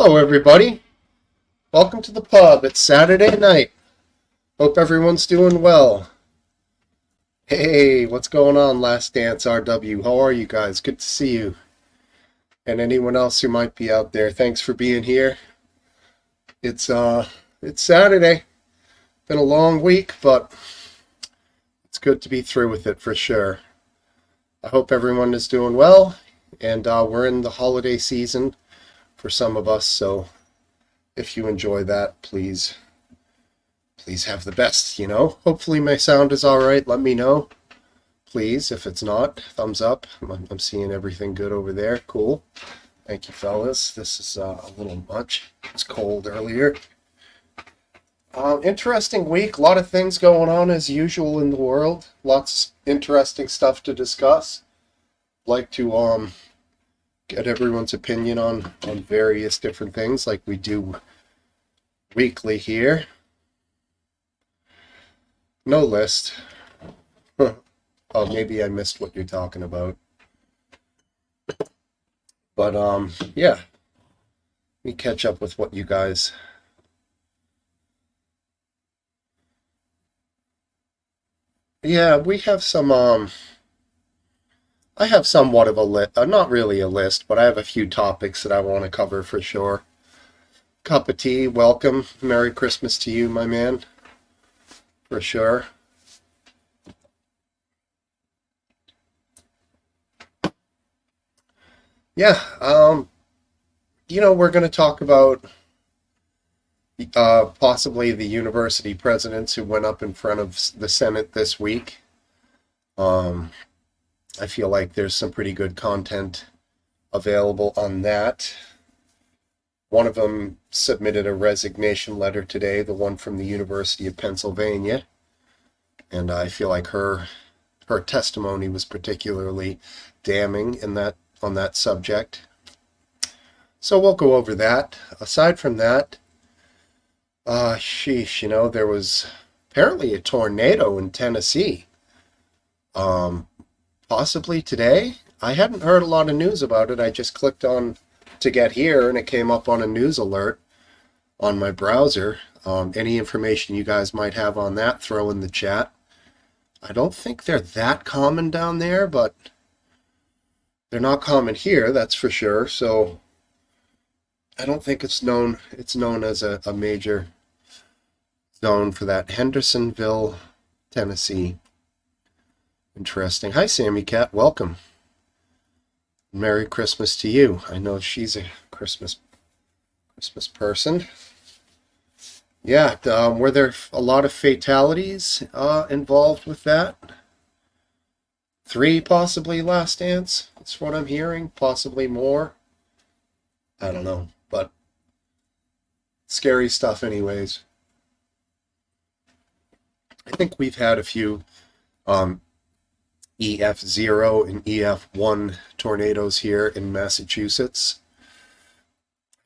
Hello, everybody. Welcome to the pub. It's Saturday night. Hope everyone's doing well. Hey, what's going on, Last Dance RW? How are you guys? Good to see you. And anyone else who might be out there, thanks for being here. It's Saturday. Been a long week, but it's good to be through with it for sure. I hope everyone is doing well, and we're in the holiday season for some of us, so if you enjoy that, please have the best, Hopefully my sound is all right. Let me know, please. If it's not, thumbs up. I'm seeing everything good over there. Cool. Thank you, fellas. This is a little much. It was cold earlier. Interesting week. A lot of things going on as usual in the world. Lots of interesting stuff to discuss. Like to get everyone's opinion on various different things like we do weekly here. No list. Oh, maybe I missed what you're talking about. But yeah. Let me catch up with what you guys. Yeah, we have some I have somewhat of a list, not really a list, but I have a few topics that I want to cover for sure. Cup of tea, welcome. Merry Christmas to you, my man. For sure. Yeah, we're going to talk about possibly the university presidents who went up in front of the Senate this week. I feel like there's some pretty good content available on that. One of them submitted a resignation letter today, the one from the University of Pennsylvania. And I feel like her testimony was particularly damning on that subject. So we'll go over that. Aside from that, sheesh, there was apparently a tornado in Tennessee. Possibly today. I hadn't heard a lot of news about it. I just clicked on to get here and it came up on a news alert on my browser. Any information you guys might have on that, throw in the chat. I don't think they're that common down there, but they're not common here, that's for sure. So I don't think it's known as a major zone for that. Hendersonville, Tennessee. Interesting. Hi, Sammy Cat. Welcome. Merry Christmas to you. I know she's a Christmas person. Yeah, were there a lot of fatalities involved with that? 3 possibly, Last Dance. That's what I'm hearing. Possibly more. I don't know, but scary stuff anyways. I think we've had a few EF0 and EF1 tornadoes here in Massachusetts.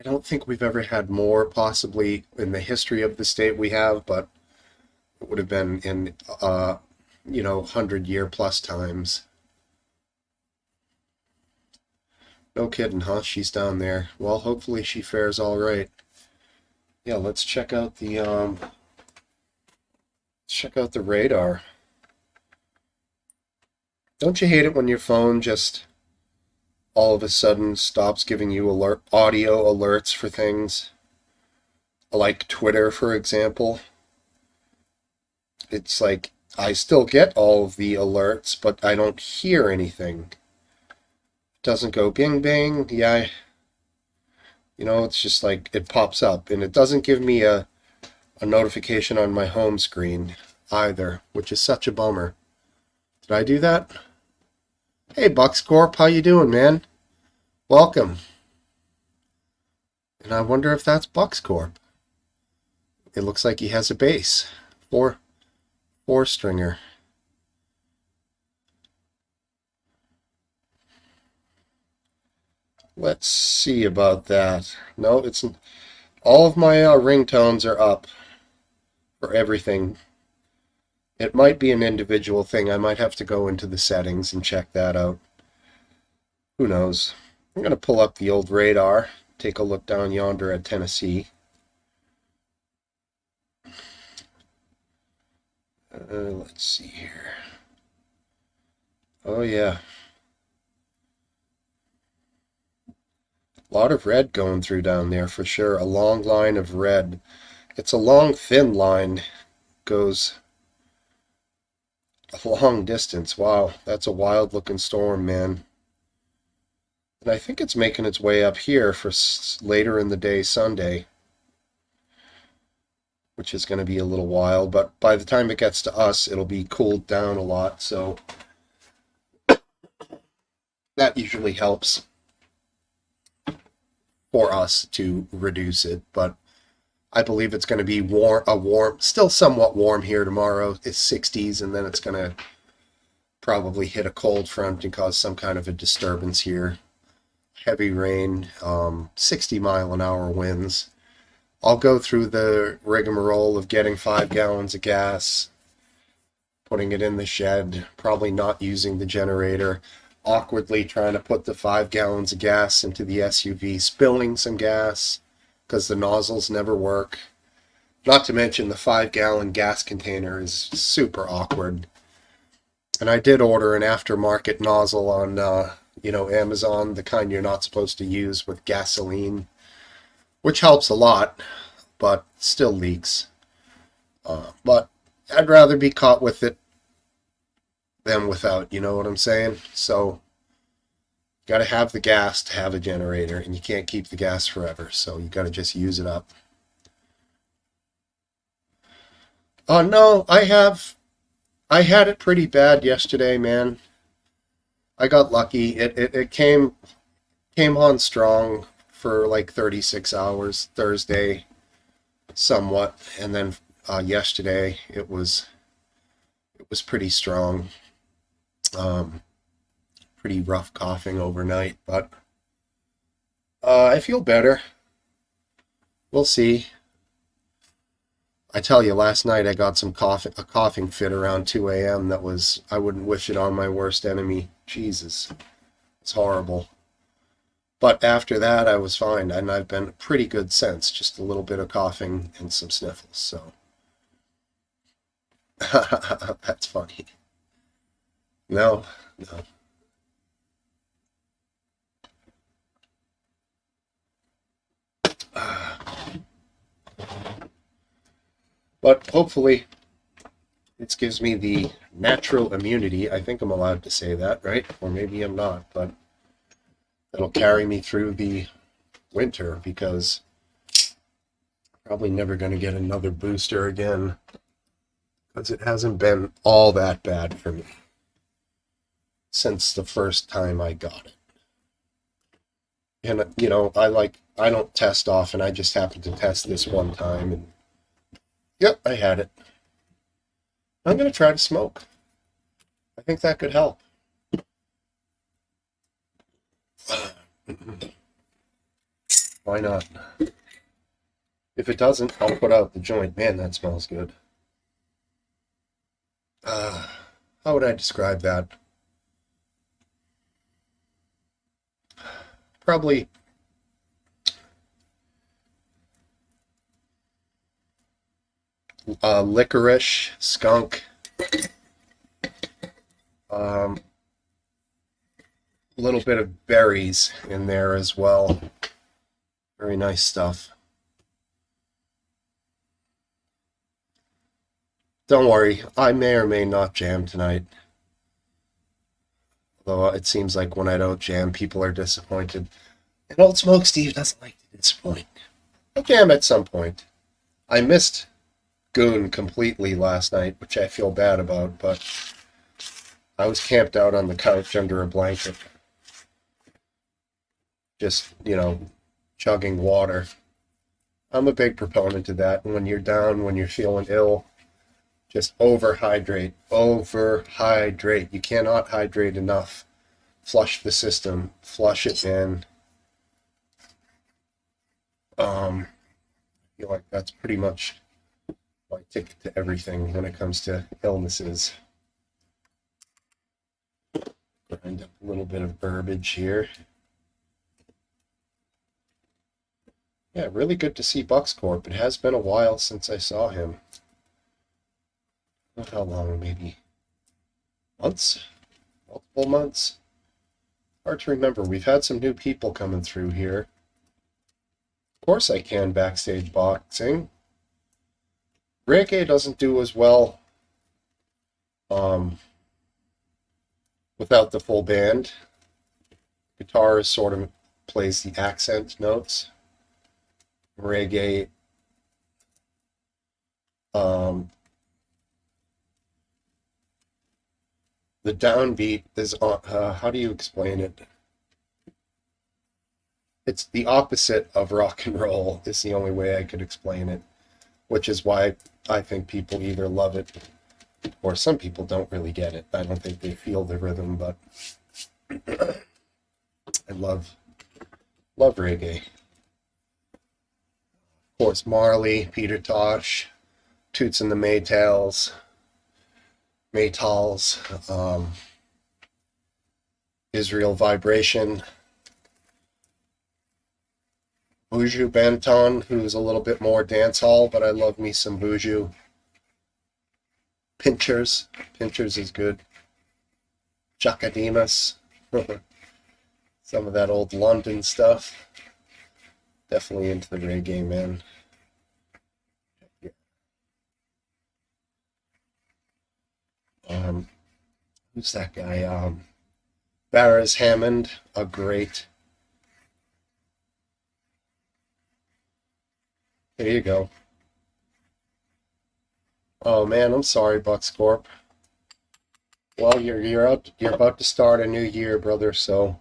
I don't think we've ever had more, possibly in the history of the state we have, but it would have been in 100-year plus times. No kidding, huh? She's down there. Well, hopefully she fares all right. Yeah, let's check out the radar. Don't you hate it when your phone just all of a sudden stops giving you audio alerts for things? Like Twitter, for example. It's like I still get all of the alerts, but I don't hear anything. It doesn't go bing bang. Yeah, it's just like it pops up, and it doesn't give me a notification on my home screen either, which is such a bummer. Did I do that? Hey, Buckscorp, how you doing, man? Welcome. And I wonder if that's Buckscorp. It looks like he has a bass. Four stringer. Let's see about that. No, it's all of my ringtones are up for everything. It might be an individual thing. I might have to go into the settings and check that out. Who knows? I'm going to pull up the old radar. take a look down yonder at Tennessee. Let's see here. Oh yeah, a lot of red going through down there for sure. A long line of red. It's a long, thin line. Goes a long distance. Wow, that's a wild looking storm, man. And I think it's making its way up here for later in the day Sunday, which is going to be a little while. But by the time it gets to us, it'll be cooled down a lot. So that usually helps for us to reduce it. But I believe it's going to be warm, still somewhat warm here tomorrow. It's 60s, and then it's going to probably hit a cold front and cause some kind of a disturbance here. Heavy rain, 60-mile-an-hour winds. I'll go through the rigmarole of getting 5 gallons of gas, putting it in the shed, probably not using the generator, awkwardly trying to put the 5 gallons of gas into the SUV, spilling some gas because the nozzles never work. Not to mention the 5-gallon gas container is super awkward. And I did order an aftermarket nozzle on, Amazon, the kind you're not supposed to use with gasoline, which helps a lot, but still leaks. But I'd rather be caught with it than without, you know what I'm saying? So, got to have the gas to have a generator, and you can't keep the gas forever, so you got to just use it up. No, I had it pretty bad yesterday, man. I got lucky. It came on strong for like 36 hours Thursday, somewhat, and then yesterday it was pretty strong. Pretty rough coughing overnight, but I feel better. We'll see. I tell you, last night I got a coughing fit around 2 a.m. I wouldn't wish it on my worst enemy. Jesus, it's horrible. But after that, I was fine, and I've been pretty good since. Just a little bit of coughing and some sniffles, so. That's funny. No, no. But hopefully, it gives me the natural immunity. I think I'm allowed to say that, right? Or maybe I'm not, but it'll carry me through the winter because I'm probably never going to get another booster again because it hasn't been all that bad for me since the first time I got it. And, I don't test often. I just happened to test this one time, and yep, I had it. I'm going to try to smoke. I think that could help. Why not? If it doesn't, I'll put out the joint. Man, that smells good. Uh, how would I describe that? Probably licorice, skunk, a little bit of berries in there as well. Very nice stuff. Don't worry, I may or may not jam tonight. Though it seems like when I don't jam, people are disappointed. And old Smokesteve doesn't like to disappoint. I'll jam at some point. I missed Goon completely last night, which I feel bad about, but I was camped out on the couch under a blanket, just, chugging water. I'm a big proponent of that. When you're down, when you're feeling ill, just overhydrate. Overhydrate. You cannot hydrate enough. Flush the system. Flush it in. I feel like that's pretty much my ticket to everything when it comes to illnesses. Grind up a little bit of herbage here. Yeah, really good to see Bucks Corp. It has been a while since I saw him. Not how long, maybe months? Multiple months? Hard to remember. We've had some new people coming through here. Of course I can backstage boxing. Reggae doesn't do as well um, without the full band. Guitar sort of plays the accent notes. Reggae the downbeat is on, how do you explain it? It's the opposite of rock and roll, is the only way I could explain it, which is why I think people either love it or some people don't really get it. I don't think they feel the rhythm, but I love reggae. Of course, Marley, Peter Tosh, Toots and the Maytals, Israel Vibration, Buju Banton, who's a little bit more dancehall, but I love me some Buju. Pinchers is good. Chakademus, some of that old London stuff. Definitely into the reggae, man. Um, who's that guy? Barris Hammond, a great. There you go. Oh man, I'm sorry, Bucks Corp. Well, you're about to start a new year, brother. So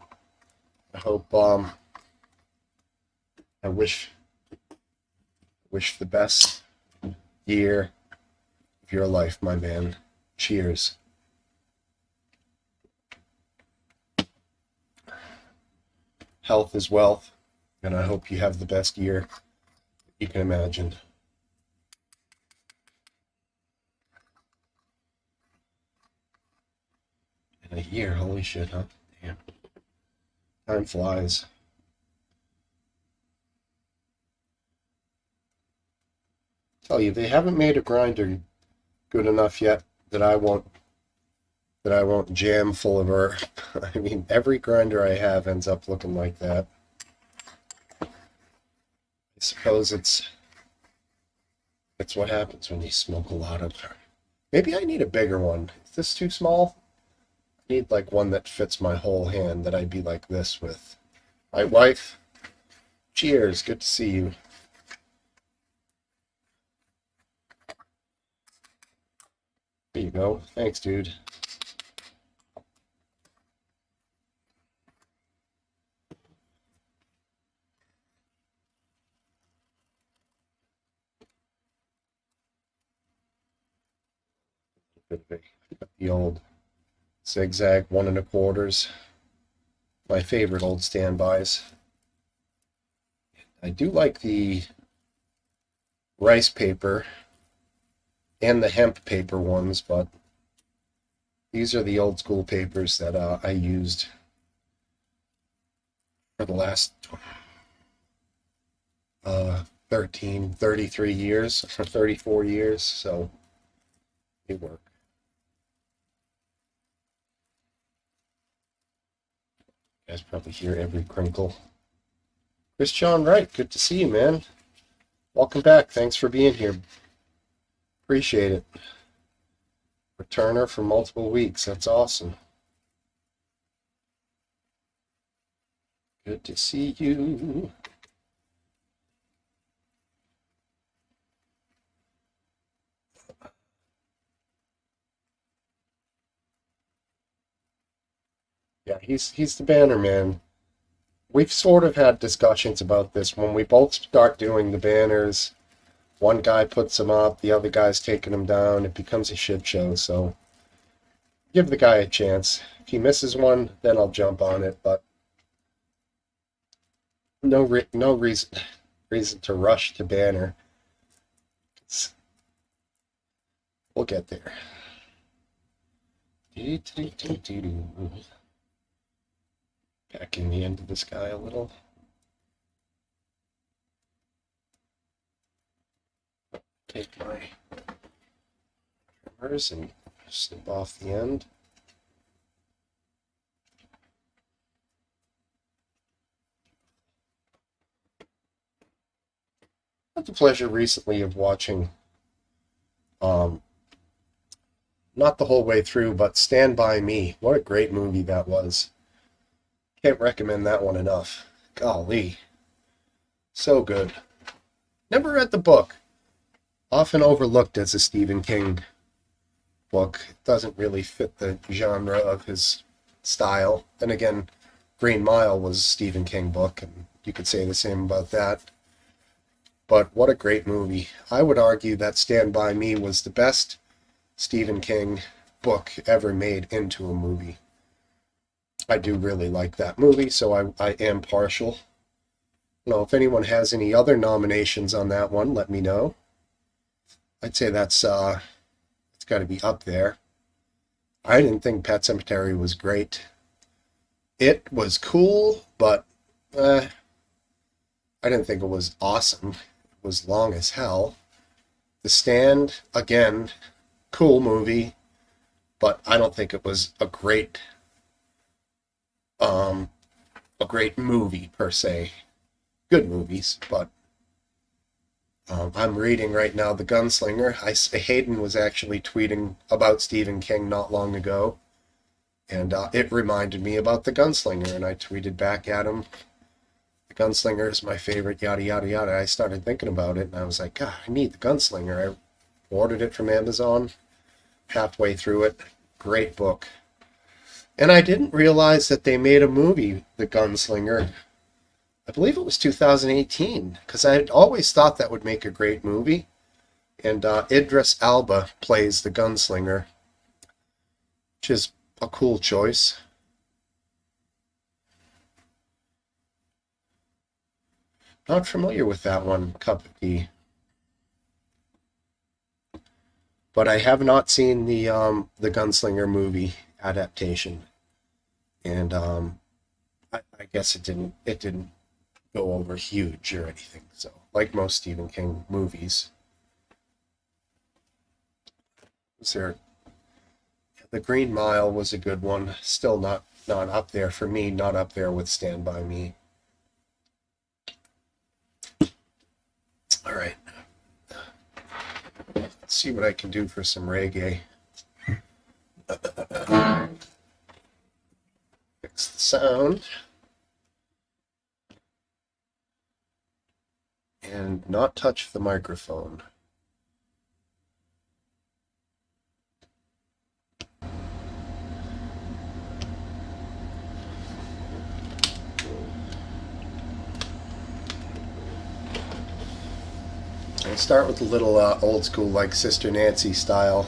I hope I wish the best year of your life, my man. Cheers. Health is wealth, and I hope you have the best year you can imagine. In a year, holy shit, huh? Damn. Time flies. Tell you, they haven't made a grinder good enough yet that I won't jam full of herb. I mean, every grinder I have ends up looking like that. I suppose it's what happens when you smoke a lot of her. Maybe I need a bigger one. Is this too small? I need like one that fits my whole hand that I'd be like this with. My wife, cheers, good to see you. There you go. Thanks, dude. The old zigzag 1 1/4s. My favorite old standbys. I do like the rice paper and the hemp paper ones, but these are the old school papers that I used for the last 33 years, or 34 years, so they work. You guys probably hear every crinkle. Chris John Wright, good to see you, man. Welcome back. Thanks for being here. Appreciate it. Returner for multiple weeks. That's awesome. Good to see you. Yeah, he's the banner man. We've sort of had discussions about this. When we both start doing the banners, one guy puts them up, the other guy's taking them down. It becomes a shit show. So give the guy a chance. If he misses one, then I'll jump on it. But no reason to rush to banner. We'll get there. Backing the end of this guy a little. take my trimmers and snip off the end. I had the pleasure recently of watching, not the whole way through, but Stand By Me. What a great movie that was. Can't recommend that one enough. Golly. So good. Never read the book. Often overlooked as a Stephen King book. It doesn't really fit the genre of his style. And again, Green Mile was a Stephen King book, and you could say the same about that. But what a great movie. I would argue that Stand By Me was the best Stephen King book ever made into a movie. I do really like that movie, so I am partial. If anyone has any other nominations on that one, let me know. I'd say that's it's got to be up there. I didn't think Pet Sematary was great. It was cool, but I didn't think it was awesome. It was long as hell. The Stand, again, cool movie, but I don't think it was a great movie per se. Good movies, but I'm reading right now The Gunslinger. Hayden was actually tweeting about Stephen King not long ago, and it reminded me about The Gunslinger, and I tweeted back at him, The Gunslinger is my favorite, yada, yada, yada. I started thinking about it, and I was like, God, I need The Gunslinger. I ordered it from Amazon, halfway through it. Great book. And I didn't realize that they made a movie, The Gunslinger. I believe it was 2018, because I had always thought that would make a great movie. And Idris Elba plays the gunslinger, which is a cool choice. Not familiar with that one, Cup of Tea. But I have not seen the Gunslinger movie adaptation. And I guess it didn't go over huge or anything. So, like most Stephen King movies. The Green Mile was a good one. Still not up there for me, not up there with Stand By Me. All right. Let's see what I can do for some reggae. Fix the sound. And not touch the microphone. I'll start with a little old school, like Sister Nancy style.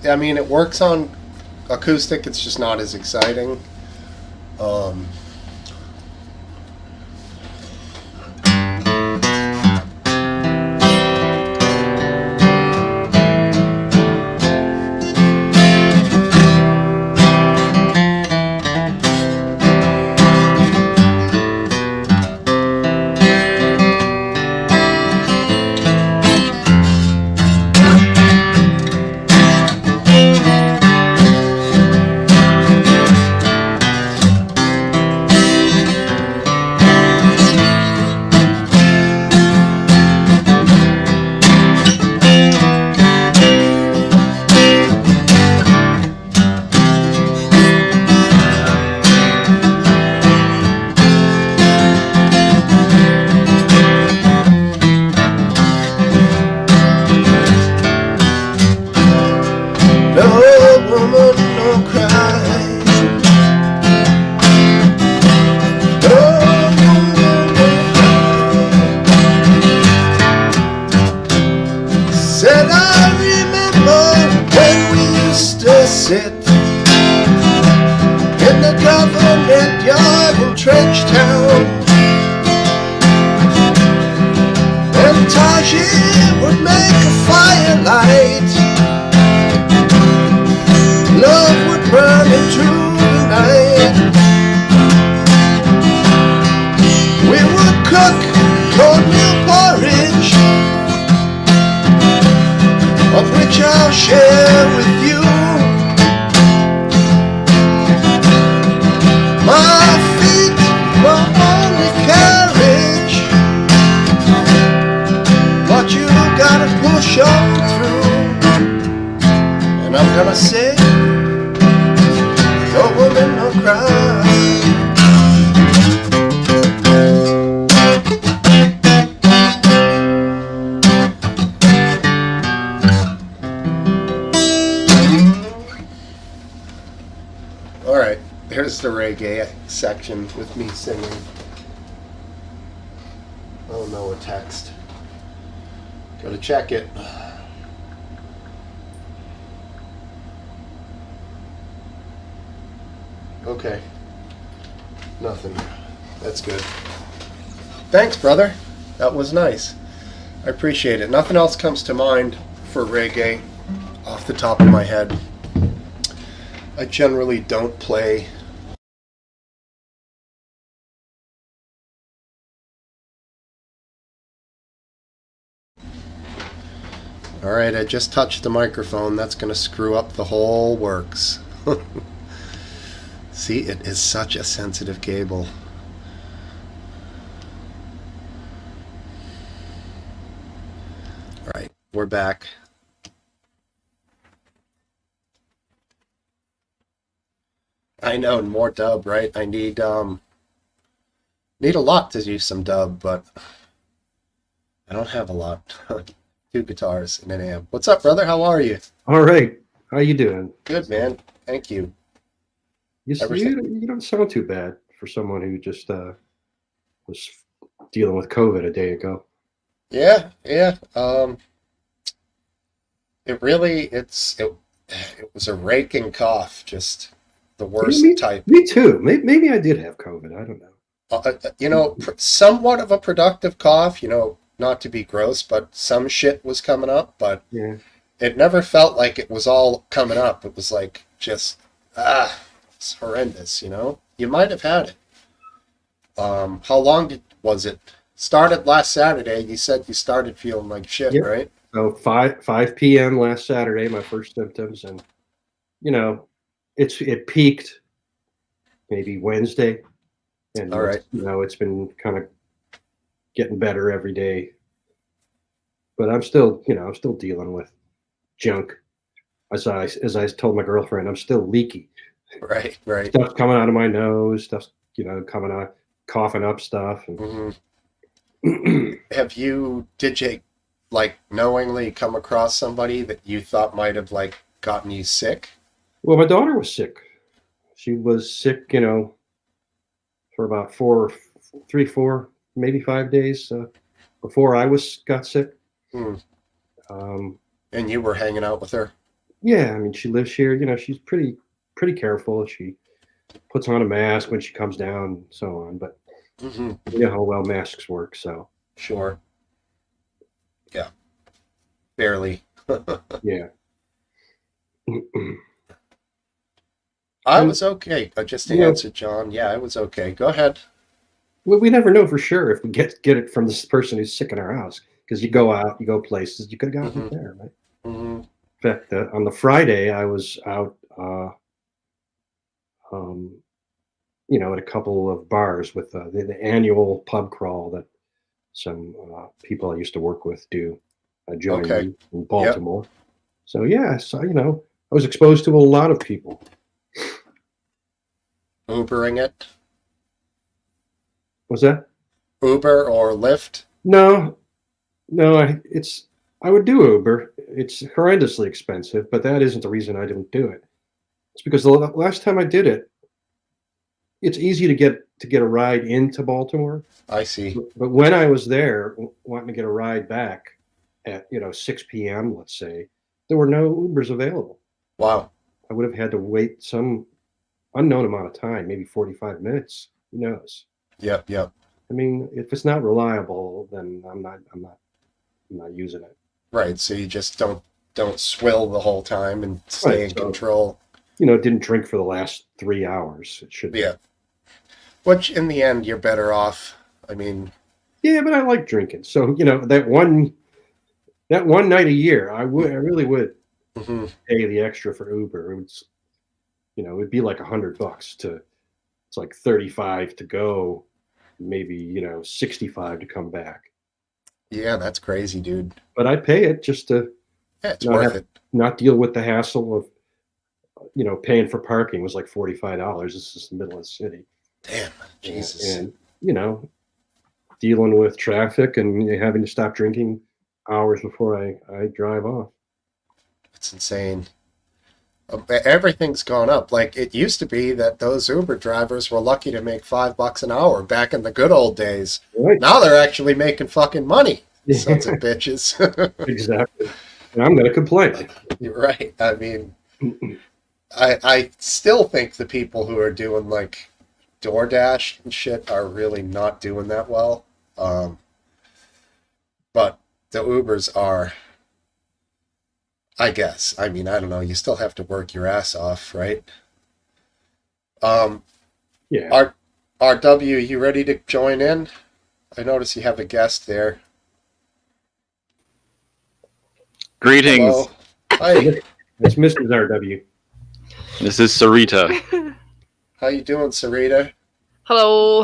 I mean, it works on acoustic, it's just not as exciting. sit in the government yard in Trench Town, and Taji would make a firelight. Love would burn into the night. We would cook cornmeal porridge, of which I'll share with you. My feet, my only carriage, but you gotta push on through. And I'm gonna say, no woman, no cry. Alright, here's the reggae section with me singing. Oh no, a text. Gotta check it. Okay. Nothing. That's good. Thanks, brother. That was nice. I appreciate it. Nothing else comes to mind for reggae off the top of my head. I generally don't play Alright, I just touched the microphone. That's going to screw up the whole works. See, it is such a sensitive cable. Alright, we're back. I know, more dub, right? I need a lot to use some dub, but I don't have a lot. 2 guitars and an amp. What's up, brother? How are you? All right. How you doing? Good, man. Thank you. You don't sound too bad for someone who just was dealing with COVID a day ago. Yeah. It was a raking cough, just the worst type. Me too. Maybe I did have COVID. I don't know. Somewhat of a productive cough, not to be gross, but some shit was coming up, but Yeah. it never felt like it was all coming up. It was like just, it's horrendous, You might have had it. How long was it? Started last Saturday. You said you started feeling like shit, Yep. right? So 5 p.m. last Saturday, my first symptoms, and it peaked maybe Wednesday, and All right. it's been kind of getting better every day. But I'm still dealing with junk. As I told my girlfriend, I'm still leaky. Right. Stuff's coming out of my nose. Stuff's coming out, coughing up stuff. And Did you knowingly come across somebody that you thought might have gotten you sick? Well, my daughter was sick. She was sick, for about 4, maybe 5 days before I got sick. And you were hanging out with her? Yeah, I mean, she lives here. She's pretty careful. She puts on a mask when she comes down, and so on. But you know how well masks work, so. Sure. Yeah. Barely. Yeah. I was okay. Just to answer, John. Yeah, I was okay. Go ahead. Well, we never know for sure if we get it from this person who's sick in our house, because you go out, you go places, you could have gotten it there, right? In fact, on the Friday, I was out, at a couple of bars with the annual pub crawl that some people I used to work with do. Join me in Baltimore. Yep. So yeah, I was exposed to a lot of people. Ubering it? What's that? Uber or Lyft? No, I would do Uber. It's horrendously expensive, but that isn't the reason I didn't do it. It's because the last time I did it, it's easy to get a ride into Baltimore. I see. But when I was there, wanting to get a ride back at 6 p.m., let's say, there were no Ubers available. Wow. I would have had to wait some unknown amount of time, maybe 45 minutes. Who knows? Yep. I mean, if it's not reliable, then I'm not using it. Right. So you just don't swill the whole time and stay in control. Didn't drink for the last 3 hours. It should be. Yeah. Which in the end, you're better off. I mean, yeah, but I like drinking. So, that one night a year, I really would pay the extra for Uber. It'd be like $100 to, it's like 35 to go, maybe, 65 to come back. Yeah, that's crazy, dude. But I pay it just to it's worth it. Not deal with the hassle of, paying for parking was like $45. This is the middle of the city. Damn, Jesus. And dealing with traffic and having to stop drinking hours before I drive off. It's insane. Everything's gone up. Like, it used to be that those Uber drivers were lucky to make $5 an hour back in the good old days. Right. Now they're actually making fucking money. Sons of bitches. Exactly. And I'm going to complain. You're right. I mean, I still think the people who are doing like DoorDash and shit are really not doing that well. But the Ubers are, I guess. I mean, I don't know. You still have to work your ass off, right? Yeah. RW, you ready to join in? I notice you have a guest there. Greetings. Hello. Hi. It's Mrs. RW. This is Sarita. How you doing, Sarita? Hello.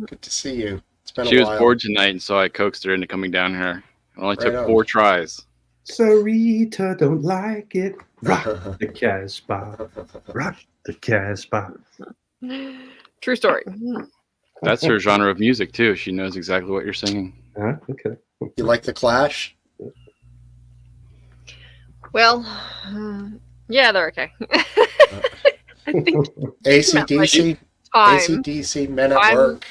Good to see you. It's been She a was while. bored tonight, and so I coaxed her into coming down here. It only took Right on. 4 tries. Sarita don't like it. Rock the Casbah. Rock the Casbah. True story. That's her genre of music, too. She knows exactly what you're singing. Okay. You like the Clash? Well, yeah, they're okay. I think AC/DC? time. AC/DC, Men at Time. Work.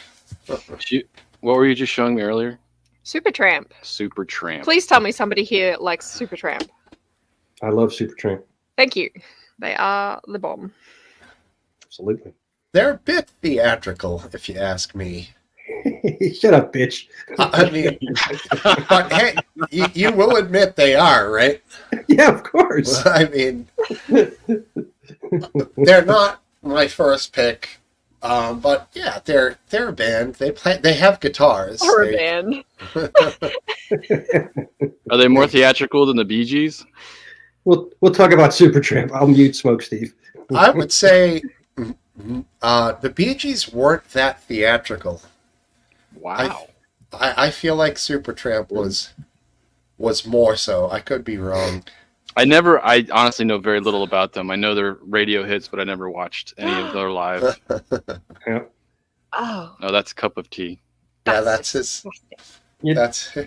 What were you just showing me earlier? Supertramp. Supertramp. Please tell me somebody here likes Supertramp. I love Supertramp. Thank you. They are the bomb. Absolutely. They're a bit theatrical, if you ask me. Shut up, bitch. I mean, but hey, you will admit they are, right? Yeah, of course. I mean, they're not my first pick, but yeah, they're a band. They have guitars. Or a band. Are they more theatrical than the Bee Gees? We'll talk about Supertramp. I'll mute Smokesteve. I would say the Bee Gees weren't that theatrical. Wow. I feel like Supertramp was more so. I could be wrong. I honestly know very little about them. I know their radio hits, but I never watched any of their live. Yeah. Oh. No, that's a cup of tea. Yeah, that's his. Yeah. That's.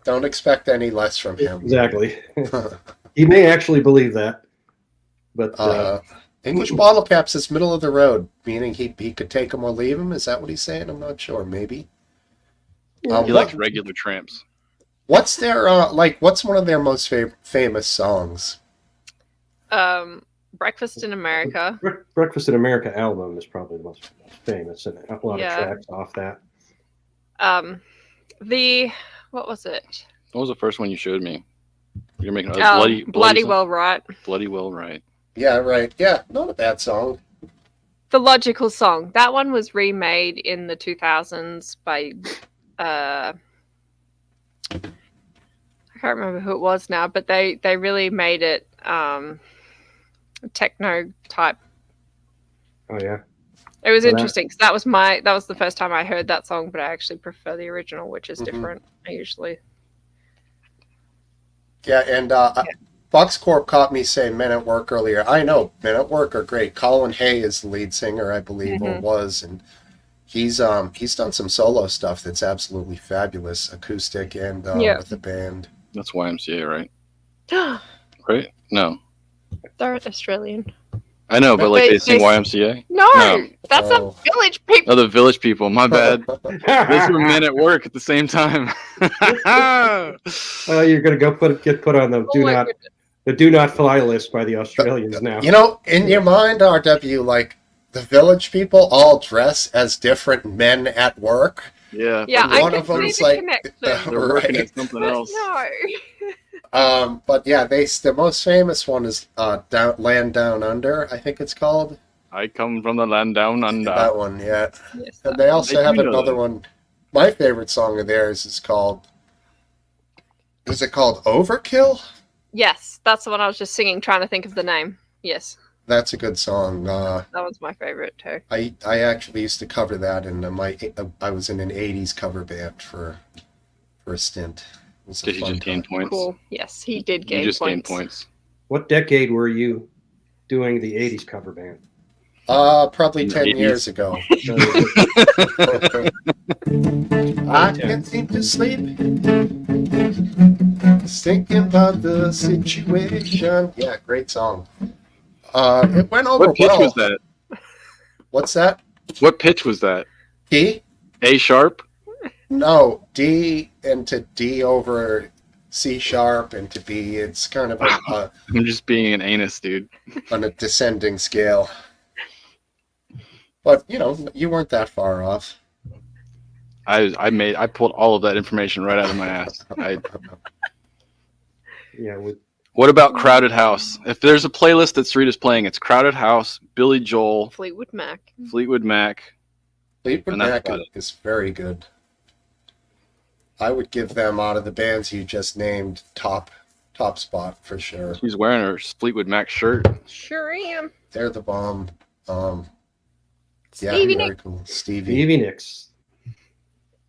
Don't expect any less from him. Exactly. He may actually believe that, but English Bottle Cap says middle of the road, meaning he could take him or leave him. Is that what he's saying? I'm not sure. Maybe. He likes regular tramps. What's their what's one of their most famous songs? Breakfast in America. Breakfast in America album is probably the most famous, and a lot of tracks off that. What was it? What was the first one you showed me? You're making Bloody Well Right. Bloody Well Right. Yeah, right. Yeah, not a bad song. The Logical Song. That one was remade in the 2000s by I can't remember who it was now, but they really made it techno type. Oh yeah. It was interesting because that was the first time I heard that song, but I actually prefer the original, which is different. I usually. Yeah, and Fox Corp caught me saying Men at Work earlier. I know Men at Work are great. Colin Hay is the lead singer, I believe, or was, and he's done some solo stuff that's absolutely fabulous, acoustic and with the band. That's YMCA, right? Right? No. They're Australian. I know, but like they sing YMCA? No, that's the Village People. Oh, the Village People. My bad. Those were Men at Work at the same time. You're gonna get put on them. Do not The do not fly list by the Australians now. You know, in your mind, RW, like the village people all dress as different men at work. Yeah. Yeah, but I One could of see them's the like, connection. they're working right. at something But else. no. But yeah, the most famous one is Land Down Under, I think it's called. I come from the land down under. That one, yeah. Yes, And they also I have do know another that. one. My favorite song of theirs is called. Is it called Overkill? yes, that's the one I was just singing, trying to think of the name. Yes, That's a good song. that was my favorite too. I actually used to cover that, and I was in an '80s cover band for a stint. It was a Did he fun just gain time. points? Cool. Yes, he did gain You just gained points. points. What decade were you doing the 80s cover band? Probably In the 10 80s. years ago. I can't seem to sleep, thinking about the situation. Yeah, great song. It went over What pitch well. was that? What's that? What pitch was that? D? A sharp? No, D into D over C sharp into B. It's kind of I'm just being an anus, dude. on a descending scale. But, you know, you weren't that far off. I pulled all of that information right out of my ass. Yeah, with What about Crowded House? If there's a playlist that Sarita's playing, it's Crowded House, Billy Joel, Fleetwood Mac. Fleetwood Mac. Fleetwood And that's Mac about it. is very good. I would give them out of the bands you just named top spot for sure. She's wearing her Fleetwood Mac shirt. Sure am. They're the bomb. Yeah, Stevie very Nicks. cool. Stevie. Stevie Nicks.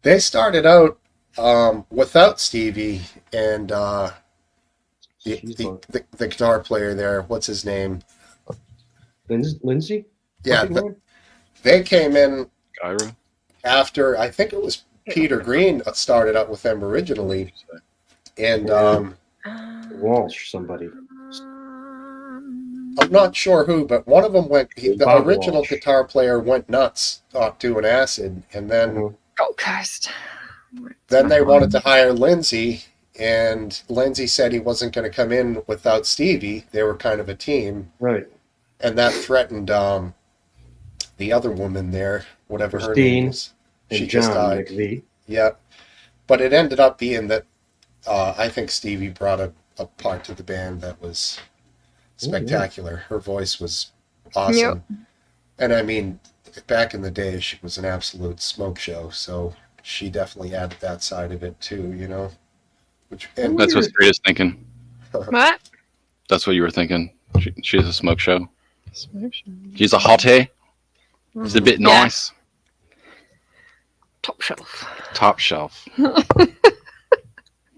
They started out without Stevie and the guitar player there. What's his name? Lindsay? Yeah, Something they came in Gyra. after. I think it was Peter Green started out with them originally, and Walsh, somebody. I'm not sure who, but one of them went. The Bob original Walsh. guitar player went nuts doing acid, and then Gold Coast. then they wanted to hire Lindsay, and Lindsay said he wasn't going to come in without Stevie. They were kind of a team, Right. and that threatened the other woman there, whatever her Christine name is. She And just John died. McVie. Yeah, but it ended up being that I think Stevie brought a part to the band that was spectacular. Her voice was awesome. Yep. And I mean, back in the day, she was an absolute smoke show, so she definitely added that side of it too, you know? And That's what Sarita's thinking. What? That's what you were thinking. She's a smoke show. She's a hottie. She's a bit Yeah. nice. Top shelf. Top shelf.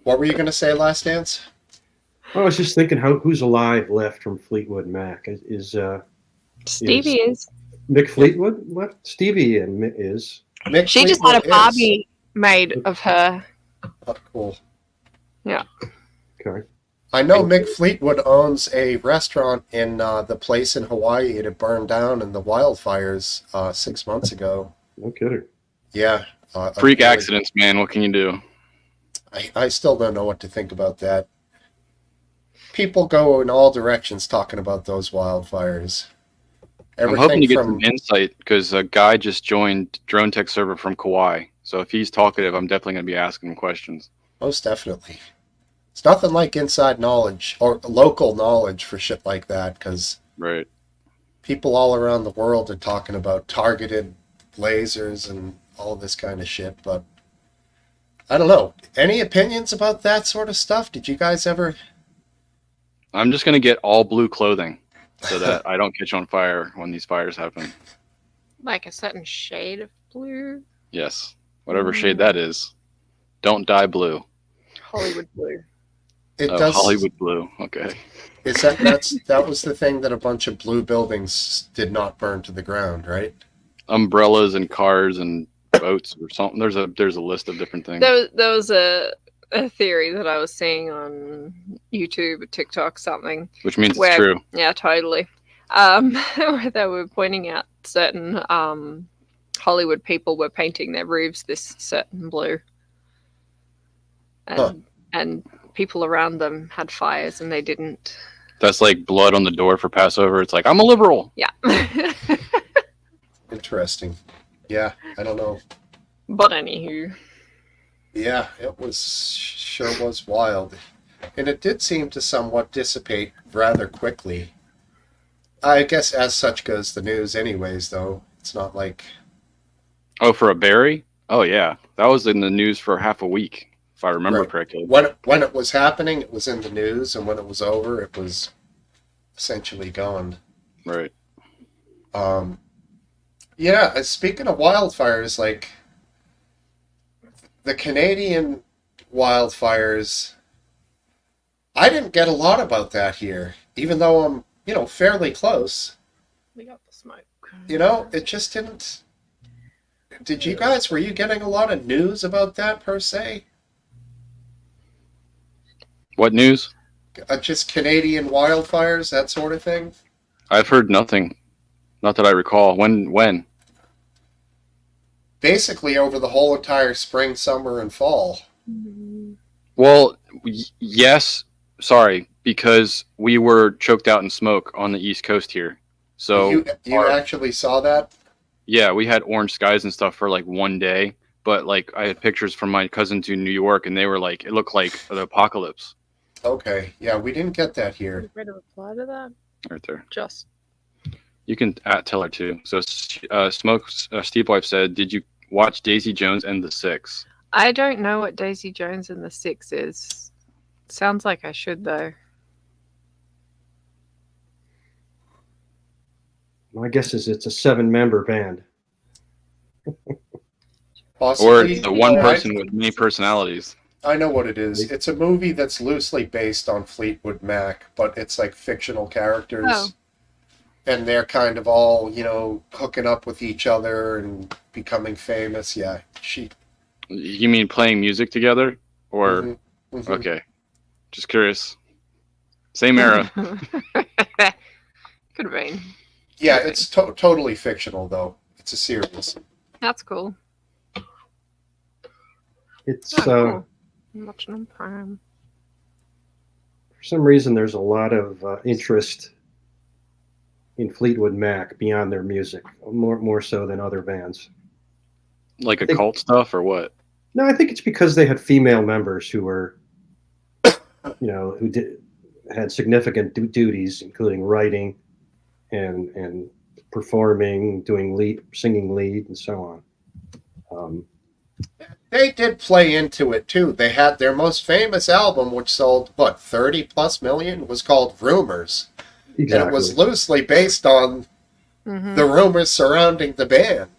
what were you going to say, Last Dance? I was just thinking, who's alive left from Fleetwood Mac? Is Stevie is. Mick Fleetwood left? Stevie and Mick is. Mick She just had a Fleetwood Barbie made of her. Oh, cool. Okay. I know Mick Fleetwood owns a restaurant in the place in Hawaii. It had burned down in the wildfires 6 months ago. No kidding. Yeah. Freak accidents, man. What can you do? I still don't know what to think about that. People go in all directions talking about those wildfires. I'm hoping to get some insight because a guy just joined Drone Tech server from Kauai. So if he's talkative, I'm definitely going to be asking him questions. Most definitely. It's nothing like inside knowledge or local knowledge for shit like that, because Right. people all around the world are talking about targeted lasers and all this kind of shit, but I don't know. Any opinions about that sort of stuff? Did you guys ever? I'm just going to get all blue clothing so that I don't catch on fire when these fires happen. Like a certain shade of blue. Yes. Whatever shade that is. Don't die blue. Hollywood blue. It Oh, does. Hollywood blue. Okay. Is that was the thing that a bunch of blue buildings did not burn to the ground, right? Umbrellas and cars and boats or something. There's a list of different things. There was a theory that I was seeing on YouTube or TikTok something. Which means where- it's true. Yeah, totally. Where they were pointing out certain Hollywood people were painting their roofs this certain blue. And people around them had fires and they didn't. That's like blood on the door for Passover. It's like, I'm a liberal. Yeah. Interesting. Yeah, I don't know. But anywho. Yeah, it sure was wild. And it did seem to somewhat dissipate rather quickly. I guess as such goes the news anyways, though. It's not like... Oh, for a berry? Oh, yeah. That was in the news for half a week, if I remember correctly. When it was happening, it was in the news, and when it was over, it was essentially gone. Right. Yeah, speaking of wildfires, like, the Canadian wildfires, I didn't get a lot about that here, even though I'm, fairly close. We got the smoke. It just didn't... were you getting a lot of news about that, per se? What news? Just Canadian wildfires, that sort of thing? I've heard nothing. Not that I recall. When? Basically over the whole entire spring, summer, and fall. Well, yes. Sorry, because we were choked out in smoke on the East Coast here. So you actually saw that? Yeah, we had orange skies and stuff for like one day. But like I had pictures from my cousins in New York, and they were like, it looked like the apocalypse. Okay, yeah, we didn't get that here. You ready to reply to that? Right there. Just. You can tell her too. So, Steve Wife said, "Did you watch Daisy Jones and the Six?" I don't know what Daisy Jones and the Six is. Sounds like I should though. My guess is it's a 7-member band. Possibly, or the one person with many personalities. I know what it is. It's a movie that's loosely based on Fleetwood Mac, but it's like fictional characters. Oh. And they're kind of all, hooking up with each other and becoming famous. Yeah, You mean playing music together? Or... Mm-hmm. Mm-hmm. Okay. Just curious. Same era. Could have been. Yeah, it's totally fictional, though. It's a series. That's cool. It's cool. I'm watching on Prime. For some reason, there's a lot of interest in Fleetwood Mac beyond their music, more so than other bands. Like occult stuff or what? No, I think it's because they had female members who were, who had significant duties, including writing and performing, singing lead, and so on. They did play into it too. They had their most famous album, which sold 30+ million, was called Rumors. Exactly. And it was loosely based on the rumors surrounding the band,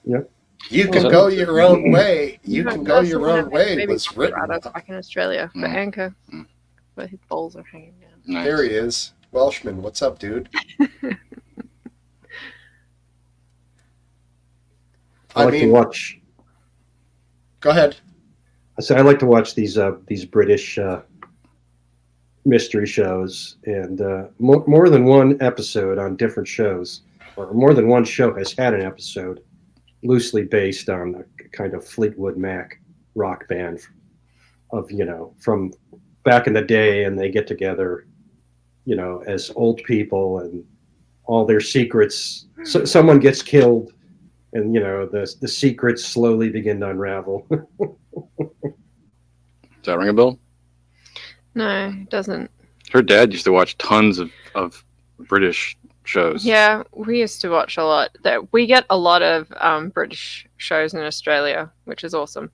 Yep. You can go your own way. You can go your own way. It was written. Back in Australia for Anchor, where his balls are hanging down. Nice. There he is. Welshman, what's up, dude? I like to watch. Go ahead. I said I like to watch these British mystery shows, and more than one episode on different shows, or more than one show has had an episode loosely based on a kind of Fleetwood Mac rock band of, from back in the day, and they get together, as old people, and all their secrets. So someone gets killed, and the secrets slowly begin to unravel. Does that ring a bell? No, it doesn't. Her dad used to watch tons of British shows. Yeah, we used to watch a lot. We get a lot of British shows in Australia, which is awesome.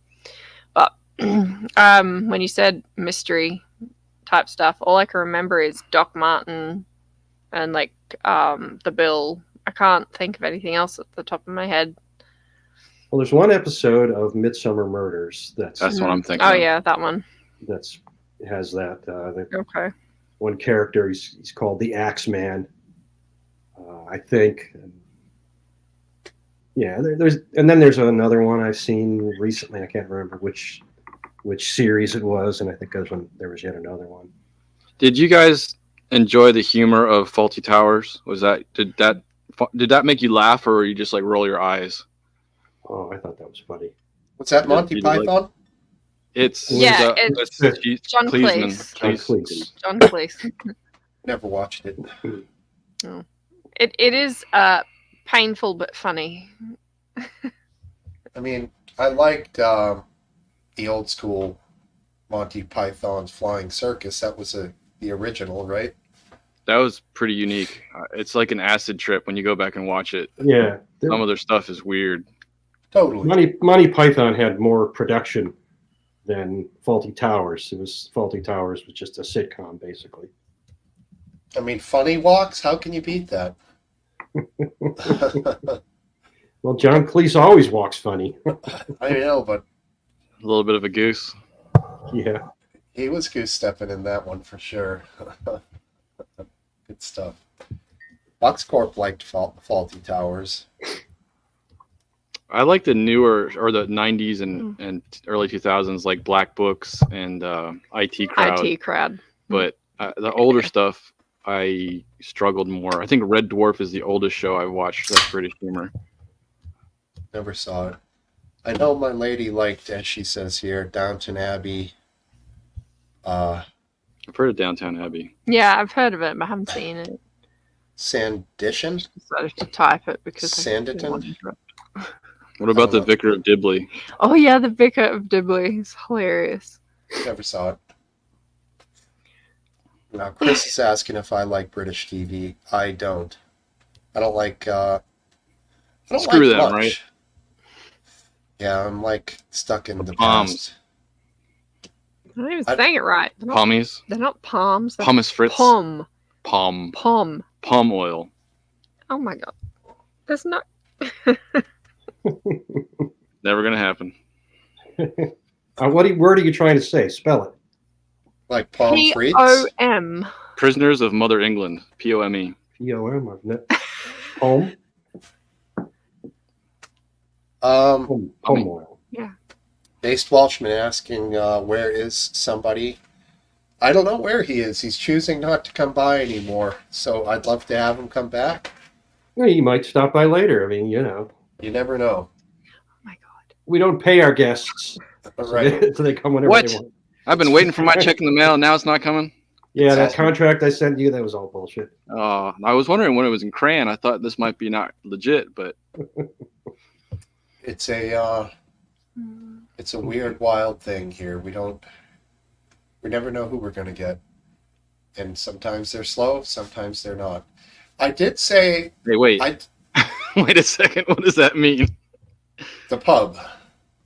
But when you said mystery type stuff, all I can remember is Doc Martin and the Bill. I can't think of anything else at the top of my head. Well, there's one episode of Midsummer Murders that's what I'm thinking. Oh of. yeah, that one. Has that. Okay. One character, he's called the Axeman, I think. Yeah, there's another one I've seen recently. I can't remember which series it was, and I think there was yet another one. Did you guys enjoy the humor of Faulty Towers? Did that make you laugh, or you just roll your eyes? Oh, I thought that was funny. What's that, Monty Python? It's John Cleeseman. Cleese. John Cleese. Never watched it. Oh. It is painful but funny. I mean, I liked the old school Monty Python's Flying Circus. That was the original, right? That was pretty unique. It's like an acid trip when you go back and watch it. Yeah. Some of their stuff is weird. Totally. Monty Python had more production than Faulty Towers. Faulty Towers was just a sitcom, basically. I mean, funny walks. How can you beat that? Well, John Cleese always walks funny. I know, but A little bit of a goose. Yeah. he was goose stepping in that one for sure. Good stuff. Buckscorp liked Faulty Towers. I like the newer or the 90s and early 2000s, like Black Books and IT Crowd. IT Crowd. But the older stuff, I struggled more. I think Red Dwarf is the oldest show I've watched that's British humor. Never saw it. I know my lady liked, as she says here, Downton Abbey. I've heard of Downton Abbey. Yeah, I've heard of it, but I haven't seen it. Sanditon? Decided to type it because Sanditon? What about the Vicar of Dibley? Oh yeah, the Vicar of Dibley is hilarious. Never saw it. Now, Chris is asking if I like British TV. I don't. I don't like. I don't Screw like them, much. right? Yeah, I'm like stuck in the Palms. past. I'm not even saying it right. Pommies. They're not palms. They're Pommes frites. Palm. Palm oil. Oh my god. That's not. Never gonna happen. What word are you trying to say? Spell it. Like palm frites? P-O-M. Prisoners of Mother England. P-O-M-E. P-O-M. I've never. Home. Home oil. Yeah. Based Welshman asking where is somebody. I don't know where he is. He's choosing not to come by anymore. So I'd love to have him come back. Well, you might stop by later. I mean, you never know. Oh my god. We don't pay our guests. Right. So they come whenever What? they want. I've been waiting for my check in the mail, and now it's not coming. Yeah, that contract I sent you, that was all bullshit. I was wondering when it was in crayon. I thought this might be not legit, but it's a weird, wild thing here. We never know who we're gonna get, and sometimes they're slow, sometimes they're not. I did say. Hey, wait. Wait a second. What does that mean? The pub.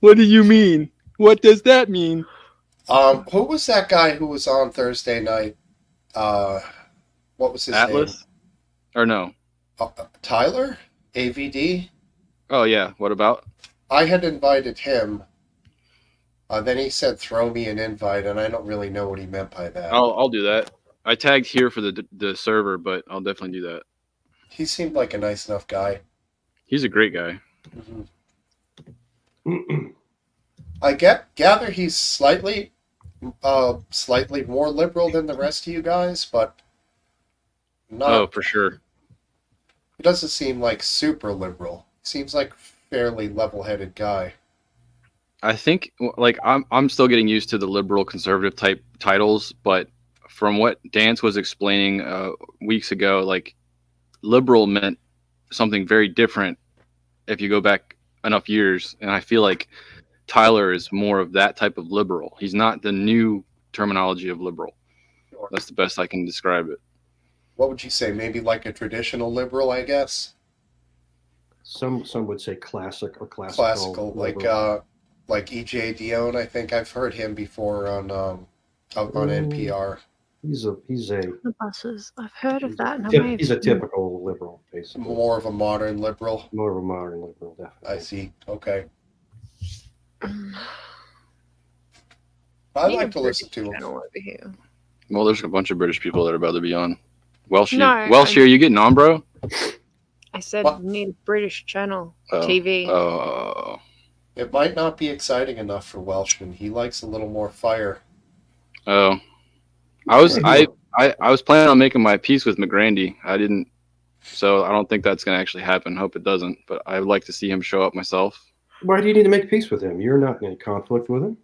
What do you mean? What does that mean? Who was that guy who was on Thursday night? What was his name? Atlas? Or no? Tyler? AVD? Oh, yeah. What about? I had invited him. Then he said, throw me an invite, and I don't really know what he meant by that. I'll do that. I tagged here for the server, but I'll definitely do that. He seemed like a nice enough guy. He's a great guy. Mm-hmm. I gather he's slightly more liberal than the rest of you guys, but not. Oh, for sure. He doesn't seem like super liberal. Seems like a fairly level-headed guy. I think like I'm still getting used to the liberal conservative type titles, but from what Dance was explaining weeks ago, like liberal meant something very different if you go back enough years, and I feel like Tyler is more of that type of liberal. He's not the new terminology of liberal. That's the best I can describe it. What would you say? Maybe like a traditional liberal, I guess. Some would say classic or classical. Like E.J. Dion. I think I've heard him before on NPR. He's the buses. I've heard of that. He's a typical liberal, basically. More of a modern liberal. More of a modern liberal, definitely. I see. Okay. I like to listen to him. Over here. Well, there's a bunch of British people that are about to be on. Welsh, No, are you getting on, bro? I said What? you need a British channel TV. Oh. It might not be exciting enough for Welshman. He likes a little more fire. Oh. I was planning on making my peace with McGrandy. I didn't, so I don't think that's going to actually happen. Hope it doesn't. But I would like to see him show up myself. Why do you need to make peace with him? You're not in any conflict with him.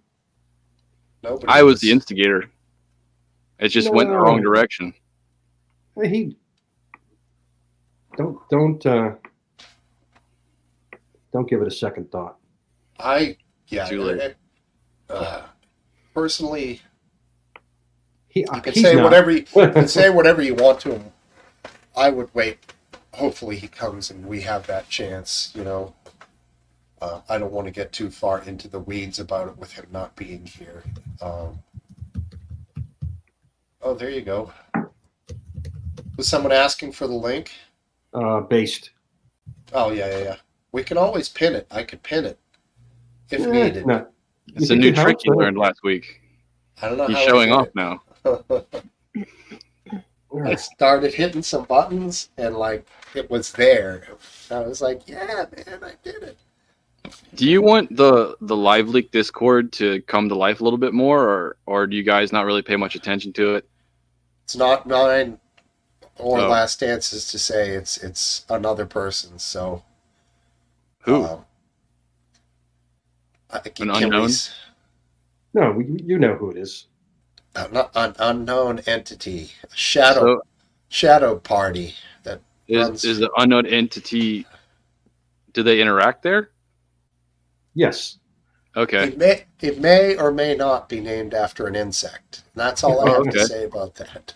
Nobody I was the instigator. It just went in the wrong No. direction. He don't give it a second thought. Too late. Personally, You you can say whatever you can say whatever you want to him. I would wait. Hopefully, he comes and we have that chance. You know, I don't want to get too far into the weeds about it with him not being here. Oh, there you go. Was someone asking for the link? Based. Oh yeah. We can always pin it. I could pin it if needed. No. It's a new trick you learned last week. I don't know He's how showing I off did now. it. I started hitting some buttons and like it was there. I was like, yeah, man, I did it. Do you want the live leak Discord to come to life a little bit more, or do you guys not really pay much attention to it? It's not mine or Last Dance's to say. It's another person's. So who? An unknown? No, you know who it is. An unknown entity, a shadow party that is the unknown entity. Do they interact there? Yes. Okay. It may or may not be named after an insect. That's all I have to say about that.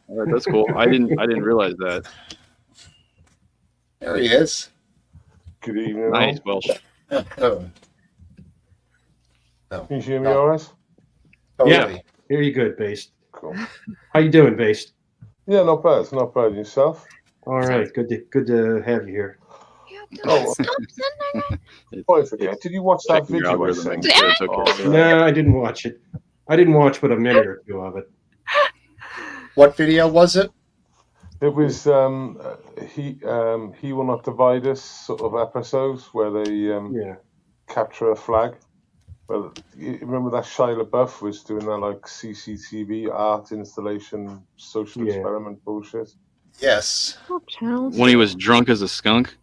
All right, that's cool. I didn't realize that. There he is. Good evening. Nice, Welsh. No. Can you hear me all right? Totally. Yeah. Here you good, Based. Cool. How you doing, Based? Yeah, not bad. Not bad. Yourself? All right. Good to have you here. Oh, I forget. Did you watch that video I sent? No, I didn't watch it. I didn't watch but a minute or two of it. What video was it? It was he will not divide us sort of episodes where they capture a flag. Well, you remember that Shia LaBeouf was doing that like CCTV art installation social experiment bullshit? Yes. When he was drunk as a skunk?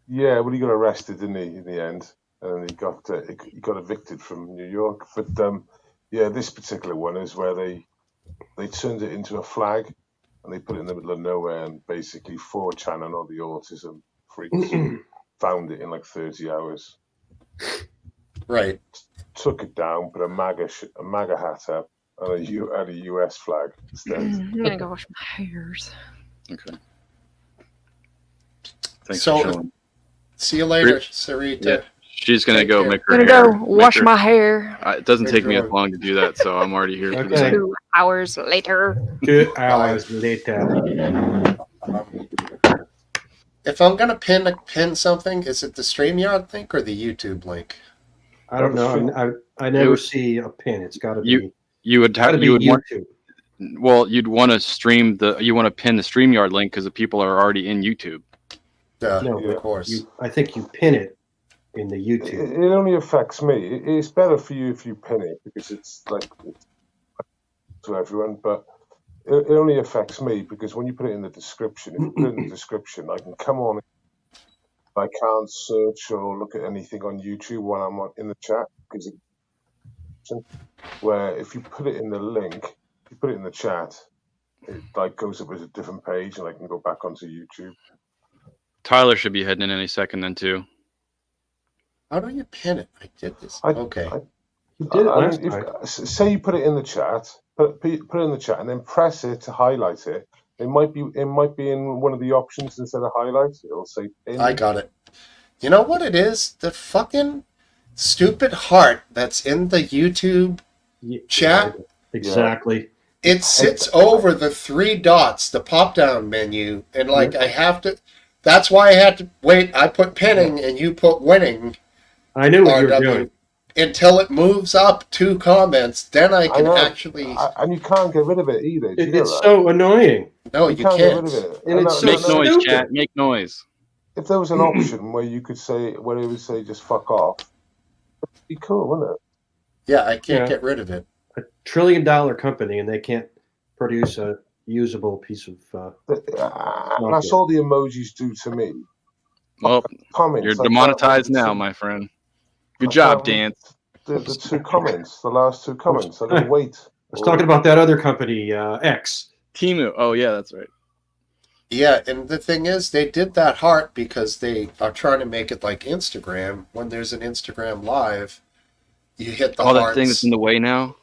Yeah, well, he got arrested, didn't he, in the end? And then he got evicted from New York. But this particular one is where they turned it into a flag and they put it in the middle of nowhere, and basically 4chan and all the autism freaks found it in like 30 hours. Right. Took it down, put a MAGA hat up, and a US flag instead. I'm gonna go wash my hairs. Okay. Thanks So, for showing. See you later, Sarita. Yeah, she's gonna go make her I'm hair. gonna go wash my hair. It doesn't take me as long to do that, so I'm already here. For Okay. 2 hours later. 2 hours later. If I'm gonna pin something, is it the StreamYard link or the YouTube link? I don't know. I never see a pin. It's got to be. You would have. You would YouTube. you'd want to stream you want to pin the StreamYard link because the people are already in YouTube. No, of course. I think you pin it in the YouTube. It only affects me. It's better for you if you pin it because it's to everyone, but it only affects me because when you put it in the description, if you put it in the description, I can come on. I can't search or look at anything on YouTube while I'm in the chat because where if you put it in the link, if you put it in the chat, it like goes up as a different page and I can go back onto YouTube. Tyler should be heading in any second then too. How do you pin it? I did this. Okay. You did it last time. Say you put it in the chat, put it in the chat, and then press it to highlight it. It might be in one of the options instead of highlights. It'll say pin. I got it. You know what it is? The fucking stupid heart that's in the YouTube chat. Exactly. It sits over the 3 dots, the pop-down menu, and like I have to. That's why I had to wait. I put pinning and you put winning. I knew what you were doing. Until it moves up 2 comments, then I can actually. And you can't get rid of it either. It's so annoying. No, you can't. Get rid of it. And it's Make so noise, stupid. chat. Make noise. If there was an option where you could say, where it would say just fuck off, it'd be cool, wouldn't it? Yeah, I can't get rid of it. $1 trillion company, and they can't produce a usable piece of. That's all the emojis do to me. Well, Comments, you're demonetized now, my friend. Good job, Dance. the two comments, the last two comments. I didn't wait. I was talking about that other company, X. Timu. Oh yeah, that's right. Yeah, and the thing is, they did that heart because they are trying to make it like Instagram. When there's an Instagram live, you hit the Oh, that hearts. thing that's in the way now.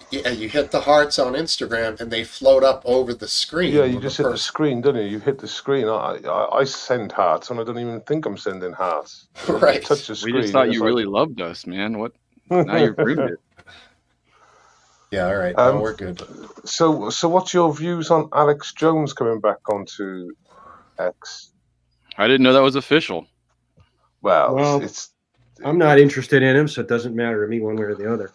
Yeah, you hit the hearts on Instagram, and they float up over the screen. Yeah, you just hit the screen, don't you? You hit the screen. I send hearts, and I don't even think I'm sending hearts. Right. Touch the screen. We just thought you really loved us, man. What? Now you've ruined it. Yeah, all right. No, we're good. So what's your views on Alex Jones coming back onto X? I didn't know that was official. Well, I'm not interested in him, so it doesn't matter to me one way or the other.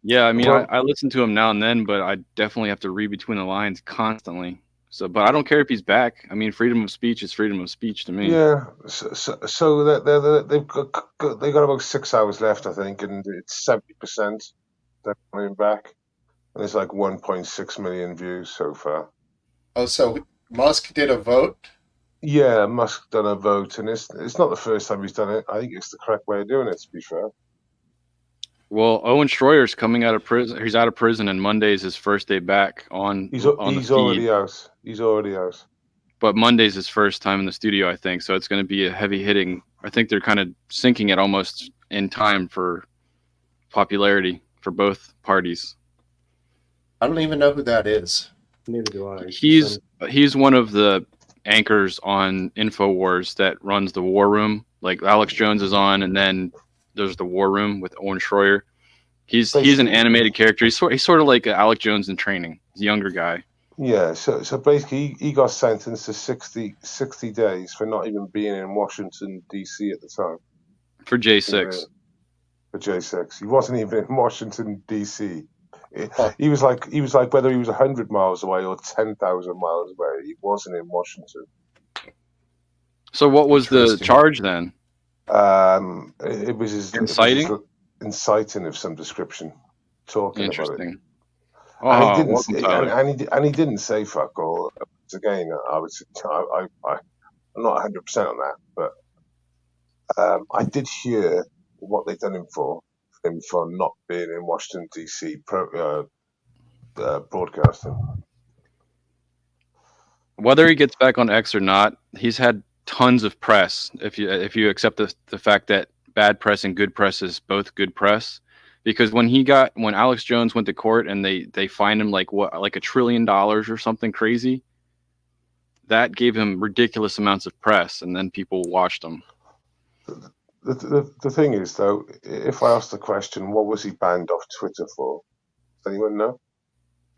Yeah, I mean, Well, I listen to him now and then, but I definitely have to read between the lines constantly. So, but I don't care if he's back. I mean, freedom of speech is freedom of speech to me. yeah. So they've got about 6 hours left, I think, and it's 70% they're coming back, and it's like 1.6 million views so far. Oh, so Musk did a vote? Yeah, Musk done a vote, and it's not the first time he's done it. I think it's the correct way of doing it, to be fair. Well, Owen Schroyer's coming out of prison. He's out of prison, and Monday's his first day back on. He's the already feed. out. He's already out. But Monday's his first time in the studio, I think. So it's going to be a heavy hitting. I think they're kind of syncing it almost in time for popularity for both parties. I don't even know who that is. Neither do I. He's one of the anchors on InfoWars that runs the War Room. Like Alex Jones is on, and then there's the War Room with Owen Schroyer. He's an animated character. He's sort of like Alex Jones in training. He's a younger guy. Yeah, so basically he got sentenced to 60 days for not even being in Washington, D.C. at the time. For J6. For J6. He wasn't even in Washington, D.C. He was like whether he was 100 miles away or 10,000 miles away, he wasn't in Washington. So what was the charge then? It was his inciting? Inciting of some description, talking Interesting. about it. Oh, and he didn't say fuck all. Again, I'm not 100% on that, but I did hear what they've done him for not being in Washington D.C. Broadcasting. Whether he gets back on X or not, he's had tons of press. If you accept the fact that bad press and good press is both good press. Because when Alex Jones went to court and they fined him like $1 trillion or something crazy, that gave him ridiculous amounts of press, and then people watched him. The thing is, though, if I ask the question, what was he banned off Twitter for? Does anyone know?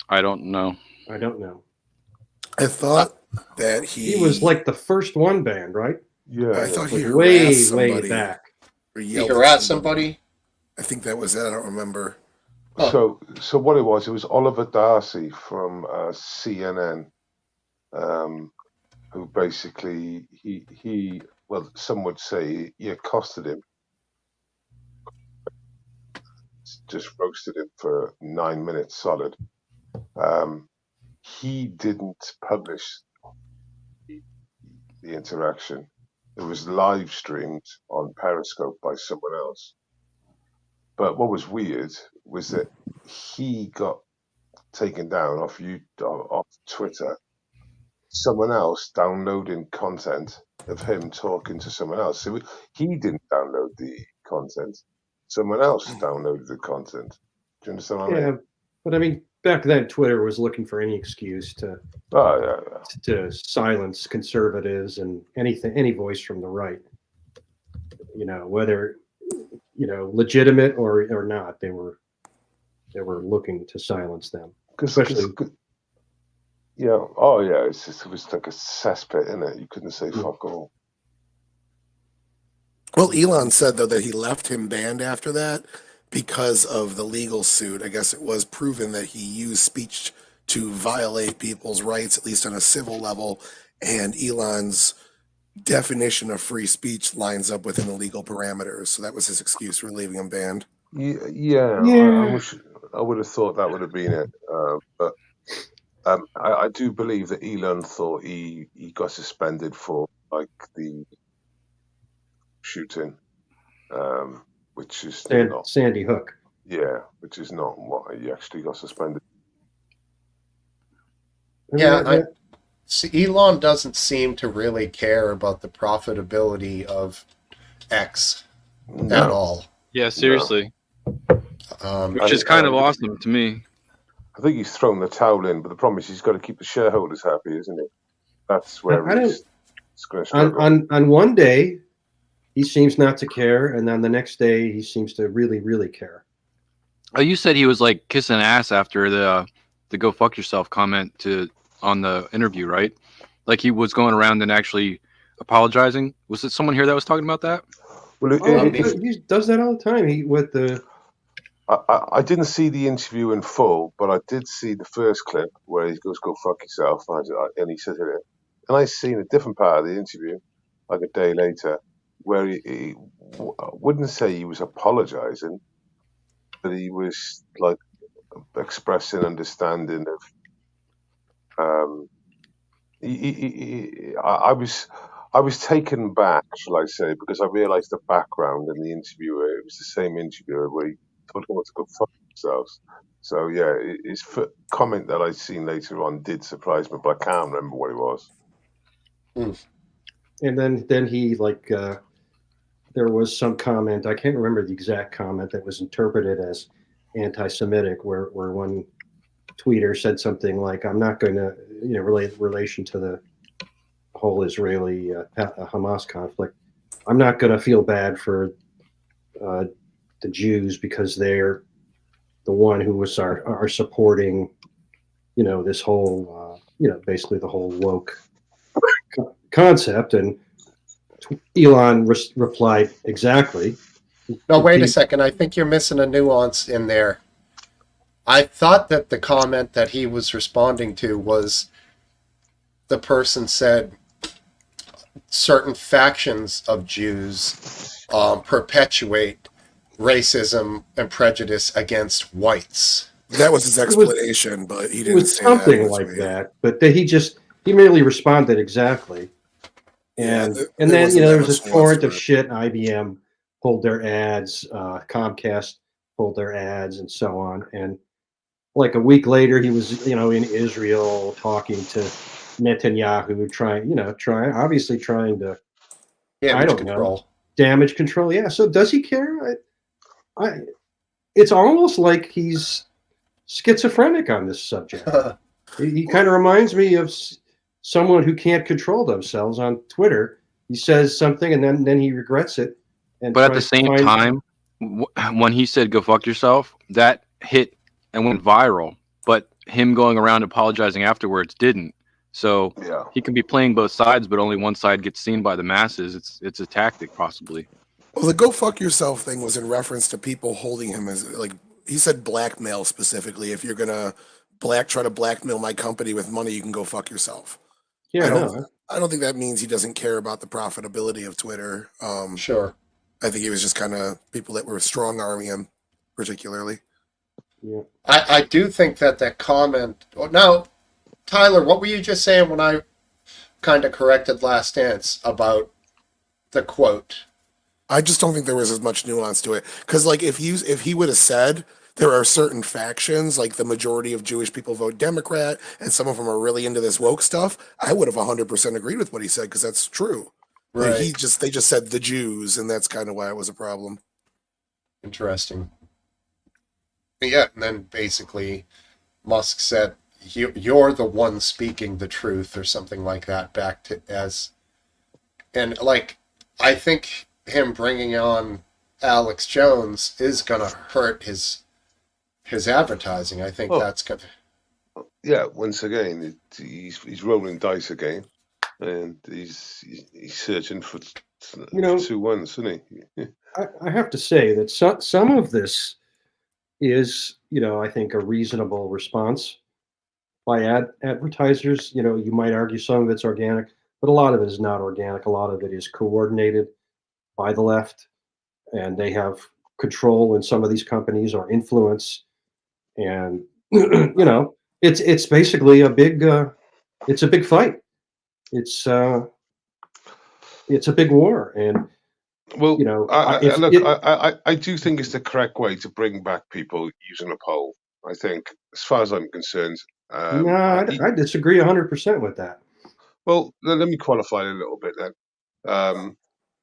I don't know. I thought that he was like the first one banned, right? Yeah. I thought he way harassed somebody. back. He harassed somebody? I think that was it. I don't remember. So what it was Oliver Darcy from CNN, who basically he some would say he accosted him, just roasted him for 9 minutes solid. He didn't publish the interaction. It was live streamed on Periscope by someone else. But what was weird was that he got taken down off Twitter. Someone else downloading content of him talking to someone else. So he didn't download the content. Someone else downloaded the content. Do you understand what I mean? But I mean, back then Twitter was looking for any excuse to silence conservatives and any voice from the right. Whether legitimate or not, they were looking to silence them. Yeah. Oh, yeah. It was like a cesspit, isn't it? You couldn't say fuck all. Well, Elon said, though, that he left him banned after that because of the legal suit. I guess it was proven that he used speech to violate people's rights, at least on a civil level. And Elon's definition of free speech lines up within the legal parameters. So that was his excuse for leaving him banned. Yeah. I would have thought that would have been it. But I do believe that Elon thought he got suspended for like the shooting, which is not Sandy Hook. Yeah, which is not why he actually got suspended. See, Elon doesn't seem to really care about the profitability of X at all. Yeah, seriously. No. Which is kind of awesome to me. I think he's thrown the towel in, but the problem is he's got to keep the shareholders happy, isn't he? That's where he's going to struggle. On one day, he seems not to care, and then the next day, he seems to really, really care. Oh, you said he was like kissing ass after the "go fuck yourself" comment on the interview, right? Like he was going around and actually apologizing. Was it someone here that was talking about that? Well, he does that all the time. I didn't see the interview in full, but I did see the first clip where he goes, "Go fuck yourself," and he says it. And I seen a different part of the interview, like a day later, where he wouldn't say he was apologizing, but he was like expressing understanding of. I was taken back, shall I say, because I realised the background in the interviewer. It was the same interviewer where he told them to go fuck themselves. So yeah, his comment that I'd seen later on did surprise me, but I can't remember what it was. And then he there was some comment, I can't remember the exact comment, that was interpreted as anti-Semitic, where one tweeter said something like, "I'm not going to relation to the whole Israeli Hamas conflict. I'm not going to feel bad for the Jews because they're the one who are supporting this whole basically the whole woke concept." And Elon replied, "Exactly." No, wait a second. I think you're missing a nuance in there. I thought that the comment that he was responding to was the person said certain factions of Jews perpetuate racism and prejudice against whites. That was his explanation, but he didn't. It was something like that. But he merely responded exactly. And then there was this torrent of shit. IBM pulled their ads, Comcast pulled their ads, and so on. And like a week later, he was in Israel talking to Netanyahu, trying to damage control. Yeah. So does he care? It's almost like he's schizophrenic on this subject. He kind of reminds me of someone who can't control themselves on Twitter. He says something and then he regrets it. But at the same time, when he said "go fuck yourself," that hit and went viral. But him going around apologizing afterwards didn't. So he can be playing both sides, but only one side gets seen by the masses. It's a tactic, possibly. Well, the "go fuck yourself" thing was in reference to people holding him as, like, he said blackmail specifically. If you're gonna try to blackmail my company with money, you can go fuck yourself. Yeah, I don't think that means he doesn't care about the profitability of Twitter. Sure. I think he was just kind of people that were strong arming him, particularly. Yeah. I do think that comment. Now, Tyler, what were you just saying when I kind of corrected Last Dance about the quote? I just don't think there was as much nuance to it, because like if he would have said there are certain factions, like the majority of Jewish people vote Democrat, and some of them are really into this woke stuff, I would have 100% agreed with what he said, because that's true. Right. Like they just said the Jews, and that's kind of why it was a problem. Interesting. Yeah, and then basically Musk said, "You're the one speaking the truth," or something like that, and like, I think him bringing on Alex Jones is gonna hurt his advertising. I think that's gonna. Yeah, once again, he's rolling dice again, and he's searching for 2 ones, isn't he? I have to say that some of this is, I think a reasonable response by advertisers. You might argue some of it's organic, but a lot of it is not organic. A lot of it is coordinated by the left, and they have control in some of these companies or influence. And it's basically a big fight. It's a big war, and Well, You know, I do think it's the correct way to bring back people using a poll. I think, as far as I'm concerned, no, I disagree 100% with that. well, let me qualify it a little bit then.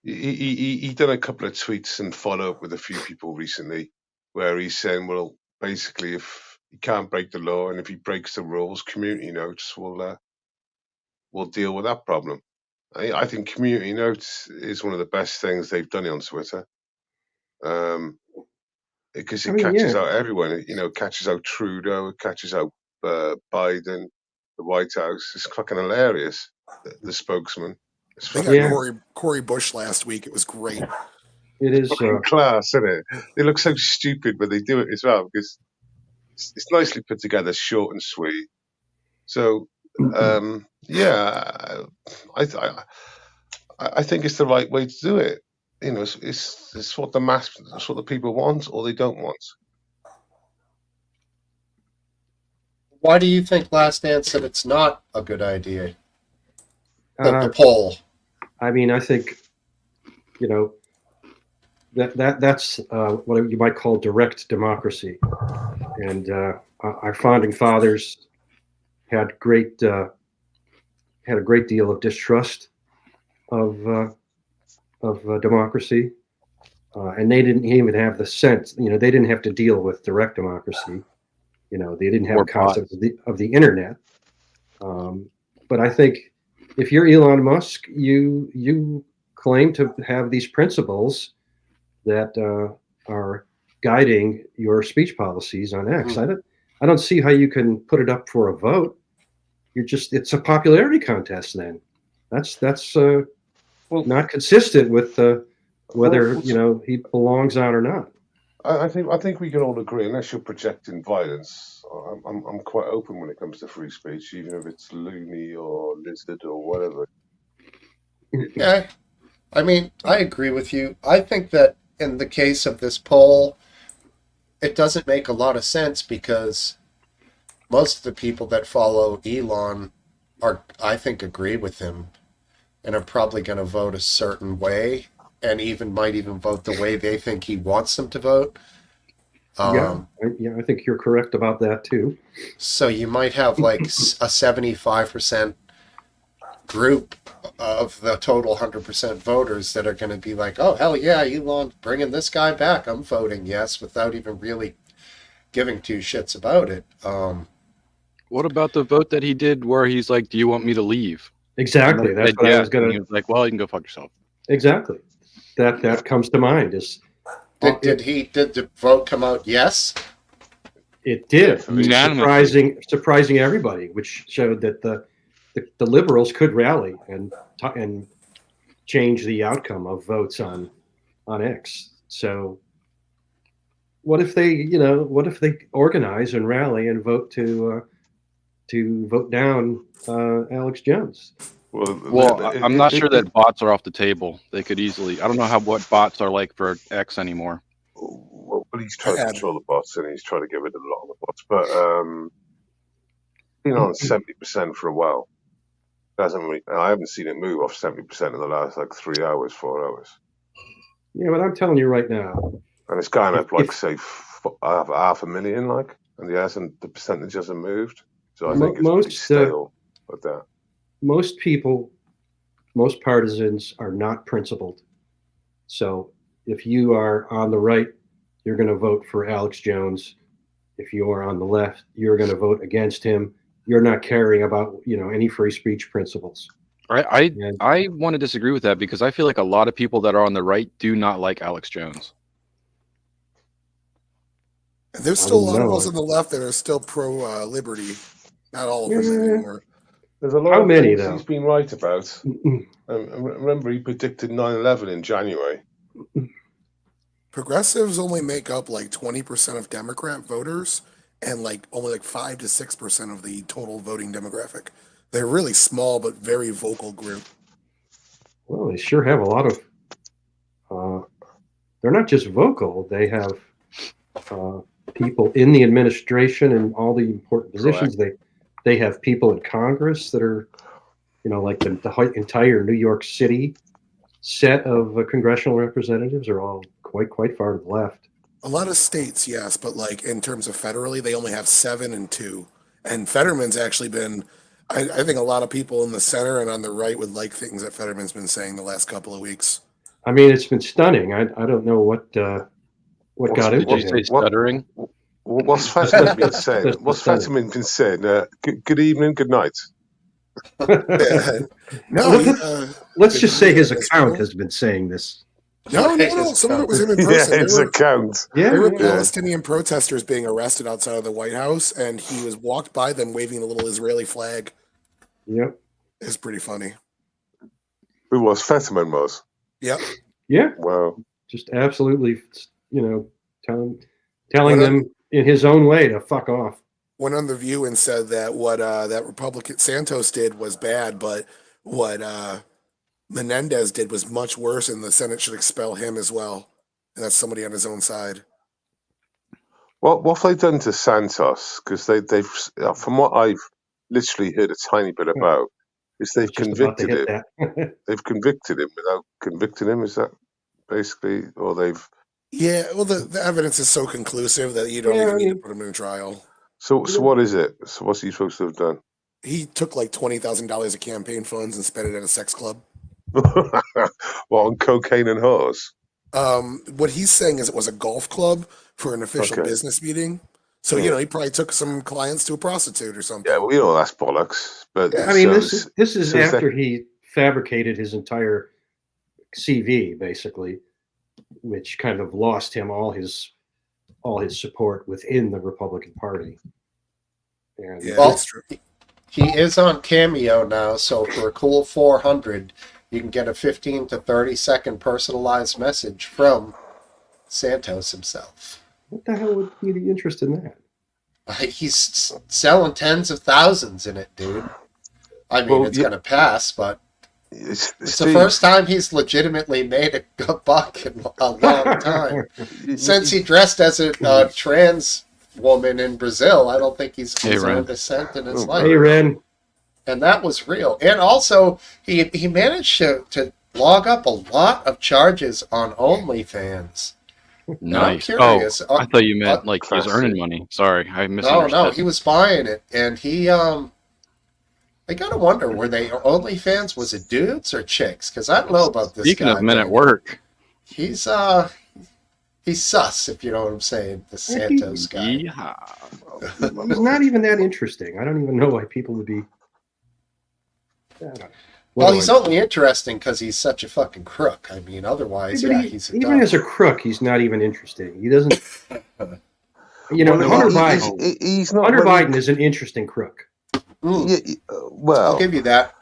He done a couple of tweets and followed up with a few people recently, where he's saying, well, basically, if he can't break the law and if he breaks the rules, community notes will deal with that problem. I think community notes is one of the best things they've done on Twitter. Because it catches out everyone. It catches out Trudeau, it catches out Biden, the White House. It's fucking hilarious. The spokesman. They got Cory Bush last week. It was great. It is class, isn't it? They look so stupid, but they do it as well because it's nicely put together, short and sweet. So, yeah, I think it's the right way to do it. It's what it's what the people want, or they don't want. Why do you think Last Dance said it's not a good idea? The poll. I mean, I think, that's what you might call direct democracy, and our founding fathers had a great deal of distrust of democracy, and they didn't even have the sense. They didn't have to deal with direct democracy. They didn't have a concept of the internet. But I think if you're Elon Musk, you claim to have these principles that are guiding your speech policies on X. I don't see how you can put it up for a vote. It's a popularity contest then. That's not consistent with whether he belongs on or not. I think we can all agree, unless you're projecting violence, I'm quite open when it comes to free speech, even if it's loony or lizard or whatever. Yeah, I mean, I agree with you. I think that in the case of this poll, it doesn't make a lot of sense because most of the people that follow Elon I think, agree with him and are probably going to vote a certain way and might even vote the way they think he wants them to vote. I think you're correct about that too. So you might have like a 75% group of the total 100% voters that are going to be like, oh, hell yeah, Elon, bringing this guy back. I'm voting yes, without even really giving two shits about it. What about the vote that he did where he's like, do you want me to leave? Exactly. That's what I was going to... He was like, well, you can go fuck yourself. Exactly. That comes to mind. Did the vote come out yes? It did. Surprising everybody, which showed that the liberals could rally and change the outcome of votes on X. So what if they organize and rally and vote to vote down Alex Jones? Well, I'm not sure that bots are off the table. They could easily. I don't know what bots are like for X anymore. Well, he's trying to control the bots and he's trying to get rid of a lot of the bots. But been on 70% for a while. I haven't seen it move off 70% in the last 3 hours, 4 hours. Yeah, but I'm telling you right now. And it's gone up say 500,000, and the percentage hasn't moved. So I think it's pretty stale with that. Most people, most partisans are not principled. So if you are on the right, you're going to vote for Alex Jones. If you are on the left, you're going to vote against him. You're not caring about any free speech principles. I want to disagree with that because I feel like a lot of people that are on the right do not like Alex Jones. And there's still a lot of us on the left that are still pro liberty. Not all of them anymore. There's a lot of things he's been right about. Remember, he predicted 9/11 in January. Progressives only make up 20% of Democrat voters and only 5 to 6% of the total voting demographic. They're really small but very vocal group. Well, they sure have a lot of. They're not just vocal; they have people in the administration and all the important positions. Correct. They have people in Congress that are, the entire New York City set of congressional representatives are all quite far to the left. A lot of states, yes, but like in terms of federally, they only have 7 and 2. And Fetterman's actually been. I think a lot of people in the center and on the right would like things that Fetterman's been saying the last couple of weeks. I mean, it's been stunning. I don't know what got into Did you him. say stuttering? What's Fetterman been saying? What's Fetterman been saying? Good evening, good night. No, let's just say his account has been saying this. No. Some of it was him in person. Yeah, his account. There were Palestinian protesters being arrested outside of the White House, and he was walked by them waving the little Israeli flag. Yep. It's pretty funny. Who was Fetterman was? Yep. Yeah. Wow. Just absolutely, telling them in his own way to fuck off. Went on The View and said that what that Republican Santos did was bad, but what Menendez did was much worse, and the Senate should expel him as well. And that's somebody on his own side. What have they done to Santos? Because they've, from what I've literally heard a tiny bit about, is they've convicted him. They've convicted him without convicting him. Is that basically, or they've? Yeah. Well, the evidence is so conclusive that you don't even need to put him in a trial. So what is it? So what's he supposed to have done? He took like $20,000 of campaign funds and spent it at a sex club. Well, on cocaine and whores. What he's saying is it was a golf club for an official business meeting. So he probably took some clients to a prostitute or something. Yeah, well, that's bollocks. But I mean, this is after he fabricated his entire CV, basically, which kind of lost him all his support within the Republican Party. And that's true. He is on Cameo now, so for a cool $400, you can get a 15 to 30-second personalized message from Santos himself. What the hell would be the interest in that? He's selling tens of thousands in it, dude. I mean, it's going to pass, but it's the first time he's legitimately made a buck in a long time. Since he dressed as a trans woman in Brazil, I don't think he's earned a cent in his life. Hey, Ren. And that was real. And also, he managed to log up a lot of charges on OnlyFans. Nice. I'm curious. Oh, I thought you meant like he was earning money. Sorry, I misunderstood. No, he was buying it, and he I gotta wonder, were they OnlyFans? Was it dudes or chicks? Because I don't know about this. Speaking guy, of men at work, he's sus, if you know what I'm saying. The Santos guy. He's not even that interesting. I don't even know why people would be. Well, he's only interesting because he's such a fucking crook. I mean, otherwise, he's a even as a crook, he's not even interesting. He doesn't. Hunter Biden is an interesting crook. Yeah, well, I'll give you that.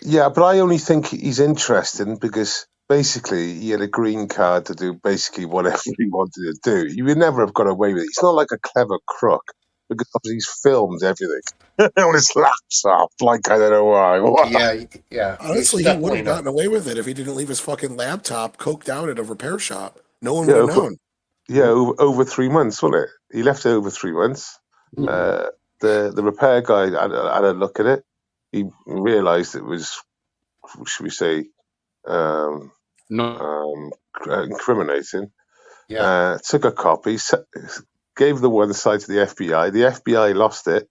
Yeah, but I only think he's interesting because basically he had a green card to do basically whatever he wanted to do. You would never have got away with it. He's not like a clever crook because he's filmed everything on his laptop. Like, I don't know why. Yeah. Honestly, he would have gotten away with it if he didn't leave his fucking laptop coked out at a repair shop. No one would have known. Over 3 months, wasn't it? He left it over 3 months. Mm-hmm. The repair guy had a look at it. He realised it was, should we say, incriminating. Yeah. Took a copy, gave the one side to the FBI. The FBI lost it.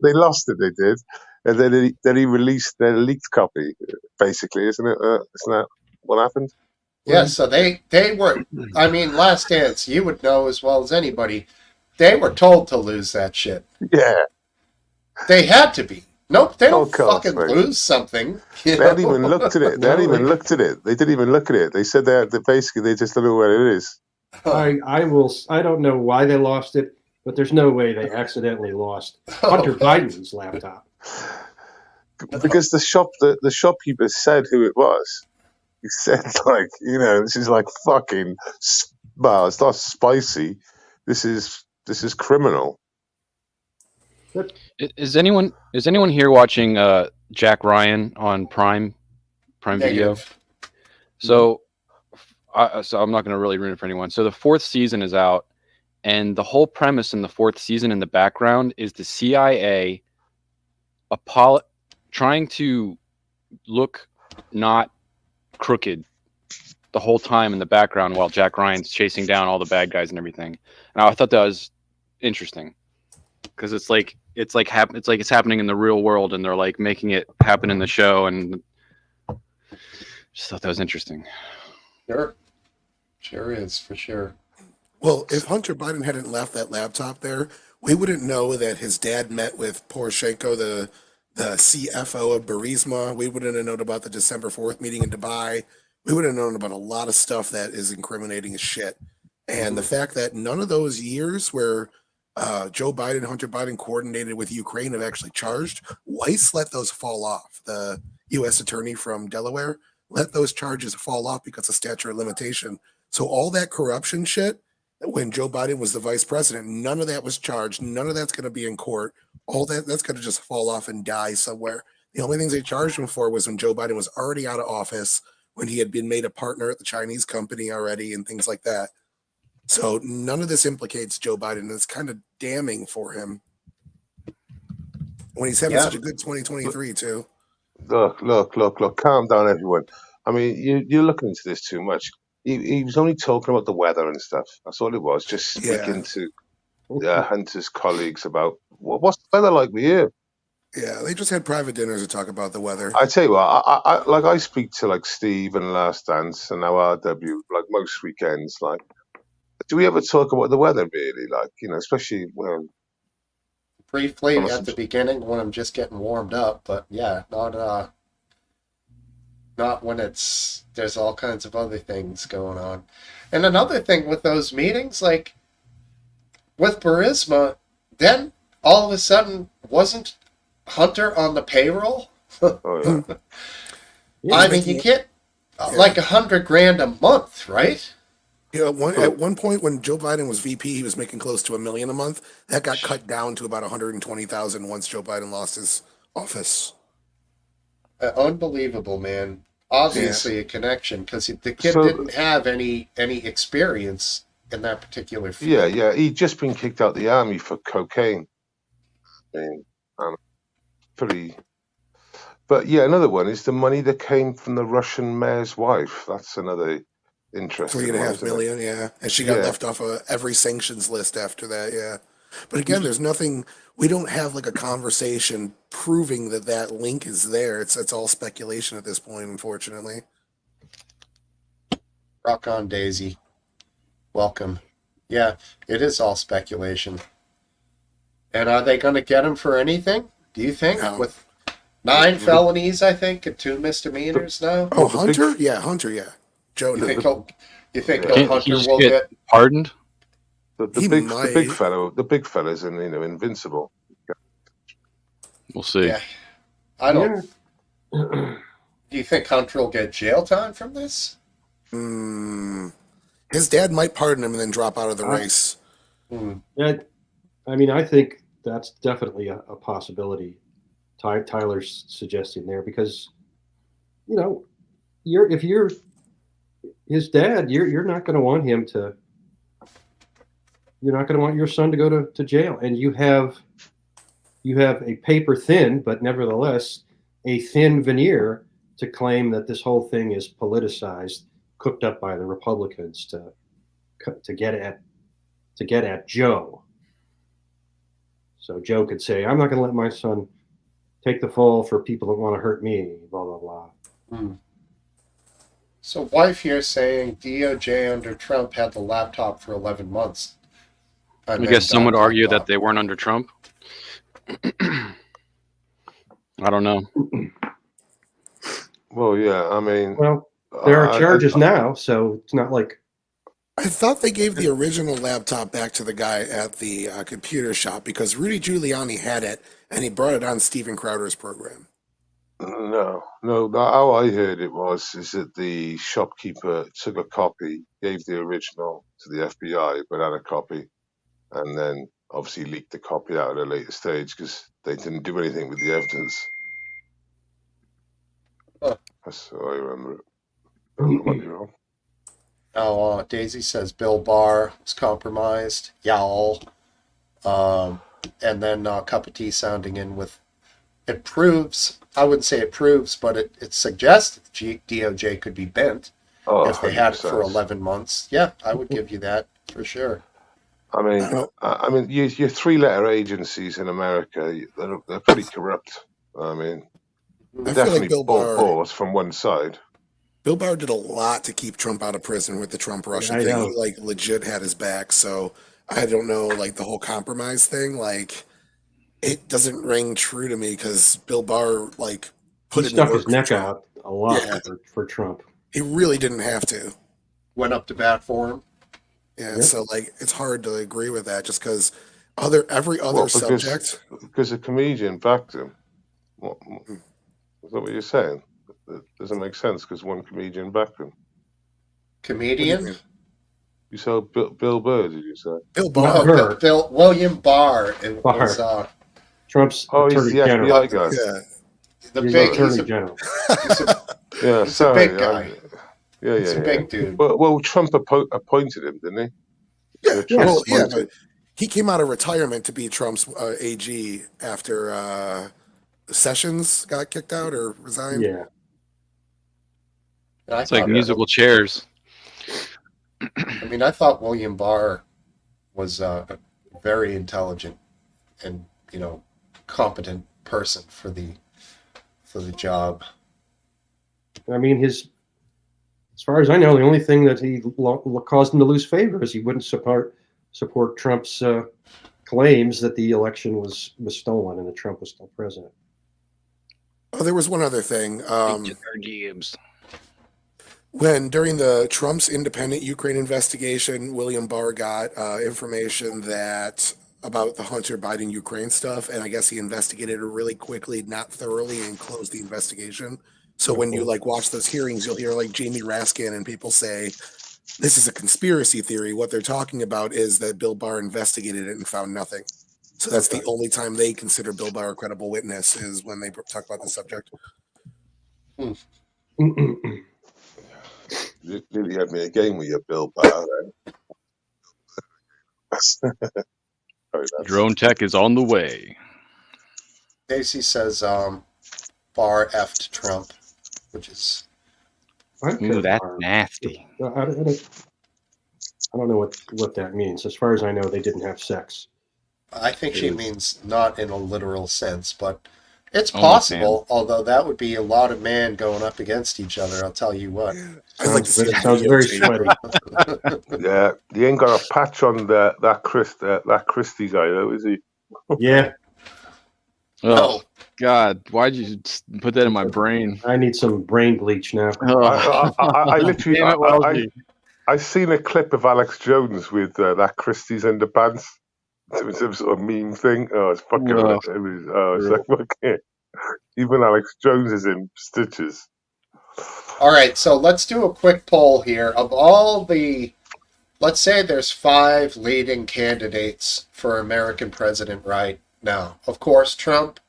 They lost it. They did, and then he released their leaked copy. Basically, isn't it? Isn't that what happened? Yeah. So they were. I mean, Last Dance. You would know as well as anybody. They were told to lose that shit. Yeah. They had to be. Nope, they don't fucking lose something. They hadn't even looked at it. They hadn't even looked at it. They didn't even look at it. They said that basically they just don't know what it is. I don't know why they lost it, but there's no way they accidentally lost Hunter Biden's laptop. Because the shopkeeper said who it was. He said, like, this is like fucking, well, it's not spicy. This is criminal. Is anyone here watching Jack Ryan on Prime Video? So I'm not going to really ruin it for anyone. So the 4th season is out, and the whole premise in the 4th season in the background is the CIA trying to look not crooked the whole time in the background while Jack Ryan's chasing down all the bad guys and everything. And I thought that was interesting because it's like it's happening in the real world, and they're like making it happen in the show, and just thought that was interesting. Sure is, for sure. Well, if Hunter Biden hadn't left that laptop there, we wouldn't know that his dad met with Poroshenko, the CFO of Burisma. We wouldn't have known about the December 4th meeting in Dubai. We would have known about a lot of stuff that is incriminating as shit. And the fact that none of those years where Joe Biden, Hunter Biden coordinated with Ukraine have actually charged, Weiss let those fall off. The U.S. attorney from Delaware let those charges fall off because of statute of limitation. So all that corruption shit, when Joe Biden was the vice president, none of that was charged. None of that's going to be in court. All that's going to just fall off and die somewhere. The only things they charged him for was when Joe Biden was already out of office, when he had been made a partner at the Chinese company already and things like that. So none of this implicates Joe Biden. It's kind of damning for him when he's having such a good 2023 too. Look, calm down, everyone. I mean, you're looking into this too much. He was only talking about the weather and stuff. That's all it was. Just speaking to Hunter's colleagues about what's the weather like with you. Yeah, they just had private dinners to talk about the weather. I tell you what, I speak to like Steve and Last Dance and now RW like most weekends. Like, do we ever talk about the weather really? Like, especially when briefly at the beginning when I'm just getting warmed up, but yeah, not when there's all kinds of other things going on. And another thing with those meetings, like with Burisma, then all of a sudden wasn't Hunter on the payroll? Oh, yeah. I mean, you get like $100,000 a month, right? Yeah, at one point when Joe Biden was VP, he was making close to $1 million a month. That got cut down to about 120,000 once Joe Biden lost his office. Unbelievable, man. Obviously a connection because the kid didn't have any experience in that particular field. Yeah, he'd just been kicked out of the army for cocaine. I mean, pretty. But yeah, another one is the money that came from the Russian mayor's wife. That's another interesting. $3.5 million, yeah, and she got left off of every sanctions list after that, yeah. But again, there's nothing. We don't have like a conversation proving that link is there. It's all speculation at this point, unfortunately. Rock on, Daisy. Welcome. Yeah, it is all speculation. And are they going to get him for anything? Do you think? No. With 9 felonies, I think, and 2 misdemeanors now. Oh, Hunter? Hunter. Yeah. Joe. You think Can't Hunter he will get pardoned? The big fella's invincible. We'll see. Yeah. I don't. Do you think Hunter will get jail time from this? His dad might pardon him and then drop out of the race. Yeah, I mean, I think that's definitely a possibility. Tyler's suggesting there because, if you're his dad, you're not going to want him to. You're not going to want your son to go to jail, and you have a paper thin, but nevertheless a thin veneer to claim that this whole thing is politicized, cooked up by the Republicans to get at Joe. So Joe could say, "I'm not going to let my son take the fall for people that want to hurt me." Blah blah blah. So, wife here saying DOJ under Trump had the laptop for 11 months. I guess some would argue that they weren't under Trump. I don't know. Well, yeah, I mean... Well, there are charges now, so it's not like... I thought they gave the original laptop back to the guy at the computer shop because Rudy Giuliani had it, and he brought it on Steven Crowder's program. No. How I heard it is that the shopkeeper took a copy, gave the original to the FBI, but had a copy, and then obviously leaked the copy out at a later stage because they didn't do anything with the evidence. That's how I remember it. I might be wrong. Oh, Daisy says Bill Barr was compromised. Y'all. And then Cup of Tea sounding in with it proves, I wouldn't say it proves, but it suggests that the DOJ could be bent if they had it for 100%. 11 months. Yeah, I would give you that for sure. I mean, your three-letter agencies in America, they're pretty corrupt. I mean, I feel definitely like Bill Barr bought from one side. Bill Barr did a lot to keep Trump out of prison with the Trump Russia I thing. know. He like legit had his back. So I don't know, like the whole compromise thing, like it doesn't ring true to me because Bill Barr like He put in the stuck work his for neck Trump. out a lot Yeah. for Trump. He really didn't have to. Went up to bat for him. Yeah, Yep. so like it's hard to agree with that just because every other Well, subject. because a comedian backed him. What, is that what you're saying? That doesn't make sense because one comedian backed him. Comedian? mean? You said Bill Burr, did you say? Bill No, Barr. Barr. William Barr. It Barr. was Trump's Oh, he's attorney the general. FBI guy. Yeah. the He's big. the He's attorney a, general. he's a, Yeah, he's a sorry. big guy. Yeah, He's a big dude. Well, Trump appointed him, didn't he? Yeah, Yeah. well, yeah, appointed. but he came out of retirement to be Trump's AG after Sessions got kicked out or resigned. Yeah. And I It's like thought- musical chairs. I mean, I thought William Barr was a very intelligent and competent person for the job. I mean, as far as I know, the only thing that he caused him to lose favor is he wouldn't support Trump's claims that the election was stolen and that Trump was still president. Oh, there was one other thing. Gibbs. When during the Trump's independent Ukraine investigation, William Barr got information about the Hunter Biden Ukraine stuff, and I guess he investigated it really quickly, not thoroughly, and closed the investigation. So when you like watch those hearings, you'll hear like Jamie Raskin and people say, "This is a conspiracy theory." What they're talking about is that Bill Barr investigated it and found nothing. So that's the only time they consider Bill Barr a credible witness is when they talk about the subject. You really had me again with your Bill Barr. Drone tech is on the way. Casey says Barr effed Trump, which is Ooh, that's nasty. I don't know what that means. As far as I know, they didn't have sex. I think she means not in a literal sense, but it's Oh, possible. Although that would be a lot of men going up against each other. I'll tell you what. I'd like to see that Sounds very videotape. sweaty. Yeah, he ain't got a patch on that Christie guy though, is he? Yeah, Oh God, why'd you put that in my brain? I need some brain bleach now. I literally, Damn it, Wellesley. I seen a clip of Alex Jones with that Christie's underpants. It was some sort of meme thing. Oh, it's fucking. Ugh. It's like fucking. Even Alex Jones is in stitches. All right, so let's do a quick poll here. Of all the, let's say there's 5 leading candidates for American president right now. Of course, Trump,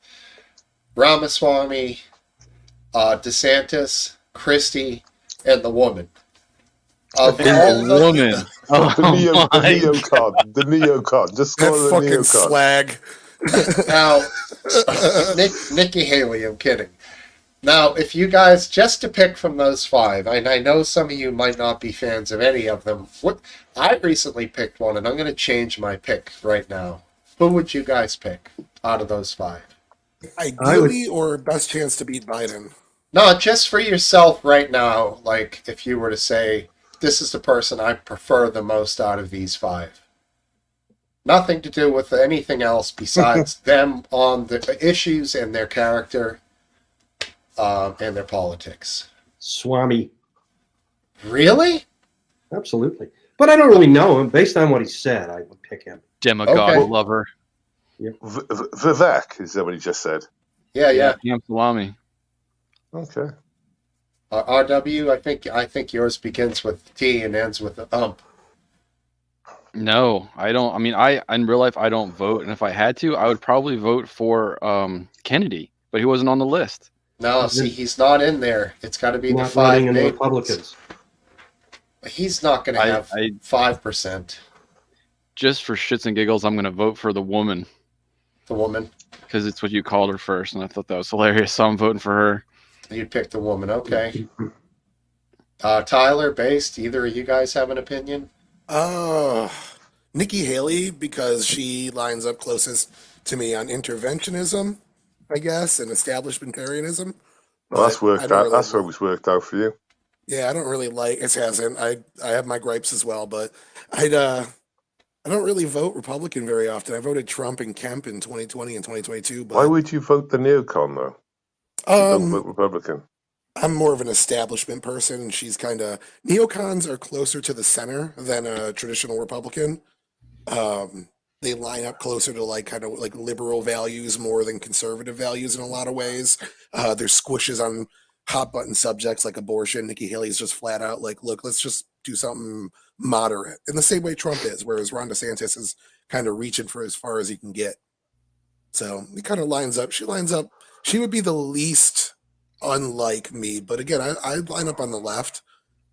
Ramaswamy, DeSantis, Christie, and the woman. Of all The woman. Oh, The neocon. Just That call it the fucking neocon. slag. Now, Nikki Haley, I'm kidding. Now, if you guys, just to pick from those 5, and I know some of you might not be fans of any of them, I recently picked one, and I'm going to change my pick right now. Who would you guys pick out of those 5? Ideally, or best chance to beat Biden. No, just for yourself right now, like if you were to say, this is the person I prefer the most out of these 5. Nothing to do with anything else besides them on the issues and their character and their politics. Swami, Really? absolutely. But I don't really know him. Based on what he said, I would pick him. Demagogue Okay. lover. Vivek, is that what he just said? Yeah. Ham salami. Okay. RW, I think yours begins with T and ends with a ump. No, I don't. I mean, in real life I don't vote, and if I had to, I would probably vote for Kennedy, but he wasn't on the list. No, see, he's not in there. It's got to be the Not 5 running in the names. Republicans. He's not going to have 5%. Just for shits and giggles, I'm going to vote for the woman. The woman. because it's what you called her first, and I thought that was hilarious. So I'm voting for her. You'd pick the woman, okay. Tyler, based, either of you guys have an opinion? Nikki Haley, because she lines up closest to me on interventionism, I guess, and establishmentarianism. Well, that's But I worked don't out. really That's always worked out for you. Yeah, I don't really like it. Hasn't. I have my gripes as well, but I don't really vote Republican very often. I voted Trump and Kemp in 2020 and 2022. Why But would you vote the neocon though? You don't vote Republican. I'm more of an establishment person, and she's kind of neocons are closer to the center than a traditional Republican. They line up closer to like kind of like liberal values more than conservative values in a lot of ways. There's squishes on hot button subjects like abortion. Nikki Haley's just flat out like, look, let's just do something moderate in the same way Trump is, whereas Ron DeSantis is kind of reaching for as far as he can get. So it kind of lines up. She lines up. She would be the least unlike me, but again, I line up on the left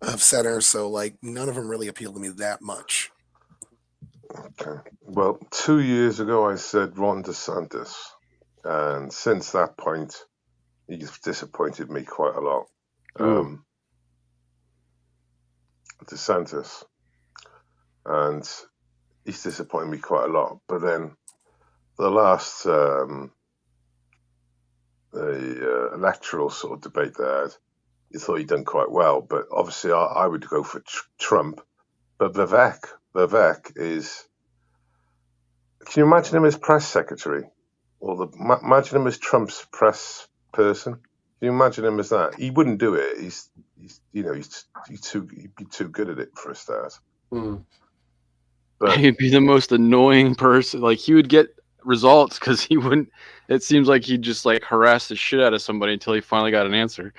of center, so like none of them really appeal to me that much. Okay. Well, 2 years ago I said Ron DeSantis, and since that point, he's disappointed me quite a lot. DeSantis, and he's disappointed me quite a lot. But then the last electoral sort of debate they had, you thought he'd done quite well. But obviously, I would go for Trump. But Vivek is. Can you imagine him as press secretary, or imagine him as Trump's press person? Can you imagine him as that? He wouldn't do it. He'd be too good at it for a start. But He'd be the most annoying person. Like, he would get results because he wouldn't. It seems like he'd just like harass the shit out of somebody until he finally got an answer.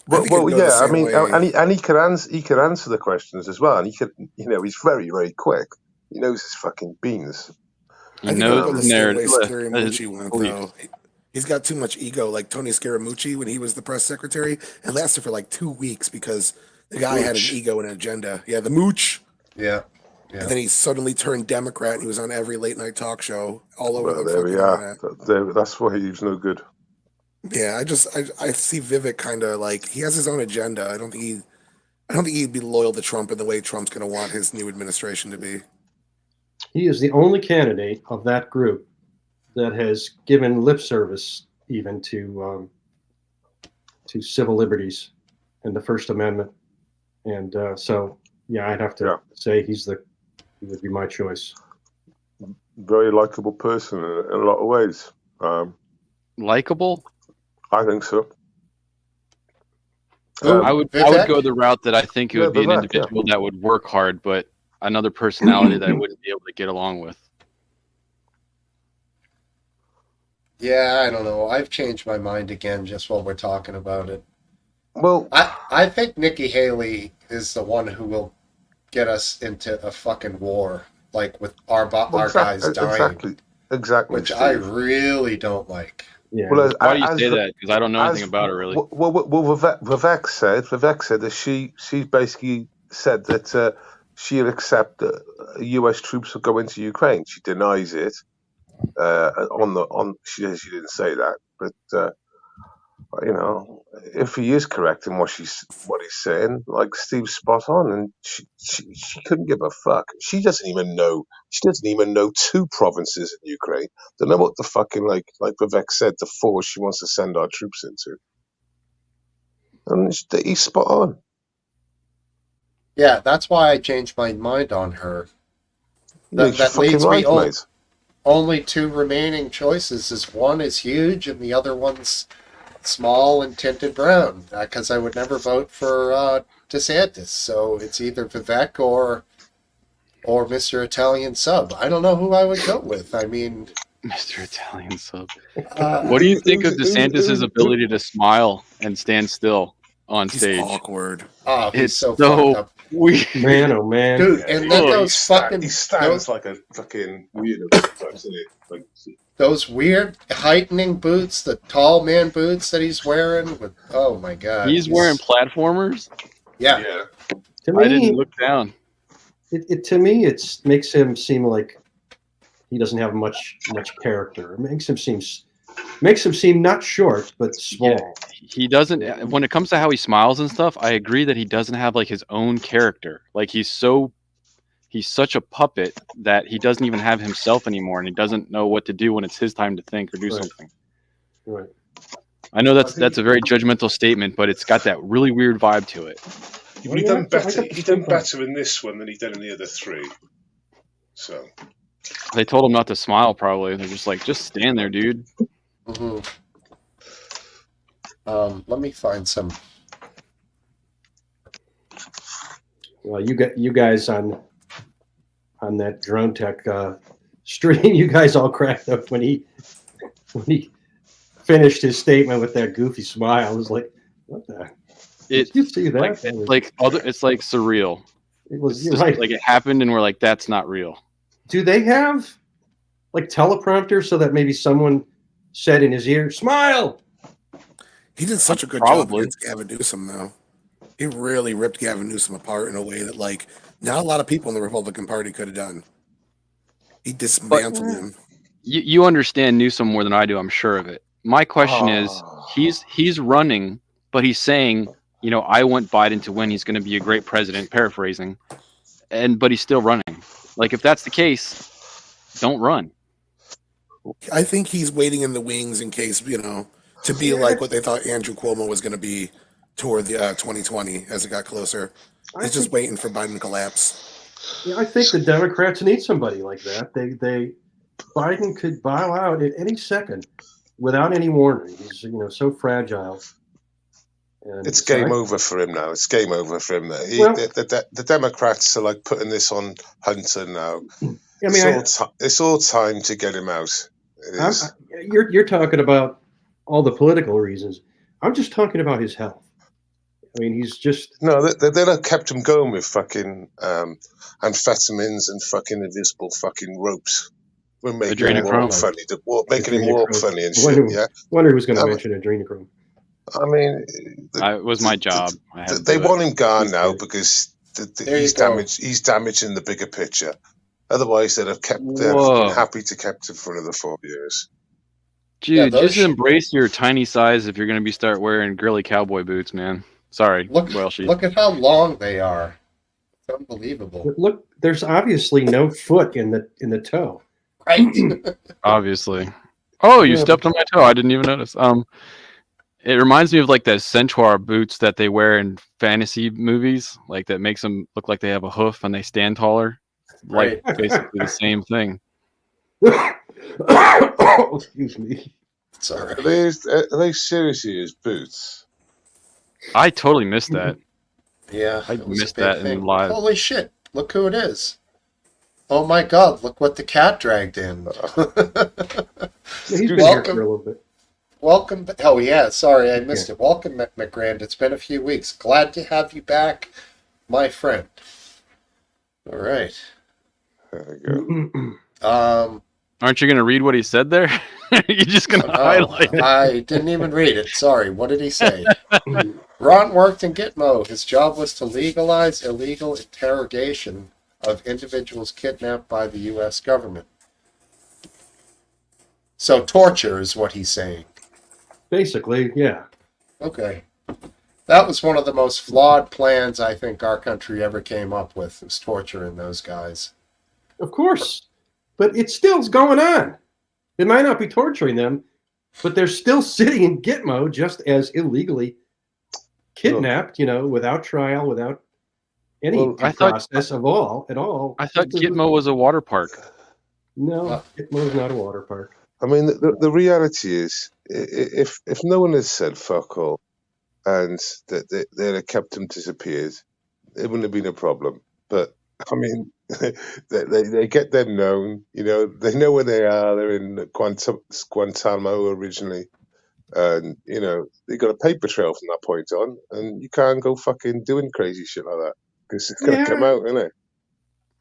Well, yeah. I mean, and he could answer the questions as well, and he could. He's very, very quick. He knows his fucking beans. He knows his narrative. He's got too much ego. Like Tony Scaramucci, when he was the press secretary, it lasted for like 2 weeks because the guy had an ego and an agenda. Yeah, the mooch. Yeah. And then he suddenly turned Democrat, and he was on every late night talk show all over the there we are. internet. That's why he was no good. Yeah, I see Vivek kind of like he has his own agenda. I don't think he'd be loyal to Trump in the way Trump's going to want his new administration to be. He is the only candidate of that group that has given lip service even to civil liberties and the First Amendment, and so yeah, I'd have to say he would be my choice. Very likable person in a lot of ways. Likable? I think so. I would go the route that I think it would be an individual that would work hard, but another personality that I wouldn't be able to get along with. Yeah, I don't know. I've changed my mind again just while we're talking about it. Well, I think Nikki Haley is the one who will get us into a fucking war, like with our guys dying. Exactly. Which Steve. I really don't like. Yeah. Well, why do you say that? Because I don't know anything about her, really. Well, Vivek said that she basically said that she'll accept U.S. troops will go into Ukraine. She denies it. She didn't say that, but if he is correct in what he's saying, like Steve's spot on, and she couldn't give a fuck. She doesn't even know 2 provinces in Ukraine. Don't know what the fucking like Vivek said, the 4 she wants to send our troops into. And he's spot on. Yeah, that's why I changed my mind on her. That leaves right, me mate. Only 2 remaining choices. One is huge, and the other one's small and tinted brown. Because I would never vote for DeSantis, so it's either Vivek or Mr. Italian Sub. I don't know who I would go with. I mean, Mr. Italian Sub. What do you think of DeSantis' ability to smile and stand still on stage? He's awkward. Oh, he's so fucked up. Weird. Man, oh man, dude! And then he stands like a fucking weirdo, doesn't he? Like, those weird heightening boots, the tall man boots that he's wearing. Oh my god, he's wearing platformers. Yeah. To me, I didn't look down. To me, it makes him seem like he doesn't have much character. It makes him seem not short but small. Yeah, he doesn't. When it comes to how he smiles and stuff, I agree that he doesn't have like his own character. Like he's such a puppet that he doesn't even have himself anymore, and he doesn't know what to do when it's his time to think or do something. Right. I know that's a very judgmental statement, but it's got that really weird vibe to it. But he done better. He done better in this one than he did in the other three. So they told him not to smile. Probably they're just like, just stand there, dude. Mm-hmm. Let me find some. Well, you guys on that drone tech stream, you guys all cracked up when he finished his statement with that goofy smile. I was like, what the? Did you see that? It's like surreal. It was right. Like it happened, and we're like, that's not real. Do they have like teleprompters so that maybe someone said in his ear, "Smile"? He did such a good job against Gavin Newsom, though. He really ripped Gavin Newsom apart in a way that, like, not a lot of people in the Republican Party could have done. He dismantled him. You understand Newsom more than I do. I'm sure of it. My question is, he's running, but he's saying, you know, I want Biden to win. He's going to be a great president, paraphrasing, but he's still running. Like, if that's the case, don't run. I think he's waiting in the wings in case, you know, to be like what they thought Andrew Cuomo was going to be toward the 2020 as it got closer. He's just waiting for Biden to collapse. Yeah, I think the Democrats need somebody like that. Biden could bow out at any second without any warning. He's, you know, so fragile. And it's game over for him now. It's game over for him. The Democrats are like putting this on Hunter now. I mean, it's all time to get him out. It is. You're talking about all the political reasons. I'm just talking about his health. I mean, he's just... No, they'd have kept him going with fucking amphetamines and fucking invisible fucking ropes. We're making him walk funny. Making him walk funny and shit, yeah? Wonder who's going to mention adrenochrome. I mean... it was my job. They want him gone now because he's damaging the bigger picture. Otherwise, they'd have been happy to kept him for another 4 years. Dude, just embrace your tiny size if you're going to start wearing girly cowboy boots, man. Sorry, look at how long they are. It's unbelievable. But look, there's obviously no foot in the toe. Right. Obviously. Oh, you stepped on my toe. I didn't even notice. It reminds me of like the Centaur boots that they wear in fantasy movies, like that makes them look like they have a hoof and they stand taller. Like basically the same thing. Oh, excuse me. Sorry. Are they seriously his boots? I totally missed that. Yeah, I missed that in live. Holy shit! Look who it is. Oh my God! Look what the cat dragged in. He's been here for a little bit. Welcome. Oh yeah, sorry I missed it. Welcome, McGrand. It's been a few weeks. Glad to have you back, my friend. All right. There we go. Aren't you going to read what he said there? You're just going to highlight it. I didn't even read it. Sorry. What did he say? Ron worked in Gitmo. His job was to legalize illegal interrogation of individuals kidnapped by the U.S. government. So torture is what he's saying. Basically, yeah. Okay. That was one of the most flawed plans I think our country ever came up with, was torturing those guys. Of course. But it still's going on. It might not be torturing them, but they're still sitting in Gitmo just as illegally kidnapped, you know, without trial, without any process at all. I thought Gitmo was a water park. No, Gitmo is not a water park. I mean, the reality is, if no one had said fuck all, and that they'd have kept him disappeared, it wouldn't have been a problem. But I mean, they get them known. You know, they know where they are. They're in Guantanamo originally, and you know they got a paper trail from that point on. And you can't go fucking doing crazy shit like that because it's gonna come out, isn't it?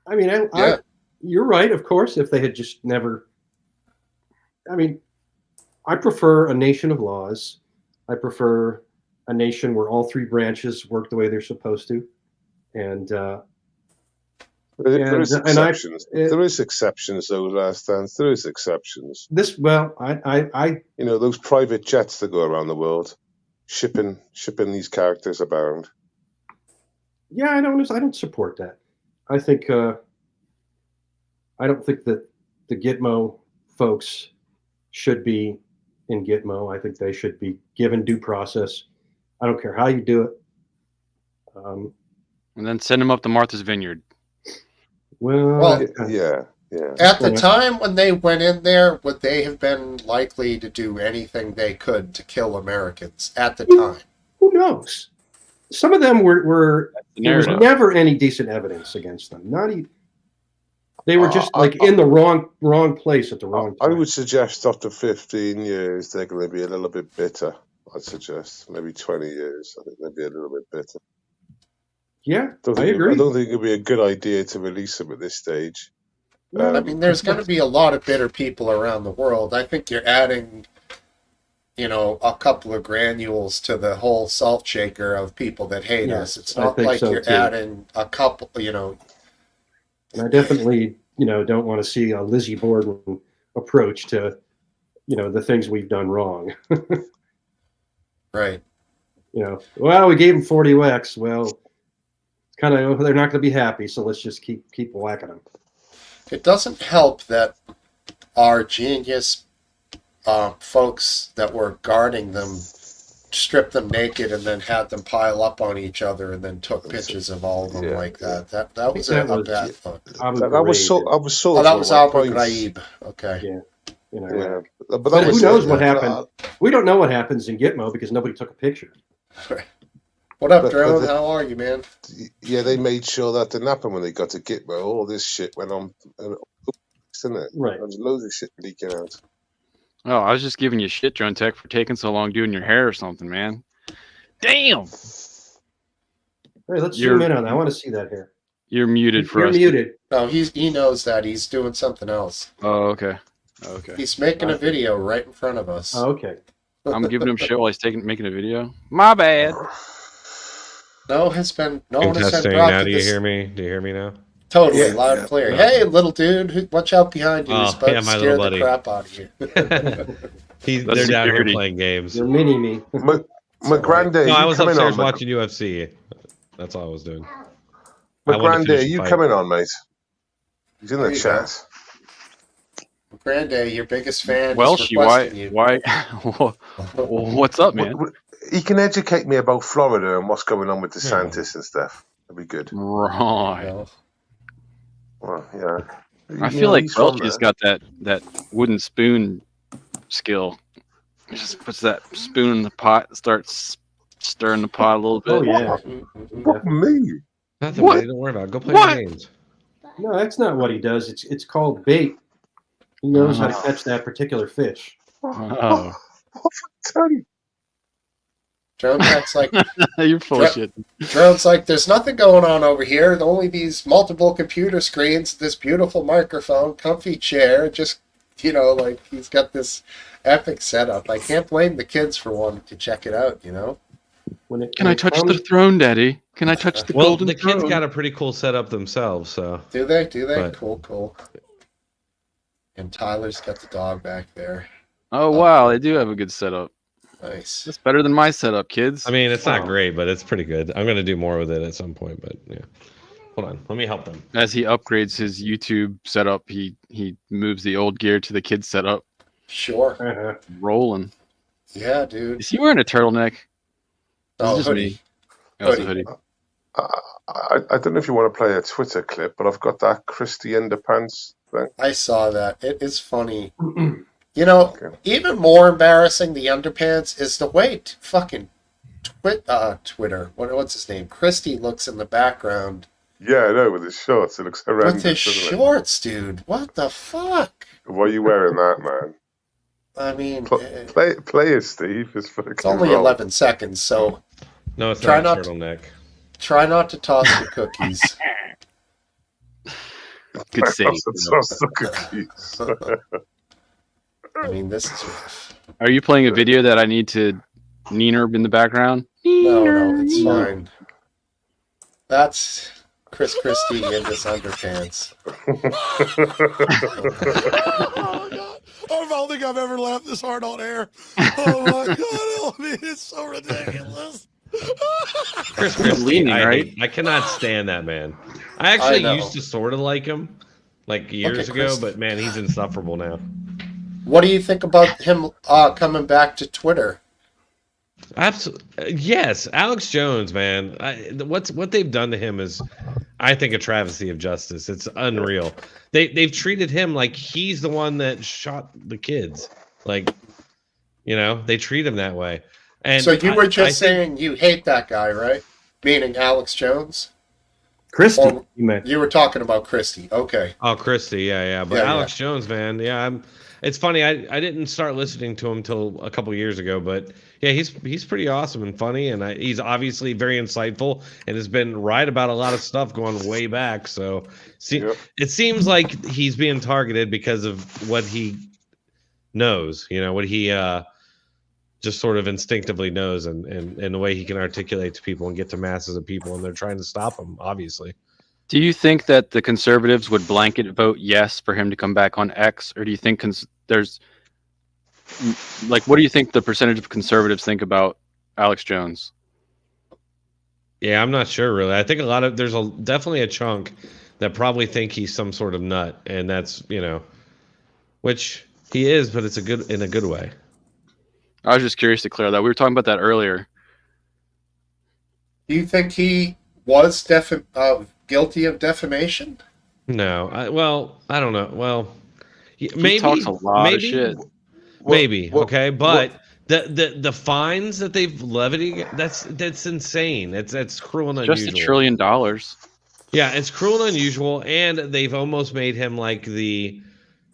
I mean, you're right. Of course, if they had just never. I mean, I prefer a nation of laws. I prefer a nation where all three branches work the way they're supposed to, and There is And I exceptions. There is exceptions, though, Last Dance. There is exceptions. I You know, those private jets that go around the world, shipping these characters about. yeah, I don't support that. I think I don't think that the Gitmo folks should be in Gitmo. I think they should be given due process. I don't care how you do it. And then send him up to Martha's Vineyard. Well, Yeah. At the time when they went in there, would they have been likely to do anything they could to kill Americans at the time? Who knows? Some of them were there was never any decent evidence against them. Not even. They were just in the wrong place at the wrong time. I would suggest after 15 years, they're going to be a little bit bitter. I'd suggest maybe 20 years. I think they'd be a little bit bitter. Yeah, I agree. I don't think it'd be a good idea to release them at this stage. I mean, there's going to be a lot of bitter people around the world. I think you're adding, a couple of granules to the whole salt shaker of people that hate us. It's not like you're adding a couple, And I definitely, don't want to see a Lizzie Borden approach to, the things we've done wrong. Right. Well, we gave them 40 whacks. Well, kind of, they're not going to be happy, so let's just keep whacking them. It doesn't help that our genius folks that were guarding them stripped them naked and then had them pile up on each other and then took pictures of all of them like that. That was a bad look. That was Abu Ghraib. Okay. Yeah. But who knows what happened? We don't know what happens in Gitmo because nobody took a picture. What up, Drone? How are you, man? Yeah, they made sure that didn't happen when they got to Gitmo. All this shit went on, isn't it? Right. There's loads of shit leaking out. Oh, I was just giving you shit, Drone Tech, for taking so long doing your hair or something, man. Damn. Hey, let's zoom in on that. I want to see that hair. You're muted for us. You're muted. No, he knows that. He's doing something else. Oh, okay. Okay. He's making a video right in front of us. Oh, okay. I'm giving him shit while he's making a video. My bad. No one has been brought now, to do you this. hear me? Do you hear me now? Totally loud and clear. Hey, little dude, watch out behind you. He's about to my scare little the crap out of you. They're down here playing games. You're mini me. My granddad. No, I was upstairs watching UFC. That's all I was doing. My granddad, you coming on, mate? He's in the chat. Granddad, your biggest fan. Welsh, why? What's up, man? He can educate me about Florida and what's going on with DeSantis and stuff. That'd be good. Right. Well, yeah. I feel like Welch has got that wooden spoon skill. He just puts that spoon in the pot, starts stirring the pot a little bit. Oh yeah. What me? Nothing, buddy. Don't worry about it. Go play your games. No, that's not what he does. It's called bait. He knows how to catch that particular fish. Oh. Drone Tech's like, you're full of shit. Drone's like, there's nothing going on over here. Only these multiple computer screens, this beautiful microphone, comfy chair. Just, like he's got this epic setup. I can't blame the kids for wanting to check it out. Can I touch the throne, Daddy? Can I touch the golden throne? The kids got a pretty cool setup themselves. So do they? But... Cool. And Tyler's got the dog back there. Oh wow, they do have a good setup. Nice. That's better than my setup, kids. I mean, it's not great, but it's pretty good. I'm gonna do more with it at some point, but yeah. Hold on, let me help them. As he upgrades his YouTube setup, he moves the old gear to the kid setup. Sure. Rolling. Yeah, dude. Is he wearing a turtleneck? Oh, just hoodie. Me. That's a hoodie. I don't know if you want to play a Twitter clip, but I've got that Christy Underpants thing. I saw that. It is funny. Even more embarrassing, the underpants, is the way fucking Twitter. What's his name? Christy looks in the background. Yeah, I know, with his shorts. It looks horrendous. With his shorts, dude. What the fuck? Why are you wearing that, man? I mean, play it, Steve. It's only 11 seconds, so no, it's not a turtleneck. Try not to toss the cookies. Good save. Toss the cookies. I mean, this is rough. Are you playing a video that I need to neener in the background? No, it's fine. Chris Christie in his underpants. Oh God! I don't think I've ever laughed this hard on air. Oh my God! It's so ridiculous. Chris Christie, leaning, right? I cannot stand that man. I actually know. used to sort of like him, like years ago, Chris. but man, he's insufferable now. What do you think about him coming back to Twitter? Absolutely, yes. Alex Jones, man, what they've done to him is, I think, a travesty of justice. It's unreal. They've treated him like he's the one that shot the kids. Like, you know, they treat him that way. And so you were just saying you hate that guy, right? Meaning Alex Jones? Christie, Or you meant. you were talking about Christie. Okay. Oh, Christie, yeah. But Alex Jones, man, yeah. It's funny. I didn't start listening to him until a couple years ago, but yeah, he's pretty awesome and funny, and he's obviously very insightful and has been right about a lot of stuff going way back. So it seems like he's being targeted because of what he knows. You know, what he just sort of instinctively knows, and the way he can articulate to people and get to masses of people, and they're trying to stop him, obviously. Do you think that the conservatives would blanket vote yes for him to come back on X, or do you think there's like, what do you think the percentage of conservatives think about Alex Jones? Yeah, I'm not sure really. I think there's definitely a chunk that probably think he's some sort of nut, and that's, you know, which he is, but it's in a good way. I was just curious to clear that. We were talking about that earlier. Do you think he was guilty of defamation? No, I don't know. Well, maybe he talks a lot of shit. Maybe okay, but the fines that they've levied, that's insane. That's cruel and unusual. Just $1 trillion. Yeah, it's cruel and unusual, and they've almost made him like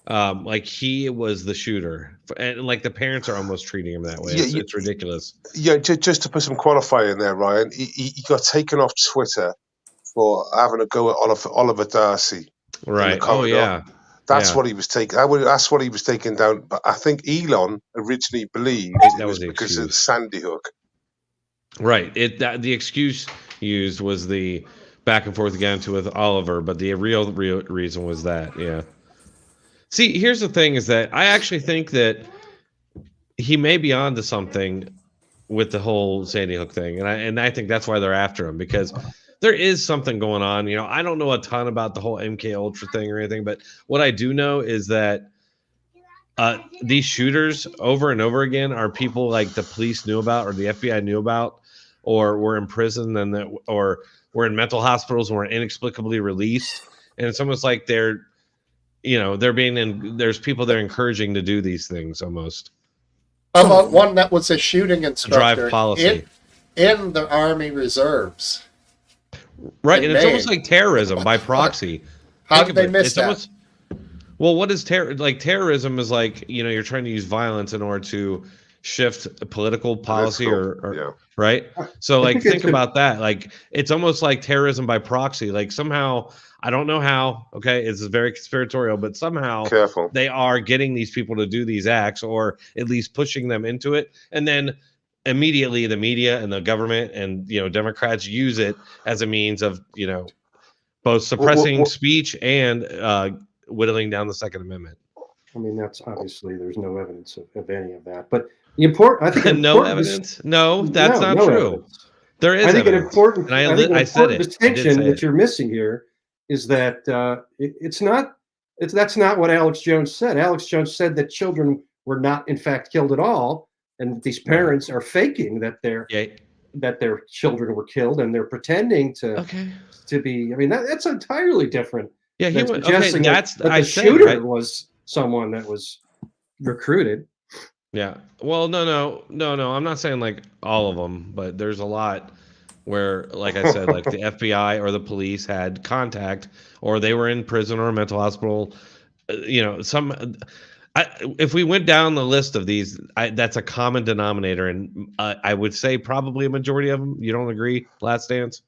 like he was the shooter, and like the parents are almost treating him that way. It's ridiculous. Yeah, just to put some qualifying there, Ryan. He got taken off Twitter for having a go at Oliver Darcy. Right. Oh yeah. That's what he was taking. That's what he was taking down. But I think Elon originally believed it was because of Sandy Hook. Right. The excuse used was the back and forth again with Oliver, but the real reason was that. Yeah. See, here's the thing: is that I actually think that he may be onto something with the whole Sandy Hook thing, and I think that's why they're after him, because there is something going on. You know, I don't know a ton about the whole MK Ultra thing or anything, but what I do know is that these shooters over and over again are people like the police knew about, or the FBI knew about, or were in prison or were in mental hospitals and were inexplicably released. And it's almost like there's people they're encouraging to do these things almost. How about one that was a shooting instructor drive policy in the Army Reserves? Right, and it's almost like terrorism by proxy. How did they miss that? Well, what is terrorism is like, you know, you're trying to use violence in order to shift a political policy or right? So like think about that. Like it's almost like terrorism by proxy. Like somehow, I don't know how, okay, it's very conspiratorial, but somehow they are getting these people to do these acts, or at least pushing them into it. And then immediately the media and the government and, you know, Democrats use it as a means of, you know, both suppressing speech and whittling down the Second Amendment. I mean, that's obviously there's no evidence of any of that. But the important, I think, no evidence. No, that's not true. Evidence. There is. I think evidence. an important. And I said it. Distinction that you're missing here is that that's not what Alex Jones said. Alex Jones said that children were not, in fact, killed at all, and these parents are faking that their children were killed, and they're pretending to be. I mean, that's entirely different. Yeah, he was suggesting that the shooter was someone that was recruited. Yeah. Well, no. I'm not saying like all of them, but there's a lot where, like I said, like the FBI or the police had contact, or they were in prison or a mental hospital. You know, if we went down the list of these, that's a common denominator, and I would say probably a majority of them. You don't agree, Last Dance?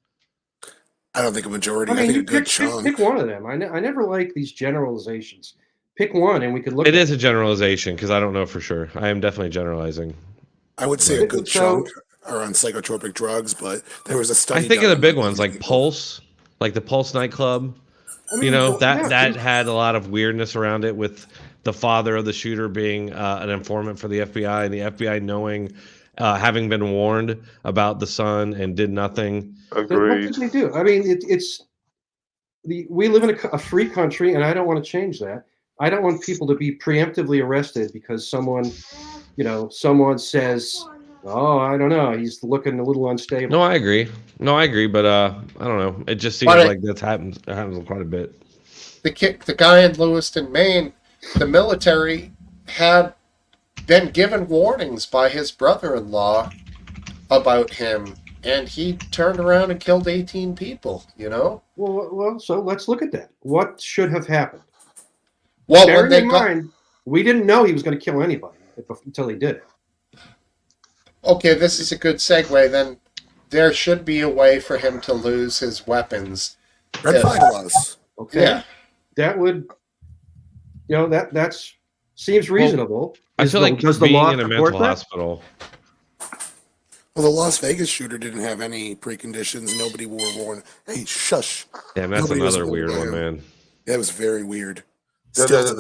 I don't think a majority. I think a good chunk. Pick one of them. I never like these generalizations. Pick one, and we could look. It is a generalization because I don't know for sure. I am definitely generalizing. I would say a good chunk are on psychotropic drugs, but there was a study. I think of the big ones like Pulse, like the Pulse nightclub. I mean, You know, well, that yeah, that had a lot of weirdness around it, with the father of the shooter being an informant for the FBI, and the FBI knowing, having been warned about the son and did nothing. what Agreed. did they do? I mean, we live in a free country, and I don't want to change that. I don't want people to be preemptively arrested because someone says, "Oh, I don't know, he's looking a little unstable." No, I agree. But I don't know. It just seems But like that's happens. It happens quite a bit. the guy in Lewiston, Maine, the military had been given warnings by his brother-in-law about him, and he turned around and killed 18 people. Well, so let's look at that. What should have happened? Well, when Bearing they in got mind, we didn't know he was going to kill anybody until he did it. okay, this is a good segue. Then there should be a way for him to lose his weapons. Red Yeah. flag laws. Okay, Yeah. that would, that's seems reasonable. I feel like does the being law in a support mental that? hospital. Well, the Las Vegas shooter didn't have any preconditions. Nobody wore warning. Hey, shush. Damn, that's Nobody was another weird warned by one, him. man. That was very weird. There- Still there- to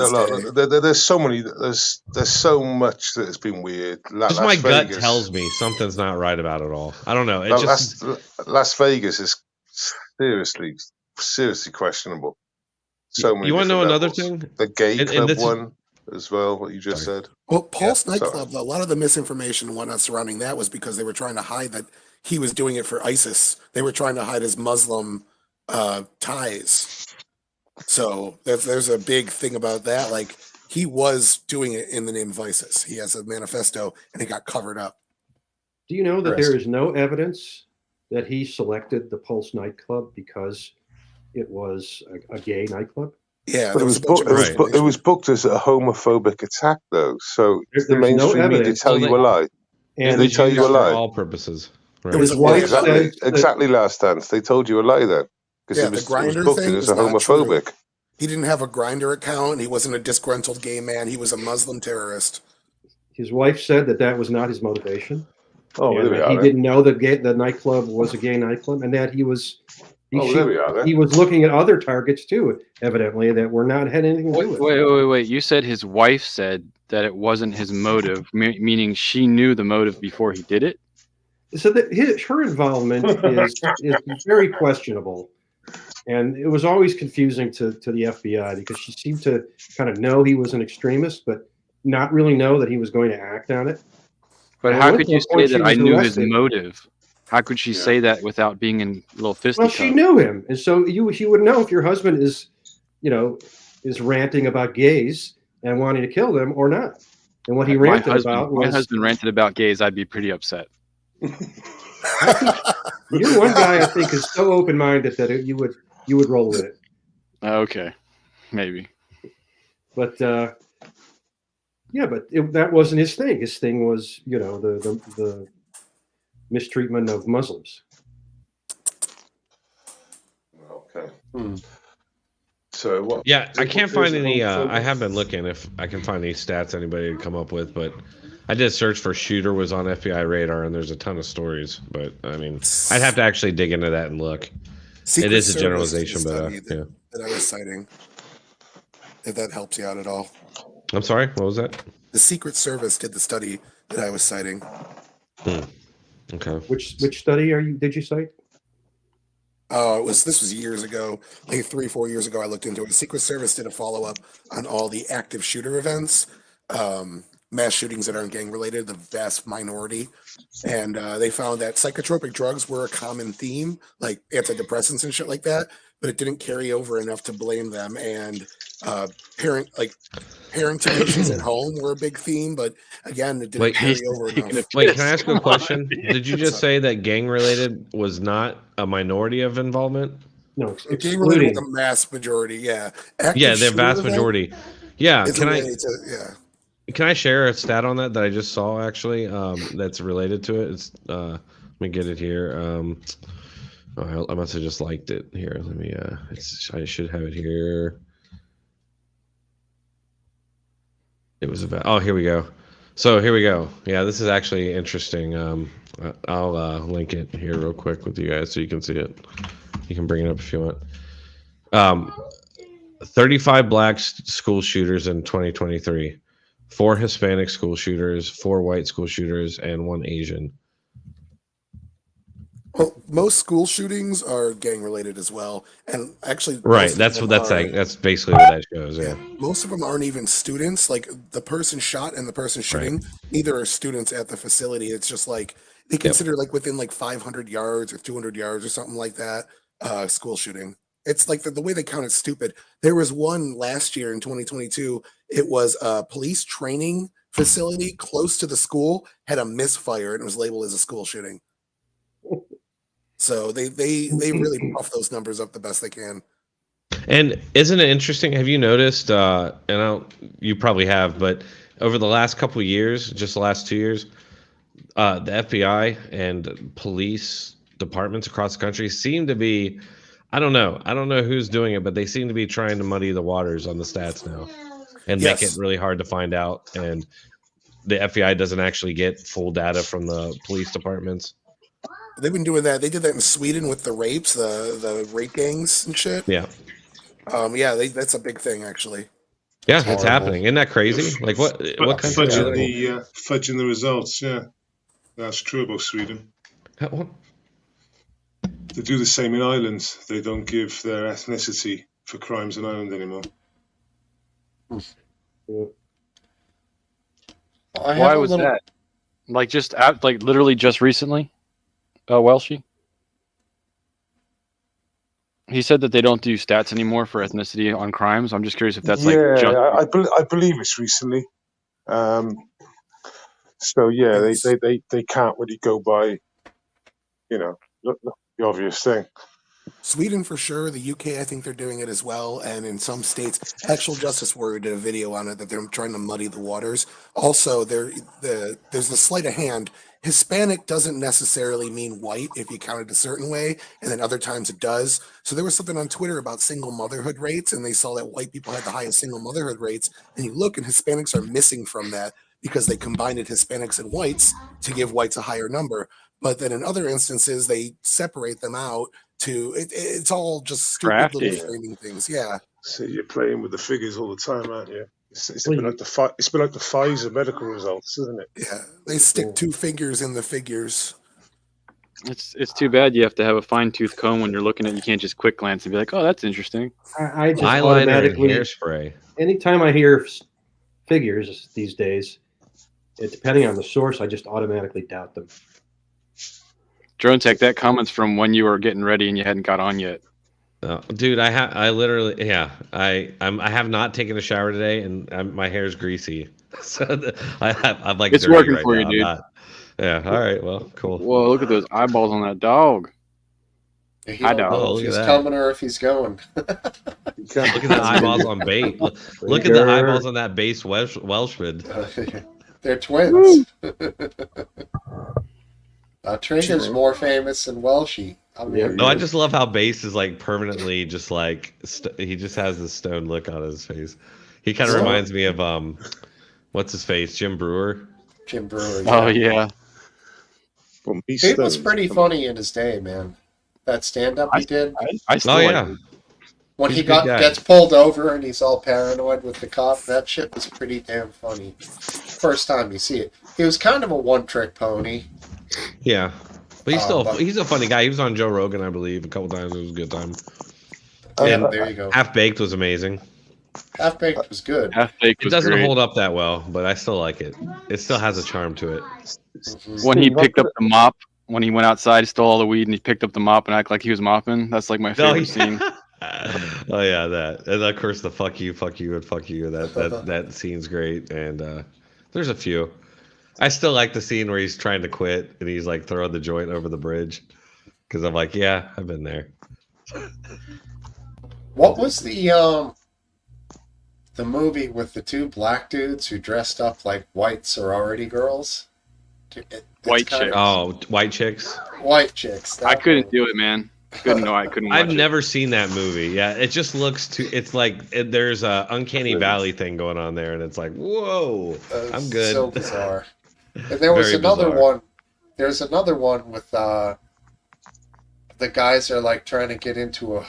this day. there's so many. There's so much that has been weird. Just my gut tells me something's not right about it all. I don't know. It just Las Vegas is seriously questionable. So many. You want to know different another levels. thing? The gay And club this is- one as well. What you just said. Well, Pulse Yeah, sorry. nightclub, a lot of the misinformation and whatnot surrounding that was because they were trying to hide that he was doing it for ISIS. They were trying to hide his Muslim ties. So there's a big thing about that. Like, he was doing it in the name of ISIS. He has a manifesto, and it got covered up. Do you know that Chris. there is no evidence that he selected the Pulse nightclub because it was a gay nightclub? Yeah, But there it was was, a bunch of it, was misinformation. it was booked as a homophobic attack, though. So There's the no mainstream media evidence. tell Well, you a lie. And they it's tell you used a for lie. all purposes. Right. There was his a wife Exactly. says that- Exactly. Last dance, they told you a lie then because Yeah, it was the Grindr booked thing as was a not true. homophobic. He didn't have a Grinder account. He wasn't a disgruntled gay man. He was a Muslim terrorist. his wife said that was not his motivation. Oh, And there we that are. he then. didn't know the nightclub was a gay nightclub, and that he There we are. Then. was looking at other targets too, evidently, that were not had anything to do with it. Wait. You said his wife said that it wasn't his motive, meaning she knew the motive before he did it. So that her involvement is very questionable, and it was always confusing to the FBI because she seemed to kind of know he was an extremist, but not really know that he was going to act on it. But And how at could one you say point she that I was knew his arrested. motive? How could she say that without being in little Well, fisticuffs? she knew him, and so you would know if your husband is ranting about gays and wanting to kill them or not. And what he ranted about my was husband ranted about gays. I'd be pretty upset. you're one guy I think is so open minded that you would roll with it. Okay, maybe. But that wasn't his thing. His thing was the mistreatment of Muslims. Okay. Hmm. So what? Yeah, I can't find any. homophobic? I have been looking if I can find any stats anybody would come up with, but I did search for shooter was on FBI radar, and there's a ton of stories. But I mean, I'd have to actually dig into that and look. Secret It is a Service generalization, did a but study yeah. that I was citing. If that helps you out at all. I'm sorry. What was that? The Secret Service did the study that I was citing. Okay. Which study did you cite? This was years ago, like 3-4 years ago. I looked into it. The Secret Service did a follow up on all the active shooter events, mass shootings that aren't gang related, the vast minority, and they found that psychotropic drugs were a common theme, like antidepressants and shit like that, but it didn't carry over enough to blame them. And parenting issues at home were a big theme, but again, it didn't Wait, carry over enough. Wait, can I ask you a question? Did you just say that gang related was not a minority of involvement? No, Gang related excluding. with the mass majority, yeah. Active Yeah, the shooter vast event majority. Yeah, is can I related to- yeah. can I share a stat on that I just saw actually? That's related to it. It's let me get it here. I must have just liked it here. Let me. I should have it here. It was about. Oh, here we go. So here we go. Yeah, this is actually interesting. I'll link it here real quick with you guys so you can see it. You can bring it up if you want. 35 black school shooters in 2023, 4 Hispanic school shooters, 4 white school shooters, and 1 Asian. Well, most school shootings are gang related as well, and actually, Right. most of That's them what that's are. saying. That's basically what that shows. Yeah, Yeah. most of them aren't even students. Like the person shot and the person Right. shooting, neither are students at the facility. It's just like they consider like within like 500 yards or 200 yards or something like that, school shooting. It's like the way they count is stupid. There was one last year in 2022. It was a police training facility close to the school had a misfire and it was labeled as a school shooting. So they really puff those numbers up the best they can. And isn't it interesting? Have you noticed? You probably have, but over the last couple of years, just the last 2 years, the FBI and police departments across the country seem to be. I don't know who's doing it, but they seem to be trying to muddy the waters on the stats now, and make it really hard to find out. And the FBI doesn't actually get full data from the police departments. They've been doing that. They did that in Sweden with the rapes, the rape gangs and shit. Yeah. That's a big thing actually. Yeah, it's happening. Isn't that crazy? Like what country? Fudging the results. Yeah, that's true about Sweden. They do the same in Ireland. They don't give their ethnicity for crimes in Ireland anymore. Why was that? Like just like literally just recently? Welshie? He said that they don't do stats anymore for ethnicity on crimes. I'm just curious if that's I believe it's recently. So yeah, they can't really go by, the obvious thing. Sweden for sure. The UK, I think they're doing it as well. And in some states, Actual Justice Warrior did a video on it that they're trying to muddy the waters. Also, there's the sleight of hand. Hispanic doesn't necessarily mean white if you count it a certain way, and then other times it does. So there was something on Twitter about single motherhood rates, and they saw that white people had the highest single motherhood rates. And you look, and Hispanics are missing from that because they combined Hispanics and whites to give whites a higher number. But then in other instances, they separate them out to it's all just stupid little framing things. Yeah. So you're playing with the figures all the time, aren't you? It's been like the Pfizer medical results, isn't it? Yeah, they stick 2 fingers in the figures. It's too bad you have to have a fine tooth comb when you're looking at. You can't just quick glance and be like, "Oh, that's interesting." I just eyeliner automatically and hairspray. Anytime I hear figures these days, depending on the source, I just automatically doubt them. Drone Tech, that comment's from when you were getting ready and you hadn't got on yet. Dude, I have not taken a shower today, and my hair's greasy. So I'm like, it's working for you, dude. Yeah. All right. Well, cool. Whoa! Look at those eyeballs on that dog. He don't know if he's coming or if he's going. Look at the eyeballs on bait. Look at the eyeballs on that base Welshman. They're twins. Trigger's more famous than Welshie. No, I just love how Base is like permanently just like he just has this stone look on his face. He kind of reminds me of what's his face, Jim Brewer. Jim Brewer. Yeah. Oh yeah. He was pretty funny in his day, man. That stand-up he did. I still like it. When he gets pulled over and he's all paranoid with the cop, that shit was pretty damn funny. First time you see it, he was kind of a one-trick pony. Yeah, but he's a funny guy. He was on Joe Rogan, I believe, a couple times. It was a good time. And there you go. Half Baked was amazing. Half Baked was good. Half Baked was doesn't great. hold up that well, but I still like it. It still has a charm to it. When he picked up the mop, when he went outside, stole all the weed, and he picked up the mop and acted like he was mopping. That's like my favorite scene. Oh yeah, that, and of course the fuck you, and fuck you. That scene's great, and there's a few. I still like the scene where he's trying to quit and he's like throwing the joint over the bridge, because I'm like, yeah, I've been there. What was the movie with the 2 black dudes who dressed up like white sorority girls? White Chicks. Oh, White Chicks. White Chicks. I couldn't do it, man. couldn't watch I've it. never seen that movie. Yeah, it just looks too. It's like there's a uncanny valley thing going on there, and it's like, whoa, I'm good. So bizarre. And there was Very another bizarre. one. There's another one with the guys are like trying to get into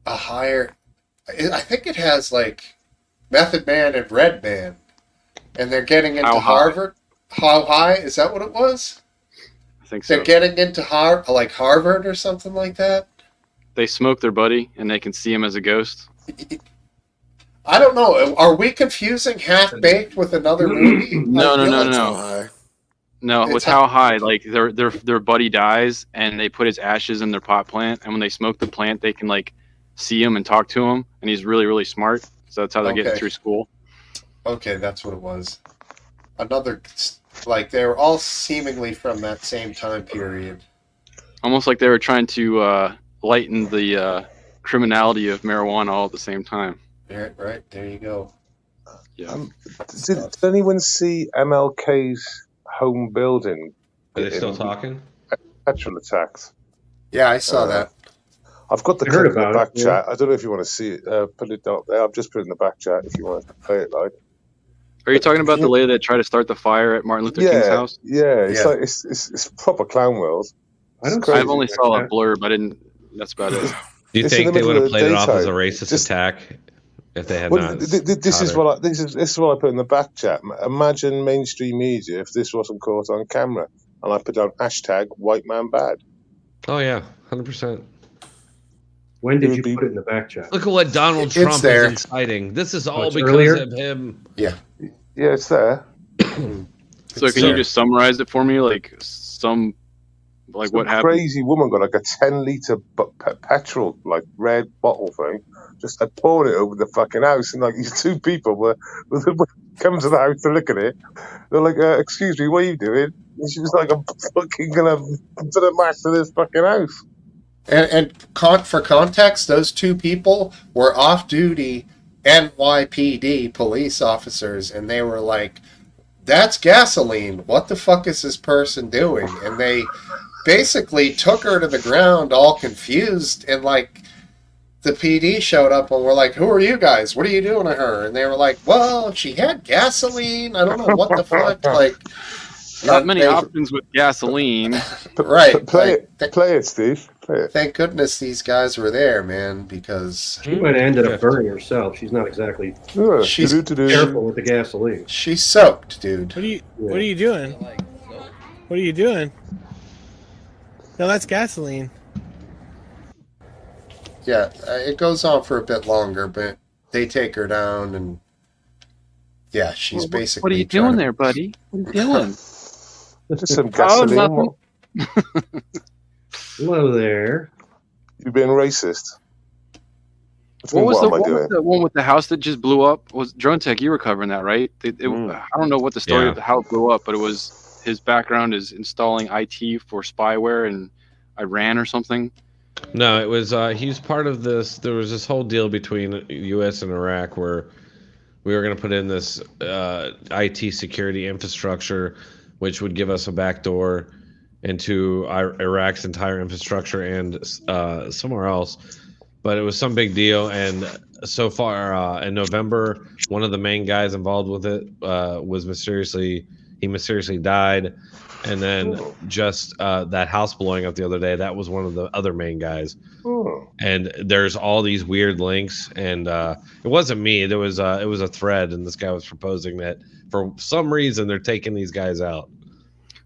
a higher. I think it has like Method Man and Red Man, and they're getting into Harvard. How high? Is that what it was? I think so. They're getting into Harvard or something like that. They smoke their buddy, and they can see him as a ghost. I don't know. Are we confusing Half Baked with another movie? No. No, It's with How High, like their buddy dies, and they put his ashes in their pot plant, and when they smoke the plant, they can like see him and talk to him, and he's really, really smart. So that's how they're getting through school. Okay, that's what it was. Another, like they were all seemingly from that same time period. Almost like they were trying to lighten the criminality of marijuana all at the same time. Right, there you go. Yeah. Did anyone see MLK's home building? Are they still talking? Petrol attacks. Yeah, I saw that. I've got the I heard clip in the about back it, chat. I don't know if you want to see it. Put it up there. I've just put it in the back chat if you want to play it like. Are you talking about the lady that tried to start the fire at Martin Luther King's house? Yeah, it's like it's proper clown world. I've only saw a blurb. I didn't. That's about it. Do you It's in think the they middle would have of the played it off as a daytime. racist attack if they had Well, not? this is what I put in the back chat. Imagine mainstream media if this wasn't caught on camera, and I put down hashtag white man bad. Oh yeah, 100%. When It did would you be- put it in the back chat? Look at what Donald It's Trump there. is inciting. This is all it's because earlier? of him. Yeah. Yeah, it's there. So can you just summarize it for me, like Some what happened? crazy woman got like a 10-liter petrol, like red bottle thing, just had poured it over the fucking house, and like these two people come to the house to look at it. They're like, "Excuse me, what are you doing?" And she was like, "I'm fucking gonna put a match to this fucking house." And for context, those two people were off-duty NYPD police officers, and they were like, "That's gasoline. What the fuck is this person doing?" And they basically took her to the ground, all confused, and like the PD showed up and were like, "Who are you guys? What are you doing to her?" And they were like, "Well, she had gasoline. I don't know what the fuck." Like, Not many options with gasoline. Right. Play like, it, Steve. Play it. Thank goodness these guys were there, man, because She might have ended up burning herself. She's not exactly Yeah, She's do-do-do-do. careful with the gasoline. she's soaked, dude. What are you doing? What are you doing? No, that's gasoline. Yeah, it goes on for a bit longer, but they take her down, and yeah, she's basically. What are you doing there, buddy? What are you doing? Just some gasoline. nothing. Hello there. You've been racist. What was am I doing? the one with the house that just blew up? Was Drone Tech? You were covering that, right? I don't know what the story of how it blew up, but it was his background is installing IT for spyware in Iran or something. No, it was he was part of this. There was this whole deal between U.S. and Iraq where we were going to put in this IT security infrastructure, which would give us a backdoor into Iraq's entire infrastructure and somewhere else. But it was some big deal, and so far in November, one of the main guys involved with it was mysteriously died, and then just that house blowing up the other day, that was one of the other main guys. And there's all these weird links, and it wasn't me. It was a thread, and this guy was proposing that for some reason they're taking these guys out.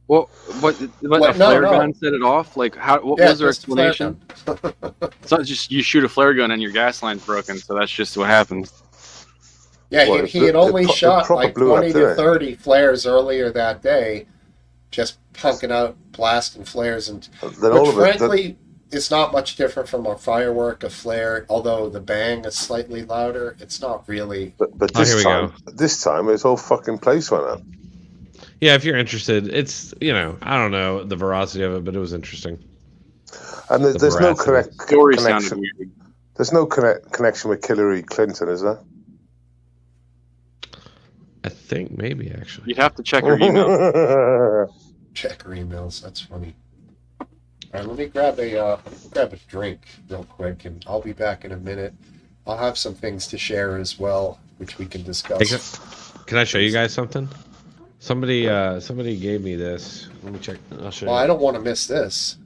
Well, what a flare gun set it off? Like, what was their explanation? It's not just you shoot a flare gun and your gas line's broken, so that's just what happens. Yeah, Well, he had only shot proper like blew up, 20 didn't to it? 30 flares earlier that day, just punking out, blasting flares. And Then all which, of it, frankly, it's not much different from a firework, a flare, although the bang is slightly louder. It's not really. but here we go. this time, his whole fucking place went up. Yeah, if you're interested, it's I don't know the veracity of it, but it was interesting. And there's no veracity. Story sounded connection. weird. There's no connection with Hillary Clinton, is there? I think maybe actually. You'd have to check your email. Check her emails. That's funny. All right, let me grab a drink real quick, and I'll be back in a minute. I'll have some things to share as well, which we can Hey, discuss. can I show you guys something? Somebody gave me this. Let me check. I'll show Well, you. I don't want to miss this.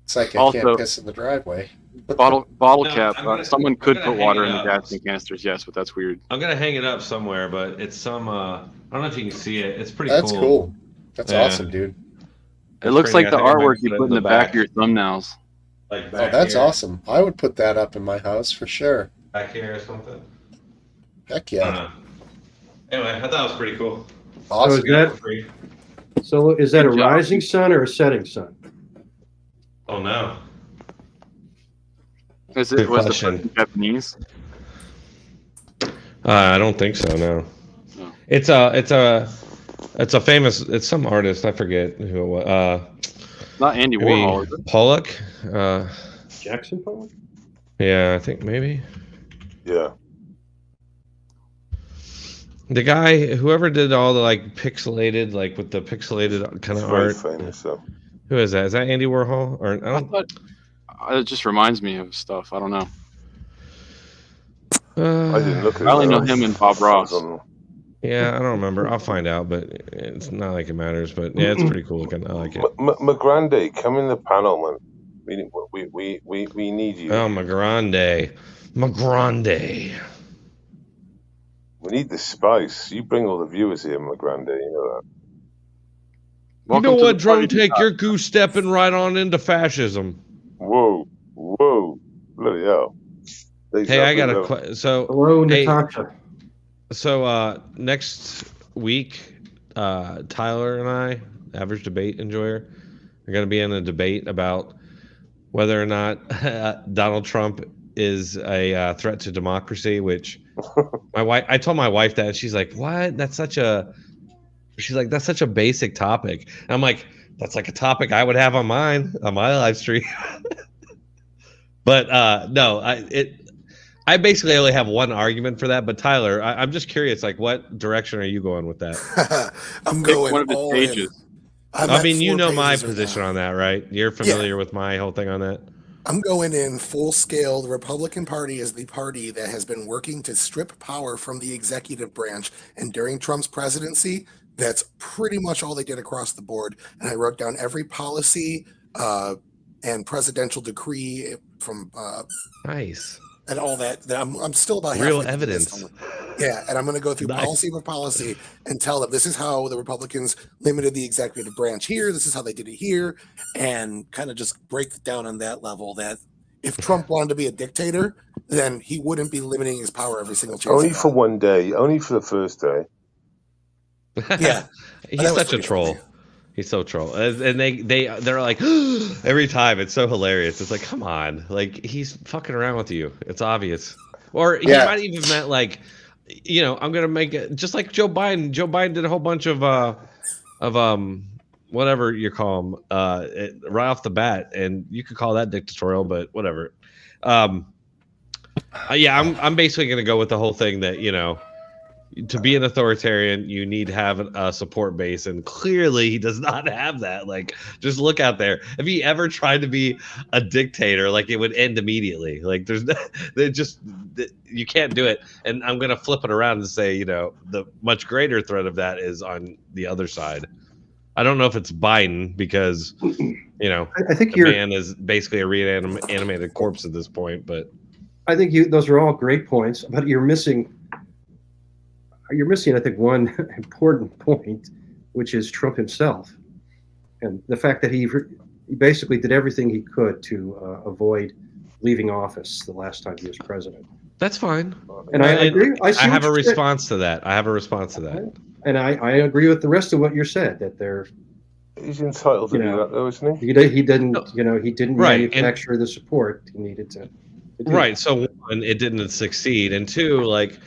It's like I can't Also, piss in the driveway. bottle No, cap. Someone I'm could gonna put hang water it in the up. gasoline canisters, yes, but that's weird. I'm gonna hang it up somewhere, but it's some. I don't know if you can see it. It's pretty That's cool. cool. That's Yeah, awesome, dude. It it's looks pretty. like I the think I might artwork you put it put in in the the back back, of your thumbnails. like Oh, back that's here, awesome. I would put that up in my house for sure. back here or something. Heck I yeah. don't know. Anyway, I thought it was pretty cool. So is Awesome. that Free. so? Is that a Good job. rising sun or a setting sun? Oh no. Was Good the question. person Japanese? I don't think so. No. No. It's a famous. It's some artist. I forget who it was. Not Andy Maybe Warhol, is it? Pollock. Jackson Pollock? Yeah, I think maybe Yeah. the guy, whoever did all the like pixelated, like with the pixelated kind It's of very art. famous, though. Who is that? Is that Andy Warhol? Or I I don't. thought it just reminds me of stuff. I don't know. I didn't look at I it. only know was- him and Bob I was Ross. on- Yeah, I don't remember. I'll find out, but it's not like it matters. But yeah, it's pretty cool looking. I like it. McGrande, come in the panel, man. We need you. Oh, McGrande. McGrande. We need the spice. You bring all the viewers here, McGrande. You know that. Welcome you know to what, the Drone party, Take? Doc. You're goose stepping right on into fascism. Whoa, bloody hell. Hey, I got a a. so. Hello, Hey, Natasha. so next week, Tyler and I, average debate enjoyer, are going to be in a debate about whether or not Donald Trump is a threat to democracy. Which I told my wife that, and she's like, "What? She's like, that's such a basic topic." And I'm like, that's like a topic I would have on my live stream. But no, I basically only have one argument for that. But Tyler, I'm just curious, like, what direction are you going with that? I'm Pick going one of his all pages. in. I'm I at mean, you 4 know my pages right position now. on that, right? You're familiar with my whole thing on that. I'm going in full scale. The Republican Party is the party that has been working to strip power from the executive branch. And during Trump's presidency, that's pretty much all they did across the board. And I wrote down every policy and presidential decree from Nice. and all that. I'm still about Real halfway through the list. evidence. Yeah, and I'm going to go through Nice. policy by policy and tell them this is how the Republicans limited the executive branch here. This is how they did it here, and kind of just break it down on that level. That if Trump wanted to be a dictator, then he wouldn't be limiting his power every single chance. Only he for got. one day. Only for the first day. Yeah, He's that was such a pretty troll. funny. He's so troll, and they're like every time. It's so hilarious. It's like, come on, like he's fucking around with you. It's obvious. Or he Yeah. might even meant like, I'm gonna make it just like Joe Biden. Joe Biden did a whole bunch of whatever you call them right off the bat, and you could call that dictatorial, but whatever. Yeah, I'm basically gonna go with the whole thing that to be an authoritarian, you need to have a support base, and clearly he does not have that. Like, just look out there. If he ever tried to be a dictator, like, it would end immediately. Like, you can't do it. And I'm gonna flip it around and say, the much greater threat of that is on the other side. I don't know if it's Biden because, I think the man is basically a reanimated corpse at this point. But I think those are all great points, but you're missing, I think, one important point, which is Trump himself, and the fact that he basically did everything he could to avoid leaving office the last time he was president. that's fine. And I agree. I see have what a you said. response to that. And I agree with the rest of what you said, that He's entitled to do that, though, isn't he? he didn't Right, manufacture the support he needed to do. Right. So one, it didn't succeed, and two, like,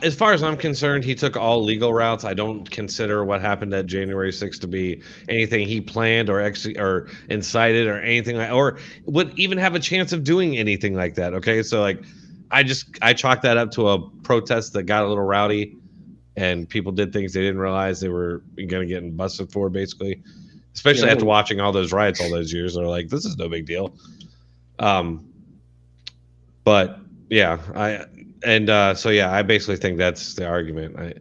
as far as I'm concerned, he took all legal routes. I don't consider what happened at January 6th to be anything he planned or incited or anything or would even have a chance of doing anything like that. Okay, so like, I chalk that up to a protest that got a little rowdy, and people did things they didn't realize they were going to get busted for, basically. especially after watching all those riots all those years. They're like, this is no big deal. But yeah, I basically think that's the argument.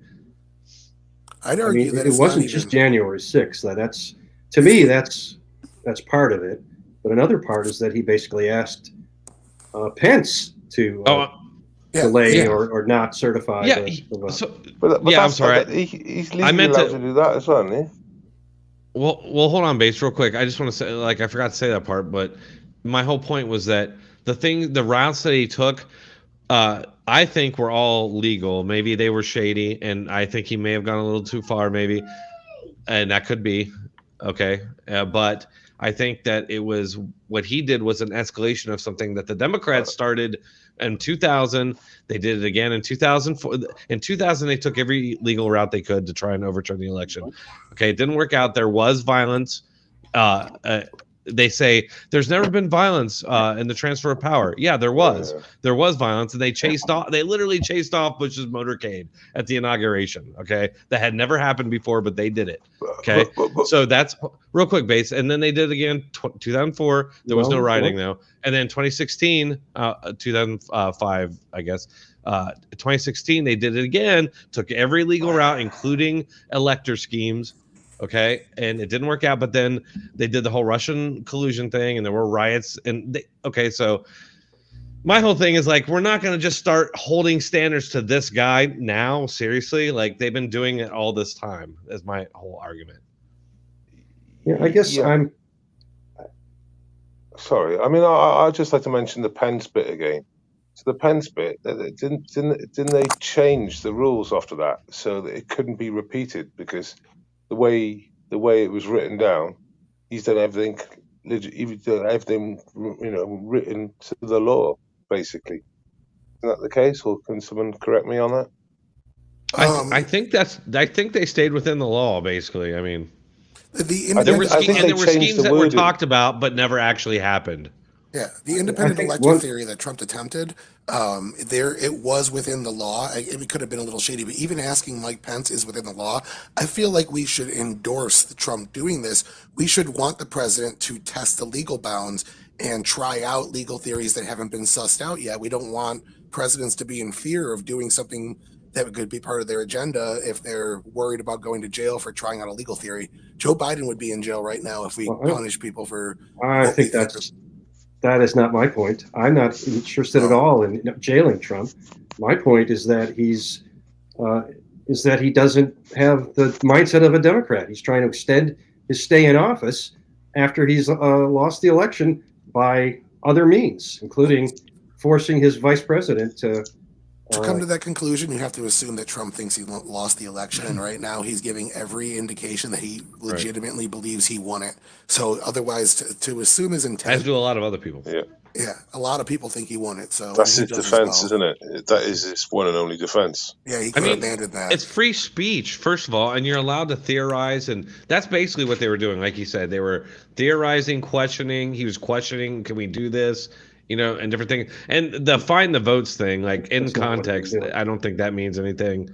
I'd argue that it wasn't just January 6th. That's to me, that's part of it. But another part is that he basically asked Pence to delay or not certify. I'm sorry. He's legally allowed to do that as well, isn't he? Well, hold on, Base, real quick. I just want to say, like, I forgot to say that part, but my whole point was that the routes that he took, I think were all legal. Maybe they were shady, and I think he may have gone a little too far, maybe, and that could be okay. But I think that it was what he did was an escalation of something that the Democrats started in 2000. They did it again in 2004. In 2000, they took every legal route they could to try and overturn the election. Okay, it didn't work out. There was violence. They say there's never been violence in the transfer of power. Yeah, there was. There was violence, and they literally chased off Bush's motorcade at the inauguration. Okay, that had never happened before, but they did it. Okay, so that's real quick, Base, and then they did it again. 2004, there was no rioting though, and then 2016, 2005, I guess. 2016, they did it again. Took every legal route, including elector schemes. Okay, and it didn't work out, but then they did the whole Russian collusion thing, and there were riots. And so my whole thing is like, we're not going to just start holding standards to this guy now. Seriously, like they've been doing it all this time. Is my whole argument. Yeah, I guess I'm sorry. I mean, I'd just like to mention the Pence bit again. So the Pence bit, didn't they change the rules after that so that it couldn't be repeated because the way it was written down, he's done everything, written to the law, basically. Isn't that the case, or can someone correct me on that? I think they stayed within the law, basically. I mean, there were schemes that were talked about but never actually happened. Yeah, the independent elector theory that Trump attempted, it was within the law. It could have been a little shady, but even asking Mike Pence is within the law. I feel like we should endorse Trump doing this. We should want the president to test the legal bounds and try out legal theories that haven't been sussed out yet. We don't want presidents to be in fear of doing something that could be part of their agenda if they're worried about going to jail for trying out a legal theory. Joe Biden would be in jail right now if we punish people for. I think that is not my point. I'm not interested at all in jailing Trump. My point is that he doesn't have the mindset of a Democrat. He's trying to extend his stay in office after he's lost the election by other means, including forcing his vice president to come to that conclusion. You have to assume that Trump thinks he lost the election, and right now he's giving every indication that he legitimately believes he won it. So otherwise, to assume his intent, as do a lot of other people. Yeah, a lot of people think he won it. So that's his defense, isn't it? That is his one and only defense. Yeah, he could have abandoned that. It's free speech, first of all, and you're allowed to theorize, and that's basically what they were doing. Like you said, they were theorizing, questioning. He was questioning, can we do this? And different things. And the find the votes thing, like in context, I don't think that means anything.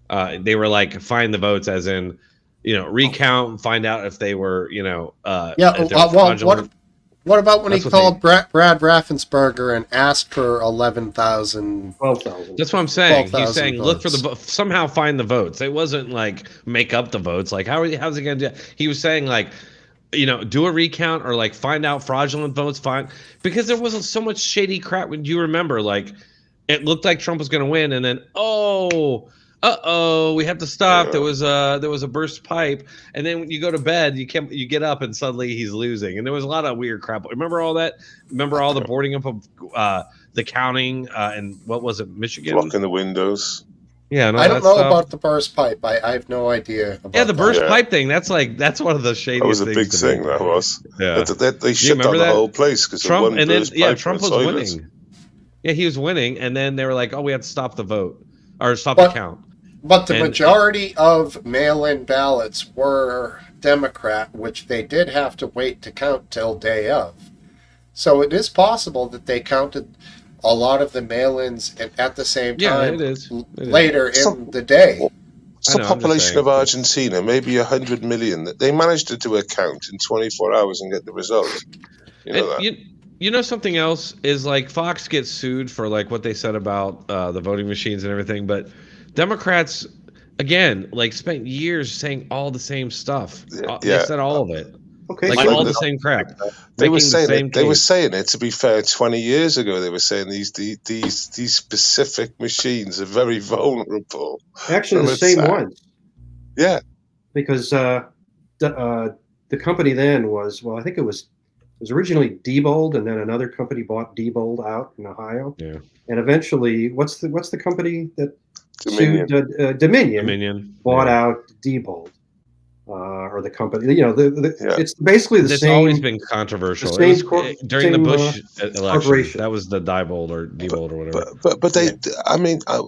They were like find the votes as in, recount, find out if they were, what about when he called Brad Raffensperger and asked for 11,000? 12,000. That's what I'm saying. He's saying votes. Look for somehow find the votes. It wasn't like make up the votes. Like how's he going to do that? He was saying like, do a recount or like find out fraudulent votes, because there wasn't so much shady crap. When you remember, like it looked like Trump was going to win, and then we have to stop. There was a burst pipe, and then when you go to bed, you get up and suddenly he's losing, and there was a lot of weird crap. Remember all that? Remember all the boarding up of the counting and what was it, Michigan? Blocking the windows. Yeah, I don't know about the burst pipe. I have no idea. The burst pipe thing. That's one of the shadiest things. That was a big thing. That was. Yeah. They shut down the whole place because Trump. And then Trump was winning. Yeah, he was winning, and then they were like, "Oh, we have to stop the vote or stop the count." But the majority of mail-in ballots were Democrat, which they did have to wait to count till day of. So it is possible that they counted a lot of the mail-ins at the same time it is. later in the day. What's the population of Argentina? Maybe 100 million. They managed to do a count in 24 hours and get the result. You know that. You know something else is like Fox gets sued for like what they said about the voting machines and everything, but Democrats again like spent years saying all the same stuff. They said all of it. Okay, like all the same crap. They were saying it. They were saying it. To be fair, 20 years ago, they were saying these specific machines are very vulnerable. Actually, the same ones. Yeah, because the company then was, well, I think it was originally Diebold, and then another company bought Diebold out in Ohio. Yeah. And eventually, what's the company that Dominion. sued Dominion bought out Diebold. Or the company, it's basically the same. It's always been controversial. During the Bush election, that was the Diebold or Diebold or whatever. But they, I mean, I'm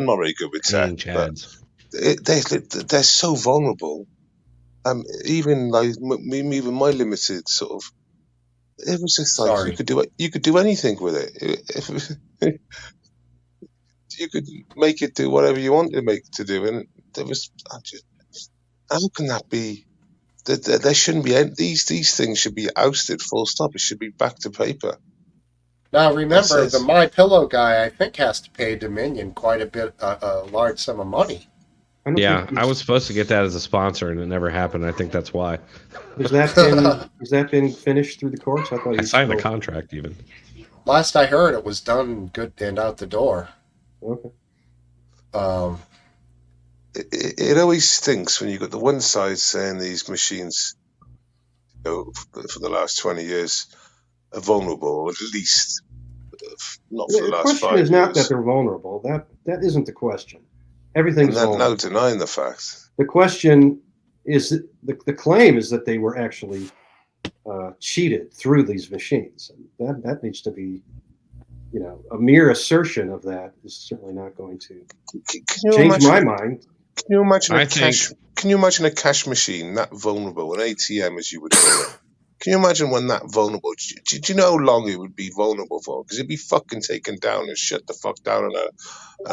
not very good with tech. They're so vulnerable. Even like even my limited sort of, it was just like you could do anything with it. You could make it do whatever you want to make it to do, and there was. How can that be? There shouldn't be these things should be ousted. Full stop. It should be back to paper. Now remember, the My Pillow guy, I think, has to pay Dominion quite a bit, a large sum of money. I was supposed to get that as a sponsor, and it never happened. I think that's why. Has that been finished through the courts? I thought I signed the contract even. Last I heard, it was done good and out the door. Okay. It always stinks when you got the one side saying these machines, for the last 20 years, are vulnerable, or at least not for the last 5 years. The question is not that they're vulnerable. That isn't the question. Everything's vulnerable. No denying the fact. The question is, the claim is that they were actually cheated through these machines. And that needs to be, a mere assertion of that is certainly not going to change my mind. Can you imagine Can you imagine a cash machine that vulnerable, an ATM as you would call it? Can you imagine when that vulnerable? Do you know how long it would be vulnerable for? Because it'd be fucking taken down and shut the fuck down, and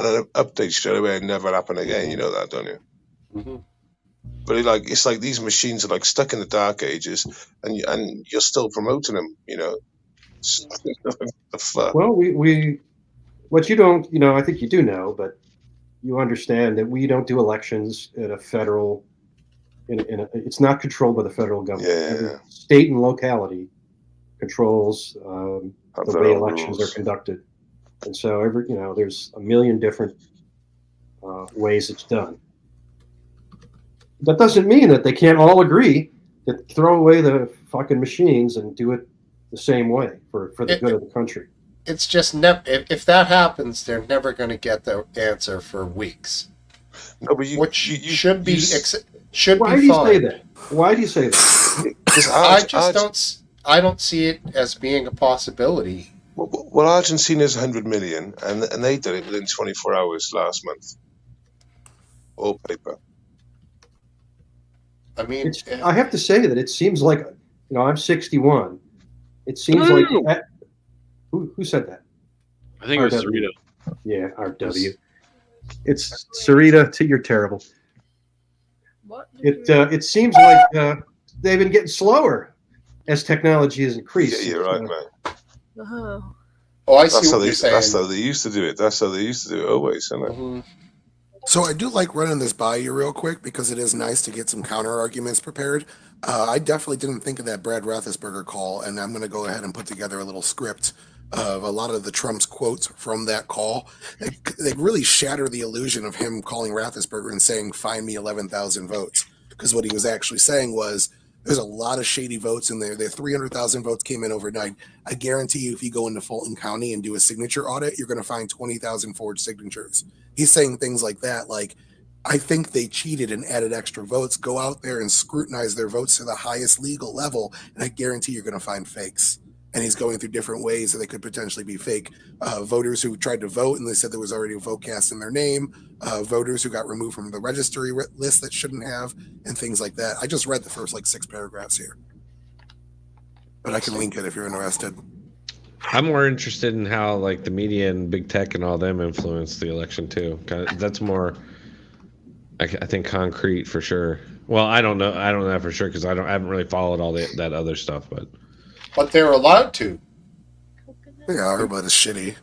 an update straight away and never happen again. You know that, don't you? Mm-hmm. But it's like these machines are like stuck in the dark ages, and you're still promoting them. The fuck? Well, what you don't, I think you do know, but you understand that we don't do elections at a federal. It's not controlled by the federal government. Yeah. State and locality controls the way elections are conducted, and so there's a million different ways it's done. That doesn't mean that they can't all agree to throw away the fucking machines and do it the same way for the good of the country. It's just if that happens, they're never going to get the answer for weeks. No, but which should be fine. Why do you say that? Why do you say that? I don't see it as being a possibility. Well, Argentina's 100 million, and they did it within 24 hours last month. All paper. I mean, I have to say that it seems like, I'm 61. It seems like who said that? I think it was Sarita. Yeah, RW. It's Sarita. You're terrible. What? It seems like they've been getting slower as technology has increased. Yeah, you're right, man. Oh, I see what you're saying. That's how they used to do it. That's how they used to do it always, isn't it? Mm-hmm. So I do like running this by you real quick because it is nice to get some counter arguments prepared. I definitely didn't think of that Brad Rathesberger call, and I'm going to go ahead and put together a little script of a lot of the Trump's quotes from that call. They really shatter the illusion of him calling Rathesberger and saying, "Find me 11,000 votes," because what he was actually saying was, there's a lot of shady votes in there. 300,000 votes came in overnight. I guarantee you, if you go into Fulton County and do a signature audit, you're going to find 20,000 forged signatures. He's saying things like that, like, I think they cheated and added extra votes. Go out there and scrutinize their votes to the highest legal level, and I guarantee you're going to find fakes. And he's going through different ways that they could potentially be fake. Voters who tried to vote and they said there was already a vote cast in their name. Voters who got removed from the registry list that shouldn't have, and things like that. I just read the first 6 paragraphs here, but I can link it if you're interested. I'm more interested in how like the media and big tech and all them influence the election too. That's more, I think, concrete for sure. Well, I don't know. I don't know that for sure because I haven't really followed all that other stuff. But they're allowed to. Yeah, everybody's shitty.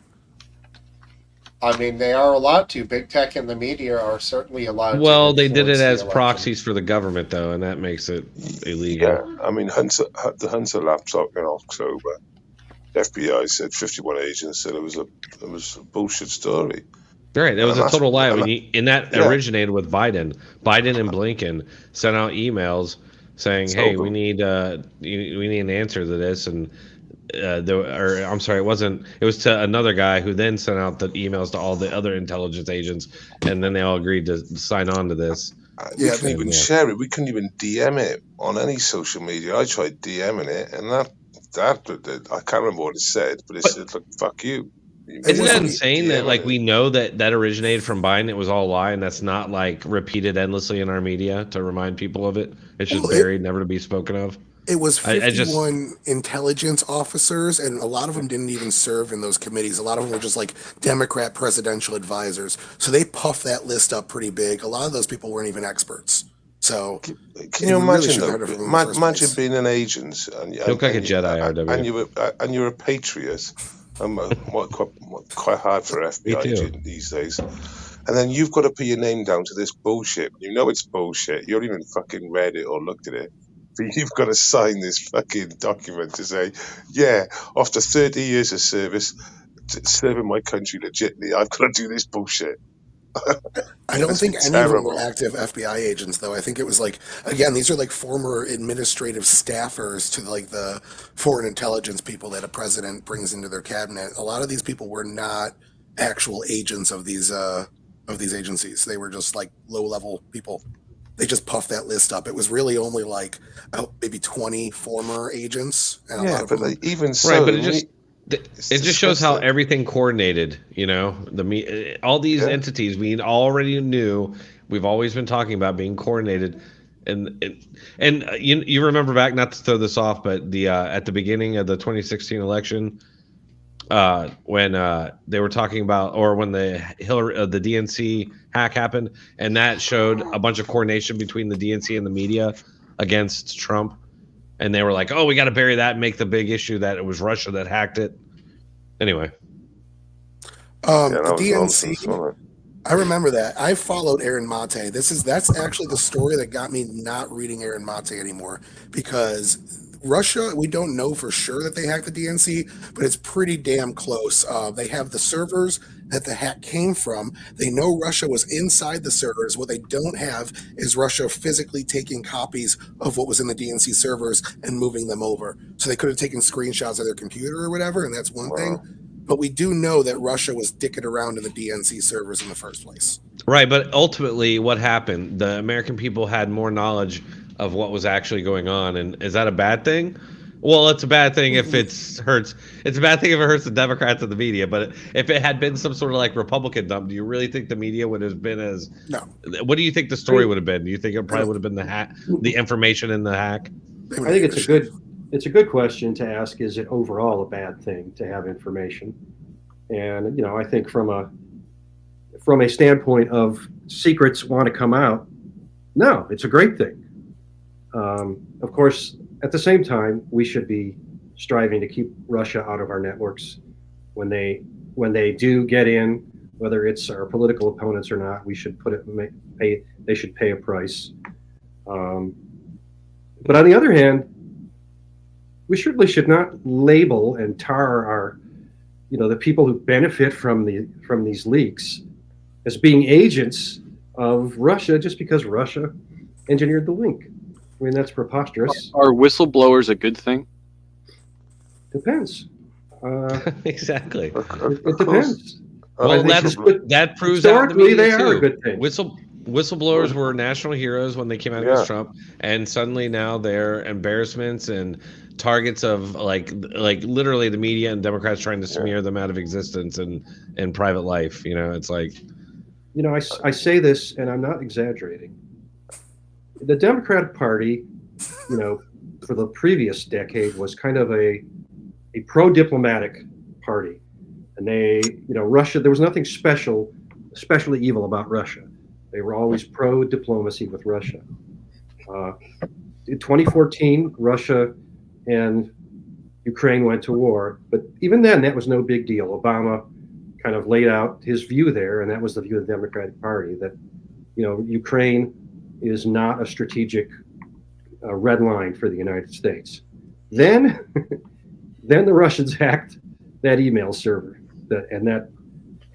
I mean, they are allowed to. Big tech and the media are certainly allowed to Well, they did it influence the as election. proxies for the government though, and that makes it illegal. Yeah, I mean, the Hunter laptop in October, FBI said 51 agents said it was a bullshit story. Right, it was a total lie. And that yeah. originated with Biden. Biden and Blinken sent out emails saying, "Hey, we need an answer to this." And I'm sorry, it wasn't. It was to another guy who then sent out the emails to all the other intelligence agents, and then they all agreed to sign on to this. We couldn't even share it. We couldn't even DM it on any social media. I tried DMing it, and that I can't remember what it said, but it said, "Look, fuck you." Isn't that insane that like we know that originated from Biden? It was all a lie, and that's not like repeated endlessly in our media to remind people of it. It's just buried, never to be spoken of. It was 51 intelligence officers, and a lot of them didn't even serve in those committees. A lot of them were just like Democrat presidential advisors. So they puffed that list up pretty big. A lot of those people weren't even experts. So can you imagine imagine being an agent and you look like a Jedi, RW, and you're a patriot. Quite hard for FBI agent these days. And then you've got to put your name down to this bullshit. You know it's bullshit. You haven't even fucking read it or looked at it. But you've got to sign this fucking document to say, yeah, after 30 years of service, serving my country legitimately, I've got to do this bullshit. I don't think any of them were active FBI agents, though. I think it was like, again, these are like former administrative staffers to like the foreign intelligence people that a president brings into their cabinet. A lot of these people were not actual agents of these agencies. They were just like low-level people. They just puffed that list up. It was really only like maybe 20 former agents. And a lot of them, like, even so, right? But it just shows how everything coordinated. You know, all these entities we already knew. We've always been talking about being coordinated, and you remember back, not to throw this off, but the at the beginning of the 2016 election, when they were talking about, or when the DNC hack happened, and that showed a bunch of coordination between the DNC and the media against Trump. And they were like, "Oh, we got to bury that and make the big issue that it was Russia that hacked it." Anyway, the DNC. I remember that. I followed Aaron Mate. That's actually the story that got me not reading Aaron Mate anymore, because Russia, we don't know for sure that they hacked the DNC, but it's pretty damn close. They have the servers that the hack came from. They know Russia was inside the servers. What they don't have is Russia physically taking copies of what was in the DNC servers and moving them over. So they could have taken screenshots of their computer or whatever, and that's one thing. But we do know that Russia was dicking around in the DNC servers in the first place. Right, but ultimately what happened? The American people had more knowledge of what was actually going on, and is that a bad thing? Well, it's a bad thing if it hurts. It's a bad thing if it hurts the Democrats and the media. But if it had been some sort of like Republican dump, do you really think the media would have been as? No. What do you think the story would have been? Do you think it probably would have been the hack, the information in the hack? I think it's a good question to ask. Is it overall a bad thing to have information? And I think from a standpoint of secrets want to come out, no, it's a great thing. Of course, at the same time, we should be striving to keep Russia out of our networks. When they do get in, whether it's our political opponents or not, we should they should pay a price. But on the other hand, we certainly should not label and tar our, the people who benefit from these leaks as being agents of Russia just because Russia engineered the link. I mean, that's preposterous. Are whistleblowers a good thing? Depends. Exactly. It depends. Well, that proves historically they are a good thing. Whistleblowers were national heroes when they came out against Trump, and suddenly now they're embarrassments and targets of like literally the media and Democrats trying to smear them out of existence and in private life. It's like, I say this and I'm not exaggerating. The Democratic Party, for the previous decade was kind of a pro-diplomatic Party, and Russia. There was nothing especially evil about Russia. They were always pro diplomacy with Russia. In 2014, Russia and Ukraine went to war, but even then, that was no big deal. Obama kind of laid out his view there, and that was the view of the Democratic Party, that Ukraine is not a strategic red line for the United States. Then the Russians hacked that email server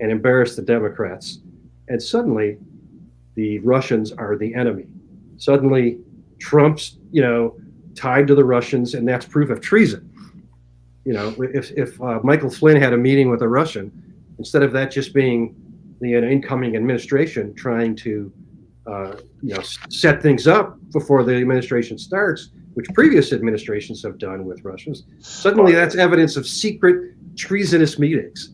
and embarrassed the Democrats, and suddenly the Russians are the enemy. Suddenly Trump's tied to the Russians, and that's proof of treason. If Michael Flynn had a meeting with a Russian, instead of that just being the incoming administration trying to set things up before the administration starts, which previous administrations have done with Russians, suddenly that's evidence of secret treasonous meetings.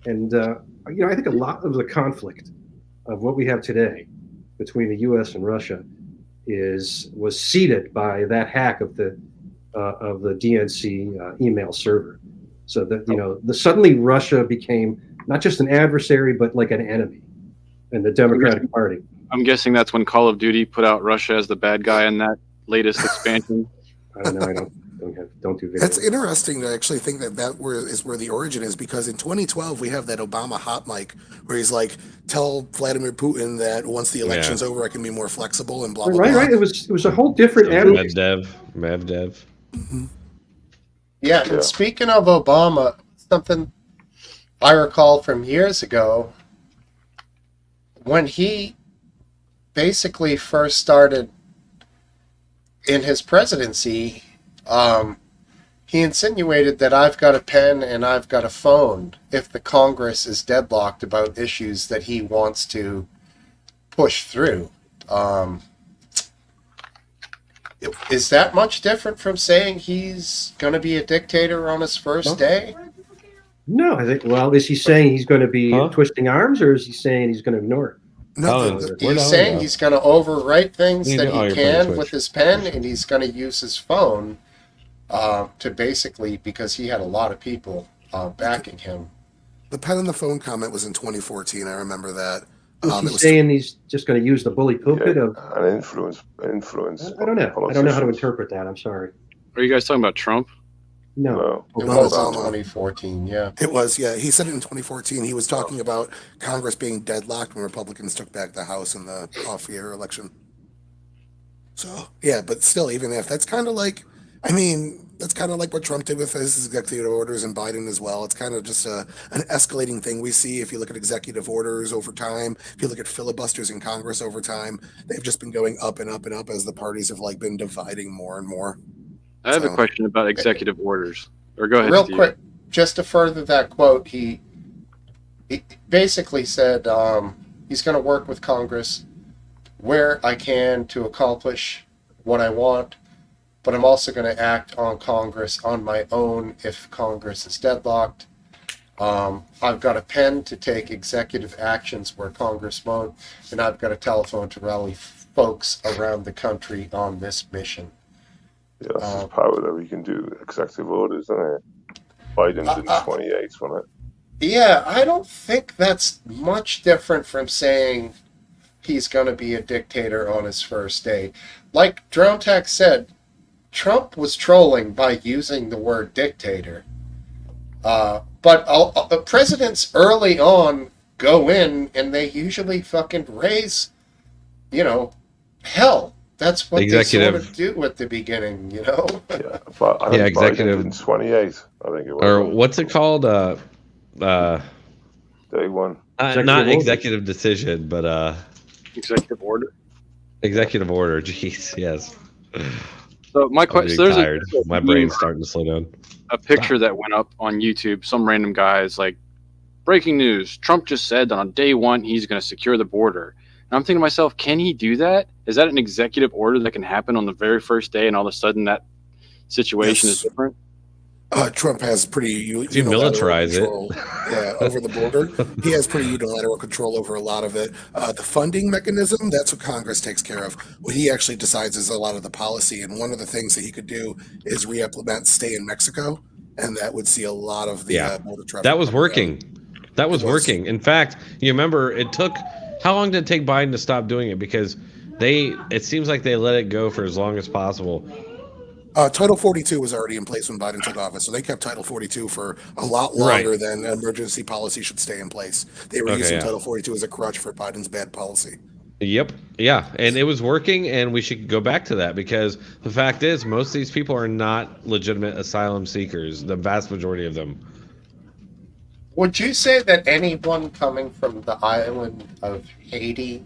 And I think a lot of the conflict of what we have today between the U.S. and Russia was seeded by that hack of the DNC email server. So that suddenly Russia became not just an adversary but like an enemy in the Democratic Party. I'm guessing that's when Call of Duty put out Russia as the bad guy in that latest expansion. I don't know. I don't do video. That's interesting to actually think that is where the origin is, because in 2012 we have that Obama hot mic where he's like, tell Vladimir Putin that once the election's over, I can be more flexible and blah blah blah. Right. It was a whole different Medvedev. Mm-hmm. Yeah, and speaking of Obama, something I recall from years ago, when he basically first started in his presidency, he insinuated that I've got a pen and I've got a phone if the Congress is deadlocked about issues that he wants to push through. Is that much different from saying he's going to be a dictator on his first day? No, I think. Well, is he saying he's going to be twisting arms, or is he saying he's going to ignore it? No, he's saying he's going to overwrite things that he can with his pen, and he's going to use his phone to basically, because he had a lot of people backing him. The pen and the phone comment was in 2014. I remember that. Is he saying he's just going to use the bully pulpit of an influence? I don't know. I don't know how to interpret that. I'm sorry. Are you guys talking about Trump? No. It was in 2014, yeah. It was, yeah. He said it in 2014. He was talking about Congress being deadlocked when Republicans took back the House in the off-year election. So, yeah, but still, even if that's kind of like, that's kind of like what Trump did with his executive orders and Biden as well. It's kind of just an escalating thing we see if you look at executive orders over time. If you look at filibusters in Congress over time, they've just been going up and up and up as the parties have been dividing more and more. I have a question about executive orders. Or go ahead, Real Steve. quick, just to further that quote, he basically said he's going to work with Congress where I can to accomplish what I want, but I'm also going to act on Congress on my own if Congress is deadlocked. I've got a pen to take executive actions where Congress won't, and I've got a telephone to rally folks around the country on this mission. Yeah, that's his power that we can do executive orders, isn't it? Biden's in 28, wasn't it? Yeah, I don't think that's much different from saying he's going to be a dictator on his first day. Like Drone Tech said, Trump was trolling by using the word dictator. But presidents early on go in and they usually fucking raise, hell. That's what they sort of do at the beginning, Yeah, but I think executive in 28, I think it was. Or what's it called? Day one. Not executive decision, but Executive order. Executive order. Jeez, yes. So my question: there's tired. My brain's starting to slow down. A picture that went up on YouTube. Some random guy is like, "Breaking news: Trump just said that on day one he's going to secure the border." And I'm thinking to myself, can he do that? Is that an executive order that can happen on the very first day, and all of a sudden that situation is different? Trump has pretty militarize control, over the border. He has pretty unilateral control over a lot of it. The funding mechanism, that's what Congress takes care of. What he actually decides is a lot of the policy. And one of the things that he could do is re-implement stay in Mexico. and that would see a lot of the border traffic. That was come working. down. That was working. In fact, you remember it took how long did it take Biden to stop doing it? Because it seems like they let it go for as long as possible. Title 42 was already in place when Biden took office, so they kept Title 42 for a lot longer than emergency policy should stay in place. They were using Title 42 as a crutch for Biden's bad policy. Yep. Yeah. And it was working, and we should go back to that because the fact is most of these people are not legitimate asylum seekers, the vast majority of them. Would you say that anyone coming from the island of Haiti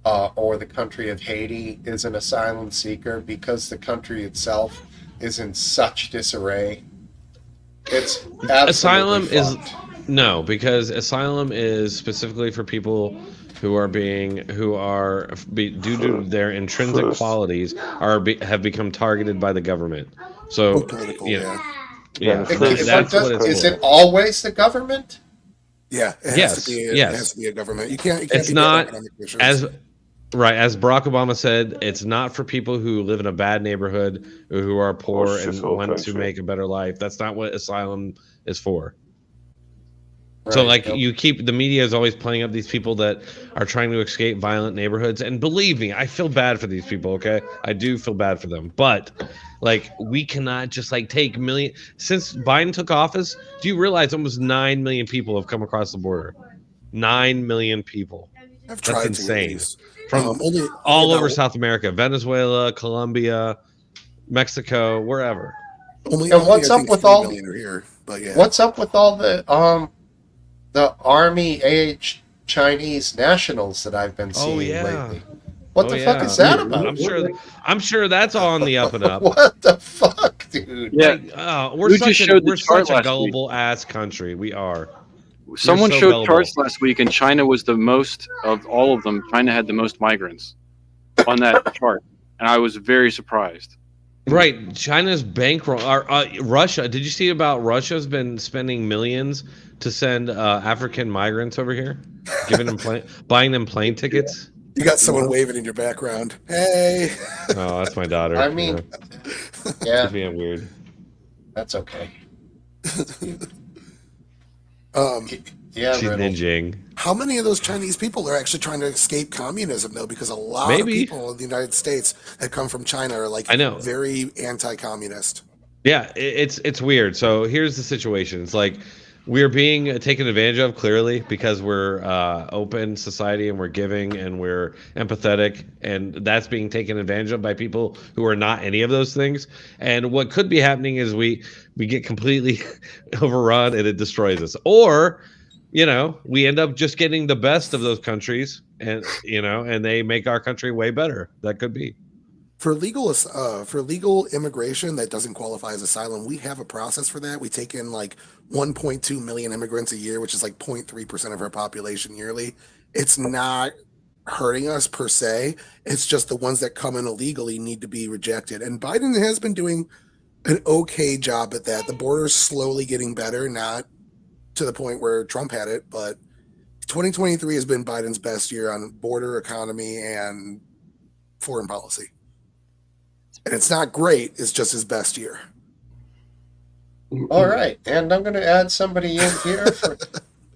or the country of Haiti is an asylum seeker because the country itself is in such disarray? It's asylum fucked. is no, because asylum is specifically for people who are due to their intrinsic qualities have become targeted by the government. So political, that's what it's is it always the government? Yeah, it has to be a government. You can't it's be not issues. as Barack Obama said, it's not for people who live in a bad neighborhood or who are poor and want to make a better life. That's not what asylum is for. Right. So the media is always playing up these people that are trying to escape violent neighborhoods. And believe me, I feel bad for these people. Okay. I do feel bad for them, but we cannot just take since Biden took office. Do you realize almost 9 million people have come across the border? 9 million people. That's insane. From all over South America, Venezuela, Colombia, Mexico, wherever. What's up with all the army-age Chinese nationals that I've been seeing lately? What the fuck is that about? I'm sure that's all on the up and up. What the fuck, dude? Yeah, we're such a gullible ass country. We are. Someone showed charts last week, and China was the most of all of them. China had the most migrants on that chart, and I was very surprised. Right, China's bankroll. Russia. Did you see about Russia's been spending millions to send African migrants over here, buying them plane tickets? You got someone waving in your background. Hey. Oh, that's my daughter. I mean, yeah. She's being weird. That's okay. She's ninjing. How many of those Chinese people are actually trying to escape communism, though? Because a lot of people in the United States that come from China are very anti-communist. Yeah, it's weird. So here's the situation. It's we're being taken advantage of clearly because we're open society and we're giving and we're empathetic, and that's being taken advantage of by people who are not any of those things. And what could be happening is we get completely overrun and it destroys us, or we end up just getting the best of those countries, and and they make our country way better. That could be. For legal immigration that doesn't qualify as asylum, we have a process for that. We take in 1.2 million immigrants a year, which is 0.3% of our population yearly. It's not hurting us per se. It's just the ones that come in illegally need to be rejected. And Biden has been doing an okay job at that. The border's slowly getting better, not to the point where Trump had it, but 2023 has been Biden's best year on border, economy, and foreign policy. And it's not great, it's just his best year. All right, and I'm going to add somebody in here.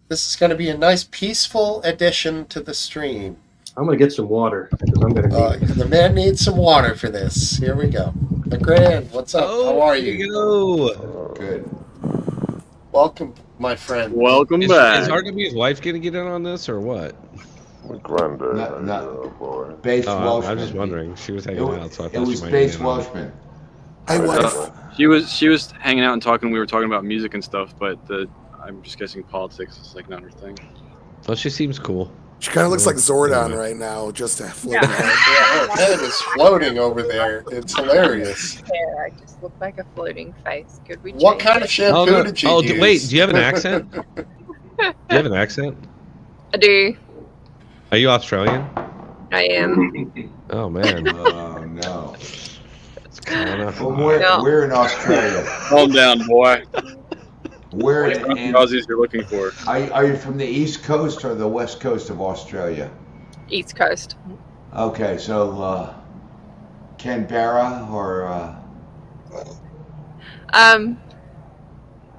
This is going to be a nice, peaceful addition to the stream. I'm going to get some water, because I'm going to need the man needs some water for this. Here we go. LeGrand, what's up? How are you? Good. Welcome, my friend. Welcome back. Is RW's wife going to get in on this, or what? My granddad. Base Welshman. I'm just wondering. She was hanging out, so I thought it was she might Base Welshman. She was hanging out and talking. We were talking about music and stuff, but I'm just guessing politics is not her thing. Well, she seems cool. She kind of looks like Zordon right now, just floating. Her head is floating over there. It's hilarious. Yeah, I just look like a floating face. Could we? What kind of shampoo did you use? Wait, do you have an accent? Do you have an accent? I do. Are you Australian? I am. Oh man. Oh no. It's kind of. Well, we're in Australia. Calm down, boy. Where in Aussies you're looking for? Are you from the East Coast or the West Coast of Australia? East Coast. Okay, so Canberra or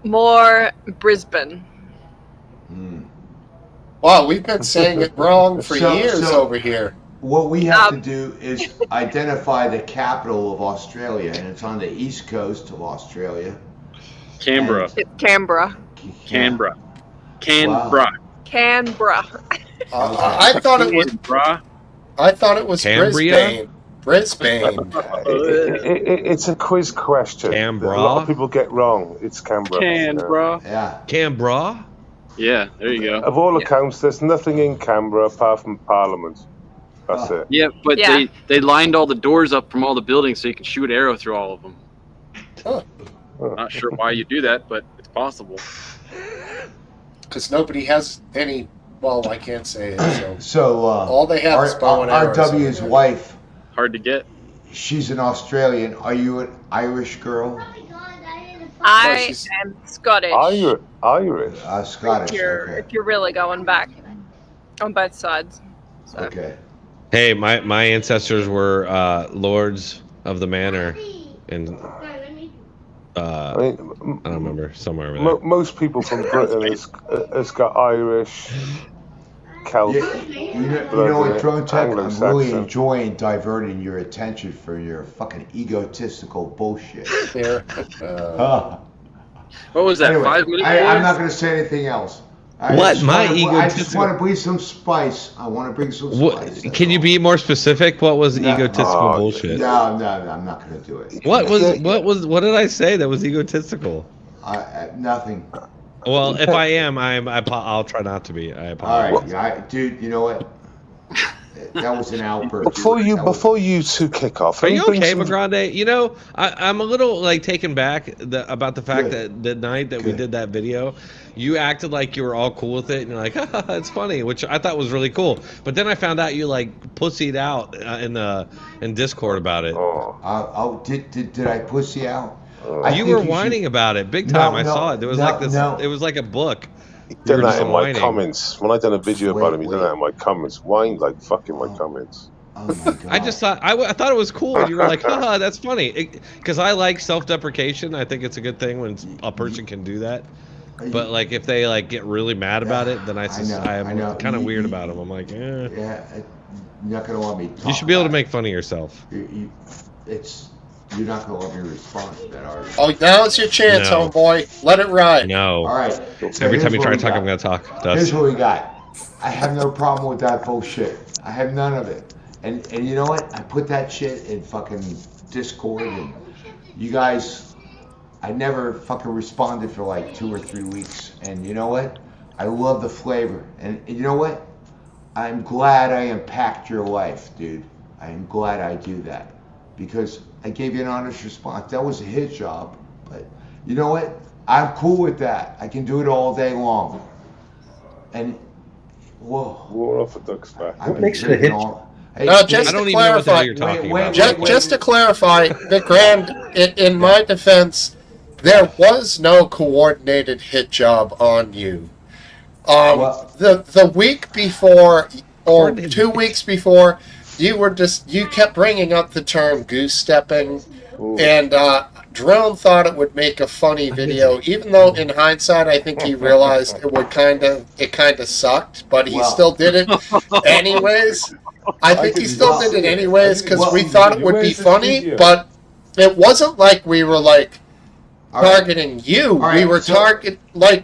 More Brisbane. Wow, we've been saying it wrong for years over here. What we have to do is identify the capital of Australia, and it's on the east coast of Australia. Canberra. It's Canberra. Canberra. Wow. Canberra. Canberra. I thought it was. Canberra. I thought it was Cambria? Brisbane. It's a quiz question. Canberra. A lot of people get wrong. It's Canberra. Canberra. Yeah. Canberra? Yeah, there you go. Of all accounts, there's nothing in Canberra apart from Parliament. That's it. Yeah, but Yeah. they lined all the doors up from all the buildings so you can shoot an arrow through all of them. Huh. Not sure why you do that, but it's possible. Because nobody has any. Well, I can't say it. So all they have is bow and arrows. RW's wife, Hard to get. she's an Australian. Are you an Irish girl? I am Scottish. Irish. Scottish. If you're really going back on both sides. So. Okay. Hey, my ancestors were lords of the manor, and I mean, I don't remember, somewhere over there. most people from Britain has got Irish, Celtic. You know what, Drone Tech? I'm really Anglo-Saxon. enjoying diverting your attention from your fucking egotistical bullshit. There. What was that, Anyway, 5 minutes? I'm not going to say anything else. I just want to bring some spice. I want to bring some spice. Can you be more specific? What was egotistical bullshit? No, I'm not going to do it. What did I say that was egotistical? Nothing. Well, if I am, I'll try not to be. I All apologize. right, dude. You know what? That was an outburst. Before you two kick off, Are you okay, McGrande? You know, I'm a little taken back about the fact that the night that we did that video, you acted like you were all cool with it, and you're like, haha, it's funny, which I thought was really cool. But then I found out you pussied out in Discord about it. Did I pussy out? You were whining about it big time. I saw it. There was it was like a book. You've done that in my comments. When I done a video about him, you done that in my comments. Whined like fucking my comments. Oh my God. I just thought I thought it was cool. And you were like, haha, that's funny. Because I like self-deprecation. I think it's a good thing when a person can do that. But if they get really mad about it, then I'm kind of weird about them. I'm like, eh. Yeah, you're not gonna want me. You should be able to make fun of yourself. You're not gonna let me respond to that, are you? Oh, now it's your chance, No. homeboy. Let it ride. No. All right. So Every time you here's try what to talk, we I'm gonna talk. Here's what we got. I have no problem with that bullshit. I have none of it. And you know what? I put that shit in fucking Discord, and you guys, I never fucking responded for like 2 or 3 weeks. And you know what? I love the flavor. And you know what? I'm glad I impact your life, dude. I am glad I do that. Because I gave you an honest response. That was a hit job. But you know what? I'm cool with that. I can do it all day long. And, whoa. We're off a duck's back. What makes it a hit? No, just I don't to even know what the hell clarify, you're talking about. just to clarify, Vic Grand, in my defense, there was no coordinated hit job on you. The week before, or 2 weeks before, you kept bringing up the term goose stepping, and Drone thought it would make a funny video, even though in hindsight I think he realized it kind of sucked, but he still did it anyways. I think he still did it anyways because we thought it would be funny, but it wasn't like we were targeting you. We were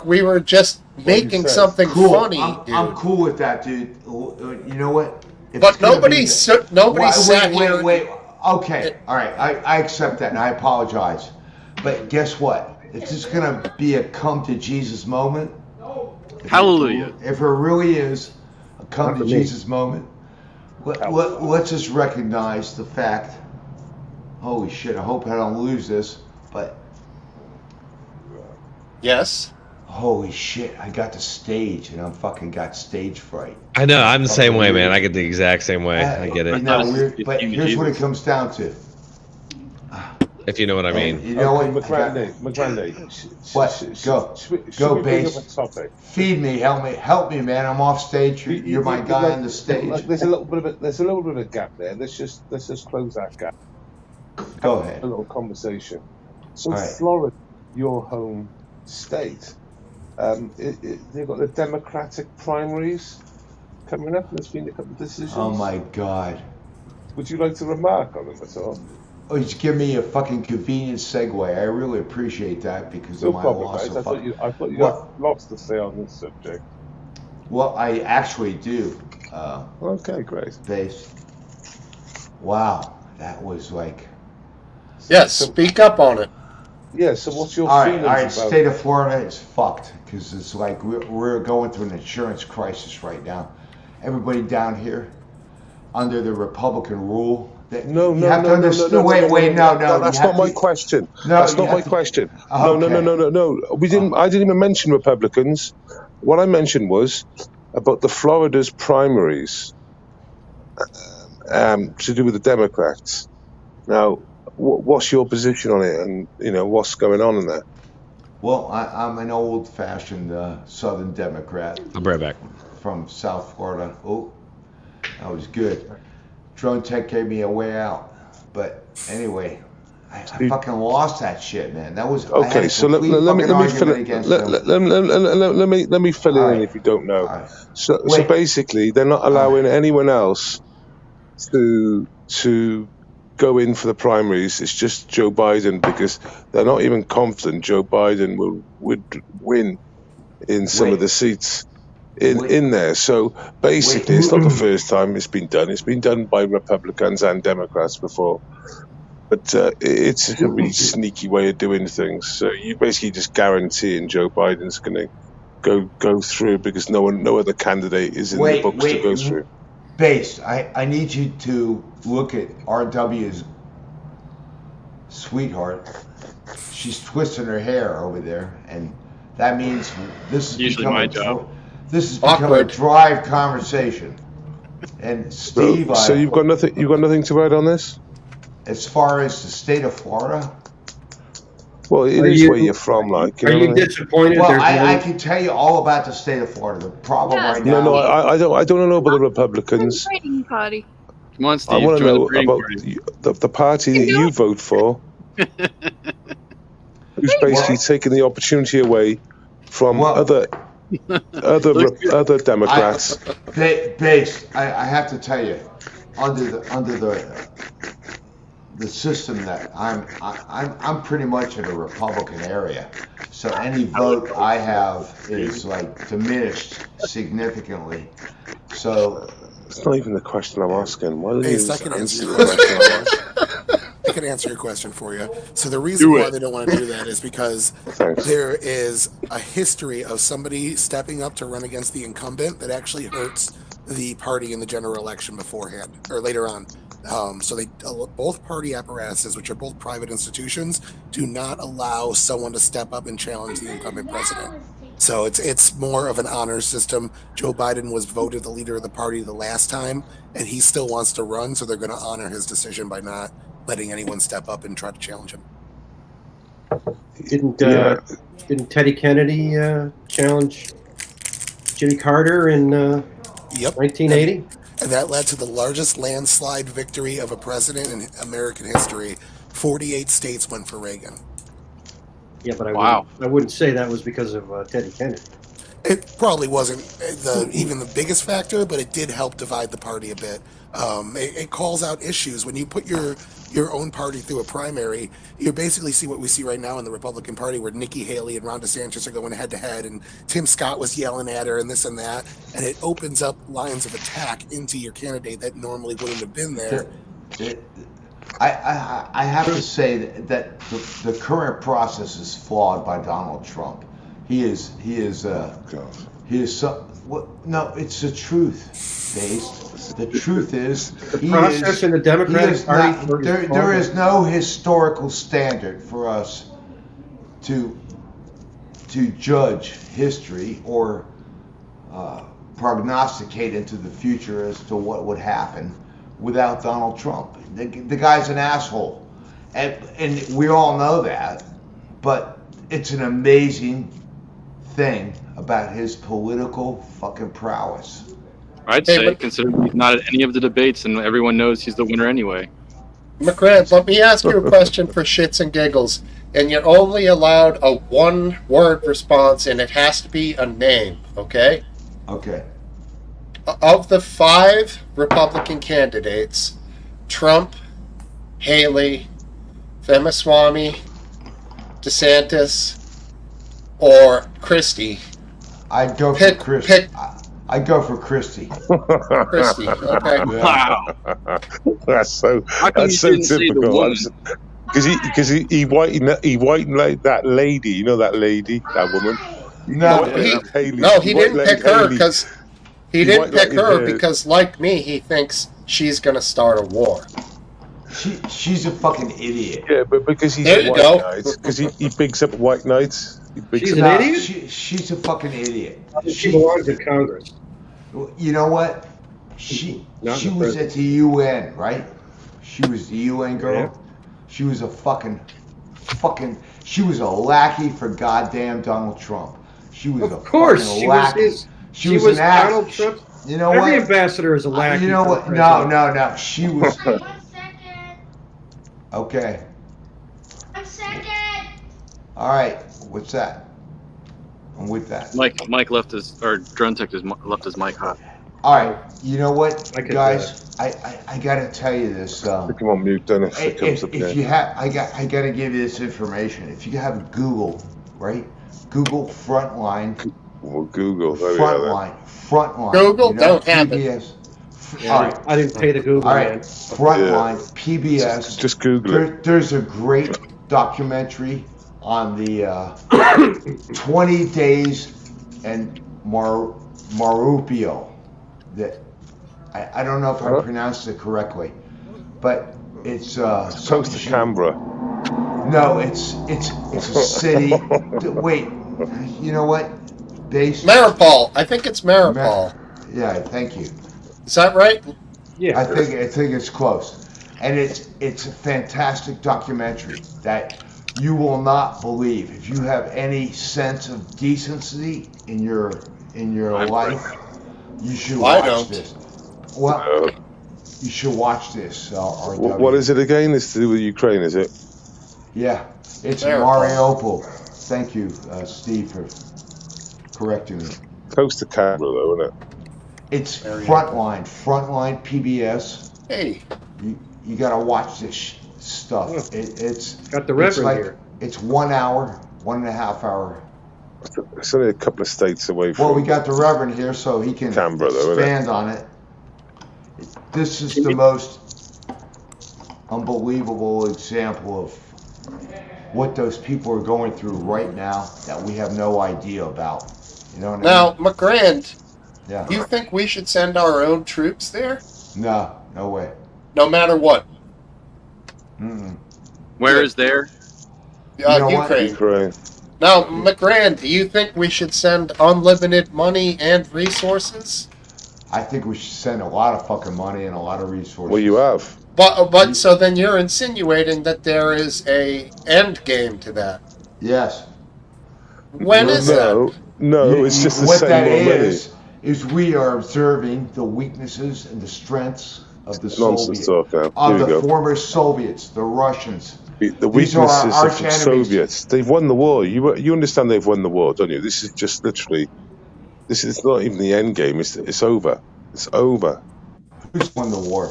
we were just making something funny. I'm cool with that, dude. You know what? But nobody sat here. Wait. Okay, all right. I accept that, and I apologize. But guess what? If this is gonna be a come to Jesus moment, Hallelujah. If it really is a come to Jesus moment, let's just recognize the fact. Holy shit! I hope I don't lose this, but yes. Holy shit! I got the stage, and I'm fucking got stage fright. I know. I'm the same way, man. I get the exact same way. I get it. But here's what it comes down to. If you know what I mean. You know what? McGrande. Go, Base. Feed me, help me, man. I'm off stage. You're my guy on the stage. There's a little bit of a gap there. Let's just close that gap. Go ahead. A little conversation. So right. Florida, your home state, they've got the Democratic primaries coming up. There's been a couple of decisions. Oh my God. Would you like to remark on them at all? Oh, just give me a fucking convenient segue. I really appreciate that because No of my problem, loss guys. of I thought you Well- had lots to say on this subject. Well, I actually do. Okay, great. Base. Wow, that was like. Yes, speak up on it. Yeah, so what's your All feelings right. about State of Florida is fucked because it's like we're going through an insurance crisis right now. Everybody down here under the Republican rule. No, Wait, no. that's not my question. That's not my question. No. We didn't. I didn't even mention Republicans. What I mentioned was about the Florida's primaries to do with the Democrats. Now, what's your position on it, and what's going on in there? Well, I'm an old-fashioned Southern Democrat. I'll be right back. From South Florida. Oh, that was good. Drone Tech gave me a way out. But anyway, I fucking lost that shit, man. That was okay. So let me fill it. Let me fill it in if you don't know. Right. So basically, they're not allowing anyone else to go in for the primaries. It's just Joe Biden because they're not even confident Joe Biden would win in some of the seats in there. So basically, it's not the first time it's been done. It's been done by Republicans and Democrats before. But it's a really sneaky way of doing things. So you basically just guaranteeing Joe Biden's going to go through because no other candidate is in the books to go through. Base, I need you to look at RW's sweetheart. She's twisting her hair over there, and that means this is usually my job. This has become a drive conversation. And Steve, so you've got nothing. You've got nothing to add on this. As far as the state of Florida. Well, it is where you're from, like. Are you disappointed? Well, I can tell you all about the state of Florida. The problem right now. No, I don't know about the Republicans. Party. Come on, Steve. I want to join know the about the party that you vote for, who's basically taking the opportunity away from other Democrats. Base, I have to tell you, under the system that I'm pretty much in a Republican area, so any vote I have is like diminished significantly. So it's not even the question I'm asking. Why don't you I can answer your question. I can answer your question for you. So the reason why they don't want to do that is because there is a history of somebody stepping up to run against the incumbent that actually hurts the party in the general election beforehand or later on. So both party apparatuses, which are both private institutions, do not allow someone to step up and challenge the incumbent president. So it's more of an honor system. Joe Biden was voted the leader of the party the last time, and he still wants to run, so they're going to honor his decision by not letting anyone step up and try to challenge him. Didn't Teddy Kennedy challenge Jimmy Carter in 1980? And that led to the largest landslide victory of a president in American history. 48 states went for Reagan. Yeah, but I wouldn't say that was because of Teddy Kennedy. It probably wasn't even the biggest factor, but it did help divide the party a bit. It calls out issues. When you put your own party through a primary, you basically see what we see right now in the Republican Party, where Nikki Haley and Ron DeSantis are going head-to-head, and Tim Scott was yelling at her and this and that, and it opens up lines of attack into your candidate that normally wouldn't have been there. I have to say that the current process is flawed by Donald Trump. He is so. No, it's the truth, Base. The truth is the process in the Democratic Party. There is no historical standard for us to judge history or prognosticate into the future as to what would happen without Donald Trump. The guy's an asshole, and we all know that. But it's an amazing thing about his political fucking prowess. I'd say, considering he's not at any of the debates and everyone knows he's the winner anyway. McRae, let me ask you a question for shits and giggles. and you're only allowed a one-word response, and it has to be a name, okay? Okay. Of the 5 Republican candidates, Trump, Haley, Ramaswamy, DeSantis, or Christie, I'd go for Pick- Christie. pick- I'd go for Christie. Christie, okay. Wow. That's so How come that's you so didn't say the typical. woman? Because he whitened like that lady. You know that lady, that woman. No, He didn't pick her because he didn't pick her because, like me, he thinks she's gonna start a war. she's a fucking idiot. Yeah, but because he's There a you white go. knight, because he bigs up white knights. He bigs She's up. an idiot? She's a fucking idiot. She belongs in Congress. You know what? She Not in the was at the UN, right? She was the UN girl. Yeah. She was a fucking. She was a lackey for goddamn Donald Trump. She was a Of course, fucking she was lackey. his. She She was was an ass. Donald Trump. You know Every what? ambassador is a lackey. You know for what? the No, president. no. She was. 1 second. Okay. 1 second. All right. What's that? I'm with that. Mike left his, or Drone Tech left his mic hot. All right. You know what, I could, guys? I gotta tell you this. Put him on mute, then if it comes up If again. you have, I gotta give you this information. If you have Google, right? Google Frontline. Well, Google. There we are. Frontline. Google don't have it. PBS. Yeah, All right. I didn't pay the Google All right. man. Frontline. PBS. Just Google it. There's a great documentary on the 20 days and Marupio. That I don't know if I pronounced it correctly, but it's Close to Canberra. No, it's a city. Wait, you know what? Maripol. I think it's Maripol. Yeah, thank you. Is that right? Yeah. I think it's close, and it's a fantastic documentary that you will not believe. If you have any sense of decency in your life, you should watch this. Well, you should watch this. RW. What is it again? It's to do with Ukraine, is it? Yeah, it's Maripol. Mariupol. Thank you, Steve, for correcting me. Close to Canberra, though, isn't it? It's Frontline PBS. Hey, You gotta watch this stuff. It's Got the it's Reverend here. It's 1 hour, 1.5 hour. It's only a couple of states away from. Well, we got the Reverend here, so he can Canberra, though, isn't it? expand on it. This is the most unbelievable example of what those people are going through right now that we have no idea about. You know what I now, McGrand, mean? Yeah. you think we should send our own troops there? No way. No matter what? Mm-mm. Where is there? You know what? Ukraine. Ukraine. Now, McGrand, do you think we should send unlimited money and resources? I think we should send a lot of fucking money and a lot of resources. Well, you have. But so then you're insinuating that there is a end game to that. Yes. When is that? No, it's just the what same that old money. is we are observing the weaknesses and the strengths of the Nonsense Soviets, talk now. of Here the we go. former Soviets, the Russians. The These are our weaknesses of arch the enemies. Soviets. They've won the war. You understand they've won the war, don't you? This is just literally. This is not even the end game. It's over. It's over. Who's won the war?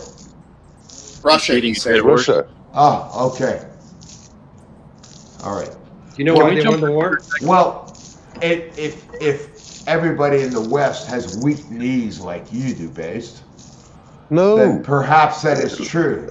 Russia, Cheating you say. It works. Russia. Oh, okay. All right. You know Can why we they jump won the war? Well, if everybody in the West has weak knees like you do, based, No. then perhaps that is true.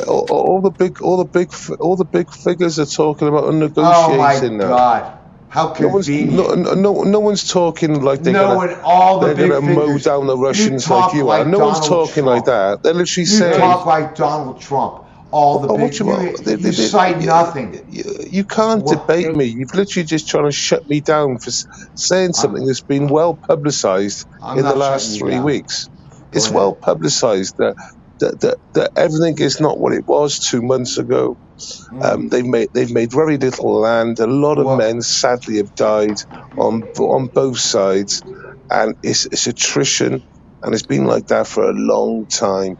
All the big figures are talking about Oh my negotiating now. God! How No one's convenient. no one's talking like they're No gonna one, all the they're big gonna mow figures. down the Russians talk like you like are. No one's Donald talking Trump. like that. They're literally You saying. talk like Donald Trump. All the Oh, big. what you want? You cite nothing. You can't What? debate me. You've literally just trying to shut me down for saying something that's been well publicised I'm in the not last shutting you 3 down. weeks. It's ahead. well publicised that everything is not what it was 2 months ago. They've made very little land. A lot of Well- men sadly have died on both sides, and it's attrition, and it's been like that for a long time,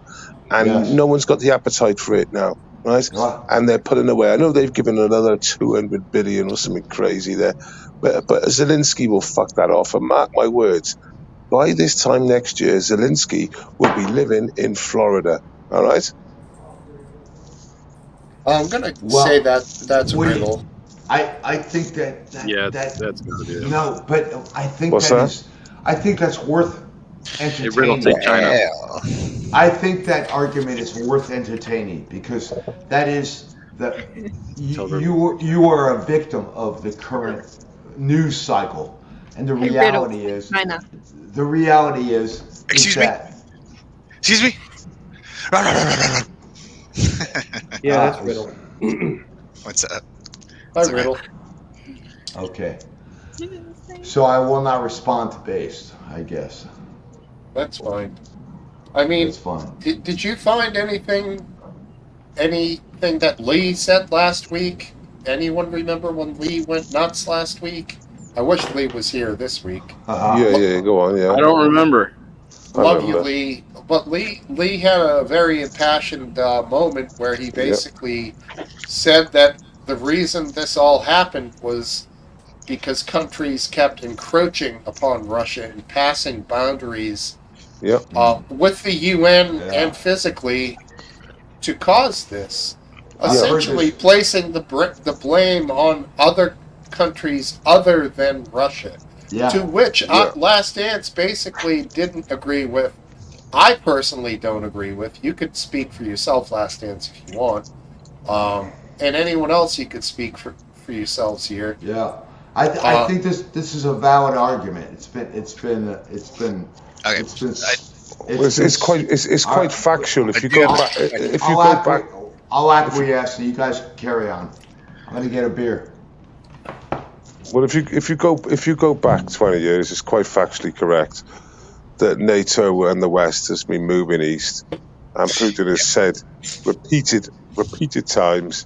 and Yes. no one's got the appetite for it now. right? Right. And they're putting away. I know they've given another 200 billion or something crazy there, but Zelensky will fuck that off. And mark my words, by this time next year, Zelensky will be living in Florida. All right. I'm gonna say Well, that's a we, riddle. I think Yeah, that that's gotta be it. no, but I think What's that? I think that's worth It riddle entertaining. take China. I think that argument is worth entertaining because that is the you are a victim of the current news cycle, and the reality is China. Excuse me? that Excuse me? Yeah, that's riddle. What's up? Hi, riddle. okay. So I will not respond to based, I guess. That's fine. I mean, That's fine. did you find anything that Lee said last week? Anyone remember when Lee went nuts last week? I wish Lee was here this week. Yeah, go on. Yeah. I don't remember. Love you, Lee. But Lee had a very impassioned moment where he basically said that the reason this all happened was because countries kept encroaching upon Russia and passing boundaries with the UN and physically to cause this. Essentially placing the blame on other countries other than Russia. To which Last Dance basically didn't agree with. I personally don't agree with. You could speak for yourself, Last Dance, if you want. And anyone else, you could speak for yourselves here. Yeah. I think this is a valid argument. It's been quite factual. If you go back, I'll acquiesce. So you guys carry on. I'm gonna get a beer. Well, if you go back 20 years, it's quite factually correct that NATO and the West has been moving east, and Putin has said repeated times,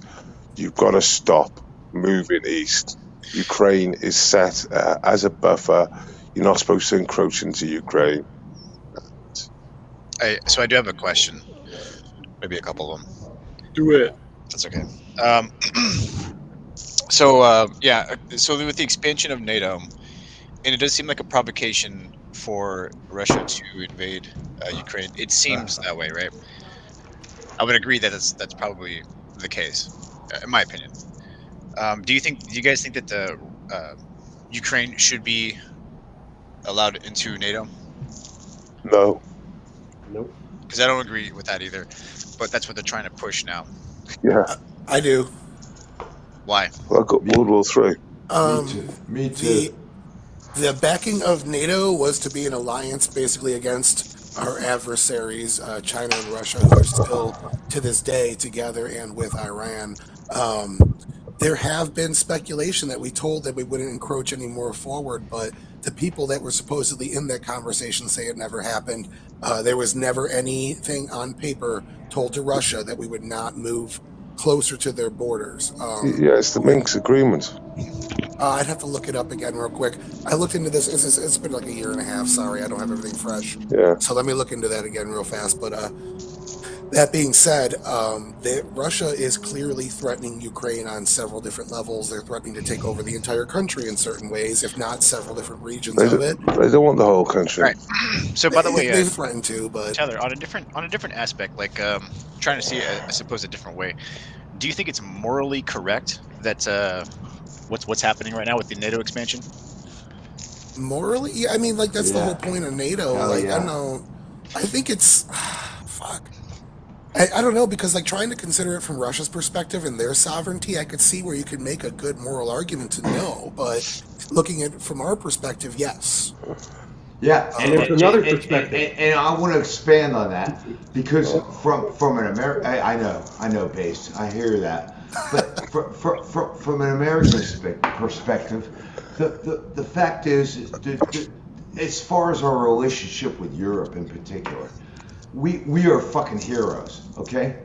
you've got to stop moving east. Ukraine is set as a buffer. You're not supposed to encroach into Ukraine. So I do have a question, maybe a couple of them. Do it. That's okay. So with the expansion of NATO, and it does seem like a provocation for Russia to invade Ukraine. It seems that way, right? I would agree that that's probably the case, in my opinion. Do you guys think that Ukraine should be allowed into NATO? No. Nope. Because I don't agree with that either. But that's what they're trying to push now. Yeah. I do. Why? Well, I've got World War III. Me too. The backing of NATO was to be an alliance basically against our adversaries, China and Russia, who are still to this day together, and with Iran. There have been speculation that we told that we wouldn't encroach any more forward, but the people that were supposedly in that conversation say it never happened. There was never anything on paper told to Russia that we would not move closer to their borders. It's the Minsk agreement. I'd have to look it up again real quick. I looked into this. It's been like a year and a half. Sorry, I don't have everything fresh. Yeah. So let me look into that again real fast. But that being said, Russia is clearly threatening Ukraine on several different levels. They're threatening to take over the entire country in certain ways, if not several different regions of it. They don't want the whole country. Right. So by the way, they threaten to, but Tyler, on a different aspect, like trying to see, I suppose, a different way. Do you think it's morally correct that what's happening right now with the NATO expansion? Morally, yeah, I mean, like that's the whole point of NATO. I don't know. I think it's fuck. I don't know, because like trying to consider it from Russia's perspective and their sovereignty, I could see where you could make a good moral argument to no, but looking at it from our perspective, yes. Yeah, and there's another perspective, and I want to expand on that because from an American, I know, base, I hear that, but from an American perspective, the fact is, as far as our relationship with Europe in particular, we are fucking heroes, okay?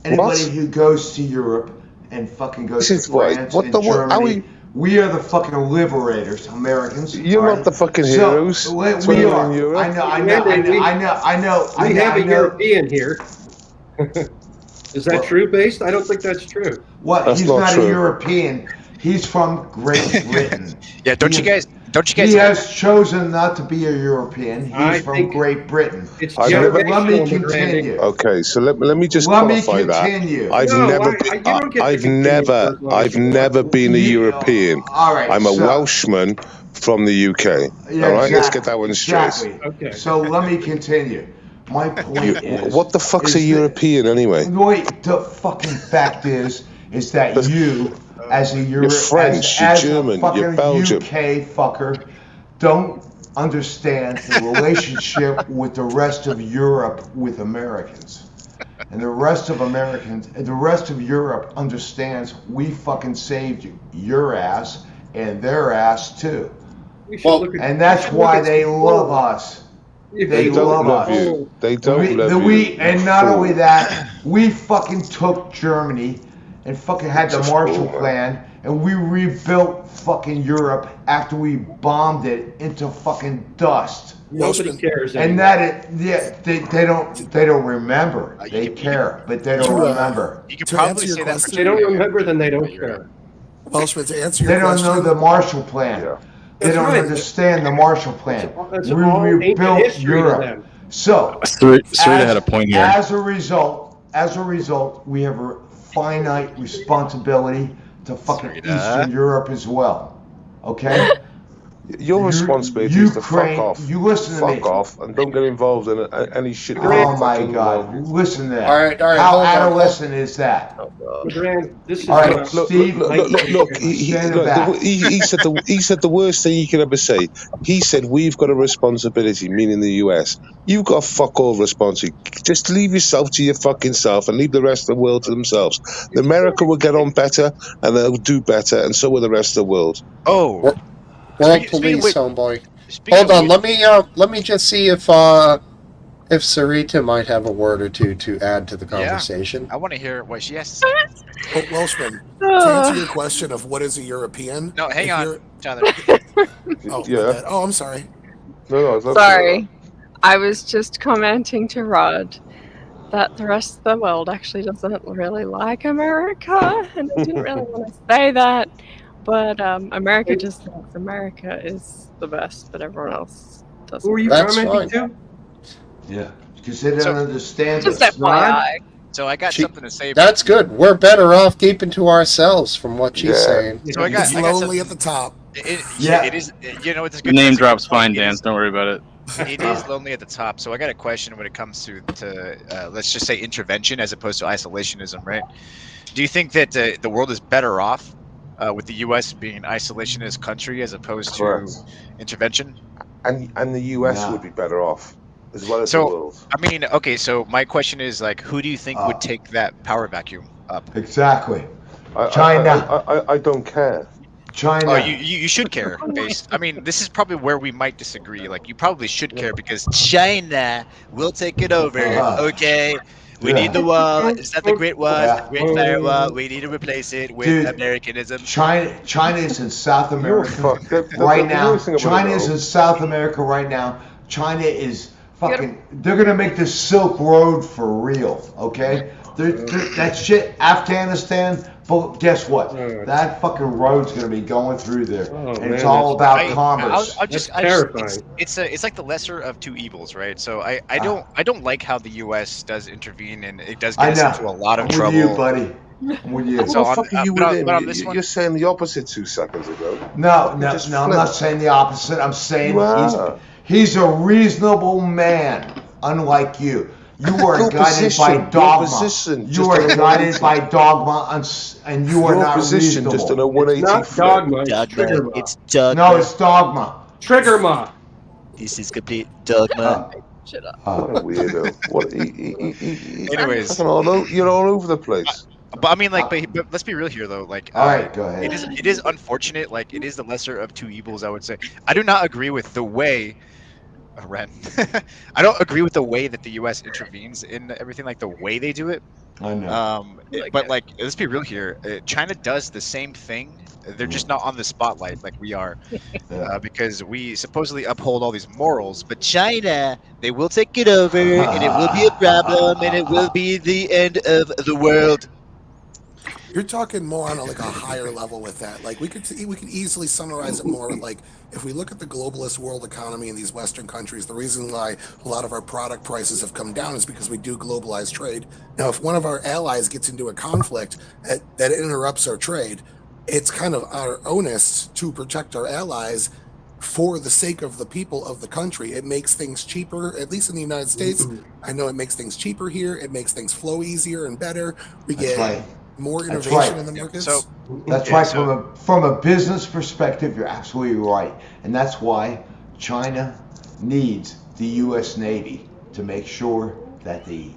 Anybody who goes to Europe and fucking goes to France and Germany, we are the fucking liberators, Americans. You're not the fucking heroes. So, we are. I know. We have a European here. Is that true, Based? I don't think that's true. What? That's He's not not a true. European. He's from Great Britain. Yeah, don't you guys He has chosen not to be a European. I He's from think Great Britain. It's I've So never- let me generational, continue. Okay, so let me just Let me qualify that. continue. I've No, never, you don't get to I've continue never, for as long as I've you want. never been a European. All right. I'm a so, Welshman from the UK. Yeah, all right, let's exactly, get that one straight. Exactly. Okay. So let me continue. My point is. What the fuck's a is that- European anyway? Wait, the fucking fact is that you, as a You're French, you're as German, a fucking you're Belgium. UK fucker, don't understand the relationship with the rest of Europe with Americans. And the rest of Europe understands we fucking saved your ass and their ass too. And that's why they love us. They don't love us. you. They don't love you. And not only that, we fucking took Germany and fucking had the Marshall Plan, and we rebuilt fucking Europe after we bombed it into fucking dust. Nobody cares And anymore. they don't remember. They care, but they don't remember. You could To probably answer your say that for question- They don't remember, then they don't care. Welshman, to answer your They don't question, know the Marshall Plan. Yeah. They That's don't right. understand the Marshall Plan. That's We all ancient rebuilt history to Europe. them. So, Sarita had a point here. As a result, we have a finite responsibility to fucking Sarita. Eastern Europe as well. Okay? Your responsibility is to fuck Ukraine, off. you listen to me. Fuck off and don't get involved in any shit. that Oh you're my fucking God! involved in. Listen to that. All right, How hold on. adolescent is that? Legrand, this is All right, Steve. Look, Stand back. he said the worst thing you could ever say. He said we've got a responsibility, meaning the US. You've got a fuck all responsibility. Just leave yourself to your fucking self and leave the rest of the world to themselves. America will get on better and they'll do better, and so will the rest of the world. Oh, World Speaking- police, speaking homeboy. speaking Hold of on, which- let me just see if Sarita might have a word or two to add to the conversation. I want to hear what she has to say. Oh, Welshman, to answer your question of what is a European? No, hang if on, you're- Tyler. Oh, Yeah. my bad. Oh, I'm sorry. No, it's not Sorry. I was just commenting to Rod that the rest of the world actually doesn't really like America, and I didn't really want to say that, but America just thinks America is the best, but everyone else doesn't. Who are you That's commenting fine. to? Yeah, because they don't So- understand Just us. FYI. So I got She- something to say. About That's good. We're better off keeping to ourselves from what she's Yeah. saying. So I got It's lonely at the top. Yeah. It is. You know, it's a The good name transition drop's point. fine, It Dan. is- Don't worry about it. It is lonely at the top. So I got a question when it comes to let's just say intervention as opposed to isolationism, right? Do you think that the world is better off with the U.S. being an isolationist country as opposed Correct. to intervention? And the US No. would be better off as well as So- the world. I mean, okay. So my question is like, who do you think Oh. would take that power vacuum up? Exactly. I- China. I don't care. China. Oh, you should care. Based. I mean, this is probably where we might disagree. Like, you probably should care because China will take it over. Okay, we Yeah. need the wall. Is that the Great Wall? Yeah. The Great Firewall. We need to replace it with Dude, Americanism. China is in South You're America fucked. right now. worst thing about China it is all- in South America right now. China is fucking. They're gonna make the Silk Road for real. Okay. That shit, Afghanistan. But guess what? That fucking road's gonna be going through there, Oh, and it's man, all that's- about commerce. I'll just, That's I just terrifying. it's like the lesser of two evils, right? So I don't like how the U.S. does intervene and it does I get us know. into a lot of I'm trouble. with you, buddy. I'm with you. What So the on- fuck are you but on- within? but on this one- You're saying the opposite 2 seconds ago. No, You no, just no. I'm not flipped. saying the opposite. I'm saying You are. he's a reasonable man, unlike you. You are Your guided position, by your dogma. position, You just are on a guided 180. by dogma, and you are Your not position reasonable. just on a It's 180 not flip. dogma, it's trigger ma. It's dogma. No, it's dogma. Trigger ma. This is complete dogma. Shut up. What a weirdo. What? He- Anyways. fucking you're all over the place. But I mean, like, but let's be real here, though. Like, All right, go ahead. it is unfortunate. Like, it is the lesser of two evils, I would say. I do not agree with the way, Ren. I don't agree with the way that the U.S. intervenes in everything, like the way they do it. I know. But like, let's be real here. China does the same thing They're just not on the spotlight like we are, because we supposedly uphold all these morals. But China, they will take it over, and it will be a problem, and it will be the end of the world. You're talking more on a higher level with that. Like we could easily summarize it more like if we look at the globalist world economy in these Western countries, the reason why a lot of our product prices have come down is because we do globalize trade. Now, if one of our allies gets into a conflict that interrupts our trade, it's kind of our onus to protect our allies for the sake of the people of the country. It makes things cheaper, at least in the United States. I know it makes things cheaper here. It makes things flow easier and better. We get more innovation in the markets. So that's right. From a business perspective, you're absolutely right, and that's why China needs the U.S. Navy to make sure that the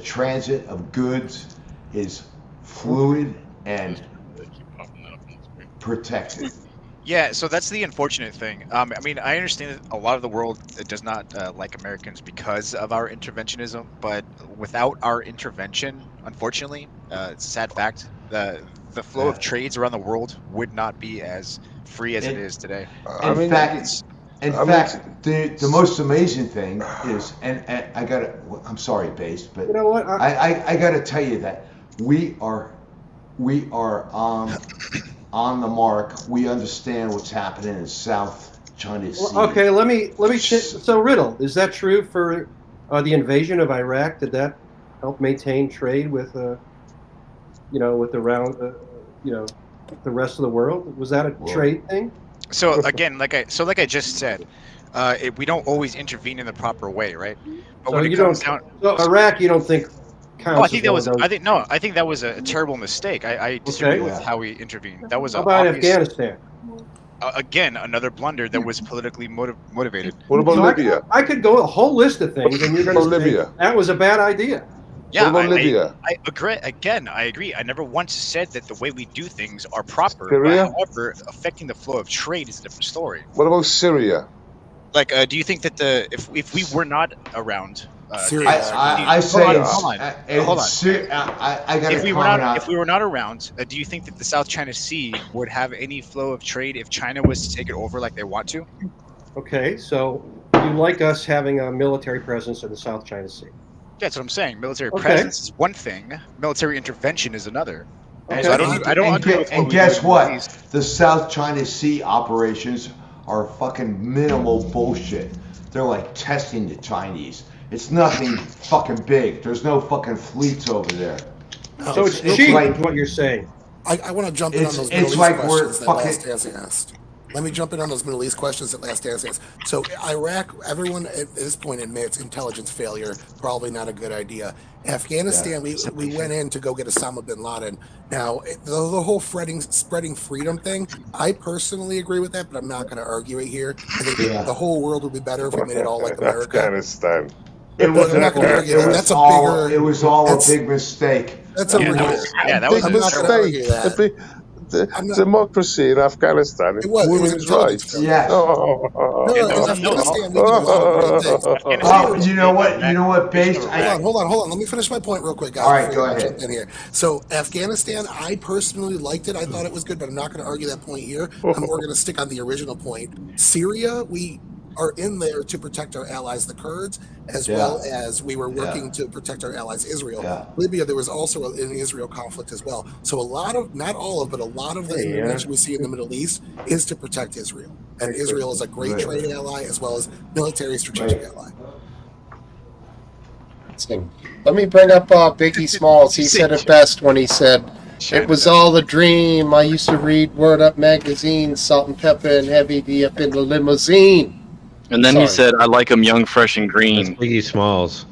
transit of goods is fluid and protected. Yeah, so that's the unfortunate thing. I mean, I understand that a lot of the world does not like Americans because of our interventionism, but without our intervention, unfortunately, it's a sad fact, the flow of trades around the world would not be as free as it is today. In fact, the most amazing thing is, and I'm sorry, Base, but you know what? I got to tell you that we are on the mark. We understand what's happening in South China Sea. Well, okay, let me. So, Riddle, is that true for the invasion of Iraq? Did that help maintain trade with, with the rest of the world? Was that a trade thing? So again, like I just said, we don't always intervene in the proper way, right? But So when you it comes don't. down, So Iraq, you don't think? Oh, I think that was a terrible mistake. I disagree with how we intervened. That was How about Afghanistan? Again, another blunder that was politically motivated. What about Libya? I could go a whole list of things, and you're going to say that was a bad idea. Yeah, what about Libya? I agree. Again, I agree. I never once said that the way we do things are proper. Syria? But however, affecting the flow of trade is a different story. What about Syria? Like, do you think that if we were not around? Hold on. I got if we were not around, do you think that the South China Sea would have any flow of trade if China was to take it over like they want to? Okay, so you like us having a military presence in the South China Sea? That's what I'm saying. Military presence is one thing. Military intervention is another. Okay. So I don't agree with and guess what? The South China Sea operations are fucking minimal bullshit. They're like testing the Chinese. It's nothing fucking big. There's no fucking fleets over there. So it's cheap, is what you're saying. I want to jump in on those Middle East questions that Last Dance asked. Let me jump in on those Middle East questions that Last Dance asked. So Iraq, everyone at this point admits intelligence failure, probably not a good idea. Afghanistan, we went in to go get Osama bin Laden. Now, the whole spreading freedom thing, I personally agree with that, but I'm not going to argue it here. I think the whole world would be better if we made it all like America. Afghanistan. It was all a big mistake. That's a mistake. Democracy in Afghanistan. It was women's rights. Yes. You know what? Based. Hold on. Let me finish my point real quick, guys. All right, go ahead. In here. So Afghanistan, I personally liked it. I thought it was good, but I'm not going to argue that point here. I'm more going to stick on the original point. Syria, we are in there to protect our allies, the Kurds, as well as we were working to protect our allies, Israel. Libya, there was also an Israel conflict as well. So a lot of the intervention we see in the Middle East is to protect Israel. And Israel is a great trade ally as well as military strategic ally. Let me bring up Biggie Smalls. He said it best when he said, "It was all a dream. I used to read Word Up magazine, Salt and Pepper and Heavy D up in the limousine." And then he said, "I like them young, fresh, and green." That's Biggie Smalls.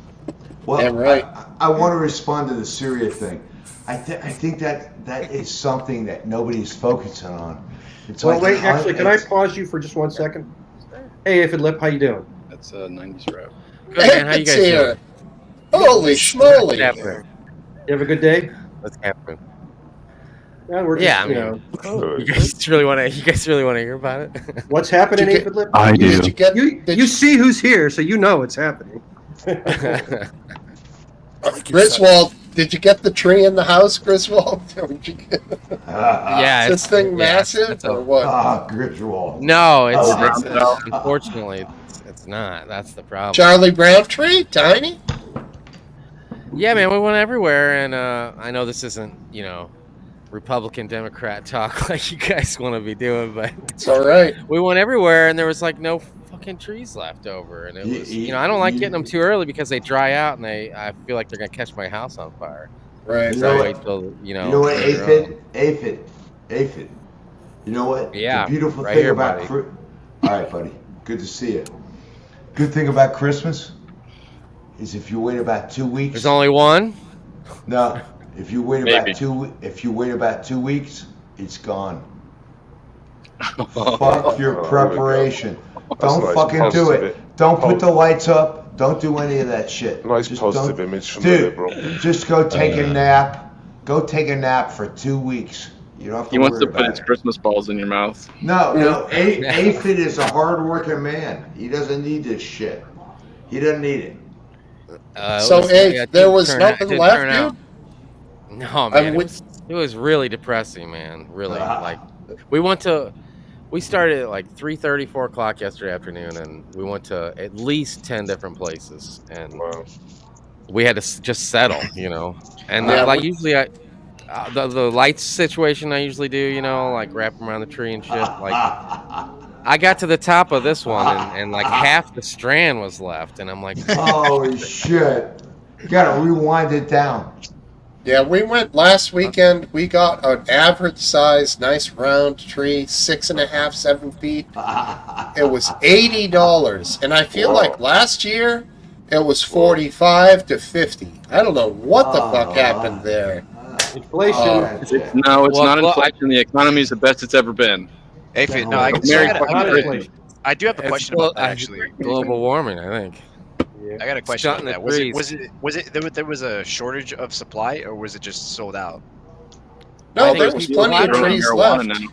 Well, yeah, right. I want to respond to the Syria thing. I think that is something that nobody's focusing on. It's actually, can I pause you for just 1 second? Hey, If It Lip, how you doing? That's a 90s rap. Good, man. How you guys doing? Holy schmoly! You have a good day? What's happening? Yeah, you guys really want to hear about it? What's happening, If It Lip? I do. You see who's here, so you know it's happening. Griswold, Did you get the tree in the house, Griswold? Yeah, Is this thing massive or what? Ah, Griswold. No, it's Oh. unfortunately it's not. That's the problem. Charlie Brown tree, tiny. Yeah, man, we went everywhere, and I know this isn't, Republican Democrat talk like you guys want to be doing, but It's all right. we went everywhere, and there was like no fucking trees left over, and it was, I don't like getting them too early because they dry out, and I feel like they're gonna catch my house on fire. Right. So I wait till You know what, Aphid? You know what? Yeah, The beautiful right thing here, about buddy. all right, buddy. Good to see you. Good thing about Christmas is if you wait about 2 weeks. There's only one. No, if you wait Maybe. about 2 weeks, it's gone. Fuck your preparation. That's Don't nice, fucking do positive it. Don't put the lights up. Don't do any of that shit. Nice Just positive don't- image from Dude, the Liberal. just go take a nap. Go take a nap for 2 weeks. You don't have to He wants worry to put about his it. Christmas balls in your mouth. No. Aphid is a hard-working man. He doesn't need this shit. He doesn't need it. So, Abe, there was nothing left, dude? No, man, it was really depressing, man. Really, like we started at like 3:30, 4 o'clock yesterday afternoon, and we went to at least 10 different places, and we had to just settle, And Yeah, like usually, the lights situation I usually do, like wrap them around the tree and shit. Like I got to the top of this one, and like half the strand was left, and I'm like, Holy shit. You gotta rewind it down. Yeah, we went last weekend. We got an average size, nice round tree, 6.5, 7 feet. It was $80, and I feel like last year it was 45 to 50. I don't know what the fuck happened there. Inflation. Oh, No, it's Well, not well, inflation. The economy is the best it's ever been. Aphid, no, I Merry got fucking Christmas. I do have a question about that actually. global warming, I think. I got a question Shutting about the that. trees. Was it there was a shortage of supply, or was it just sold out? I No, think there it's was people plenty of growing trees marijuana left. now.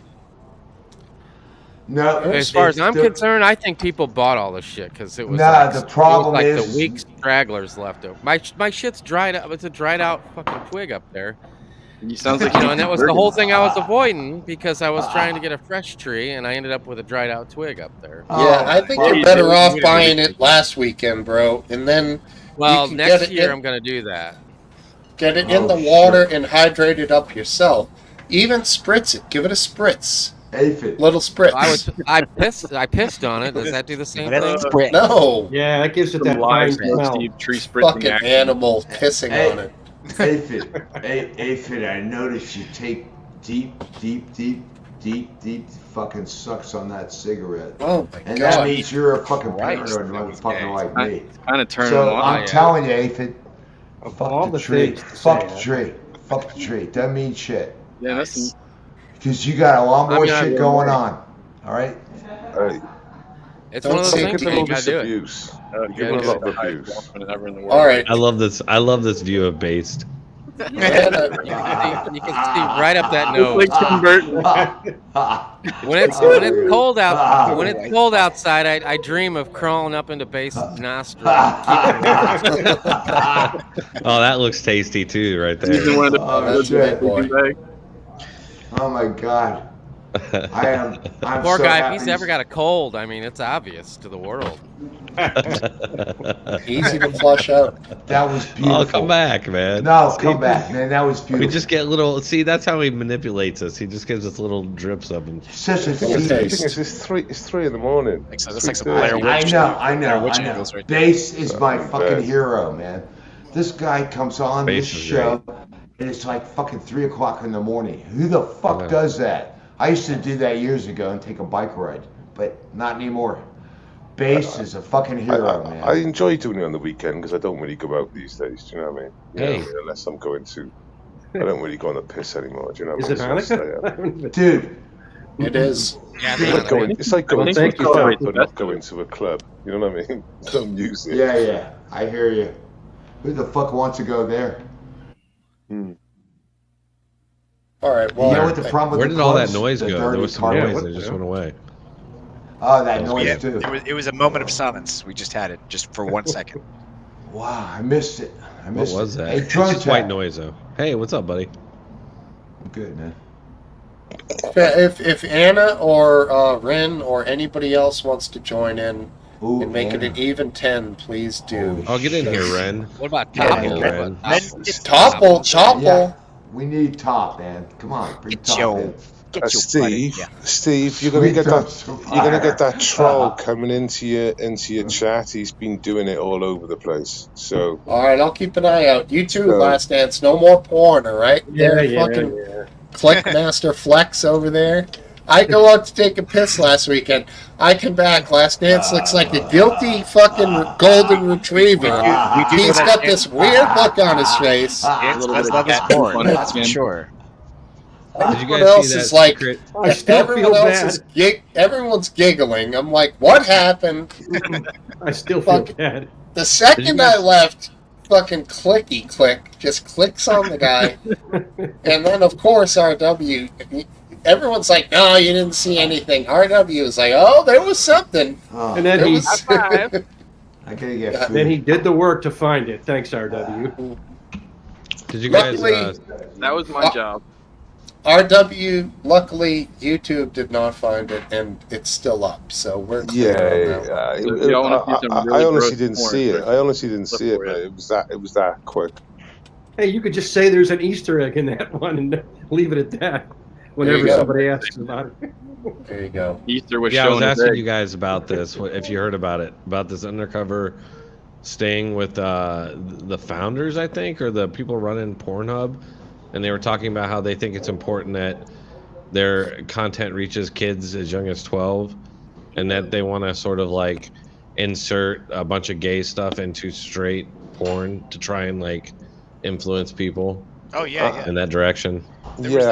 No. As far as I'm the- concerned, I think people bought all this shit because it was Nah, like, the problem it was like is- the weak stragglers left over. My shit's dried up. It's a dried out fucking twig up there. It sounds like And that was the whole thing I was avoiding because I was trying to get a fresh tree, and I ended up with a dried out twig up there. Yeah, I think well, you're better you off did. buying it last weekend, bro, and then Well, can next get it year in- I'm gonna do that. get it in the water and hydrate it up yourself. Even spritz it. Give it a spritz. Aphid. Little spritz. I pissed on it. Does that do the same thing? No. Yeah, that gives it Some that live fine smell. Smokesteve tree spritzing Fucking action. animal pissing on it. Aphid, I noticed you take deep fucking sucks on that cigarette. Oh my And that god. means you're a fucking Christ, paranoid that was motherfucker gay. like me. Kind of turning So them on. I'm telling you, Aphid, Of fuck all the the tree. things to Fuck say, the tree. Fuck the tree. Doesn't mean shit. Yeah, that's Because you got a lot more I shit mean, going on. All right? Hey, It's Don't one of those say things it. where give you all gotta this do it. abuse. give Give it it a lot of abuse. ever in the world. All right. I love this. I love this view of based. You can see right up that nose. Like Tim Burton. When it's cold out, when it's cold outside, I dream of crawling up into base nostril. Oh, that looks tasty too, right Using there. one of the Oh, that's right, boy. bag. Oh my god. I'm Poor so guy, if happy. he's ever got a cold, I mean, it's obvious to the world. Easy to flush out. That was beautiful. Oh, come back, man. No, come back, man. That was beautiful. We just get little. See, that's how he manipulates us. He just gives us little drips of them. Such a The thing taste. is, it's 3 in the morning. That's like some 3:30. Blair Witch. I know. Blair Witch angles right there. Bass is my Fucking fucking bad. hero, man. This guy comes on Bass this is show, and it's like fucking 3 o'clock in the morning. Who the fuck know. does that? I used to do that years ago and take a bike ride, but not anymore. Bass is a fucking hero, man. I enjoy doing it on the weekend because I don't really go out these days. Do you know what I mean? You know Hey. what I mean? Unless I'm going to. I don't really go on the piss anymore. Do you know what Is I it mean? So I stay out. Hanukkah? Dude, It is. Yeah, It's like going, it's like going to a Thank you, club, Tom. but not going to a club. You know what I mean? Don't use it. yeah, I hear you. Who the fuck wants to go there? All right. You Well, know what the problem with Where the did all that clubs? noise The go? dirty There was some carpet. noise. It just went away. Oh, that noise Yeah, too. it was a moment of silence. We just had it just for 1 second. Wow, I missed it. I What missed was it. that? Hey, It's drunk just white chat. noise though. Hey, what's up, buddy? I'm good, man. If Anna or Ren or anybody else wants to join in and make it an even 10, please do. I'll get in here, Ren. What about Yeah, Topple? yeah. Ren. Topple. We need Top, man. Come on, bring Get Top your- in. Steve, you're gonna get that. You're gonna get that troll coming into your chat. He's been doing it all over the place. So. All right, I'll keep an eye out. You too, Last Dance. No more porn, all right? Fucking Clickmaster Flex over there. I go out to take a piss last weekend. I come back. Last Dance looks like a guilty fucking golden retriever. He's got this weird look on his face. That's love is porn. That's for sure. Everyone else is like, everyone's giggling. I'm like, what happened? I still feel bad. The second I left, fucking clicky click just clicks on the guy, and then of course RW. Everyone's like, no, you didn't see anything. RW is like, oh, there was something. And then he. I gotta get food. Then he did the work to find it. Thanks, RW. Did you guys? That was my job. RW, luckily, YouTube did not find it, and it's still up, so we're clear on that. I honestly didn't see it. I honestly didn't see it, but it was that quick. Hey, you could just say there's an Easter egg in that one and leave it at that. Whenever somebody asks about it. There you go. Easter was Yeah, I was showing asking you guys about this. If you heard about it, about this undercover sting with the founders, I think, or the people running Pornhub. And they were talking about how they think it's important that their content reaches kids as young as 12, and that they want to sort of like insert a bunch of gay stuff into straight porn to try and like influence people. Oh yeah, in that direction. There was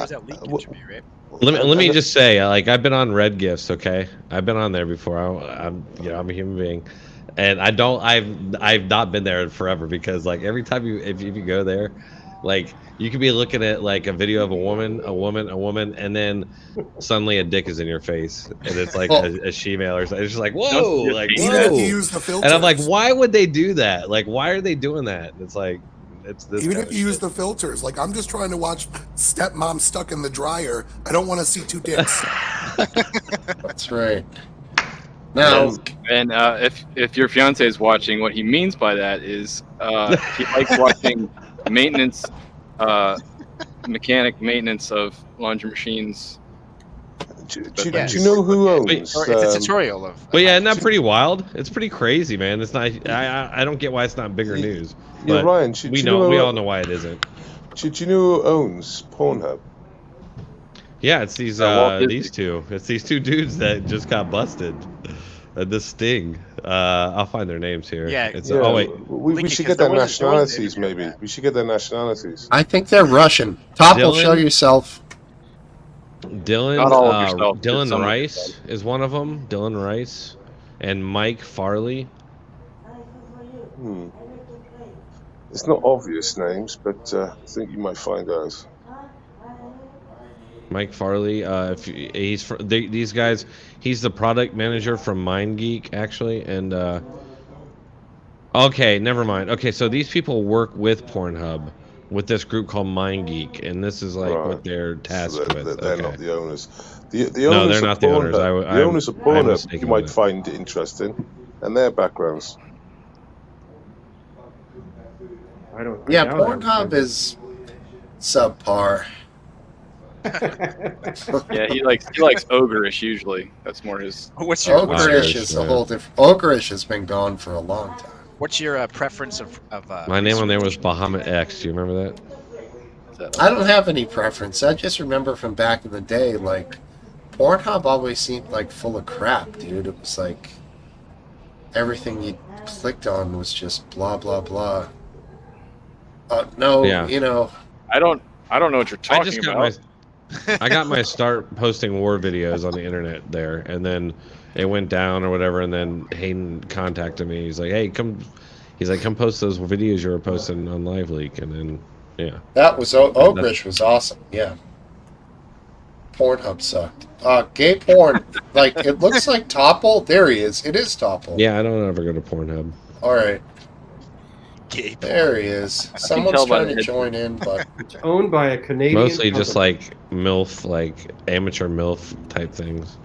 that leak interview, right? Let me just say, like, I've been on Red Gifts, okay? I've been on there before. I'm a human being, and I've not been there forever because like every time if you go there, like you could be looking at like a video of a woman, and then suddenly a dick is in your face, and it's like a she-male or something. It's just like whoa, like even whoa. if you use the filters. And I'm like, why would they do that? Like, why are they doing that? And it's like, it's this. Even if you use the filters, like I'm just trying to watch Stepmom Stuck in the Dryer. I don't want to see two dicks. That's right. Now, and if your fiance is watching, what he means by that is he likes watching mechanic maintenance of laundry machines. Do you know who owns? It's a tutorial of. But yeah, isn't that pretty wild? It's pretty crazy, man. It's not. I don't get why it's not bigger news. Yeah, But Ryan. we all know why it isn't. Do you know who owns Pornhub? Yeah, it's these two. It's these two dudes that just got busted. This sting. I'll find their names here. Yeah. Oh wait. We should get their nationalities. Maybe we should get their nationalities. I think they're Russian. Topple, show yourself. Dylan. Not all of yourself, Dylan just Rice is one of them. Dylan Rice, and Mike Farley. It's not obvious names, but I think you might find out. Mike Farley, these guys, he's the product manager from MindGeek, actually, and okay, never mind. Okay, so these people work with Pornhub, with this group called MindGeek, and this is like what they're tasked with. They're not the owners. The owners no, they're not the owners. The owners of Pornhub you might find interesting, and their backgrounds. Yeah, Pornhub is subpar. Yeah, he likes ogreish usually. That's more his. What's your ogreish is a whole different. Ogreish has been gone for a long time. What's your preference of? My name on there was Bahamut X. Do you remember that? I don't have any preference. I just remember from back in the day, like Pornhub always seemed like full of crap, dude. It was like everything you clicked on was just blah blah blah. You know. I don't know what you're talking about. I got my start posting war videos on the internet there, and then it went down or whatever, and then Hayden contacted me. He's like, "Hey, come post those videos you were posting on Live Leak," and then yeah. That was Ogrish was awesome. Yeah. Pornhub sucked. Gay porn, like it looks like Topple. There he is. It is Topple. Yeah, I don't ever go to Pornhub. All right. Gay There he is. Someone's tell by trying the to join in, but It's owned by a Canadian Mostly just company. like MILF, like amateur MILF type things.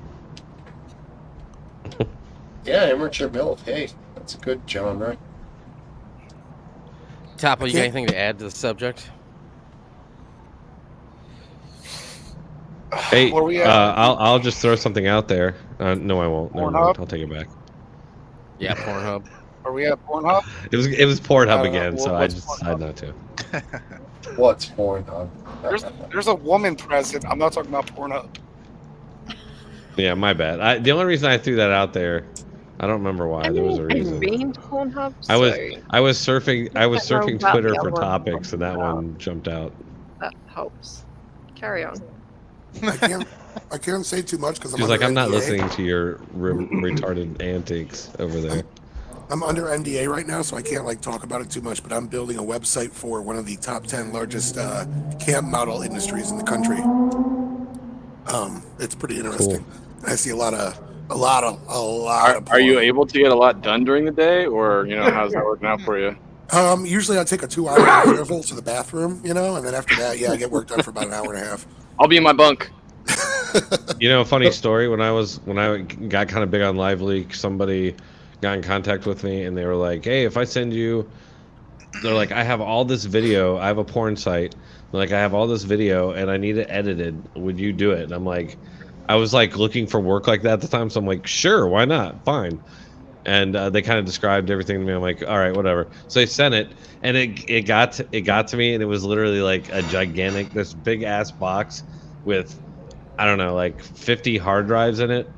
yeah, amateur MILF. Hey, that's a good genre. Topo, you got can't- anything to add to the subject? Hey, Where we at? I'll just throw something out there. No, I won't. Never mind. Pornhub? I'll take it back. Yeah, Pornhub. Are we at Pornhub? It was Pornhub Uh, again, so I what's just Pornhub? decided not to. What's Pornhub? There's a woman present. I'm not talking about Pornhub. Yeah, my bad. The only reason I threw that out there, I don't remember why. There was a I've reason. been to Pornhub, I was so surfing That surfing rounds out Twitter the for other one. topics, and that one jumped out. that helps. Carry on. I can't say too much because She's like, I'm not listening to your retarded antics over there. I'm under NDA right now, so I can't like talk about it too much. But I'm building a website for one of the top 10 largest camp model industries in the country. It's pretty interesting. Cool. I see a lot of of. Are you able to get a lot done during the day, or how's that working out for you? Usually I take a 2-hour interval to the bathroom, and then after that, I get work done for about an hour and a half. I'll be in my bunk. Funny story. When I got kind of big on Live Leak, somebody got in contact with me, and they were like, "Hey, if I send you," they're like, "I have all this video. I have a porn site. They're like, I have all this video, and I need it edited. Would you do it?" And I'm like, I was like looking for work like that at the time, so I'm like, sure, why not? Fine. And they kind of described everything to me. I'm like, all right, whatever. So they sent it, and it got to me, and it was literally like a gigantic, this big ass box with, I don't know, like 50 hard drives in it.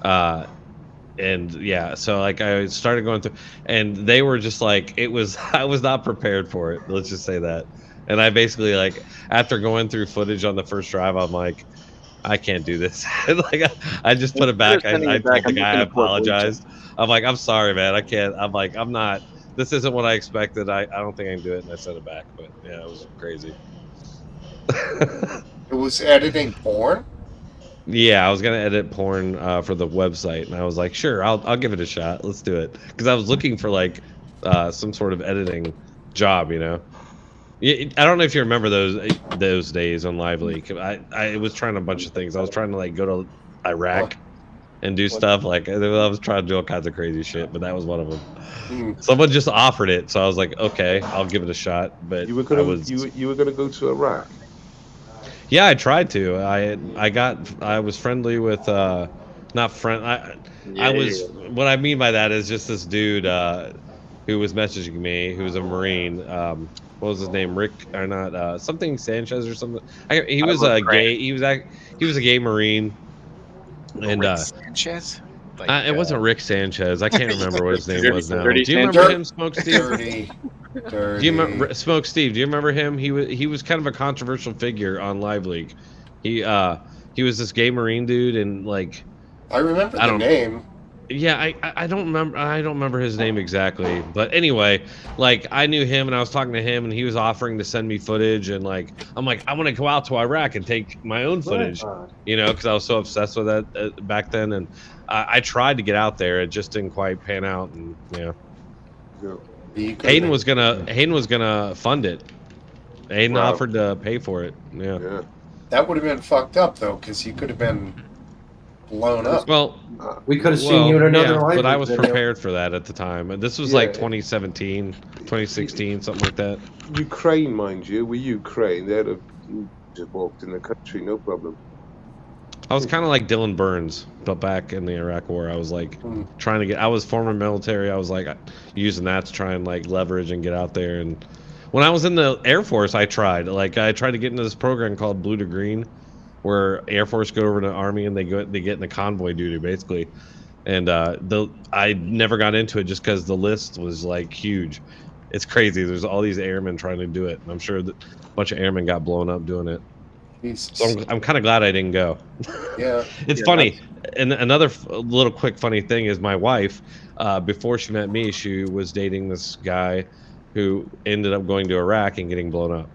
And yeah, so like I started going through, and they were just like, I was not prepared for it. Let's just say that. And I basically, like, after going through footage on the first drive, I'm like, I can't do this. Like, I just put it back. I told the guy I apologized. I'm like, I'm sorry, man. I can't. I'm like, I'm not. This isn't what I expected. I don't think I can do it. And I sent it back. But yeah, it was crazy. It was editing porn? Yeah, I was gonna edit porn for the website, and I was like, sure, I'll give it a shot. Let's do it, because I was looking for like some sort of editing job, I don't know if you remember those days on Live Leak. I was trying a bunch of things. I was trying to like go to Iraq and do stuff. Like, I was trying to do all kinds of crazy shit, but that was one of them. Someone just offered it, so I was like, okay, I'll give it a shot. But you were gonna go to Iraq. Yeah, I tried to. I was friendly with not friend. I was. What I mean by that is just this dude who was messaging me, who was a Marine. What was his name? Rick or not? Something Sanchez or something. He was a gay. He was a gay Marine. And Rick Sanchez. It wasn't Rick Sanchez. I can't remember what his name was now. Dirty Do you remember him, Smokesteve? Dirty. Do you remember Smokesteve? Do you remember him? He was kind of a controversial figure on Live Leak. He was this gay Marine dude, and like I remember the name. Yeah, I don't remember his name exactly, but anyway, like I knew him, and I was talking to him, and he was offering to send me footage, and like I'm like, I want to go out to Iraq and take my own footage, because I was so obsessed with that back then, and I tried to get out there, it just didn't quite pan out, and Hayden was gonna fund it. Hayden offered to pay for it. Yeah. That would have been fucked up though, because he could have been blown up. Well, we could have seen you in another life. But I was prepared for that at the time. And this was like 2017, 2016, something like that. Ukraine, mind you, with Ukraine, they'd have just walked in the country, no problem. I was kind of like Dylan Burns, but back in the Iraq War, I was like trying to get. I was former military. I was like using that to try and like leverage and get out there. And when I was in the Air Force, I tried to get into this program called Blue to Green, where Air Force go over to Army and they get in the convoy duty basically. And I never got into it just because the list was like huge. It's crazy. There's all these airmen trying to do it, and I'm sure that a bunch of airmen got blown up doing it. So I'm kind of glad I didn't go. Yeah. It's funny. And another little quick funny thing is my wife, before she met me, she was dating this guy who ended up going to Iraq and getting blown up.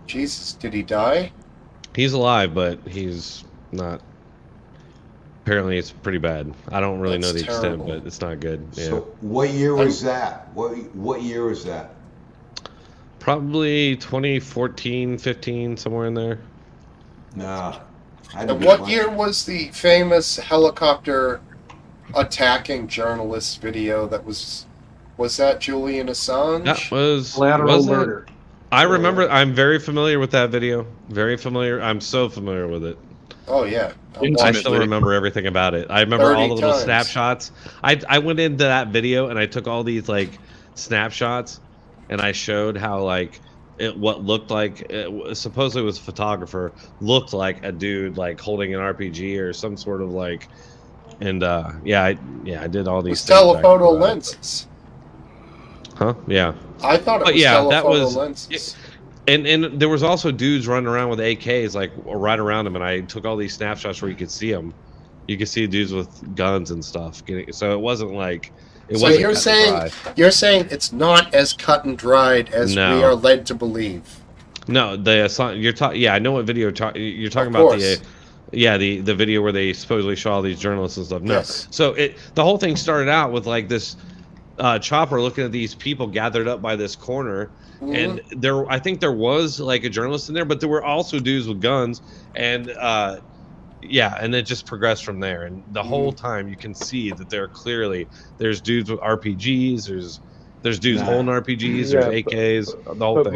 Jesus, did he die? He's alive, but he's not. apparently it's pretty bad. I don't really know That's the extent, terrible. but it's not good. Yeah. So what year was that? What year was that? Probably 2014, 15, somewhere in there. Nah. And what year was the famous helicopter attacking journalists video that was that Julian Assange? That was Collateral murder. I remember. I'm very familiar with that video. Very familiar. I'm so familiar with it. Oh yeah. I still remember everything about it. I remember all the little times. snapshots. I went into that video and I took all these like snapshots, and I showed how like what looked like supposedly was a photographer looked like a dude like holding an RPG or some sort of like, and I did all these things. Telephoto lenses. Huh? Yeah. I thought it was telephoto lenses. And there was also dudes running around with AKs like right around them, and I took all these snapshots where you could see them. You could see dudes with guns and stuff. So it wasn't like So you're saying it's not as cut and dried as we are led to believe. No, you're talking. Yeah, I know what video you're talking about. The video where they supposedly show all these journalists and stuff. No, yes. So the whole thing started out with like this chopper looking at these people gathered up by this corner. And I think there was like a journalist in there, but there were also dudes with guns, and and it just progressed from there. And the whole time you can see that there's dudes with RPGs, there's dudes holding RPGs, there's AKs, the whole thing.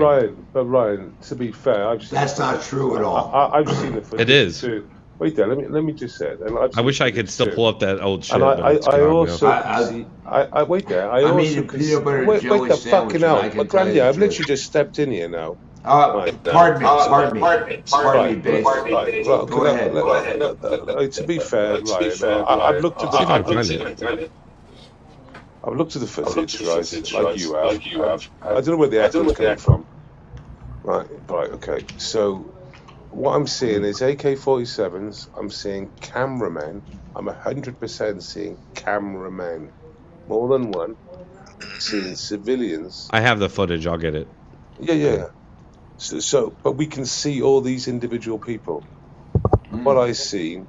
But Ryan, to be fair, that's not true at all. I've seen the footage. It is. Too. Wait there, let me just say it. And I wish I could still pull up that old shit. And I also wait there. I also wait the fucking hell. But Grandy, I've literally just stepped in here now. Pardon me, babe. Go ahead. To be fair, Ryan, I've looked at the footage, right, like you have. I don't know where the echoes came from. Right, okay. So what I'm seeing is AK-47s. I'm seeing cameramen. I'm 100% seeing cameramen, more than one. Seeing civilians. I have the footage. I'll get it. Yeah. So, but we can see all these individual people. What I seen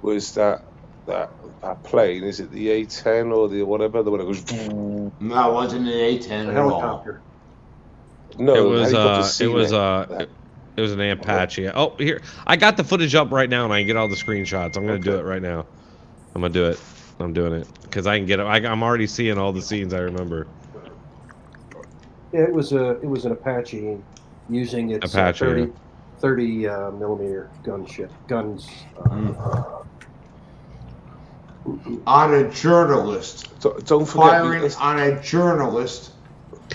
was that plane. Is it the A-10 or the whatever? The one that goes. No, it wasn't an A-10 at helicopter. all. No, it was an Apache. Oh, here I got the footage up right now, and I can get all the screenshots. I'm gonna do it right now. I'm gonna do it. I'm doing it because I can get it. I'm already seeing all the scenes I remember. Yeah, it was an Apache using its 30 millimeter guns. On a journalist. Don't forget, firing on a journalist.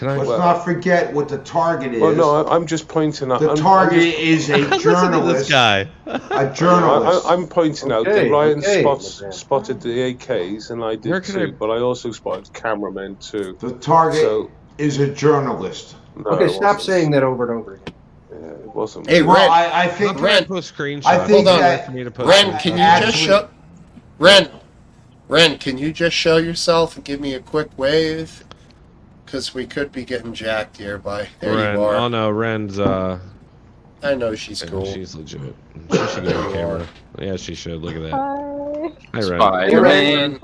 Let's not forget what the target is. Well, no, I'm just pointing out. The target is a journalist. This guy. A journalist. I'm pointing out that Ryan spotted the AKs, and I did too, but I also spotted cameramen too. The target is a journalist. No, okay, stop saying that over and over again. Yeah, it wasn't. Hey, well, Ren, I think Ren, post screenshot. I think Hold on. that Ren, can you just show? Ren, can you just show yourself and give me a quick wave? Because we could be getting jacked here by. There you are. Oh no, Ren's. I know she's cool. She's legit. She should get on camera. Yeah, she should. Look at that. Hi, Ren. Spider-Man.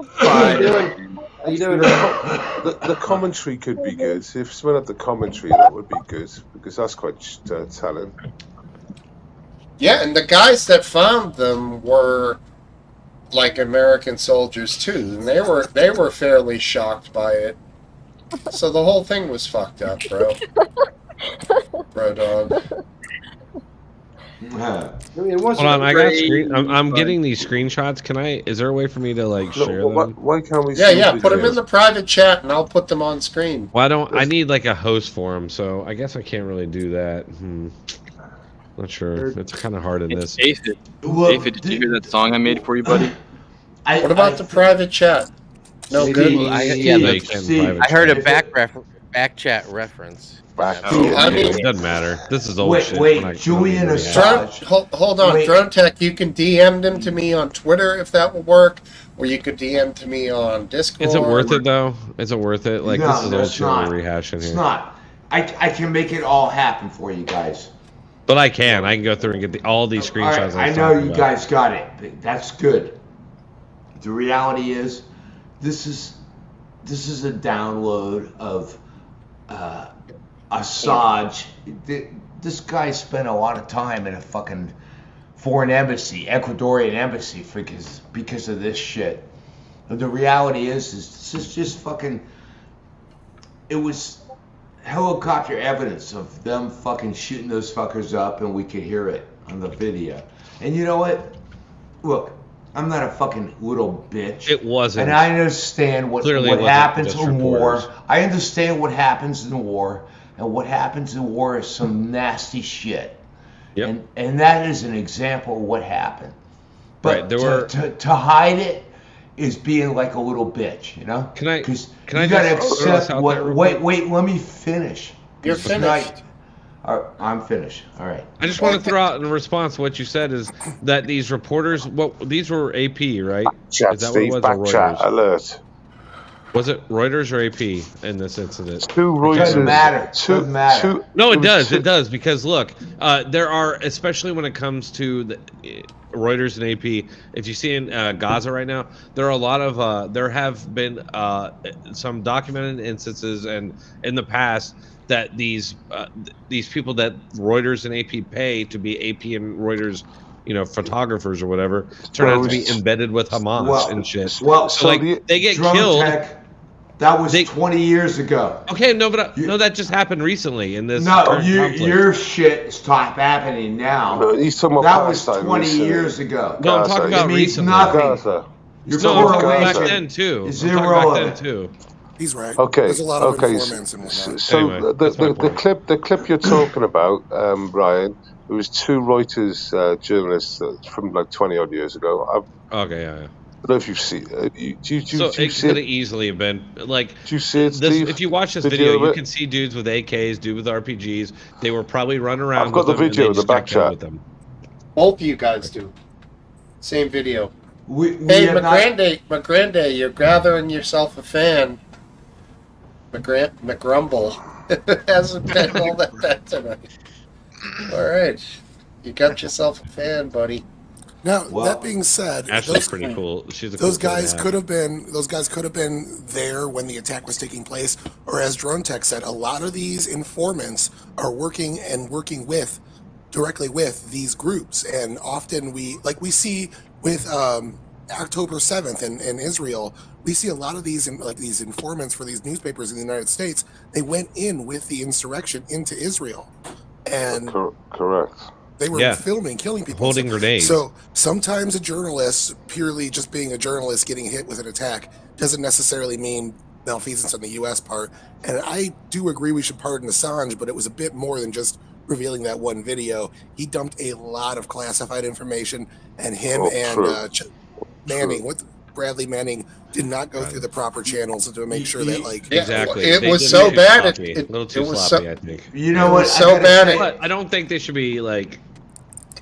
How you doing? The commentary could be good. If someone had the commentary, that would be good because that's quite telling. Yeah, and the guys that found them were like American soldiers too, and they were fairly shocked by it. So the whole thing was fucked up, bro. Bro, dog. Hold on, I'm getting these screenshots. Is there a way for me to like share them? Why can't we? Yeah. Put them in the private chat, and I'll put them on screen. Well, I need like a host for them, so I guess I can't really do that. Not sure. It's kind of hard in this. Aphid, did you hear that song I made for you, buddy? What about the private chat? No good. I heard a back chat reference. It doesn't matter. This is old shit. Wait, Julian Assange. Hold on, Drone Tech. You can DM them to me on Twitter if that will work, or you could DM to me on Discord. Is it worth it though? Is it worth it? Like No, this is old shit we're rehashing here. It's not. I can make it all happen for you guys. But I can. I can go through and get all these screenshots. All right, I know you guys got it. That's good. But I can. I can go through and get all these screenshots. I can go through and get all these screenshots. I know you guys got it. That's good. All right, I know you guys got it. That's good. the reality is, this is a download of Assange. This guy spent a lot of time in a fucking foreign embassy, Ecuadorian embassy, because of this shit. And the reality is this is just fucking. It was helicopter evidence of them fucking shooting those fuckers up, and we could hear it on the video. And you know what? Look, I'm not a fucking little bitch. It wasn't. And I understand what happens in war. I understand what happens in war, and what happens in war is some nasty shit. Yep. And that is an example of what happened. But right, to hide it is being like a little bitch, you know? Can I you gotta accept what? Wait, let me finish. You're finished. I'm finished. All right. I just want to throw out in response to what you said is that these reporters, these were AP, right? Chat, is that Steve, what it was? back chat alert. Was it Reuters or AP in this incident? Two Reuters. Doesn't matter. Doesn't matter. No, it does. It does, because look, there are, especially when it comes to the Reuters and AP. If you see in Gaza right now, there are a lot of there have been some documented instances, and in the past, that these people that Reuters and AP pay to be AP and Reuters, photographers or whatever, turn out to be embedded with Hamas and shit. Well, so like they get killed. That was 20 years ago. Okay, no, but that just happened recently in this. No, your shit stopped happening now. No, he's talking about that was 20 years ago. No, I'm talking about recently. Nothing. Gaza. Your back then too. Is irrelevant. Back then too. He's right. Okay. There's a lot of informants and whatnot. So anyway, the clip you're talking about, Brian, it was two Reuters journalists from like 20 odd years ago. Okay, yeah. I don't know if you've seen it. It could have easily have been like. Do you see it, Steve? If you watch this video, you can see dudes with AKs, dudes with RPGs. They were probably running around. I've got the video in the back chat. With them. Both of you guys do. Same video. Hey, McGrande, you're gathering yourself a fan. McGrumble hasn't been all that tonight. All right, you got yourself a fan, buddy. Now, that being said, Ashley's pretty cool. Those guys could have been there when the attack was taking place, or as Drone Tech said, a lot of these informants are working directly with these groups, and often we see with October 7th in Israel, we see a lot of these informants for these newspapers in the United States. They went in with the insurrection into Israel, and correct. They were filming, killing people. Holding grenades. So sometimes a journalist, purely just being a journalist, getting hit with an attack doesn't necessarily mean malfeasance on the U.S. part. And I do agree we should pardon Assange, but it was a bit more than just revealing that one video. He dumped a lot of classified information, and Bradley Manning did not go through the proper channels to make sure that exactly. It was so bad. A little too sloppy, so, I think. You know what? So bad. But I don't think they should be like.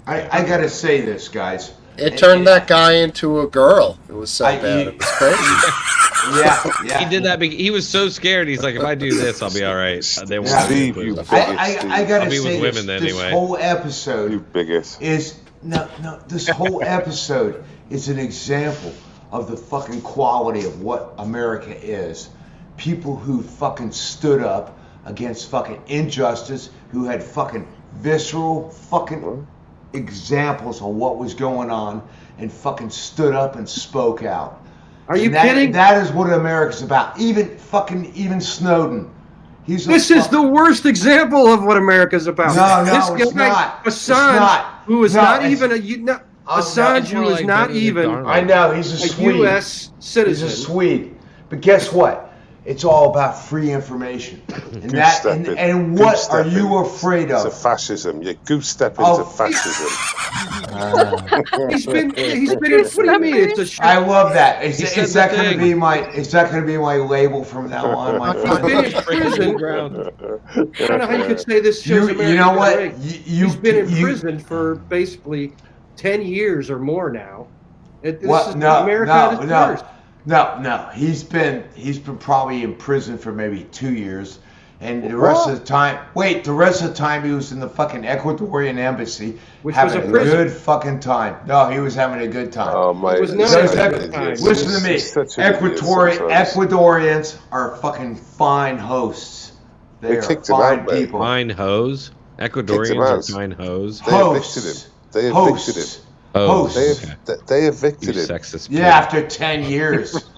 I gotta say this, guys. It turned that guy into a girl. It was so bad. It was crazy. Yeah. He did that. He was so scared. He's like, if I do this, I'll be all right. They won't. Steve, you bigot. I gotta I'll be say with women this anyway. whole episode You bigot. This whole episode is an example of the fucking quality of what America is. People who fucking stood up against fucking injustice, who had fucking visceral fucking examples of what was going on, and fucking stood up and spoke out. Are you kidding? That is what America's about. Even Snowden. This is the worst example of what America's about. No, this guy, not. Assange, who is not even Assange, who is not even. I know he's a Swede. U.S. citizen. He's a Swede. But guess what? It's all about free information. And what are you afraid of? It's a fascism. You're goose-stepping into fascism. He's been what do you mean? It's a I love that. Is that going to be my label from now on? He's been in prison. I don't know how you could say this shows America. You know what? He's been in prison for basically 10 years or more now. America at its worst. No. He's been probably in prison for maybe 2 years. And the rest of the time, the rest of the time he was in the fucking Ecuadorian embassy, Which having was a a prison. good fucking time. No, he was having a good time. Oh, mate. It was not Those a good time. Listen to me. He's such an idiot sometimes. Ecuadorians are fucking fine hosts. They are kicked him fine out, mate. people. Fine hose. Ecuadorians are fine hose. They evicted him. They evicted him. Oh, They evicted you him. sexist. Yeah, after 10 years.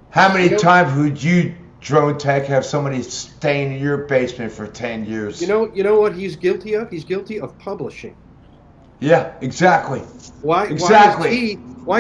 How many times would you, Drone Tech, have somebody staying in your basement for 10 years? You know what he's guilty of? He's guilty of publishing. Yeah, exactly. Why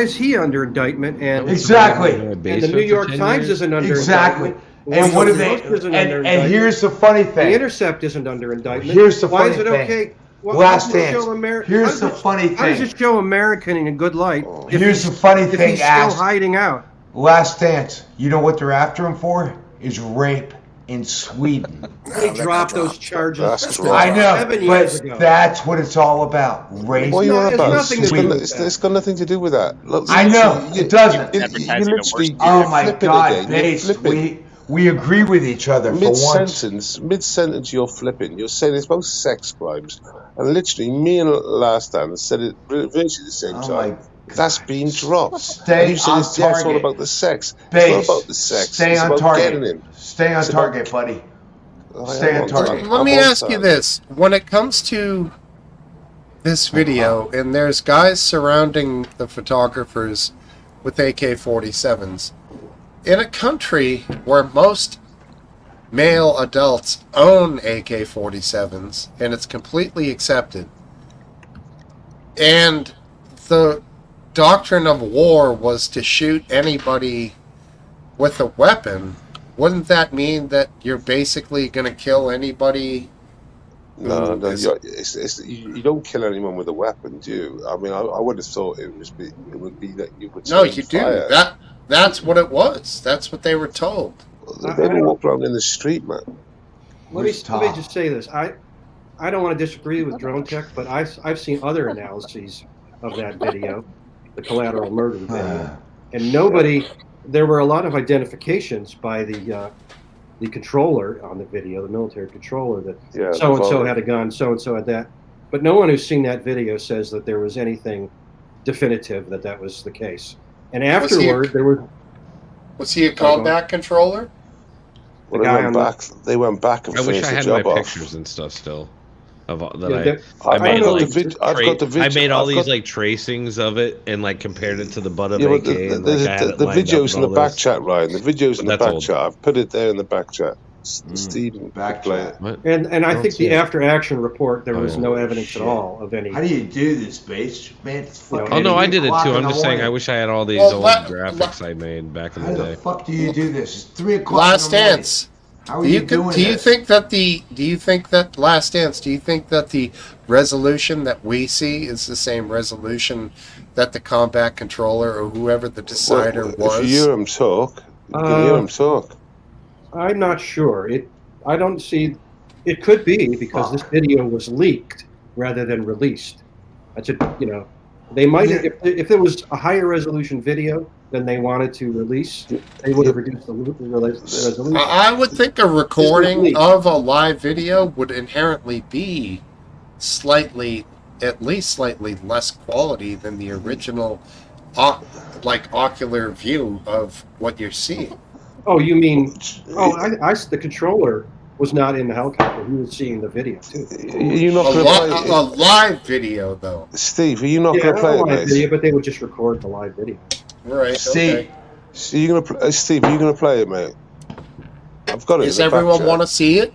is he under indictment? And exactly. And the New York Times isn't under indictment. And what do they? And here's the funny thing. The Intercept isn't under indictment. Here's the Why funny is it thing. okay? Last Dance. Here's the funny How does thing. it show American in a good light? Here's the funny if thing, he's still Ash. hiding out. Last Dance. You know what they're after him for? Is rape in Sweden. They dropped those charges. I know, 7 years but ago. that's what it's all about. Rape What are you on in about? Sweden. It's got nothing to do with that. Look, I know, it doesn't. You literally, Oh my flipping God, again. Bates, You're flipping. we agree with each other for once. Mid-sentence, you're flipping. You're saying it's both sex crimes. And literally, me and Last Dance said it virtually the same time. That's been dropped. Stay and you said on it's all target. about the sex. Bates, it's not about the sex. stay it's on about target. getting him. Stay on It's target, buddy. Stay on target. Let me ask you this. When it comes to this video, and there's guys surrounding the photographers with AK-47s, in a country where most male adults own AK-47s, and it's completely accepted, and the doctrine of war was to shoot anybody with a weapon, wouldn't that mean that you're basically going to kill anybody? No, you don't kill anyone with a weapon, do you? I mean, I would have thought it would be that you would. No, you do. That's what it was. That's what they were told. They would walk around in the street, man. Let me just say this. I don't want to disagree with Drone Tech, but I've seen other analyses of that video, the collateral murder video, and there were a lot of identifications by the controller on the video, the military controller, that so and so had a gun, so and so had that, but no one who's seen that video says that there was anything definitive that was the case. And afterward, was he a combat controller? Well, they went back and I wish finished I the had job my off. pictures and stuff still. Of all, that Yeah, I made I made all these like tracings of it and like compared it to the butt of AK. The videos in the back chat, Ryan. The videos in the back chat. I've put it there in the back chat. Stephen, back play it. And I think the after action report, there was no evidence at all of any. How do you do this, Bates? Man, it's fucking Oh no, I did it 3 too. o'clock in I'm the just saying, morning. I wish I had all these old graphics I made back in the How day. the fuck do you do this? It's 3 o'clock Last in the morning. Dance. How are you doing do you this? think that Last Dance, do you think that the resolution that we see is the same resolution that the combat controller or whoever the decider was? If you hear him talk, you can hear him talk. I'm not sure. I don't see. It could be because this video was leaked rather than released. They might if there was a higher resolution video than they wanted to release, they would have reduced the resolution. I would think a recording of a live video would inherently be at least slightly less quality than the original, ocular view of what you're seeing. Oh, you mean? Oh, the controller was not in the helicopter. He was seeing the video too. You're not going to play a live video, though. Steve, are you not going to play a it, live mate? video, but they would just record the live video. Right. Steve, okay. So you're gonna Steve, are you going to play it, mate? I've got it. Does everyone want to see it?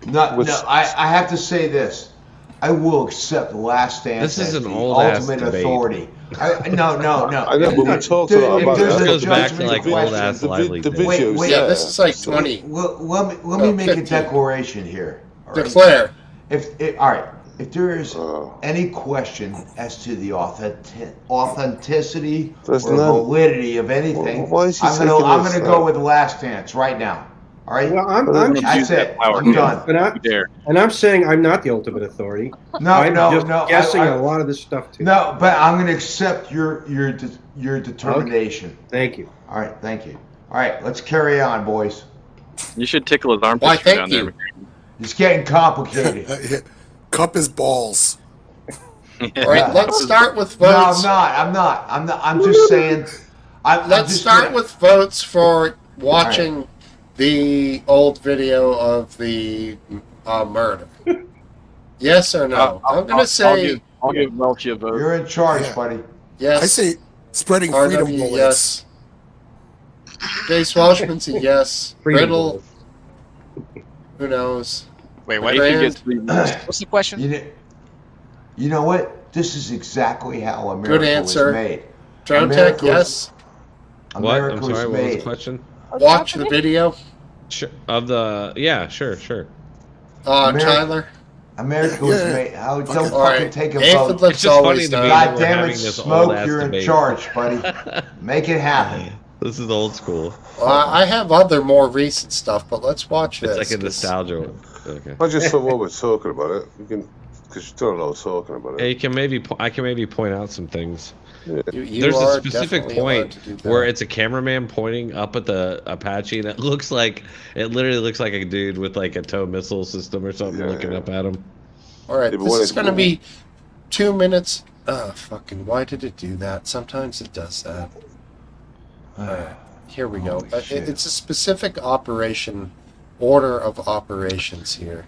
No, I have to say this. I will accept Last Dance This is as an the old-ass ultimate debate. authority. No. I know, but we talked a lot about This it. goes back to like old ass lively the things. videos. Yeah, this is like 20. Let me make 15. a declaration here. All right? Declare. All right. If there is any question as to the authenticity or validity of anything, Why is he I'm gonna go with Last Dance right now. All right. Well, That's it. I'm done. And I'm saying I'm not the ultimate authority. I'm just guessing a lot of this stuff too. No, but I'm going to accept your determination. Okay. Thank you. All right, thank you. All right, let's carry on, boys. You should tickle his armpits Why, from thank down you. there. It's getting complicated. Cup his balls. All right, let's start with No, votes. I'm not. I'm just saying. Let's start with votes for watching the old video of the murder. Yes or no? I'm going to say... I'll give Welchie a vote. You're in charge, buddy. Yes. I say spreading freedom bullets. Yes. Base Welshman's a yes. Riddle, who knows? Wait, what? What's the question? You know what? This is exactly how America Good answer. was made. Drone Tech, yes. What? America I'm sorry, was what was made. the question? Watch the video. Sure, of the, yeah, sure. Tyler. America was made. Don't fucking right. take a Aphid vote. Lips It's just funny always to me done. that God we're damn having it, this Smoke, old-ass you're in debate. charge, buddy. Make it happen. This is old school. I have other more recent stuff, but let's watch this. It's like a nostalgia one. Okay. I just thought while we're talking about it, we can, because you don't know talking about Yeah, it. you can maybe I can maybe point out some things. Yeah. You There's a are specific definitely allowed point to do that. where it's a cameraman pointing up at the Apache, and it literally looks like a dude with like a tow missile system or something looking up at him. All right, Yeah, but this what is if- going to be 2 minutes. Fucking, why did it do that? Sometimes it does that. Here we go. It's a specific operation, order of operations here.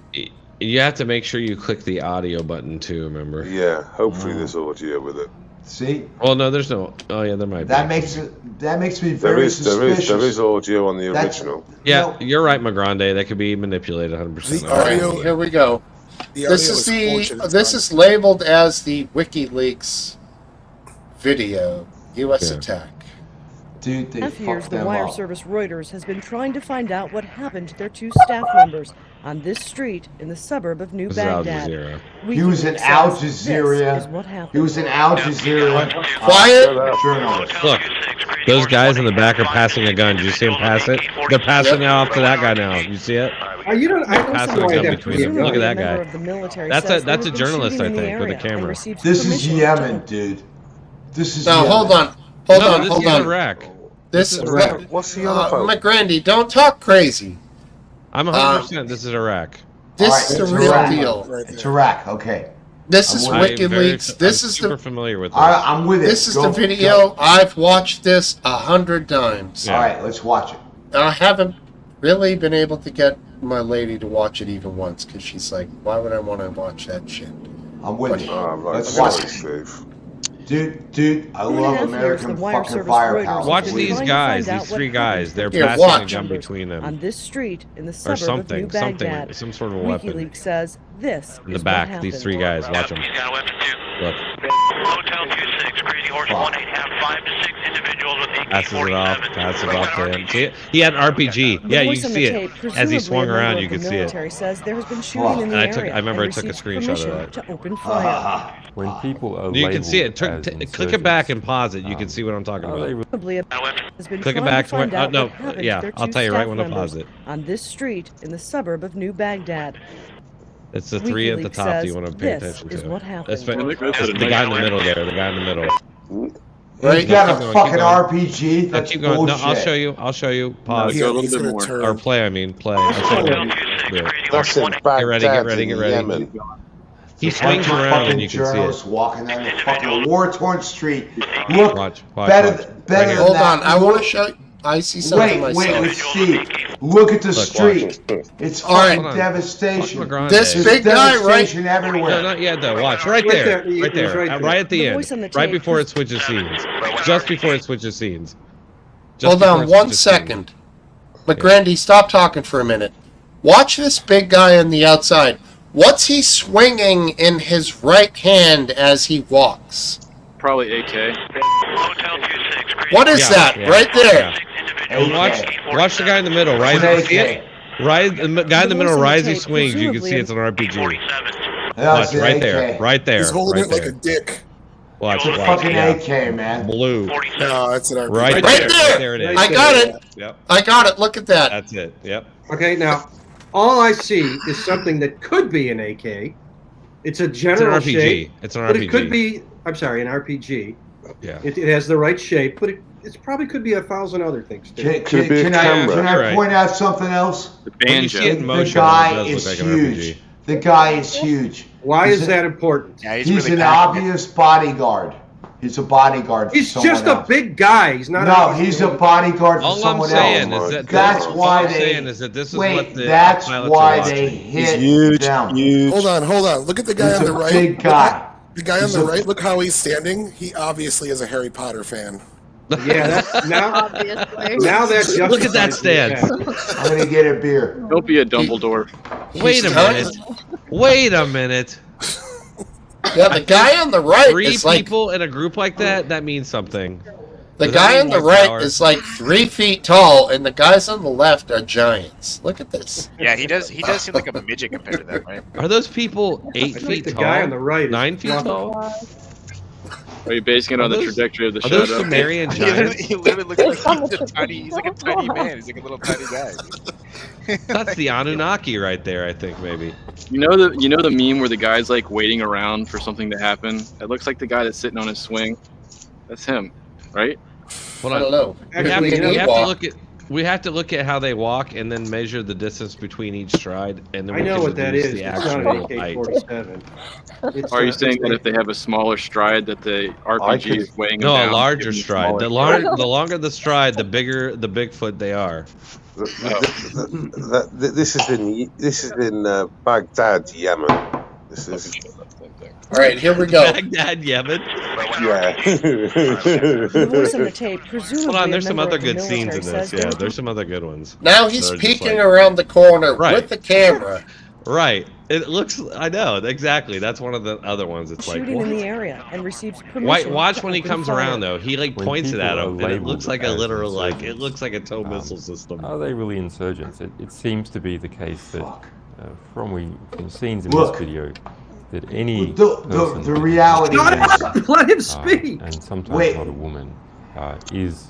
You have to make sure you click the audio button too, remember? Yeah, hopefully there's audio with it. See? Well, no, there's no. Oh, yeah, there might That be. makes me There very is suspicious. audio on the That's- original. Yeah, you're right, Magrande. That could be manipulated 100%. The All right, audio- here we go. The This audio is fortunate this time. is labeled as the WikiLeaks video. U.S. Yeah. attack. Dude, they For years, fucked the them wire up. service Reuters has been trying to find out what happened to their 2 staff members on this street in the suburb of New This is Al Baghdad. Jazeera. He was in WikiLeaks Al says Jazeera. This is what happened. He was in Al Jazeera. Quiet. Journalist. Look, those guys in the back are passing a gun. Did you see them pass it? They're passing it off to that guy now. You see it? You don't. I don't Passing see a why gun that. between them. Look at that guy. That's That's a journalist, I think, with a camera. This is Yemen, dude. This is Now Yemen. hold on. This Hold is on. Iraq. This is is Iraq. What's the other phone? McGrandy, don't talk crazy. I'm 100%. This is Iraq. This All right, is the it's real Iraq. deal. Right It's there. Iraq. Okay. This is I'm WikiLeaks. This I'm is super the familiar with this. I'm with it. this is Go- the video. I've watched this 100 times. Yeah. All right, let's watch it. I haven't really been able to get my lady to watch it even once because she's like, "Why would I want to watch that shit?" I'm with you. Ah, right. Let's Sorry, watch it. Steve. Dude, I love American the wire fucking service firepower. Reuters Watch has been these trying to guys, find out these what three happened guys. to They're Here, passing a watch. gun between them. on this street in the Or suburb of New something, Baghdad. some sort of a weapon. WikiLeaks says this In is the back, what these happened. 3 guys. Watch them. Look. Hotel 26, Crazy Horse 18, have 5 to 6 individuals with Passes it off. Passes it off to him. See it? He had an RPG. The Yeah, you voice can on see the it. tape, As he presumably swung a member around, of you the could see it. military says there has been shooting in the And area. I remember and I took a received screenshot of permission that. to open fire. When people are You can see it. labeled as Click it back and insurgents, pause it. You can see what I'm talking about. Probably has been Click it trying back to to where. find out No, what happened yeah, to their I'll 2 tell you right staff when I pause members it. on this street in the suburb of New Baghdad. It's the 3 at the WikiLeaks top that you says want to pay this attention is to. what happened. It's the guy in the middle there. The guy in the middle. He's got a Keep fucking going. RPG. No, That's keep going. No, bullshit. I'll show you. I'll show you. Pause. Yeah, he's gonna turn. Or play. I mean, play. I'll show you. Do it. That's in Get Baghdad ready. Get ready. in Get ready. Yemen. He swings Bunch of around fucking and you can see it. journalists walking down the fucking war-torn street. Look, Watch. better, Watch. better Right here. than Hold that. on, I want to show you. I see something Wait, myself. Steve. Look at the Look, street. It's All right. fucking Hold on. devastation. Watch Magrande. This There's big guy, right? devastation No, everywhere. not yet though. Watch right Right there, there. right He was there, right there. right at the The end, voice on the right tape before is- it switches scenes, just before it switches scenes. Just Hold before on it 1 switches second. McGrandy, stop talking for a minute. Watch this big guy on the outside. What's he swinging in his right hand as he walks? Probably AK. What is Yeah, that? yeah, right there. yeah. And watch the guy in the middle, right? You see it? Right, the guy in the middle, right as he swings, you can see it's an RPG. Watch right there, right there, He's holding right it like there. a dick. Watch, It's a watch. fucking Yeah. AK, man. Blue. No, it's an RPG. Right Right there. there. Right there it is. I got it. Yep. I got it. Look at that. That's it. Yep. Okay, now all I see is something that could be an AK. It's a It's an general RPG. shape, It's an but RPG. it could be. I'm sorry, an RPG. Yeah. It has the right shape, but It probably could be 1,000 other things too. Can I point out something else? The banjo. The guy is huge. The guy is huge. Why is that important? Yeah, he's an obvious bodyguard. He's a bodyguard. He's just a big guy. He's not. No, he's a bodyguard for someone else. All I'm saying is that that's why they. This is wait, what the that's pilots why are they watching. hit them. Hold on. Look at the guy on the right. Big guy. The guy on the right. Look how he's standing. He obviously is a Harry Potter fan. Yeah, that's now. Obviously. Now that's just. Look at that stance. I'm gonna get a beer. Don't be a Dumbledore. Wait a minute. Wait a minute. Yeah, the guy on the right Three is like people in a group like that means something. the Does that guy mean on the more right power? is like 3 feet tall, and the guys on the left are giants. Look at this. Yeah, he does seem like a midget compared to them, right? Are those people 8 I think feet the tall? guy on the right is 9 feet fluffy. tall? Are you basing it on the trajectory of the Are shadow? those Sumerian He literally, giants? he literally looks like he's like a tiny man. He's like a little tiny guy. That's the Anunnaki right there, I think, maybe. You know the meme where the guy's like waiting around for something to happen? It looks like the guy that's sitting on his swing. That's him, right? Hold I on. don't know. We have to look at how they walk and then measure the distance between each stride, and then we I know can what that deduce is. the It's not an actual height. AK-47. Are you saying that if they have a smaller stride, that the RPG is weighing them No, down? a larger giving them stride. The smaller- longer the stride, the bigger the Bigfoot they are. This is in Baghdad, Yemen. This is. All right, here we go. Baghdad, Yemen. Yeah. The voice on the tape, presumably Hold on, there's a some member other of the good scenes in military, this. says they Yeah, would there's some other good ones. Now he's They're just peeking like- around the corner Right. with the camera. Right. It looks. I know exactly. That's one of the other ones. It's like shooting what? in the area and receives permission. Watch to when he open comes fire. around though. He like When points it people at are him, and it labeled looks like a as literal like it insurgents, looks like a tow missile system. Are they really insurgents? It seems to be the case that from scenes in Look. this video that any The reality is. Let him speak. and sometimes Wait. not a woman is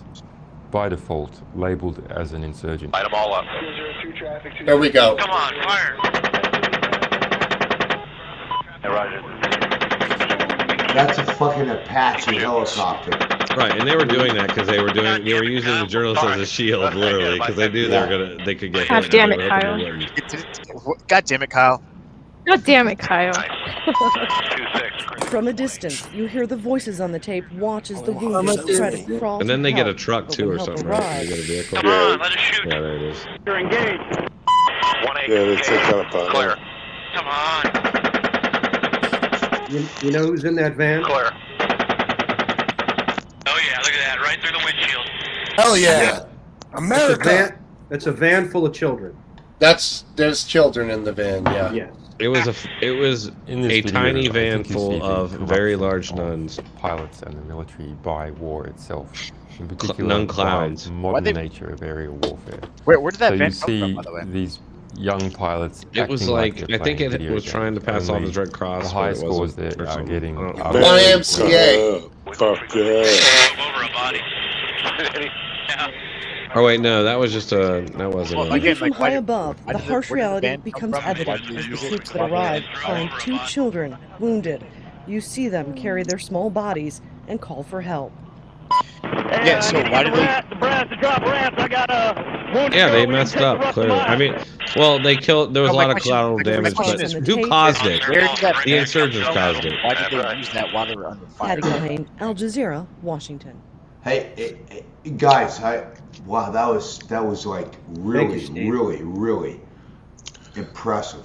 by default labeled as an insurgent. Light them all up. Here we go. Come on, fire. Hey, Roger. That's a fucking Apache helicopter. Right, and they were doing that because they were using the journalists as a shield, literally, because they knew they could get God hit. damn and it, they were hoping Kyle. they wouldn't. God damn it, Kyle. God damn it, Kyle. From a distance, you hear the voices on the tape. Watch as the wounded try to crawl. And then to they get a help, truck but too when or help something, right? They arrives- get a vehicle. Come on, let us shoot. Yeah, there it is. You're engaged. 1-8 Yeah, they take that apart. Clear. Come on. You know who's in that van? Clear. Oh yeah, look at that, right through the windshield. Hell yeah. America. That's a van full of children. There's children in the van. Yeah. Yes. It was In this a video, tiny I van think you see full the of very large corruption of nuns. Pilots and the military by war itself. In Nun particular, clowns. by modern nature of aerial warfare. Where did that so van you come see from, by the way? these young pilots. It was acting like they're I think playing it video was games. trying to pass off Only as Red Cross. The but high it scores wasn't, that or are something. getting. I don't know. YMCA. Fuck yeah. Over a body. Oh wait, no, that was just a. That wasn't. Well, a, again, From like, why high did- above, why the did harsh where did the reality van come becomes from? Why evident did as they the use troops it? that arrive find 2 children wounded. You see them carry their small bodies and call for help. Yeah, so why did they? The brass to drop ramps. I got a. yeah, they messed up. Clearly, I mean, well, they killed. There was a No, my lot of question- collateral my damage, question but is, who caused it? Where did that The van insurgents come from? caused it. Why did they use that while they were under fire? Patty Culhane, Al Jazeera, Washington. Hey, guys, wow, that was like really, Steve. really impressive.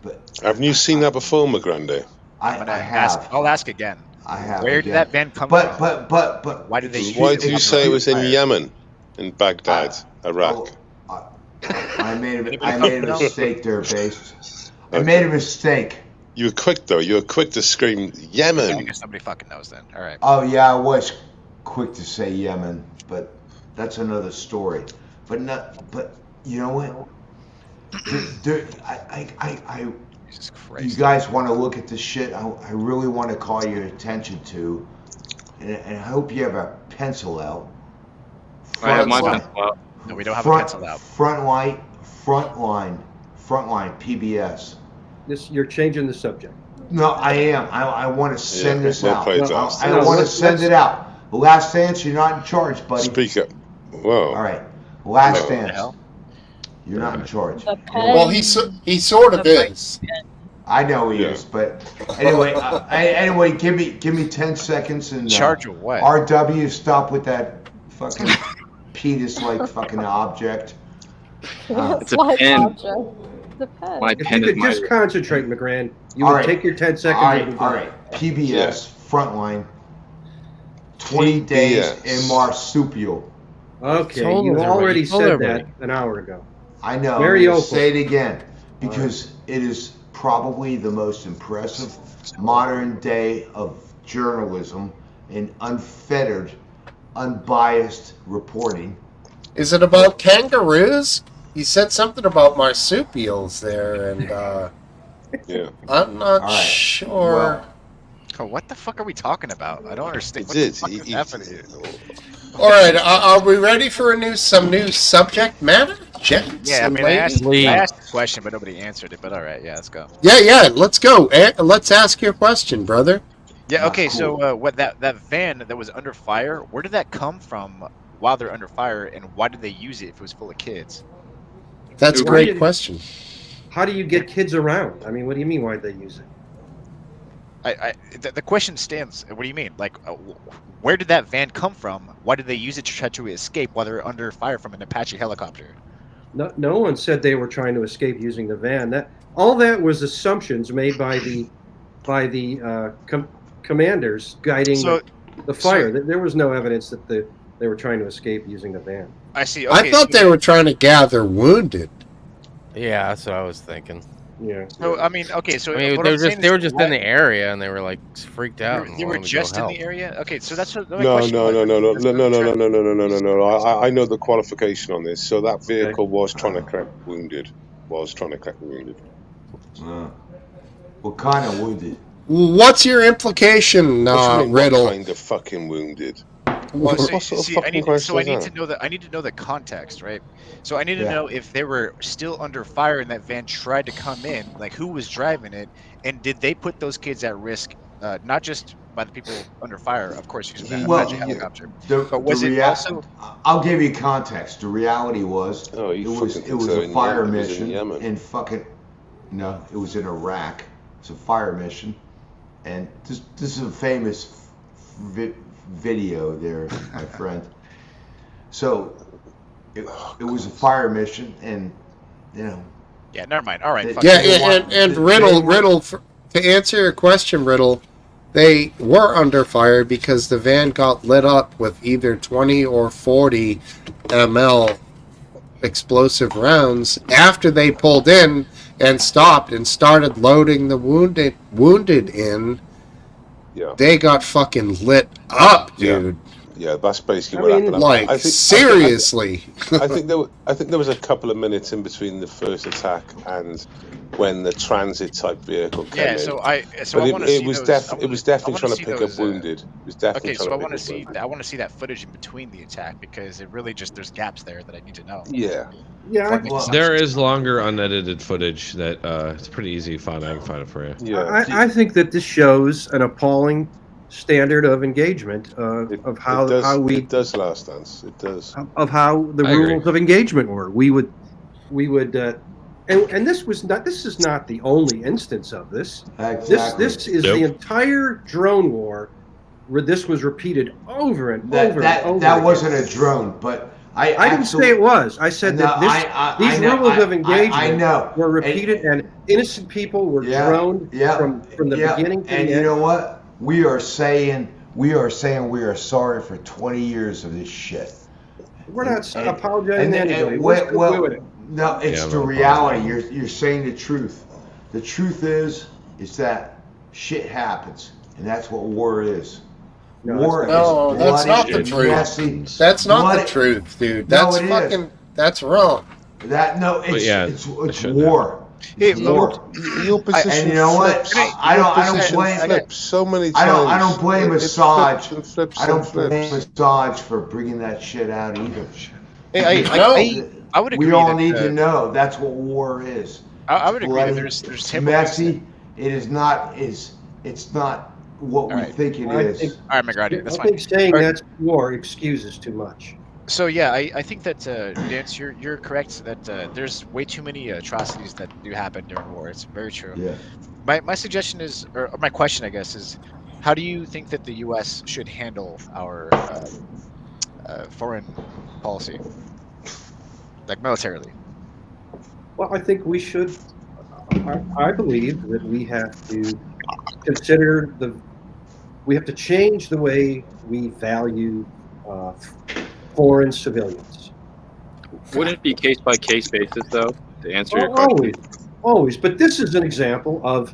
But Haven't you seen that before, McGrande? I have. I'll ask again. I have. Where again. did that van come But from? but Why did they? Why did you say it was in fire. Yemen, in Baghdad, Iraq? I made a mistake there, base. I made a mistake. You were quick though. You were quick to scream I Yemen. guess somebody fucking knows then. All right. Oh yeah, I was quick to say Yemen, but that's another story. But you know what? Jesus Christ. You guys want to look at this shit? I really want to call your attention to, and I hope you have a pencil out. I have my Front pencil out. No, we don't have front, a pencil out. Frontline, PBS. You're changing the subject. No, I am. I want to send this well out. played, I Josh. want to send it out. Last Dance, you're not in charge, buddy. Speak up. Whoa. All right. Last Whoa. Dance. You're not in charge. Well, he sort of is. I know he is, but anyway, anyway, give me 10 seconds and Charge of what? RW, stop with that fucking penis-like fucking object. It's a pen. My If pen you is could my. just concentrate, McGran, you All would right. take your 10 seconds. All and right, move all on. right. PBS Frontline. 20 days in marsupial. Okay, Told you everybody, already told said everybody. that an hour ago. I know. Very I'm gonna open. say it again because it is probably the most impressive modern day of journalism and unfettered, unbiased reporting. Is it about kangaroos? You said something about marsupials there, and Yeah. I'm not All right. sure. Well, Oh, what the fuck are we talking about? I don't understand. It What did. the fuck is happening here? All right, are we ready for some new subject matter, gents Yeah, I and mean, I ladies? asked a question, but nobody answered it. But all right, yeah, let's go. Yeah, let's go. Let's ask your question, brother. Yeah, okay. cool. So, what that van that was under fire? Where did that come from while they're under fire, and why did they use it if it was full of kids? That's a Why great did- question. How do you get kids around? I mean, what do you mean? Why'd they use it? The question stands. What do you mean? Like, where did that van come from? Why did they use it to try to escape while they're under fire from an Apache helicopter? No one said they were trying to escape using the van. All that was assumptions made by the commanders guiding the fire. There was no evidence that they were trying to escape using the van. I see. I thought they were trying to gather wounded. Yeah, that's what I was thinking. Yeah. So I mean, okay. So I mean, what they I'm were saying just is they were just why- in the area and they were like freaked out. and They were wanted to go just in help. the area. Okay, so that's what. No. I know the qualification on this. So that vehicle was trying to collect wounded. What kind of wounded? What's your implication, Riddle? What kind of fucking wounded? Well, What sort of fucking question is that? I need to know the context, right? So I need to Yeah. know if they were still under fire and that van tried to come in, like who was driving it, and did they put those kids at risk, not just by the people under fire, of course, using that Well, Apache helicopter, The, but was the it also? I'll give you context. The reality was Oh, it you was fucking it was tell a in fire Yemen, it was in mission Yemen. in fucking no, it was in Iraq. It's a fire mission, and this is a famous video there, my friend. So it was a fire mission, and you know. Yeah, never mind. All right. fuck Yeah, it. and Riddle, to answer your question, Riddle, they were under fire because the van got lit up with either 20 or 40 ml explosive rounds after they pulled in and stopped and started loading the wounded in. Yeah. They got fucking lit up, dude. Yeah, that's basically what happened. Like, seriously. I think there was a couple of minutes in between the first attack and when the transit type vehicle came in. Yeah, so I But want to see it was those. it was definitely I trying wanna to see pick those, up wounded. It was definitely Okay, trying so I to want to pick up see wounded. I want to see that footage in between the attack because it really just there's gaps there that I need to know. Yeah. Yeah, There is longer unedited footage that it's pretty easy to find. I can find it for you. Yeah. I think that this shows an appalling standard of engagement of how it does Last Dance. It does. of how the I agree. rules of engagement were. We would and this is not the only instance of this. Exactly. This is the entire drone war where this was repeated over and over That and over. that again. wasn't a drone, but I didn't say it was. I said that No, these I know, rules of I engagement know. were repeated, and innocent people were droned from the beginning to and the you end. know what? We are saying we are sorry for 20 years of this shit. We're not apologizing to anybody. well, We're doing it. no, it's Yeah, the no reality. You're saying the truth. The truth is that shit happens, and that's what war is. War No, is that's bloody, not the it's truth. messy. That's not the Bloody- truth, dude. No, That's it is. fucking. That's wrong. It's war. Hey, It's war. Your position And you know what? flips. I Your don't position blame. flips so many times. I don't blame It Assange. flips and flips I don't and flips. blame Assange for bringing that shit out either. Hey, I would agree. We all that, need to know that's what war is. I would agree that Bloody, there's it's typical things messy. It is not. It's not what we think it is. All right, McGrady, that's I fine. think saying All right. that's war excuses too much. So yeah, I think that Dance, you're correct that there's way too many atrocities that do happen during war. It's very true. Yeah. My suggestion is, or my question, I guess, is, how do you think that the U.S. should handle our foreign policy, like militarily? Well, I think we should. I believe that we have to consider we have to change the way we value foreign civilians. Wouldn't it be case by case basis though? To answer your Always, question. always. But this is an example of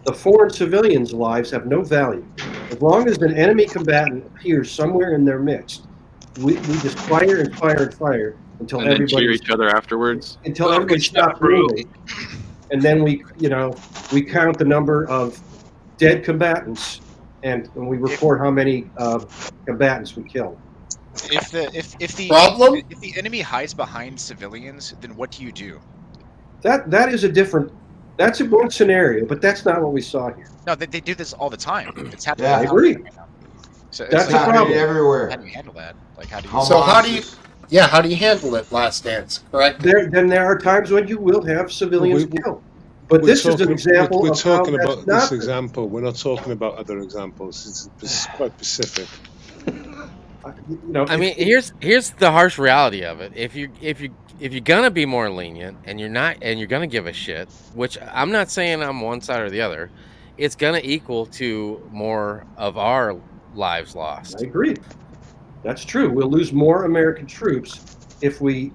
the foreign civilians' lives have no value. As long as an enemy combatant appears somewhere in their midst, we just fire and fire and fire until And then everybody cheer each other afterwards. until everybody stops moving, and then we count the number of dead combatants, and we report how many combatants we killed. If the Problem? if the enemy hides behind civilians, then what do you do? That is a different. That's a one scenario, but that's not what we saw here. No, they do this all the time. It's happening. Yeah, I agree. So That's it's the problem. everywhere. How do you handle that? Like, how do you? So how do you? Yeah, how do you handle it? Last Dance, correct? There are times when you will have civilians killed, but this is an example We're of how talking that's about not. this example. We're not talking about other examples. It's quite specific. I mean, here's the harsh reality of it. If you're gonna be more lenient and you're gonna give a shit, which I'm not saying I'm one side or the other, it's gonna equal to more of our lives lost. I agree. That's true. We'll lose more American troops if we're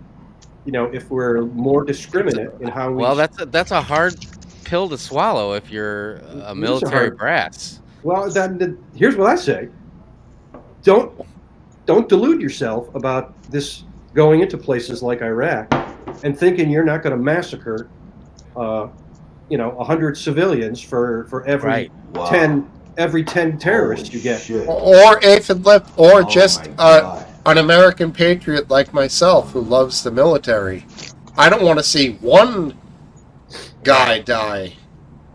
more discriminate in how we. Well, that's a hard pill to swallow if you're a military brass. Well, then here's what I say: don't delude yourself about this going into places like Iraq and thinking you're not going to massacre, 100 civilians for every Right. 10 terrorists you get. Or aphid lip, or just an American patriot like myself who loves the military. I don't want to see one guy die.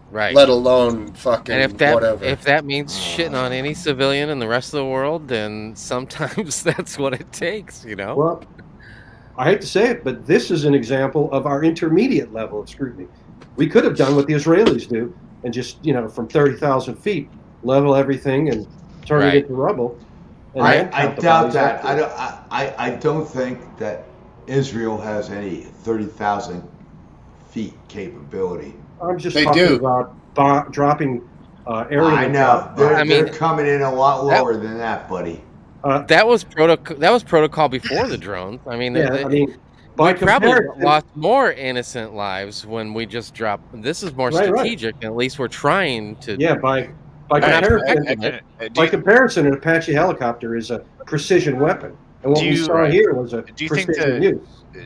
Right. Let alone fucking And whatever. if that means shitting on any civilian in the rest of the world, then sometimes that's what it takes, Well, I hate to say it, but this is an example of our intermediate level of scrutiny. We could have done what the Israelis do and just, from 30,000 feet, level everything and turn it into rubble. And then I count the doubt bodies that. after. I don't think that Israel has any 30,000 feet capability. I'm just They talking do. about dropping aerial. I know. They're mean, coming in a lot lower than that, buddy. That was protocol before the drones. I mean, by we probably comparison- lost more innocent lives when we just dropped. This is more Right. strategic. At least we're trying to. Yeah, by comparison, an Apache helicopter is a precision weapon, and what we saw here was a Do you think precision use.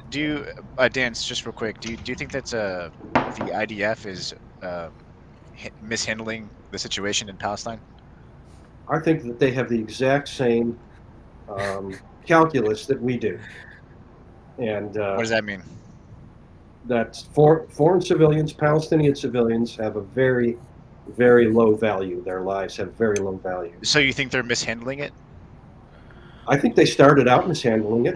do you Dance, just real quick? Do you think that the IDF is mishandling the situation in Palestine? I think that they have the exact same calculus that we do. And What does that mean? That foreign civilians, Palestinian civilians, have a very, very low value. Their lives have very low value. So you think they're mishandling it? I think they started out mishandling it.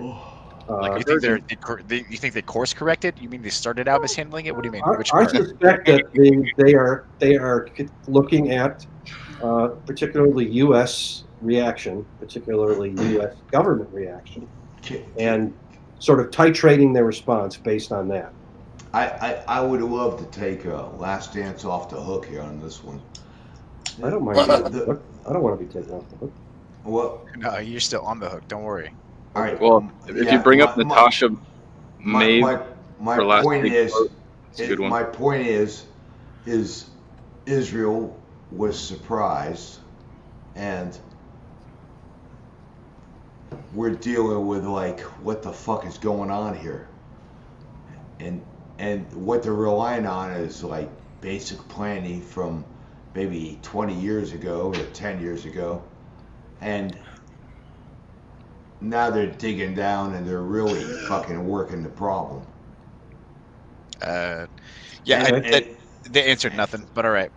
Like you think they course corrected? You mean they started out mishandling it? What do you mean? I suspect that they are looking at particularly U.S. reaction, particularly U.S. government reaction, and sort of titrating their response based on that. I would love to take Last Dance off the hook here on this one. I don't mind. I don't want to be taken off the hook. Well, no, you're still on the hook. Don't worry. All right. Well, if you bring up Natasha Maeve my for last point week, is, it's a good one. my point is Israel was surprised, and we're dealing with like, what the fuck is going on here? And what they're relying on is like basic planning from maybe 20 years ago or 10 years ago, and now they're digging down and they're really fucking working the problem. They answered nothing, but all right.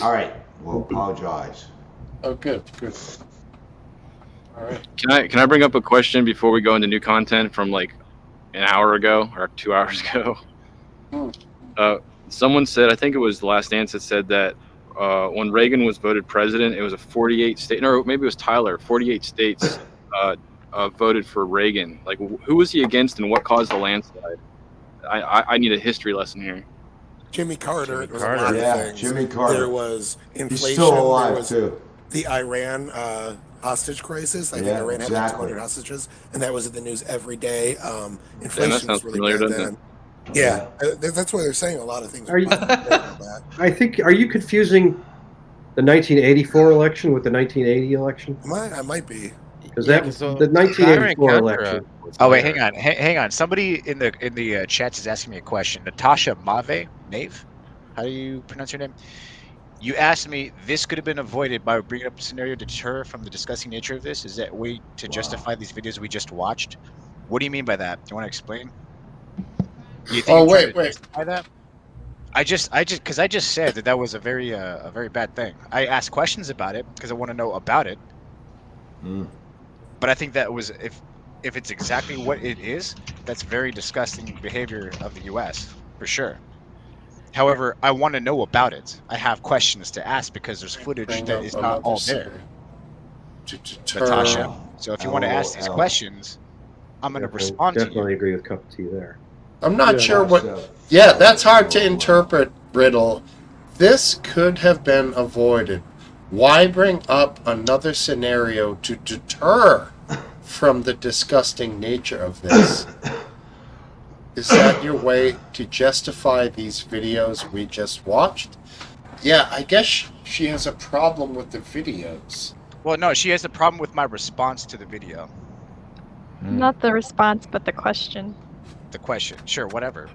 All right. Well, apologize. Oh, good. All right. Can I bring up a question before we go into new content from like an hour ago or 2 hours ago? Someone said, I think it was The Last Dance that said that when Reagan was voted president, it was a 48 state, or maybe it was Tyler, 48 states voted for Reagan. Like, who was he against, and what caused the landslide? I need a history lesson here. Jimmy Carter. It was a Carter. lot of Yeah, things. Jimmy Carter. There was inflation. He's still alive, there was too. the Iran hostage crisis. I think Yeah, Iran had like exactly. 200 hostages, and that was in the news every day. that Inflation was sounds really familiar, bad doesn't then. Yeah, that's why they're saying a lot of things. Are you? I think. Are you confusing the 1984 election with the 1980 election? I might be. Because the 1984 election. Oh wait, hang on, hang on. Somebody in the chat is asking me a question. Natasha Mave, how do you pronounce your name? You asked me, this could have been avoided by bringing up a scenario to deter from the disgusting nature of this. Is that a way to justify these videos we just watched? What do you mean by that? Do you want to explain? Do you think I'm trying to justify that? I just said that was a very bad thing. I asked questions about it because I want to know about it. But I think that was if it's exactly what it is, that's very disgusting behavior of the U.S. for sure. However, I want to know about it. I have questions to ask because there's footage that is not all there. Natasha. So if you want to ask these questions, I'm going to respond to you. Definitely agree with Cup of Tea there. I'm not sure what. Yeah, that's hard to interpret, Riddle. This could have been avoided. Why bring up another scenario to deter from the disgusting nature of this? Is that your way to justify these videos we just watched? Yeah, I guess she has a problem with the videos. Well, no, she has a problem with my response to the video. Not the response, but the question. The question. Sure, whatever.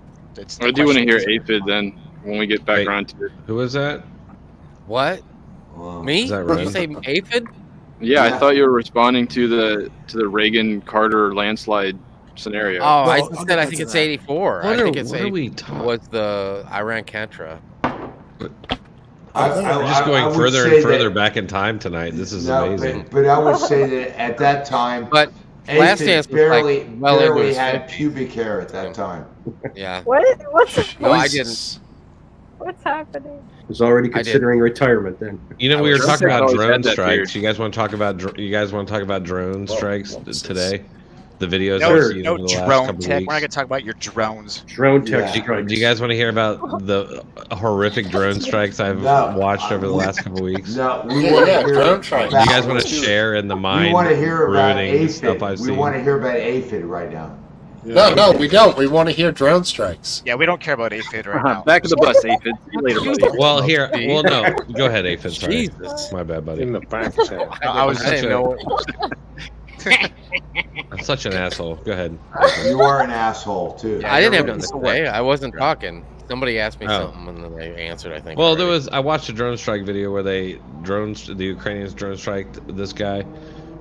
I do want to hear Aphid then when we get back around to it. Who is that? What? Me? Is that Did right? you say Aphid? Yeah, I thought you were responding to the Reagan Carter landslide scenario. Oh, I just said I think it's 84. I think it's what are we was the Iran Contra. We're just going further and further back in time tonight. This is amazing. But I would say that at that time, but Last Dance was barely, like well into barely his had 50s. pubic hair at that time. Yeah. What's No, I didn't. What's happening? Was already considering retirement then. You know, we were talking about drone had that strikes. beard. You guys want to talk about drone strikes today? The videos No, I've seen no over the last drone couple tech. weeks. We're not going to talk about your drones. Drone Do you guys want to hear about the horrific drone strikes I've watched over the last couple weeks? No, we want to hear drone strikes. Do you guys want to share in the mind? We want to hear about ruining stuff Aphid. I've We seen? want to hear about Aphid right now. No, we don't. We want to hear drone strikes. Yeah, we don't care about Aphid right now. Back of the bus, Aphid. See you later, buddy. Well, here. Well, no. Go ahead, Aphid. Sorry. Jesus. My bad, buddy. In the back chair. I was I didn't know. know. I'm such an asshole. Go ahead. You are an asshole too. I didn't have nothing to say. I wasn't talking. Somebody asked me something and then they answered, I think. Well, already. I watched a drone strike video where the Ukrainians drone striked this guy,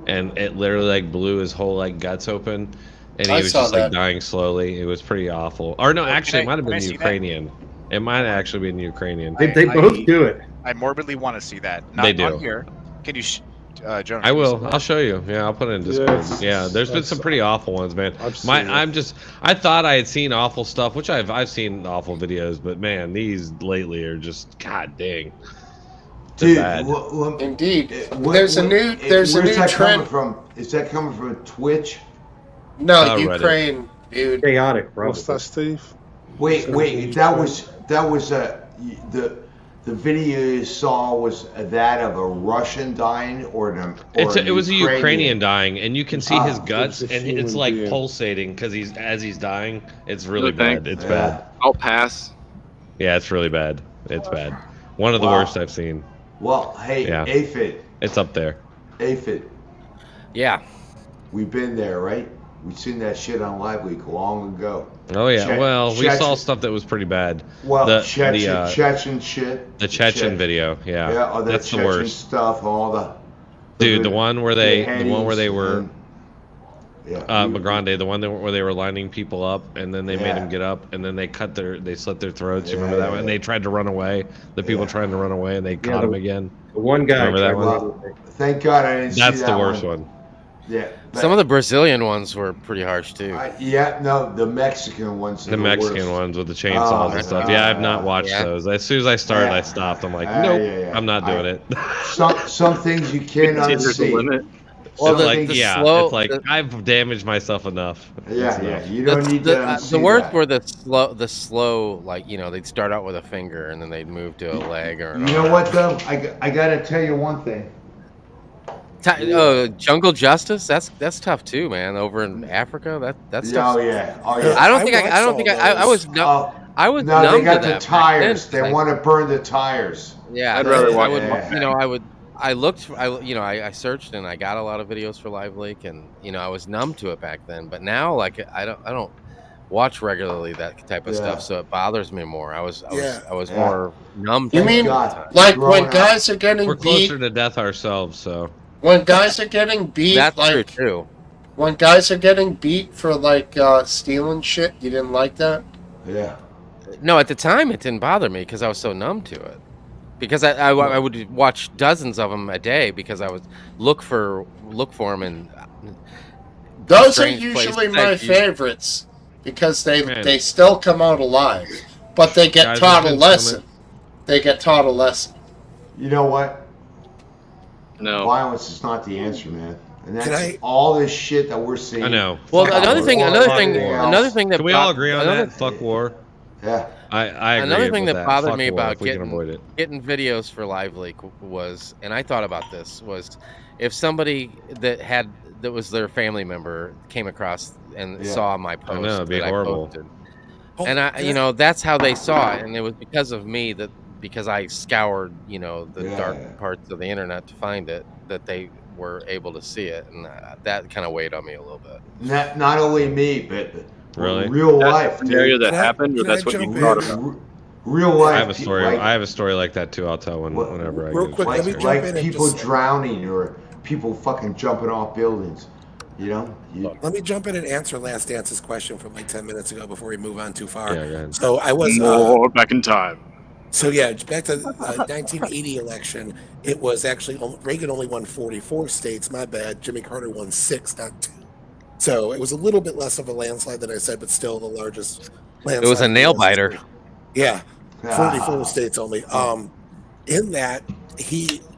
and it literally like blew his whole like guts open, and he I was saw just like that. dying slowly. It was pretty awful. Or no, actually, it might have can I been see that? Ukrainian. It might have actually been Ukrainian. They both do it. I morbidly want to see that. Not They do. on here. Can you, Jonas? I will. I'll show you. Yeah, I'll put it in Discord. Yes. Yeah, there's been some pretty awful ones, man. I've seen it. I thought I had seen awful stuff, which I've seen awful videos, but man, these lately are just god dang. They're Dude, bad. Indeed. There's a new where's that trend. coming from? Is that coming from Twitch? No, Reddit. Ukraine, dude. Chaotic, bro. What's that, Steve? Wait, that was the video you saw was that of a Russian dying or It was a Ukrainian dying, and you can see his Ah, guts, it's a and it's human like being. pulsating because as he's dying. It's really No, thanks. bad. It's Yeah. bad. I'll pass. Yeah, it's really bad. It's bad. One of the Wow. worst I've seen. Well, hey, Yeah. Aphid, It's up there. Yeah. we've been there, right? We've seen that shit on Live Leak long ago. Oh yeah. Well, we saw Chechen- stuff that was pretty bad. Well, the Chechen shit. the Chechen video. Yeah. Yeah, all that That's the Chechen worst. stuff, all the. Dude, the one where they the were. Grande, the one where they were lining people up, and then they made them get up, and then they slit their throats. You remember that one? And they tried to run away. The people trying to run away, and they caught them again. The one guy. Remember that one? Well, thank God I didn't see that. That's the worst one. Yeah. Some of the Brazilian ones were pretty harsh too. Yeah, no, the Mexican ones. The Mexican ones with the chainsaws and stuff. Yeah, I've not watched those. As soon as I started, I stopped. I'm like, nope, I'm not doing it. Some things you cannot see. Well, it's like I've damaged myself enough. Yeah, you don't need to the worst were the slow, like they'd start out with a finger and then they'd move to a leg or. You know what though? I gotta tell you one thing. Jungle Justice, that's tough too, man. Over in Africa, that's tough. Oh yeah. I don't think I was No, numb they got to the that tires. back then, They want to burn the tires. Yeah, I'd rather watch. I looked. I searched and I got a lot of videos for Live Leak, and I was numb to it back then. But now, like, I don't watch regularly that type of stuff, so it bothers me more. I was more numb. You mean like when guys are getting We're beat? closer to death ourselves, so. When guys are getting beat, that's like, true too. When guys are getting beat for like stealing shit, you didn't like that? Yeah. No, at the time it didn't bother me because I was so numb to it. Because I would watch dozens of them a day because I would look for them and. Those are usually my favorites because they still come out alive, but they get taught a lesson. They get taught a lesson. You know what? No. Violence is not the answer, man. And that's all this shit that we're seeing. I know. Well, another thing that Can we all agree on that? Fuck war. Yeah. I agree. Another thing with that bothered me war, about we can avoid it. getting videos for Live Leak was, and I thought about this, was if somebody that was their family member came across and saw my post. I know, it'd be horrible. And that's how they saw it, and it was because of me because I scoured, the dark parts of the internet to find it, that they were able to see it, and that kind of weighed on me a little bit. Not only me, but really real life. An area that happened, or that's what you thought about? Real life. I have a story. I have a story like that too. I'll tell whenever I real get quick, a let me chance. jump Like in and people just- drowning or people fucking jumping off buildings. Let me jump in and answer Last Dance's question from like 10 minutes ago before we move on too far. Yeah, go ahead. So I was more back in time. So yeah, back to 1980 election. It was actually Reagan only won 44 states. My bad. Jimmy Carter won 6, not 2. So it was a little bit less of a landslide than I said, but still the largest landslide. It was a nail biter. Yeah, 44 states only. In that,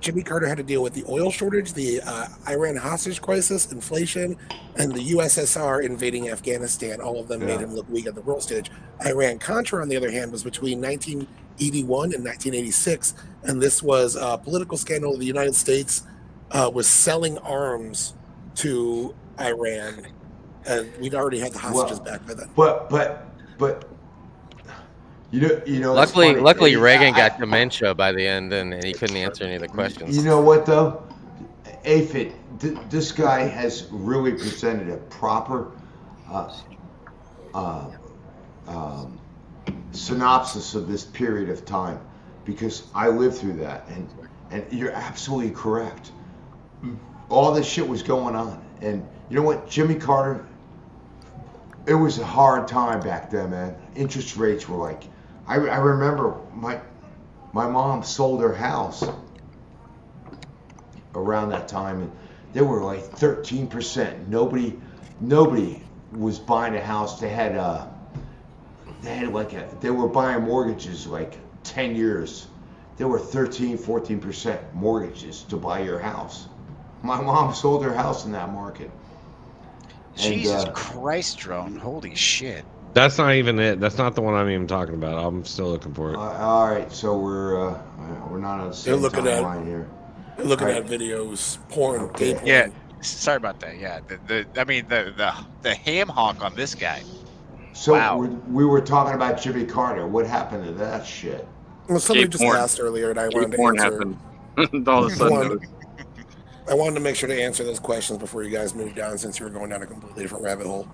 Jimmy Carter had to deal with the oil shortage, the Iran hostage crisis, inflation, and the USSR invading Afghanistan. All of them made him look weak on the world stage. Iran-Contra, on the other hand, was between 1981 and 1986, and this was a political scandal. The United States was selling arms to Iran, and we'd already had the hostages back by then. But you know. Luckily, Reagan got dementia by the end, and he couldn't answer any of the questions. You know what though, Aphid, this guy has really presented a proper synopsis of this period of time, because I lived through that, and you're absolutely correct. All this shit was going on, and you know what, Jimmy Carter. It was a hard time back then, man. Interest rates were like, I remember my mom sold her house around that time, and they were like 13%. Nobody was buying a house. They were buying mortgages like 10 years. There were 13-14% mortgages to buy your house. My mom sold her house in that market. Jesus Christ, Drone. Holy shit. That's not even it. That's not the one I'm even talking about. I'm still looking for it. All right, so we're not on the same timeline here. They're looking at videos, porn, gay porn. Yeah, sorry about that. Yeah, the ham honk on this guy. So wow. we were talking about Jimmy Carter. What happened to that shit? Well, somebody just asked earlier, and I wanted to answer. Happened. All of a sudden. I wanted to make sure to answer those questions before you guys moved down, since you were going down a completely different rabbit hole.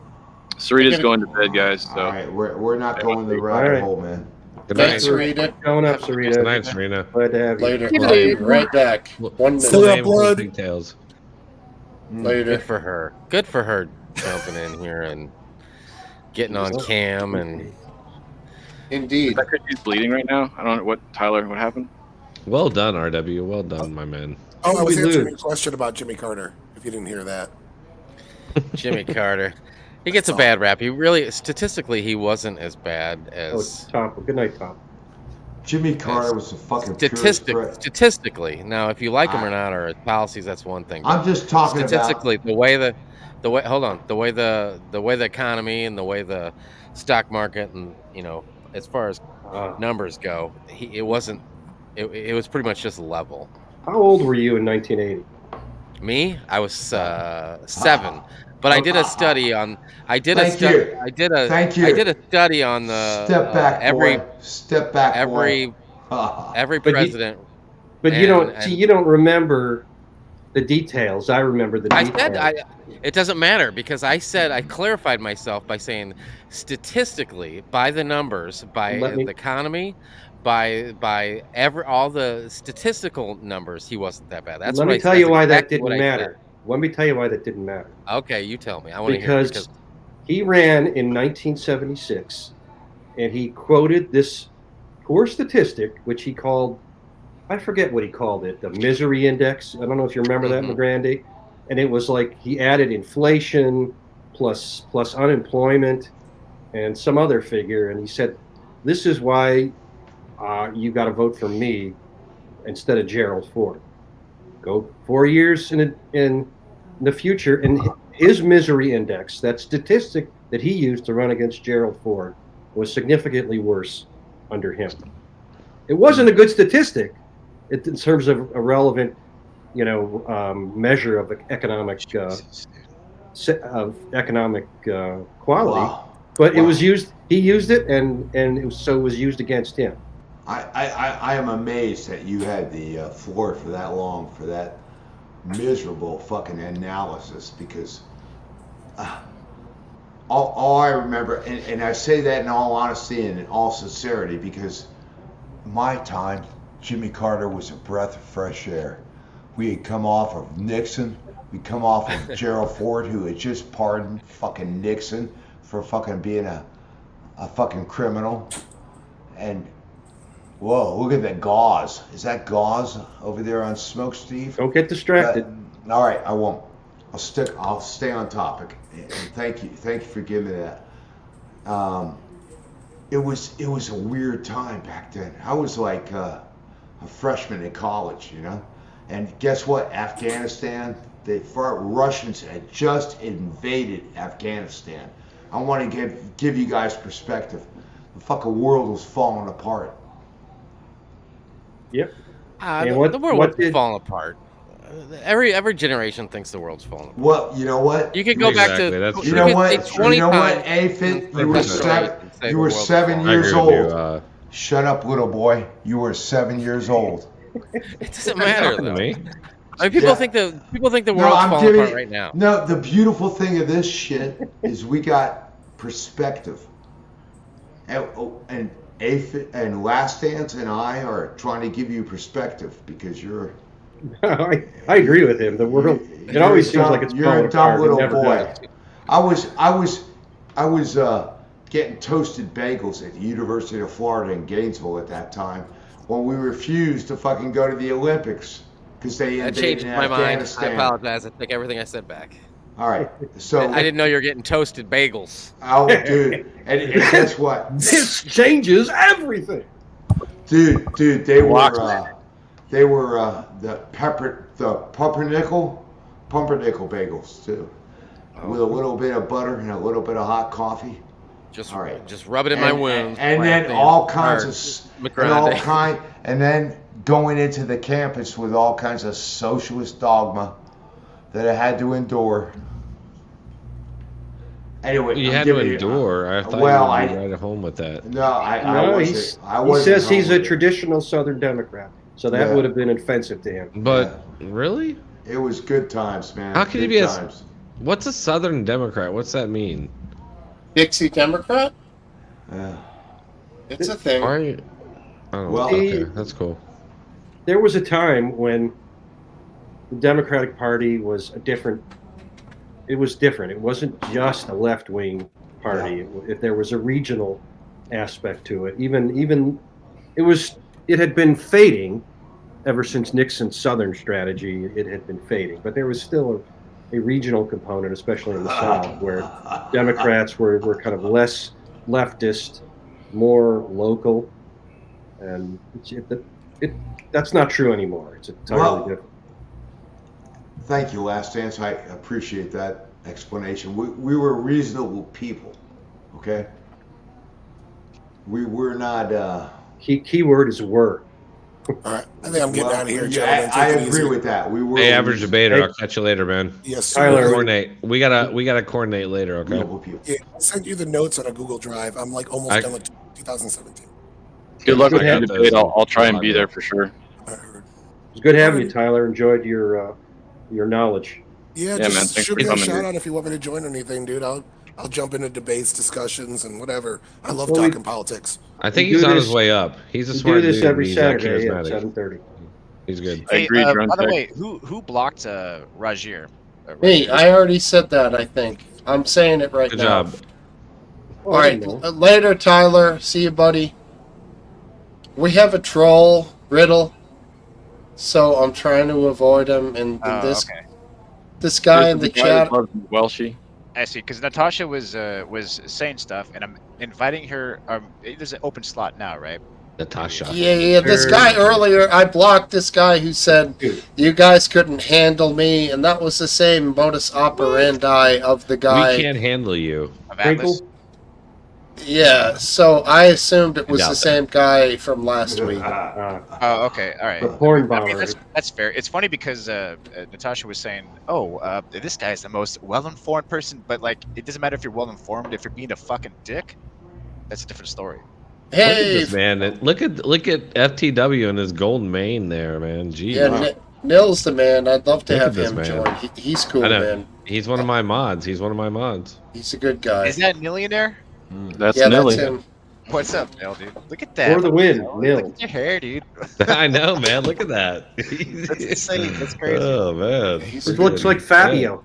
Sarita's going to bed, guys. So. All right, we're not going to the rabbit hole, man. Good night, Sarita. Going up, Sarita. Good night, Serena. Glad to have you. Later. I'll be right back. 1 minute. Still got blood. Details. Later. Good for her. Good for her. jumping in here and getting on cam and. Indeed. He's bleeding right now. I don't know what Tyler. What happened? Well done, RW. Well done, my man. Oh, I was answering your question about Jimmy Carter. If you didn't hear that, Jimmy Carter, he gets a bad rap. He really, statistically, he wasn't as bad as. Tom. Good night, Tom. Jimmy Carter was a fucking purest threat. Statistically, now if you like him or not, or his policies, that's one thing. I'm just talking statistically, the way the economy and the way the stock market and as far as numbers go, it wasn't. It was pretty much just level. How old were you in 1980? Me, I was 7, but I did a study on. I did a study on the Step back, every boy. Step back, every president. But you don't remember the details. I remember the details. It doesn't matter because I clarified myself by saying statistically, by the numbers, by the economy, by all the statistical numbers, he wasn't that bad. Let me tell you why that didn't matter. Let me tell you why that didn't matter. Okay, you tell me. I want to hear it because he ran in 1976, and he quoted this poor statistic, which he called, I forget what he called it, the misery index. I don't know if you remember that, McGrandy. And it was like he added inflation plus unemployment and some other figure, and he said, "This is why you got to vote for me instead of Gerald Ford." Go 4 years in the future, and his misery index, that statistic that he used to run against Gerald Ford, was significantly worse under him. It wasn't a good statistic in terms of a relevant, measure of economic quality, but it was used. He used it, and it was used against him. I am amazed that you had the floor for that long for that miserable fucking analysis, because all I remember, and I say that in all honesty and in all sincerity, because my time, Jimmy Carter was a breath of fresh air. We had come off of Nixon. We'd come off of Gerald Ford, who had just pardoned fucking Nixon for fucking being a fucking criminal. And whoa, look at that gauze. Is that gauze over there on Smokesteve? Don't get distracted. All right, I won't. I'll stay on topic. And thank you for giving me that. It was a weird time back then. I was like a freshman in college, And guess what? Afghanistan, the Russians had just invaded Afghanistan. I want to give you guys perspective. The fucking world was falling apart. Yep. The world wasn't falling apart. Every generation thinks the world's falling apart. Well, you know what? You could go back to. You know what, Aphid? You were 7 years old. Shut up, little boy. You were 7 years old. It doesn't matter though. I mean, people think the world's falling apart right now. No, the beautiful thing of this shit is we got perspective, and Aphid and Last Dance and I are trying to give you perspective because you're. I agree with him. The world. It always seems like it's falling apart. You're a dumb little boy. I was getting toasted bagels at the University of Florida in Gainesville at that time when we refused to fucking go to the Olympics because they invaded Afghanistan. My mind. I apologize. I take everything I said back. All right, so I didn't know you were getting toasted bagels. Oh, dude, and guess what? This changes everything. Dude, they were the pumpernickel bagels too, with a little bit of butter and a little bit of hot coffee. Just rub it in my wounds. And then all kinds of and then going into the campus with all kinds of socialist dogma that I had to endure. Anyway, you had to endure. I thought you would be right at home with that. No, he says he's a traditional Southern Democrat, so that would have been offensive to him. But really, it was good times, man. How can you be what's a Southern Democrat? What's that mean? Dixie Democrat? Yeah, it's a thing. Okay, that's cool. There was a time when the Democratic Party was a different it was different. It wasn't just a left wing party. If there was a regional aspect to it, even it had been fading ever since Nixon's Southern strategy. It had been fading, but there was still a regional component, especially in the South, where Democrats were kind of less leftist, more local, and that's not true anymore. It's entirely different. Thank you, Last Dance. I appreciate that explanation. We were reasonable people, okay? We were not. Key word is were. All right, I think I'm getting out of here, gentlemen. I Take it agree easy. with that. We were. Hey, average debater, I'll catch you later, man. Yes, Tyler, sir. Coordinate. We gotta coordinate later, okay? Yeah, I sent you the notes on a Google Drive. I'm like almost done with 2017. Good luck with I your got debate. those I'll try and in be log there in. for sure. It's good having you, Tyler. Enjoyed your knowledge. Yeah, Yeah, just man, thanks shoot for me a coming, shout dude. out if you want me to join anything, dude. I'll jump into debates, discussions, and whatever. I love Well, we- talking politics. I think We he's do on this- his way up. He's a We smart do this dude. every He's Saturday at charismatic. 7:30. He's good. I agree, Drone by the Tech. way, who blocked Rajir? Me, I already said that, I think. I'm saying it right Good now. job. Oh, All I right, didn't know. later, Tyler. See you, buddy. We have a troll, Riddle, so I'm trying to avoid him. And this guy in the chat. Welshie. I see, because Natasha was saying stuff, and I'm inviting her. There's an open slot now, right? Natasha. Yeah. This guy earlier, I blocked this guy who said you guys couldn't handle me, and that was the same modus operandi of the guy. We can't handle you. Of Atlas. Yeah, so I assumed it was doubt the that. same guy from last week. Oh, okay, all right. The porn I bomber. mean, that's fair. It's funny because Natasha was saying, "Oh, this guy's the most well-informed person," but like, it doesn't matter if you're well-informed. If you're being a fucking dick, that's a different story. Look at Hey, this man. Look at FTW and his golden mane there, man. Jeez. yeah, Nil's the man. I'd love to Look at have this him man. join. He's cool, I know. man. He's one of my mods. He's He's a good guy. Is that Millionaire? That's Yeah, Nilly. that's him. What's up, Nil, dude? Look at that. For the win, Look Nil. at your hair, dude. I know, man. Look at that. That's insane. That's crazy. Oh man. It looks like Fabio.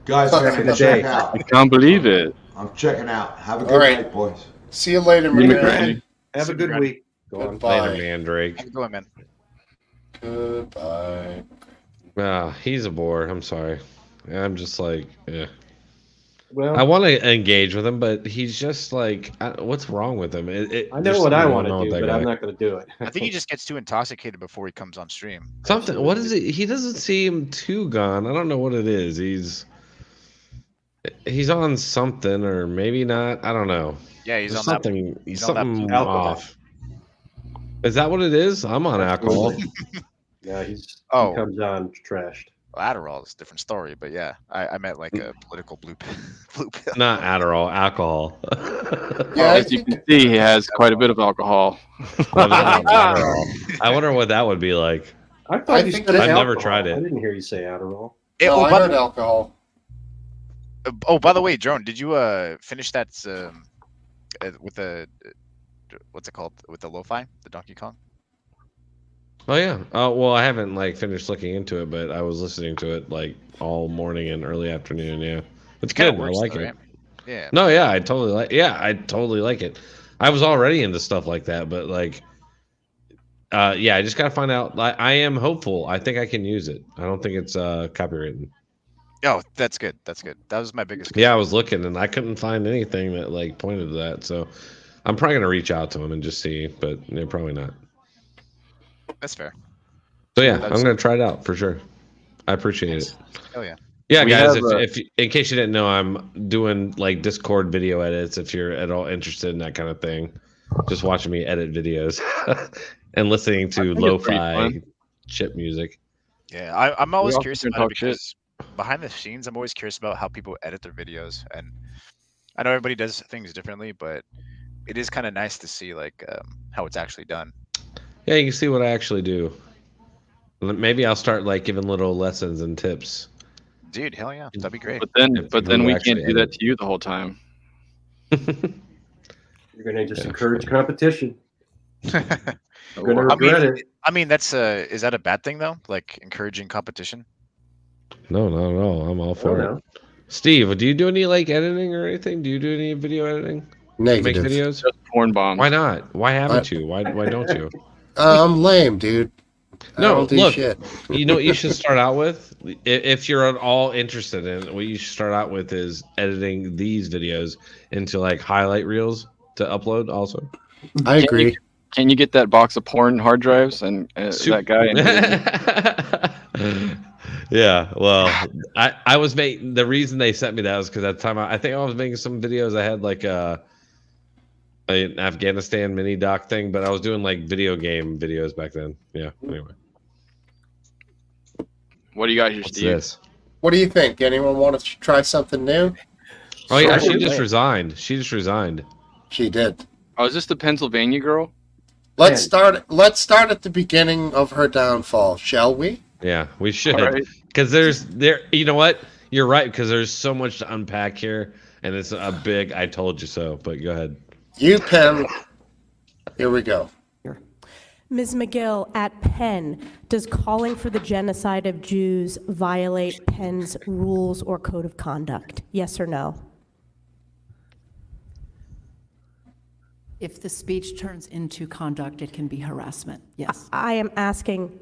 Guys, I'm gonna check out. I can't believe it. I'm checking out. Have a All good right. night, boys. See you later, You man. McGrady. Have a good week. Go on. Later, Mandrake. How's it going, man? Goodbye. He's a bore. I'm sorry. I'm just like, yeah. Well, I want to engage with him, but he's just like, what's wrong with him? I know what I want to do, but I'm not going to do it. I think he just gets too intoxicated before he comes on stream. Something. What is it? He doesn't seem too gone. I don't know what it is. He's on something, or maybe not. I don't know. Yeah, he's There's on something. that. He's on that Something blue off. Is that what it is? I'm on alcohol. Yeah, he comes on trashed. Well, Adderall is a different story, but yeah, I meant like a political blue pill. Not Adderall, alcohol. Yeah, As you can see, he has quite a bit of alcohol. I wonder what that would be like. I thought you think said I've alcohol. never tried it. I didn't hear you say Adderall. No, I by heard the- alcohol. by the way, Drone, did you finish that with the what's it called with the lo-fi, the Donkey Kong? Oh yeah. Well, I haven't like finished looking into it, but I was listening to it like all morning and early afternoon. Yeah, it's Kinda good. I works, like though, it. right? Yeah. No, yeah, I totally like. Yeah, I totally like it. I was already into stuff like that, but like, yeah, I just gotta find out. I am hopeful. I think I can use it. I don't think it's copywritten. Oh, that's good. That's good. That was my biggest. Yeah, I was looking and I couldn't find anything that like pointed to that. So I'm probably gonna reach out to him and just see, but they're probably not. That's fair. So yeah, I'm gonna try it out for sure. I appreciate it. Oh yeah. Yeah, We guys, have, if in case you didn't know, I'm doing like Discord video edits. If you're at all interested in that kind of thing, just watching me edit videos and listening to think it's pretty lo-fi fun. chip music. Yeah, I'm always all curious can about it talk shit. because behind the scenes, I'm always curious about how people edit their videos, and I know everybody does things differently, but it is kind of nice to see like how it's actually done. Yeah, you can see what I actually do. Maybe I'll start like giving little lessons and tips. Dude, hell yeah, that'd be great. But then people we actually can't do that edit. to you the whole time. You're going to just Yeah, encourage sure. competition. You're going to I regret mean, it. I mean, that's is that a bad thing though? Like encouraging competition? No, not at all. I'm all for no. it. Steve, do you do any like editing or anything? Do you do any video editing? Negative. Make videos? Just porn bombs. Why not? Why haven't you? Why don't you? I'm lame, dude. I No, don't do look. shit. You know what you should start out with? If you're at all interested in it, what you should start out with is editing these videos into like highlight reels to upload also. I agree. Can you get that box of porn hard drives and that guy? Yeah, well, I was making, the reason they sent me that was because at the time I think I was making some videos. I had like an Afghanistan mini doc thing, but I was doing like video game videos back then. Yeah. Anyway, what do you got here, Steve? This? What do you think? Anyone want to try something new? Oh yeah, she just resigned. She just resigned. She did. Oh, is this the Pennsylvania girl? Let's start at the beginning of her downfall, shall we? Yeah, we should. Right. Because you know what? You're right, because there's so much to unpack here, and it's a big I told you so, but go ahead. You, Penn. Here we go. Ms. McGill, at Penn, does calling for the genocide of Jews violate Penn's rules or code of conduct? Yes or no? If the speech turns into conduct, it can be harassment. Yes. I am asking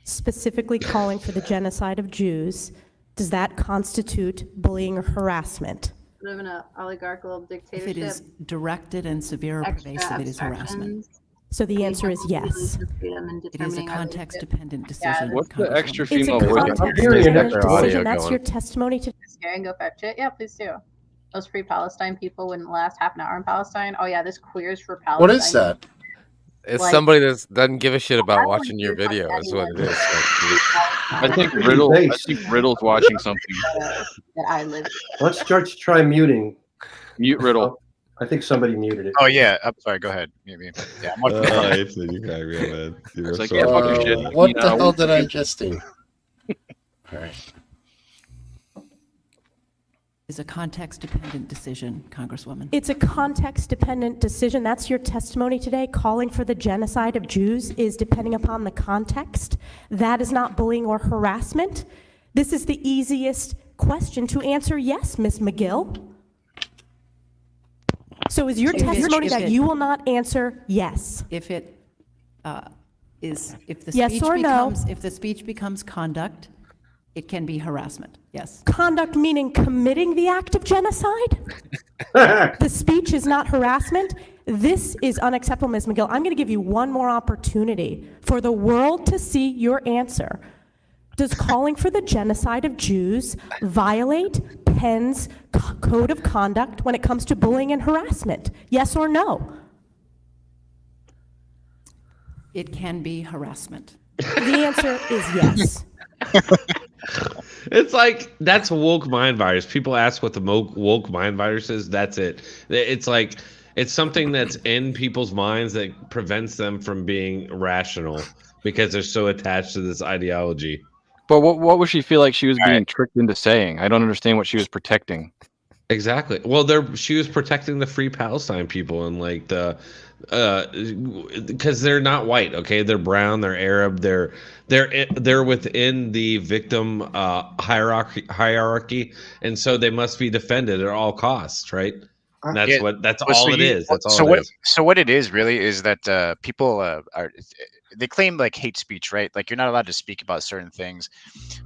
specifically calling for the genocide of Jews. Does that constitute bullying or harassment? Live in an oligarchical If dictatorship. it is directed and severe or Extra pervasive, it is harassment. abstractions. So the answer is yes. It is a context-dependent decision. What's the extra It's a female voice? context-dependent decision. That's your testimony to. Scary and go fetch it. Yeah, please do. Those free Palestine people wouldn't last half an hour in Palestine. Oh yeah, this Queers for Palestine. What is that? It's Like- somebody that doesn't give a shit I about would watching your do like video. Is what it anyone. is. I think Riddle's watching something. That I live. Let's try muting. Mute Riddle. I think somebody muted it. Oh yeah, I'm sorry. Go ahead. Mute me. Yeah, I'm watching. It's you crack me up, man. You It's were like, so yeah, fuck your funny. shit. What You the know. hell did I just do? All right. Is a context-dependent decision, Congresswoman. It's a context-dependent decision. That's your testimony today. Calling for the genocide of Jews is depending upon the context. That is not bullying or harassment. This is the easiest question to answer yes, Ms. McGill. So is your If it- testimony if that it- you will not answer yes? If it if the Yes speech or no? becomes if the speech becomes conduct, it can be harassment. Yes. Conduct meaning committing the act of genocide? The speech is not harassment? This is unacceptable, Ms. McGill. I'm going to give you one more opportunity for the world to see your answer. Does calling for the genocide of Jews violate Penn's code of conduct when it comes to bullying and harassment? Yes or no? It can be harassment. The answer is yes. It's like that's woke mind virus. People ask what the woke mind virus is. That's it. It's like it's something that's in people's minds that prevents them from being rational because they're so attached to this ideology. But what would she feel like she was being tricked into saying? I don't understand what she was protecting. Exactly. Well, she was protecting the Free Palestine people and like the because they're not white. Okay, they're brown. They're Arab. They're within the victim hierarchy, and so they must be defended at all costs. Right. And that's Yeah, that's well, all so it you- is. That's all so it what, is. So what it is really is that people are they claim like hate speech, right? Like you're not allowed to speak about certain things,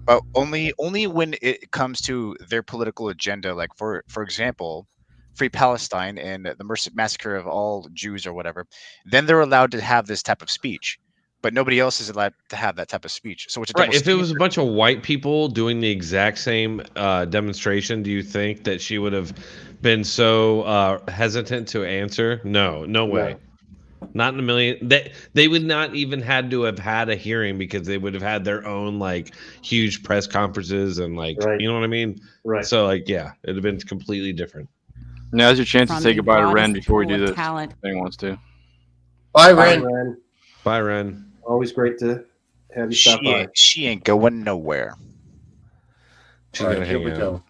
but only when it comes to their political agenda. Like for example, Free Palestine and the massacre of all Jews or whatever. Then they're allowed to have this type of speech, but nobody else is allowed to have that type of speech. So it's a Right. double If it was a standard. bunch of white people doing the exact same demonstration, do you think that she would have been so hesitant to answer? No way. Not in a million. They would not even had to have had a hearing because they would have had their own like huge press conferences and like you know what I mean. Right. So like yeah, it'd have been completely different. Now's your chance to From say the goodbye to Ren broadest before we pool do of this. talent. If anyone wants to. Bye, Bye, Ren. Ren. Bye, Ren. Always great to have you stop by. She ain't going nowhere. She's All right, gonna here hang we out. go.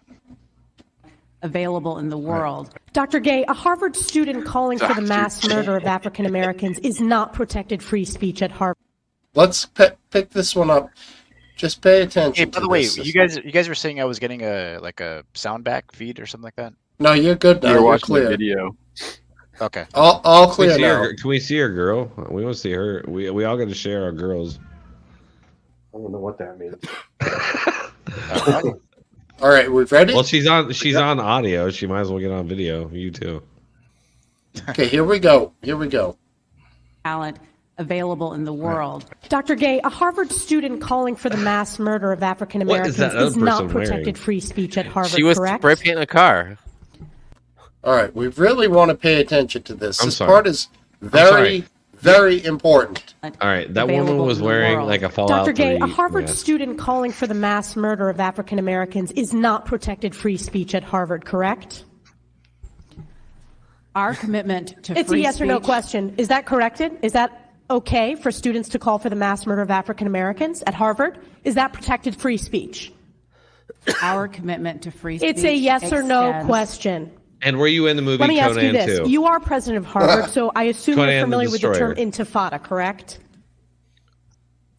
Available in the world. Dr. Gay, a Harvard student calling for the mass murder of African Americans is not protected free speech at Harvard. Let's pick this one up. Just pay attention. Hey, by the way, you guys were saying I was getting a sound back feed or something like that. No, you're good now. You're clear. Video. Okay. All clear now. Can we see her girl? We want to see her. We all got to share our girls. I don't know what that means. All right, we've ready. Well, she's on audio. She might as well get on video. You too. Okay, here we go. Talent available in the world. Dr. Gay, a Harvard student calling for the mass murder of African Americans that other is not person protected wearing? free speech at Harvard, She was correct? spray painting a car. All right, we really want to pay attention to this. I'm This sorry. part is very, very important. All right, that woman was wearing like a Fallout Dr. Gay, 3 a Harvard mask. student calling for the mass murder of African Americans is not protected free speech at Harvard, correct? Our commitment to It's free a yes or no speech- question. Is that corrected? Is that okay for students to call for the mass murder of African Americans at Harvard? Is that protected free speech? Our commitment to free speech. It's a yes or no extends- question. And were you in the movie Let me Conan ask you this. too? You are president of Harvard, so I assume Conan you're the familiar with the term Destroyer. intifada, correct?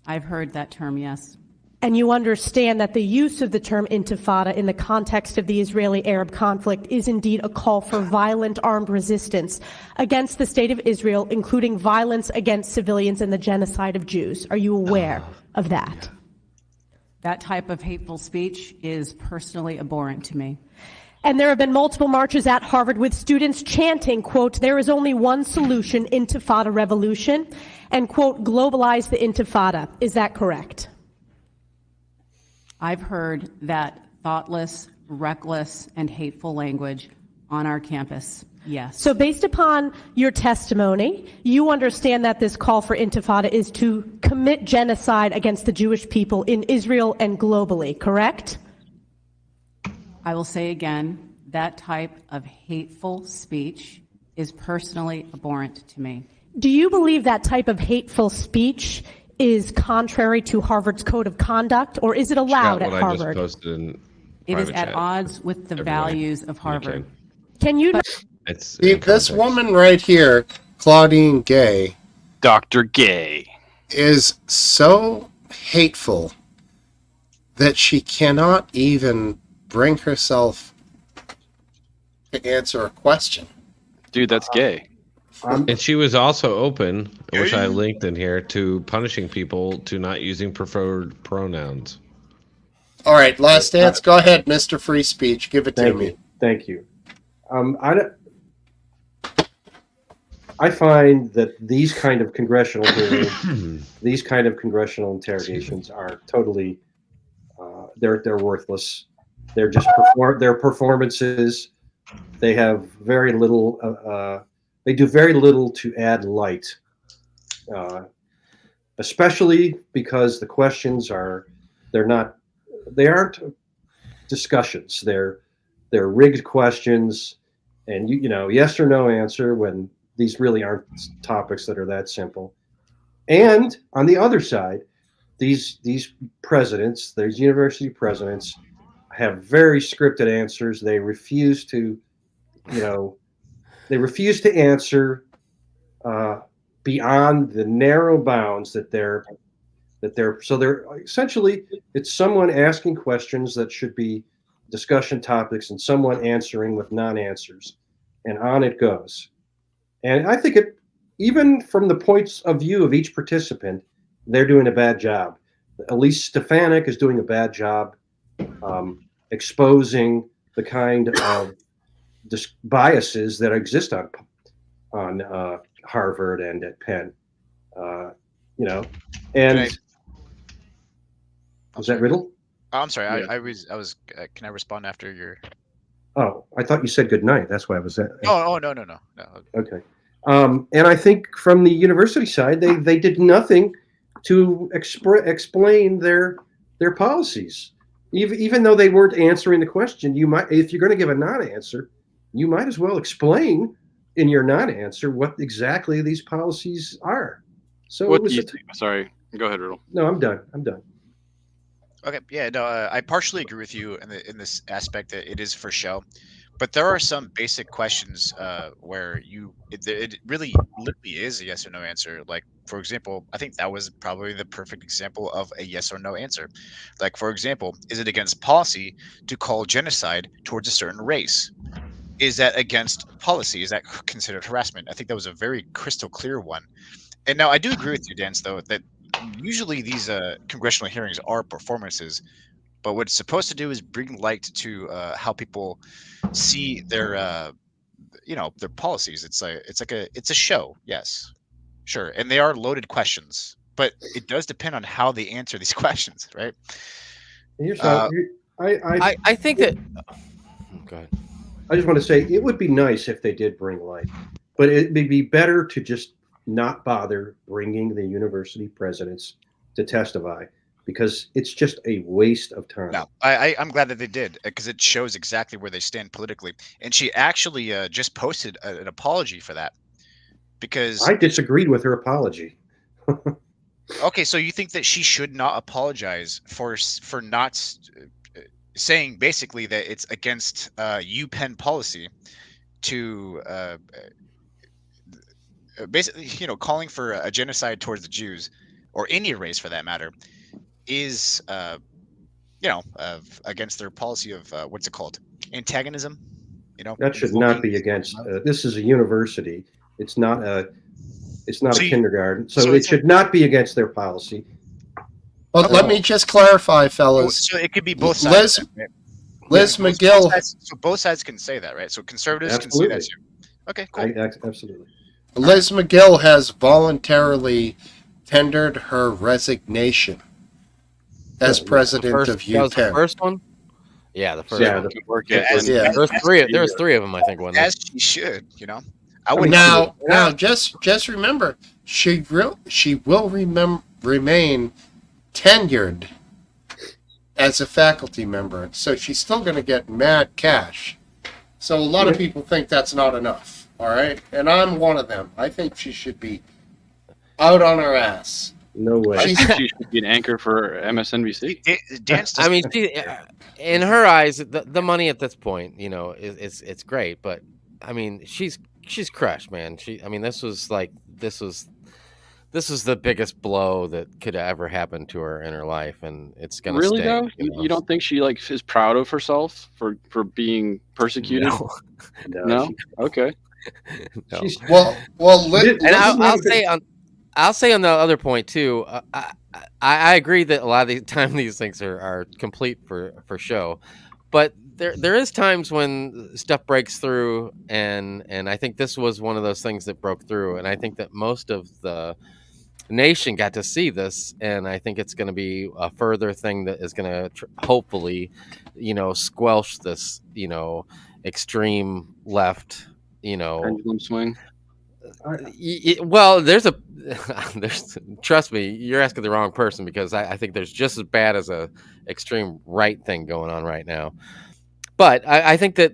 I've heard that term, yes. And you understand that the use of the term intifada in the context of the Israeli-Arab conflict is indeed a call for violent armed resistance against the state of Israel, including violence against civilians and the genocide of Jews. Are you aware of that? That type of hateful speech is personally abhorrent to me. And there have been multiple marches at Harvard with students chanting, quote, "There is only one solution, intifada revolution," and, quote, "globalize the intifada." Is that correct? I've heard that thoughtless, reckless, and hateful language on our campus. Yes. So based upon your testimony, you understand that this call for intifada is to commit genocide against the Jewish people in Israel and globally, correct? I will say again, that type of hateful speech is personally abhorrent to me. Do you believe that type of hateful speech is contrary to Harvard's code of conduct, or is it allowed at what Harvard? I just posted in It is private at chat. odds with the Everywhere. values of Harvard. Can you? It's See, this woman right here, Claudine Gay, Dr. Gay, is so hateful that she cannot even bring herself to answer a question. Dude, that's gay. And she was also open, which I linked in here, to punishing people to not using preferred pronouns. All right, last dance. Go ahead, Mr. Free Speech. Give it to me. Thank you. I find that these kind of congressional hearings, these kind of congressional interrogations are totally, they're worthless. They're just they're performances. They have very little. They do very little to add light, especially because the questions they aren't discussions. They're rigged questions, and you know yes or no answer when these really aren't topics that are that simple. And on the other side, these presidents, these university presidents, have very scripted answers. They refuse to, answer beyond the narrow bounds that they're essentially, it's someone asking questions that should be discussion topics and someone answering with non-answers, and on it goes. And I think even from the points of view of each participant, they're doing a bad job. Elise Stefanik is doing a bad job exposing the kind of biases that exist on Harvard and at Penn. And was that Riddle? Oh, I'm sorry. Yeah. I was. Can I respond after your? Oh, I thought you said good night. That's why I was. Oh, no. Okay. And I think from the university side, they did nothing to explain their policies. Even though they weren't answering the question, you might, if you're going to give a non-answer, you might as well explain in your non-answer what exactly these policies are. So What do you think? Sorry, go ahead, Riddle. No, I'm done. Okay. Yeah. No. I partially agree with you in this aspect that it is for show, But there are some basic questions where it really literally is a yes or no answer. Like, for example, I think that was probably the perfect example of a yes or no answer. Like, for example, is it against policy to call genocide towards a certain race? Is that against policy? Is that considered harassment? I think that was a very crystal clear one. And now I do agree with you, Dance, though, that usually these congressional hearings are performances, but what it's supposed to do is bring light to how people see their their policies. It's a show, yes, sure, and they are loaded questions, but it does depend on how they answer these questions, right? Here's how I think that. Go ahead. I just want to say it would be nice if they did bring light, but it would be better to just not bother bringing the university presidents to testify because it's just a waste of time. No, I'm glad that they did because it shows exactly where they stand politically. And she actually just posted an apology for that because I disagreed with her apology. Okay, so you think that she should not apologize for not saying basically that it's against UPenn policy to basically, calling for a genocide towards the Jews or any race for that matter is against their policy of what's it called, antagonism. That should not be against. This is a university. It's not a kindergarten, so it should not be against their policy. Well, let me just clarify, fellas. So it could be both sides. Liz McGill. So both sides can say that, right? So conservatives can say that too. Okay, cool. Absolutely. Liz McGill has voluntarily tendered her resignation as president of UPenn. That was the first one? Yeah, the first one. There was three of them, I think. As she should, Now, just remember, she will remain tenured as a faculty member, so she's still going to get mad cash. So a lot of people think that's not enough. All right, and I'm one of them. I think she should be out on her ass. No way. I think she should be an anchor for MSNBC. I mean, in her eyes, the money at this point, it's great, but I mean, she's crushed, man. This was the biggest blow that could ever happen to her in her life, and it's gonna really stay, though. You don't think she is proud of herself for being persecuted? No? Okay. No. I'll say on the other point too. I agree that a lot of the time these things are complete for show, but there is times when stuff breaks through, and I think this was one of those things that broke through, and I think that most of the nation got to see this, and I think it's going to be a further thing that is going to hopefully, squelch this, extreme left, pendulum swing. Well, there's trust me, you're asking the wrong person, because I think there's just as bad as a extreme right thing going on right now. But I think that,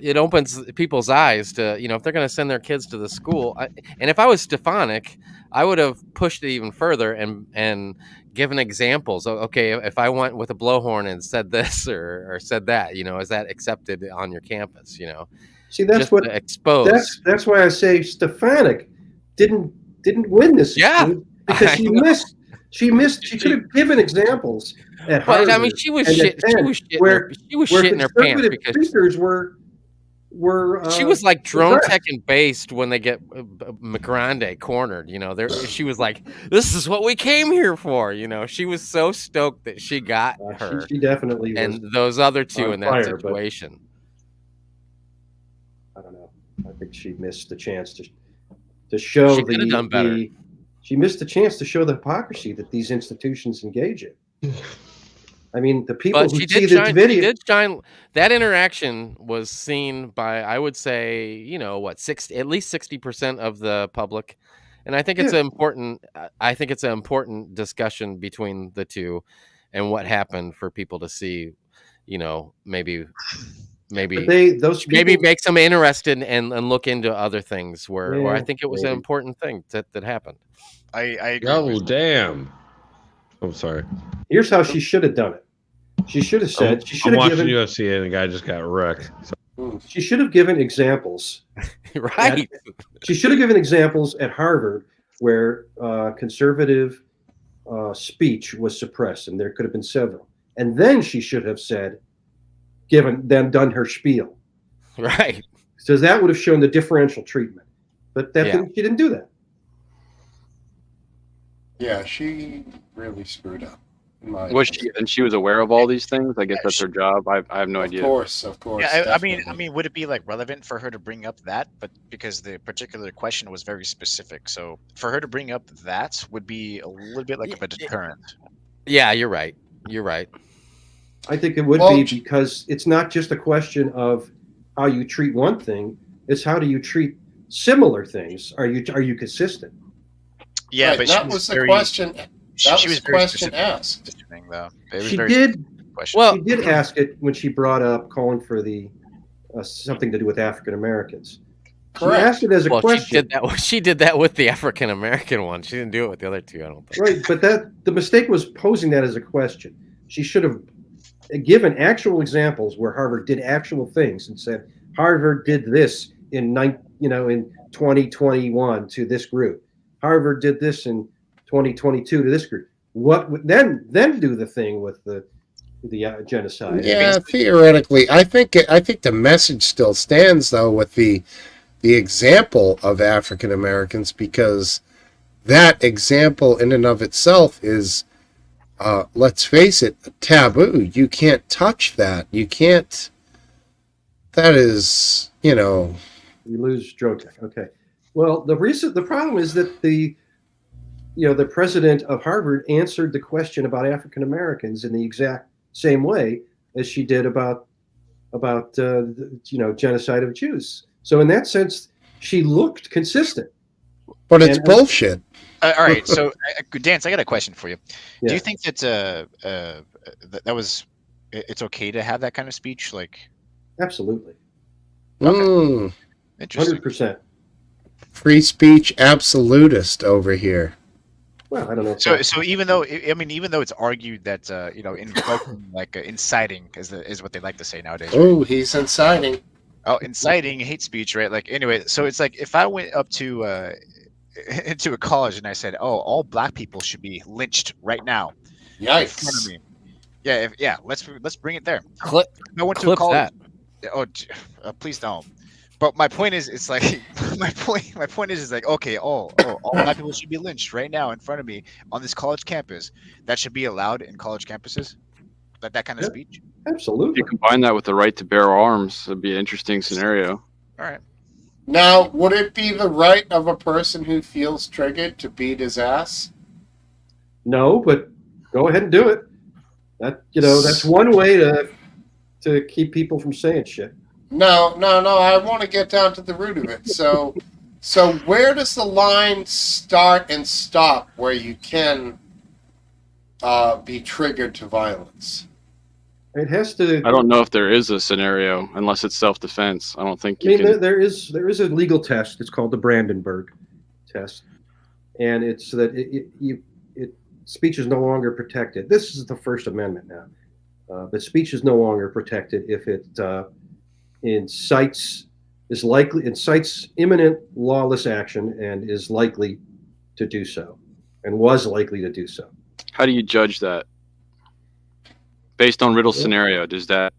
it opens people's eyes to, if they're going to send their kids to the school. And if I was Stefanik, I would have pushed it even further and given examples. Okay, if I went with a blowhorn and said this or said that, is that accepted on your campus? See, that's just what to expose. That's why I say Stefanik didn't win this. Yeah, because she missed. She could have given examples at Harvard. But I mean, she was shitting her pants because speakers were. She was like drone tech and based when they get McGrande cornered. She was like, "This is what we came here for." She was so stoked that she got her. She definitely was, and those other two in that fire, situation. I don't know. I think she missed the chance to show she could have done better. She missed the chance to show the hypocrisy that these institutions engage in. I mean, the people who see this video. She did shine. That interaction was seen by, I would say, at least 60% of the public, and I think it's an important. I think it's an important discussion between the two, and what happened for people to see. Maybe make them interested and look into other things where I think it was an important thing that happened. I agree. Oh, damn. I'm sorry. Here's how she should have done it. She should have said. She should I'm have watching given. UFC and the guy just got wrecked. So. She should have given examples. Right. She should have given examples at Harvard where conservative speech was suppressed, and there could have been several. And then she should have said, done her spiel. Right. So that would have shown the differential treatment. But she didn't do that. Yeah, she really screwed up. She was aware of all these things? I guess that's her job. I have no idea. Of course. Yeah, I mean, would it be like relevant for her to bring up that? But because the particular question was very specific, so for her to bring up that would be a little bit like a deterrent. Yeah, you're right. You're right. I think it would be because it's not just a question of how you treat one thing; it's how do you treat similar things. Are you consistent? Yeah, right, but that was the question. That was the question asked. She did. Well, she did ask it when she brought up calling for the something to do with African Americans. She asked it as a question. She did that with the African American one. She didn't do it with the other two, I don't think. Right, but the mistake was posing that as a question. She should have given actual examples where Harvard did actual things and said Harvard did this in 2021 to this group. Harvard did this in 2022 to this group. What then do the thing with the genocide? Yeah, theoretically, I think the message still stands though with the example of African Americans, because that example in and of itself is, let's face it, taboo. You can't touch that. You can't. That is, You lose Drotech. Okay. Well, the problem is that the president of Harvard answered the question about African Americans in the exact same way as she did about genocide of Jews. So in that sense, she looked consistent. But it's bullshit. All right, so Dance, I got a question for you. Yeah. Do you think that it's okay to have that kind of speech? Like, absolutely. Okay. Interesting. 100%. Free speech absolutist over here. Well, I don't know. So even though it's argued that invoking like inciting is what they like to say nowadays. Oh, he's inciting. Oh, inciting hate speech, right? Like anyway, so it's like if I went up to into a college and I said, "Oh, all black people should be lynched right now," Yikes! In front of me. Yeah, let's bring it there. Clip. I went to Clip a college. that. Oh, please don't. But my point is, it's like my point is like, okay, all black people should be lynched right now in front of me on this college campus. That should be allowed in college campuses. That kind of speech. Absolutely. If you combine that with the right to bear arms, it'd be an interesting scenario. All right. Now, would it be the right of a person who feels triggered to beat his ass? No, but go ahead and do it. That's one way to keep people from saying shit. No. I want to get down to the root of it. So where does the line start and stop where you can be triggered to violence? It has to. I don't know if there is a scenario unless it's self-defense. I don't think you can. There is a legal test. It's called the Brandenburg test, and it's that speech is no longer protected. This is the First Amendment now, but speech is no longer protected if it incites imminent lawless action and is likely to do so, and was likely to do so. How do you judge that? Based on Riddle's scenario, does that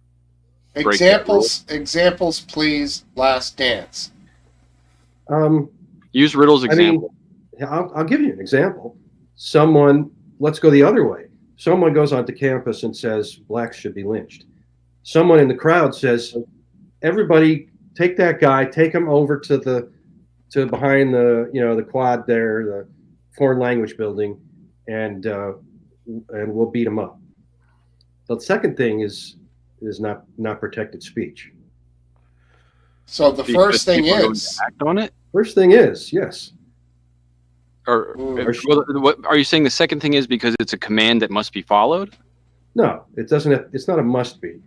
break examples, please. Last Dance. Use Riddle's example. I'll give you an example. Let's go the other way. Someone goes onto campus and says blacks should be lynched. Someone in the crowd says, everybody take that guy, take him over to behind the quad there, the foreign language building, and we'll beat him up. The second thing is not protected speech. So the first thing is act on it. First thing is yes. Or what are you saying? The second thing is because it's a command that must be followed. No, it doesn't. It's not a must be.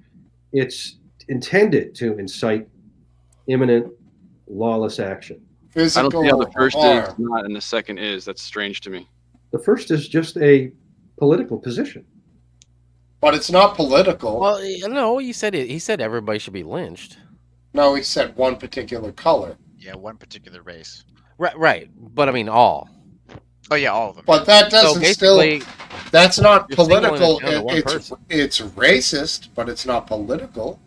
It's intended to incite imminent lawless action. Physical I don't see how the first harm. is not and the second is. That's strange to me. The first is just a political position. But it's not political. Well, no, he said it. He said everybody should be lynched. No, he said one particular color. Yeah, one particular race. Right. But I mean, all. Oh yeah, all of them. But that doesn't that's not political. It's racist, but it's not political.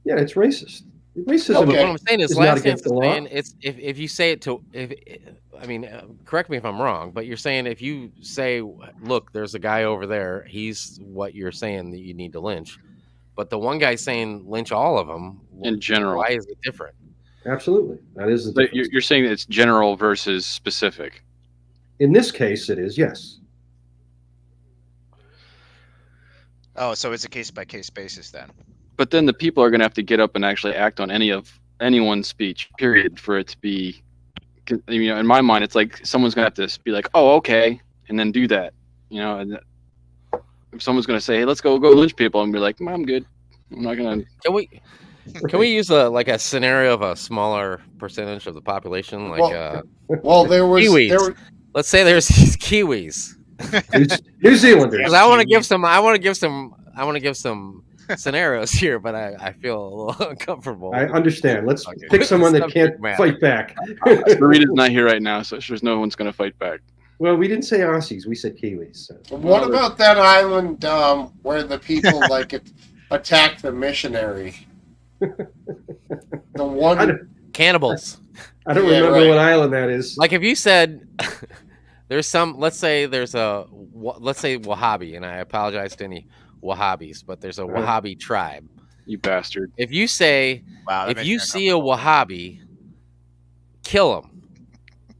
Yeah, it's racist. Racism. Okay. What I'm saying is, not last against the law. it's if you say it to correct me if I'm wrong, but you're saying if you say, look, there's a guy over there, he's what you're saying that you need to lynch, but the one guy saying lynch all of them in general. Why is it different? Absolutely, that is the difference. You're saying it's general versus specific. In this case, it is, yes. Oh, so it's a case-by-case basis then. But then the people are going to have to get up and actually act on anyone's speech, period, for it to be, in my mind, it's like someone's going to have to be like, oh, okay, and then do that. And if someone's going to say, hey, let's go lynch people, and be like, I'm good. I'm not going to. Can we use a scenario of a smaller percentage of the population, like there was Kiwis? Let's say there's these Kiwis, New Zealanders. I want to give some scenarios here, but I feel a little uncomfortable. I understand. Let's pick someone that can't fight back. Sarita's not here right now, so there's no one's going to fight back. Well, we didn't say Aussies. We said Kiwis. So. What about that island where the people attacked the missionary? The one cannibals. I don't remember what island that is. Like if you said there's some, let's say Wahhabi, and I apologize to any Wahhabis, but there's a Wahhabi tribe. You bastard. If you say, if you see a Wahhabi, kill him.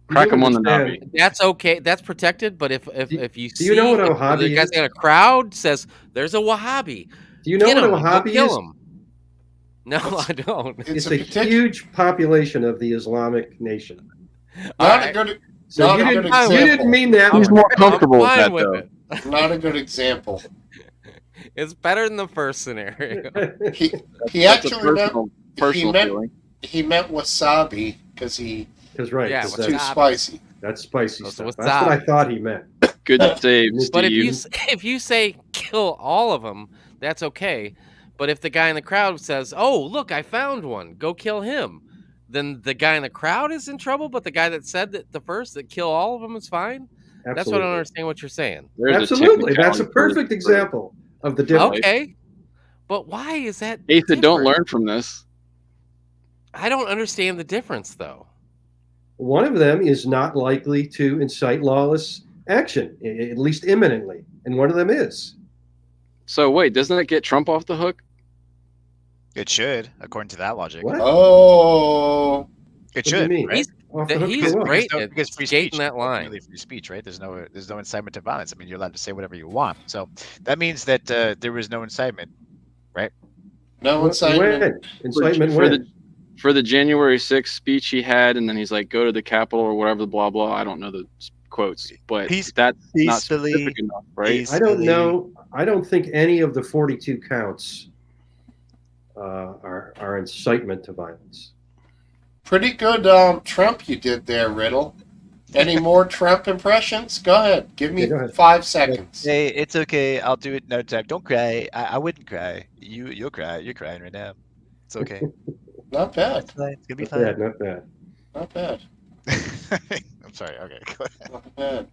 Crack him on the knobby. That's okay. That's protected. But if you see, you know what a Wahhabi the guy's in a crowd says there's a Wahhabi. Do you know what a Wahhabi kill is? Him. No, I don't. It's a huge population of the Islamic nation. Not a good example. You didn't mean that. He's more comfortable with that, though. Not a good example. It's better than the first scenario. He actually meant wasabi because it's too spicy. That's spicy stuff. That's what I thought he meant. Good save, But Steve. if you say kill all of them, that's okay. But if the guy in the crowd says, "Oh, look, I found one. Go kill him," then the guy in the crowd is in trouble. But the guy that said that kill all of them is fine. Absolutely. That's what I don't understand what you're saying. Absolutely, that's a perfect example of the difference. Okay, but why is that? Ethan, don't learn from this. I don't understand the difference, though. One of them is not likely to incite lawless action, at least imminently, and one of them is. So wait, doesn't that get Trump off the hook? It should, according to that logic. What? Oh, it should. Right? He's great at because free skating speech, that line. really free speech, right? There's no incitement to violence. I mean, you're allowed to say whatever you want. So that means that there was no incitement, right? No incitement. For the January 6th speech he had, and then he's like, "Go to the Capitol" or whatever, blah blah. I don't know the quotes, but that's not specific enough, right? I don't know. I don't think any of the 42 counts are incitement to violence. Pretty good Trump you did there, Riddle. Any more Trump impressions? Go ahead. Give me 5 seconds. Hey, it's okay. I'll do it no time. Don't cry. I wouldn't cry. You'll cry. You're crying right now. It's okay. Not bad. It's fine. It's gonna be fine. Not bad. Not bad. I'm sorry. Okay. Go ahead. Not bad.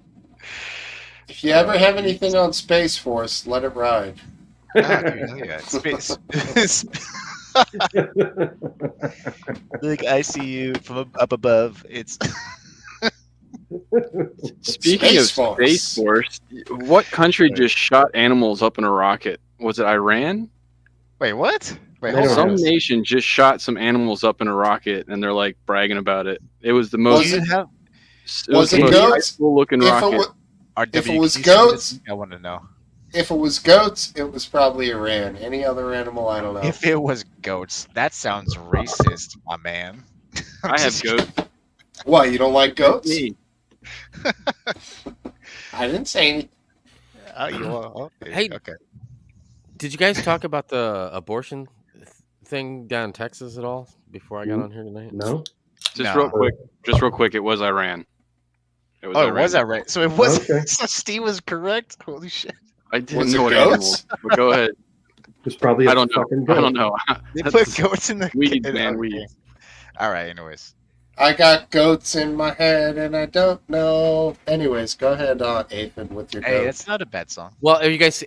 If you ever have anything on Space Force, let it ride. Yeah. Space. Like I see you from up above. It's. Speaking of Space Force, what country just shot animals up in a rocket? Was it Iran? Wait, what? Wait, some nation just shot some animals up in a rocket, and they're like bragging about it. It was the most. Was it goats? Looking rocket. If it was goats, I want to know. If it was goats, it was probably Iran. Any other animal, I don't know. If it was goats, that sounds racist, my man. I have goats. Why, you don't like goats? I didn't say anything. Okay. Hey, okay. Did you guys talk about the abortion thing down in Texas at all before I got on here tonight? No. Just real quick. It was Iran. It was Iran. So it was. Okay. So Steve was correct. Holy shit. I didn't Was it know what goats? animal. But go ahead. It's probably I a don't know. fucking I goat. don't know. They That's put goats in the weeds, in- man. okay. Weeds. All right. Anyways, I got goats in my head and I don't know. Anyways, go ahead, Aphid, with your hey, goat. that's not a bad song. Well, you guys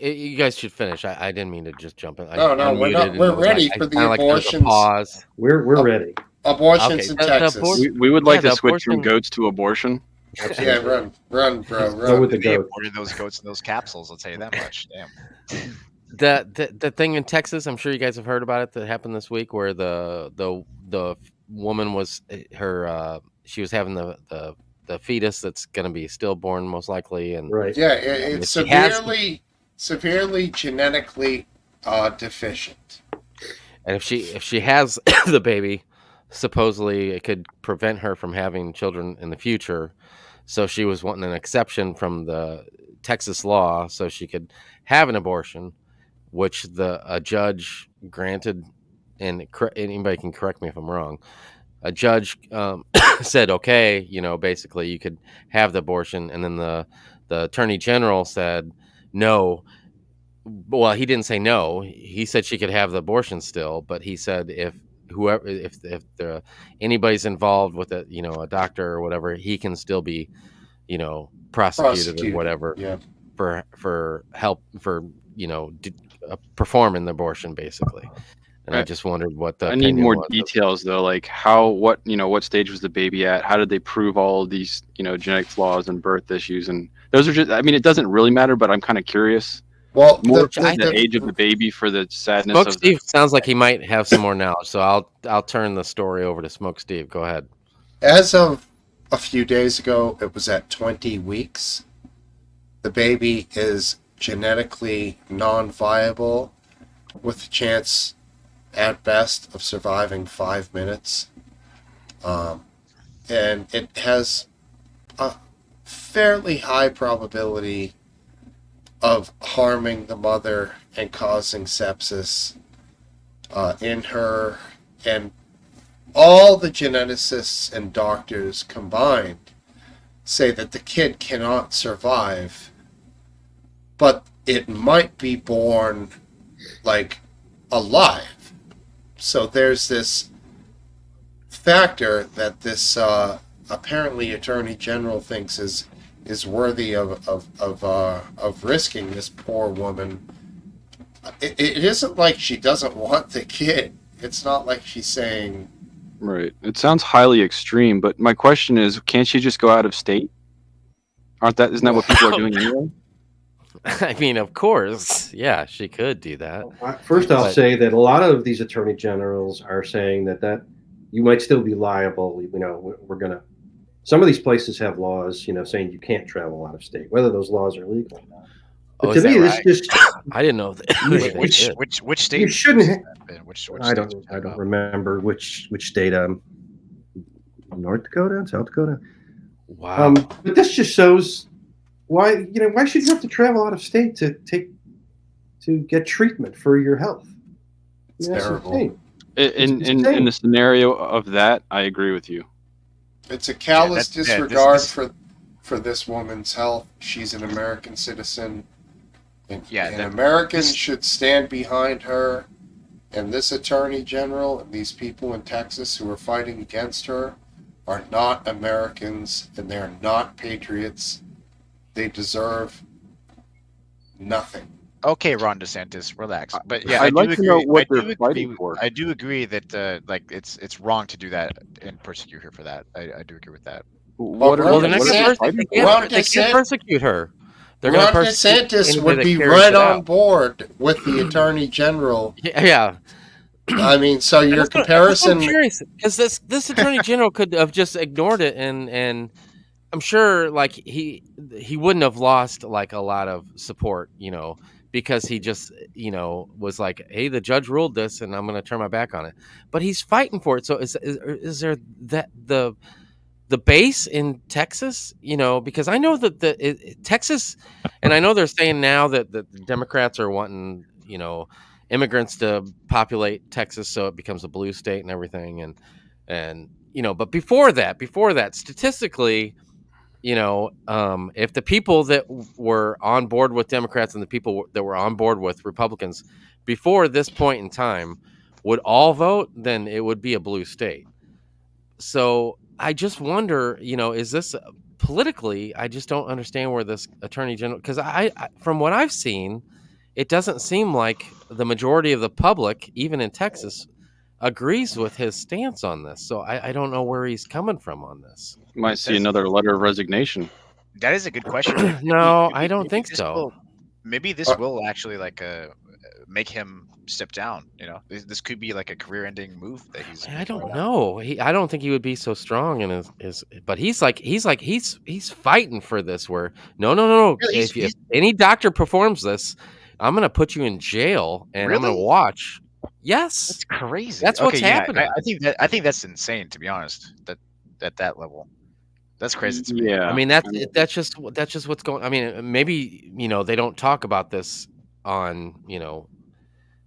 should finish. I didn't mean to just jump in. I No, we're unmuted not. and We're it was like ready I for the kind of like there was a abortions. pause. We're ready. Abortions in The Texas. abortion- We would like Yeah, to the switch from abortion- goats to abortion. Yeah, run, bro, Go run. with the They goat. aborted those goats in those capsules. I'll tell you that much. Damn. The thing in Texas, I'm sure you guys have heard about it, that happened this week, where the woman was she was having the fetus that's going to be stillborn most likely, and Right. Yeah, it's if she has- severely genetically deficient. and if she has the baby, supposedly it could prevent her from having children in the future. So she was wanting an exception from the Texas law so she could have an abortion, which a judge granted. And anybody can correct me if I'm wrong. A judge said, okay, basically you could have the abortion, and then the attorney general said no. Well, he didn't say no. He said she could have the abortion still, but he said if anybody's involved with it, a doctor or whatever, he can still be, prosecuted or whatever, yeah, for help for performing the abortion basically. And I just wondered what the I need opinion more was. details though, like what stage was the baby at? How did they prove all of these, genetic flaws and birth issues? And those are just, I mean, it doesn't really matter, but I'm kind of curious. Well, more the age of the baby for the sadness of Smokesteve sounds like he might have some more knowledge, so I'll turn the story over to Smokesteve. Go ahead. As of a few days ago, it was at 20 weeks. The baby is genetically non-viable, with a chance at best of surviving 5 minutes. And it has a fairly high probability of harming the mother and causing sepsis in her. And all the geneticists and doctors combined say that the kid cannot survive, but it might be born alive. So there's this factor that this apparently Attorney General thinks is worthy of risking this poor woman. It isn't like she doesn't want the kid. It's not like she's saying. Right. It sounds highly extreme, but my question is, can't she just go out of state? Isn't that what people are doing anyway? I mean, of course, yeah, she could do that. First, I'll say that a lot of these attorney generals are saying that you might still be liable. We're gonna. Some of these places have laws, saying you can't travel out of state. Whether those laws are legal. But to me, right? this just. I didn't know that. Which state? You shouldn't. Which I don't remember which state. North Dakota, South Dakota. Wow. But this just shows why should you have to travel out of state to get treatment for your health? It's That's terrible. insane. In the scenario of that, I agree with you. It's a callous this- disregard for this woman's health. She's an American citizen. And Americans should stand behind her. And this attorney general and these people in Texas who are fighting against her are not Americans, and they're not patriots. They deserve nothing. Okay, Ron DeSantis, relax. But yeah, I'd like to know what they're fighting for. I do agree that it's wrong to do that and persecute her for that. I do agree with that. What Well, they're not what going are to they fighting for? they can't persecute her. They're going to Ron persecute DeSantis anybody would that be carries right it on out. board with the attorney general. Yeah. I mean, so your comparison. I'm curious because this attorney general could have just ignored it, and I'm sure he wouldn't have lost a lot of support, because he just was like, hey, the judge ruled this, and I'm going to turn my back on it. But he's fighting for it. So is there that the base in Texas, because I know that Texas, and I know they're saying now that the Democrats are wanting, immigrants to populate Texas so it becomes a blue state and everything. And but before that, statistically, if the people that were on board with Democrats and the people that were on board with Republicans before this point in time would all vote, then it would be a blue state. So I just wonder, is this politically? I just don't understand where this attorney general, because I, from what I've seen, it doesn't seem like the majority of the public, even in Texas, agrees with his stance on this. So I don't know where he's coming from on this. Might see another letter of resignation. That is a good question. No, I don't think so. Maybe this will actually make him step down. This could be like a career-ending move that he's. I don't know. I don't think he would be so strong in his. But he's fighting for this. Where no. Really, if any doctor performs this, I'm gonna put you in jail and I'm gonna watch. Yes, that's crazy. That's what's happening. I think that's insane, to be honest. That at that level, that's crazy to me. Yeah, I mean that's just what's going. I mean, maybe they don't talk about this on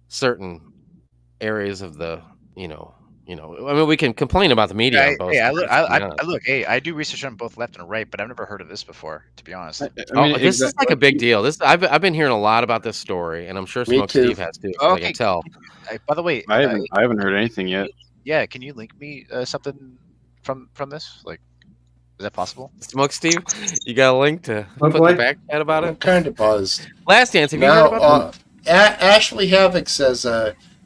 certain areas of the I mean, we can complain about the media. On both sides, I do research on both left and right, but I've never heard of this before, to be honest. This is like a big deal. I've been hearing a lot about this story, and I'm sure Smokesteve has too. I can tell. By the way, I haven't heard anything yet. Yeah, can you link me something from this? Like, is that possible? Smokesteve, you got a link to put the back chat about it? I'm kind of buzzed. Last Dance, have you heard about that? Ashley Havoc says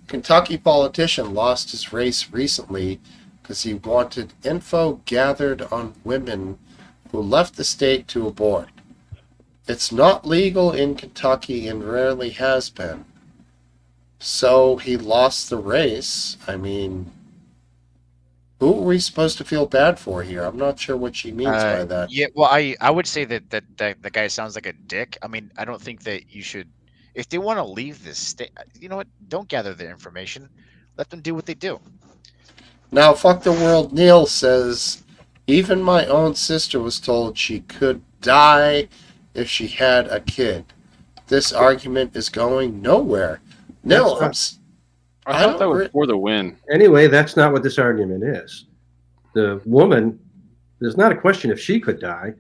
Kentucky politician lost his race recently because he wanted info gathered on women who left the state to abort. It's not legal in Kentucky and rarely has been. So he lost the race. I mean, who are we supposed to feel bad for here? I'm not sure what she means by that. Yeah, well, I would say that the guy sounds like a dick. I mean, I don't think that you should. If they want to leave this state, you know what? Don't gather the information. Let them do what they do. Now, fuck the world. Neil says, even my own sister was told she could die if she had a kid. This argument is going nowhere. Neil, I thought that was for the win. Anyway, that's not what this argument is. The woman, there's not a question if she could die.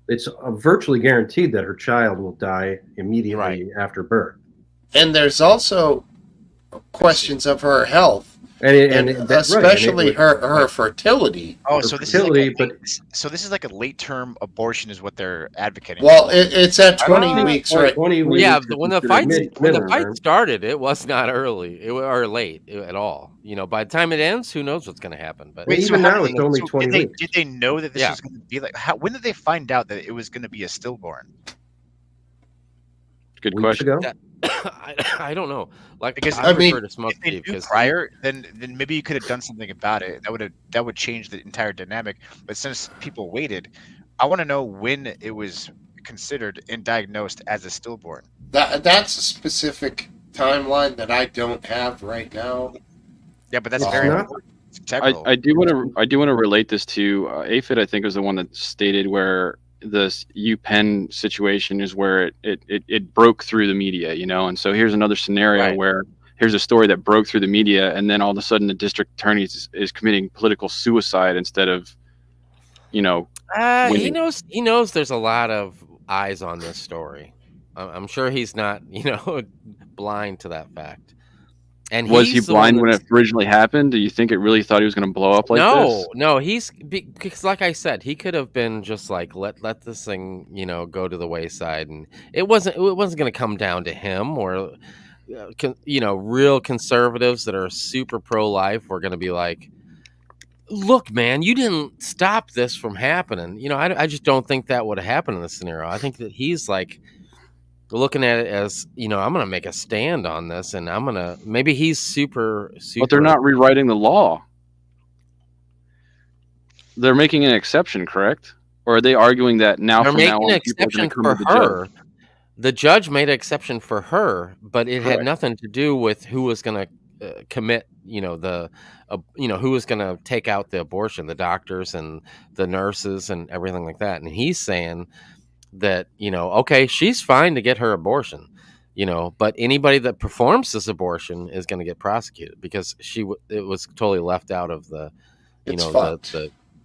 It's virtually guaranteed that her child will die immediately after birth. And there's also questions of her health, and especially her fertility. Oh, so this is like a late-term abortion, is what they're advocating. Well, it's at 20 weeks, right? 20 weeks. Yeah, when the fight started, it was not early or late at all. By the time it ends, who knows what's going to happen? But even now, it's only 20 weeks. Did they know that this was going to be like? When did they find out that it was going to be a stillborn? Good question. I don't know. Because I mean, prefer to smoke if they knew prior, then maybe you could have done something about it. That would change the entire dynamic. But since people waited, I want to know when it was considered and diagnosed as a stillborn. That's a specific timeline that I don't have right now. Yeah, but that's very important. I do want to relate this to Aphid. I think was the one that stated where this UPenn situation is where it broke through the media, and so here's another scenario where here's a story that broke through the media, and then all of a sudden the district attorney is committing political suicide instead of he knows there's a lot of eyes on this story. I'm sure he's not blind to that fact. And was he blind when it originally happened? Do you think it really thought he was going to blow up like this? No, because like I said, he could have been just like let this thing go to the wayside, and it wasn't going to come down to him or real conservatives that are super pro-life were going to be like, look, man, you didn't stop this from happening. I just don't think that would have happened in this scenario. I think that he's like looking at it as, I'm going to make a stand on this, and maybe he's super. But they're not rewriting the law. They're making an exception, correct? Or are they arguing that now they're from making now on, an exception for her? The judge made an exception for her, but it had nothing to do with who was going to commit, who was going to take out the abortion, the doctors and the nurses and everything like that. And he's saying that, okay, she's fine to get her abortion, but anybody that performs this abortion is going to get prosecuted because it was totally left out of the,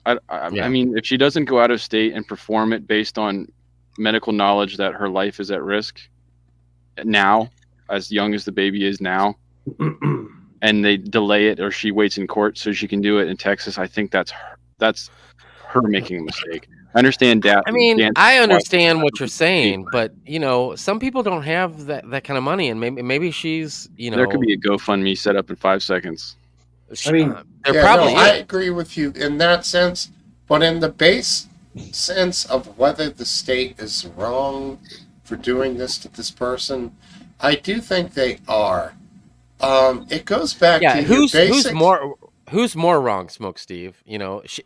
I mean, if she doesn't go out of state and perform it based on medical knowledge that her life is at risk now, as young as the baby is now, and they delay it, or she waits in court so she can do it in Texas, I think that's her making a mistake. I understand that. I mean, I understand what you're saying, but some people don't have that kind of money, and maybe she's there could be a GoFundMe set up in 5 seconds. I mean, there probably I is. agree with you in that sense, but in the base sense of whether the state is wrong for doing this to this person, I do think they are. It goes back to your basic. Who's more wrong, Smokesteve?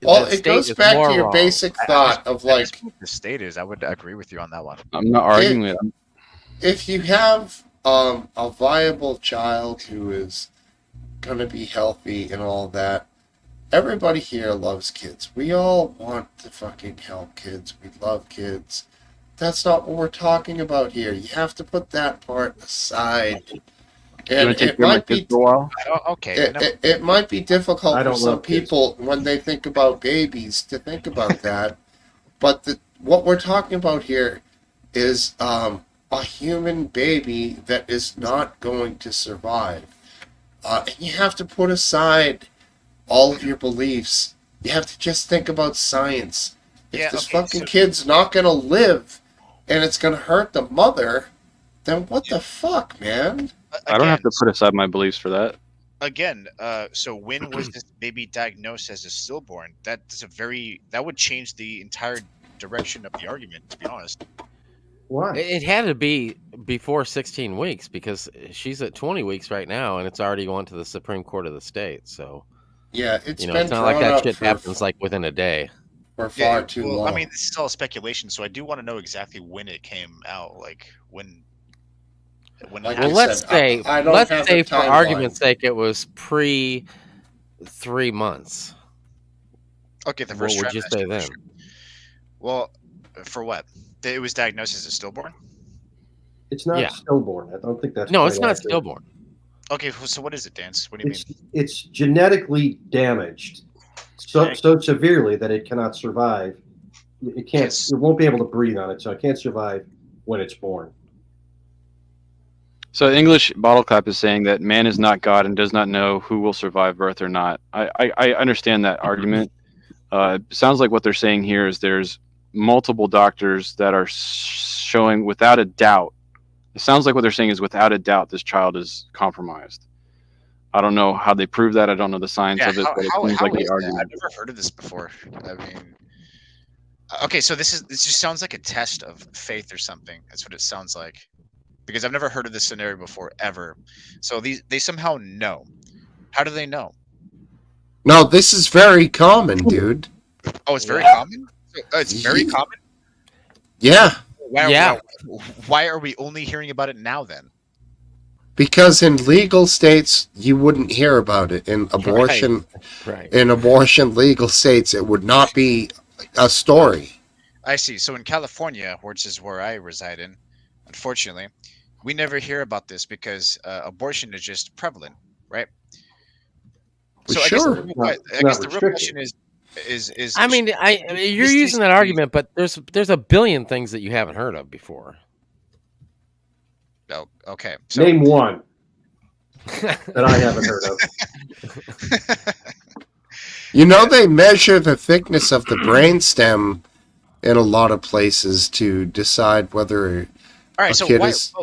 Well, it goes back to your basic thought of like the state is. I would agree with you on that one. I'm not arguing with them. If you have a viable child who is going to be healthy and all that, everybody here loves kids. We all want to fucking help kids. We love kids. That's not what we're talking about here. You have to put that part aside. And it might be it might be difficult for some people when they think about babies to think about that. But what we're talking about here is a human baby that is not going to survive. And you have to put aside all of your beliefs. You have to just think about science. If this fucking kid's not going to live and it's going to hurt the mother, then what the fuck, man? I don't have to put aside my beliefs for that. Again, so when was this baby diagnosed as a stillborn? That would change the entire direction of the argument, to be honest. Why? It had to be before 16 weeks because she's at 20 weeks right now, and it's already going to the Supreme Court of the state. So, yeah, it's been it's not like that shit happens like within a day. For far too long. I mean, this is all speculation, so I do want to know exactly when it came out, like when. Well, let's say for argument's sake, it was pre 3 months. Okay, the first. What would you say then? Well, for what? It was diagnosed as a stillborn? It's not stillborn. I don't think that's no. It's not stillborn. Okay, so what is it, Dance? What do you mean? It's genetically damaged so severely that it cannot survive. It can't. It won't be able to breathe on it, so it can't survive when it's born. So English Bottle Clap is saying that man is not God and does not know who will survive birth or not. I understand that argument. It sounds like what they're saying here is there's multiple doctors that are showing without a doubt. It sounds like what they're saying is without a doubt this child is compromised. I don't know how they prove that. I don't know the science of it, but it seems like the argument. I've never heard of this before. I mean, okay, so this just sounds like a test of faith or something. That's what it sounds like. Because I've never heard of this scenario before, ever. So they somehow know. How do they know? No, this is very common, dude. Oh, it's very common? It's very common? Yeah. Why are we only hearing about it now, then? Because in legal states, you wouldn't hear about it. In abortion, in abortion legal states, it would not be a story. I see. So in California, which is where I reside in, unfortunately, we never hear about this because abortion is just prevalent, right? So I guess the real question is. I mean, you're using that argument, but there's a billion things that you haven't heard of before. Oh, okay. So, name one that I haven't heard of. You know, they measure the thickness of the brainstem in a lot of places to decide whether. All right, so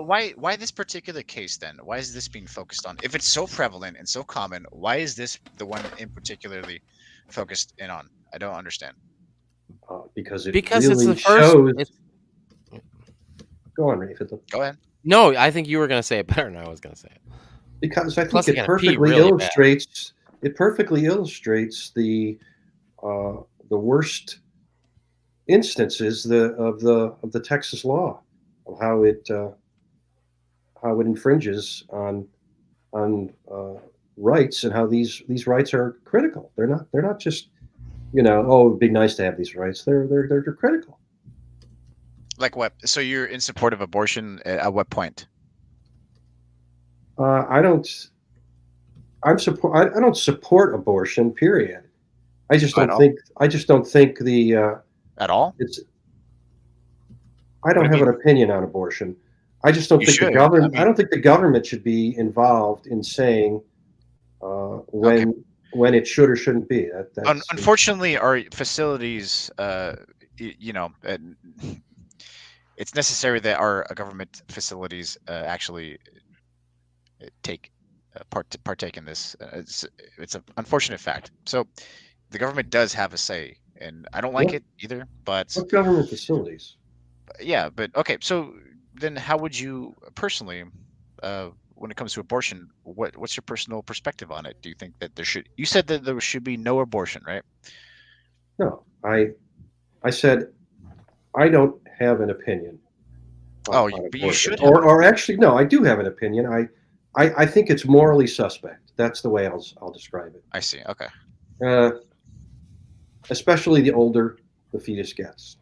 why this particular case then? Why is this being focused on? If it's so prevalent and so common, why is this the one in particularly focused in on? I don't understand. Because it because really it's the first. shows. Go on, Rafe. Go ahead. No, I think you were going to say it better than I was going to say it. Because I Plus think it perfectly illustrates. It perfectly illustrates the worst instances of the Texas law, of how it infringes on rights, and how these rights are critical. They're not just it'd be nice to have these rights. They're critical. Like what? So you're in support of abortion at what point? I don't support abortion. Period. I just don't think. I just don't think the. At all. It's. I don't have an opinion on abortion. I just don't You think the should. government. I I don't think the government should be involved in saying when it should or shouldn't be. That's Unfortunately, our facilities, it's necessary that our government facilities actually partake in this. It's an unfortunate fact. So the government does have a say, and I don't like What? it either. But What government facilities? yeah, but okay. So then, how would you personally, when it comes to abortion, what's your personal perspective on it? Do you think that there should? You said that there should be no abortion, right? No, I said I don't have an opinion. Oh, on but you abortion. should have. Or actually, no, I do have an opinion. I think it's morally suspect. That's the way I'll describe it. I see. Okay. Especially the older the fetus gets.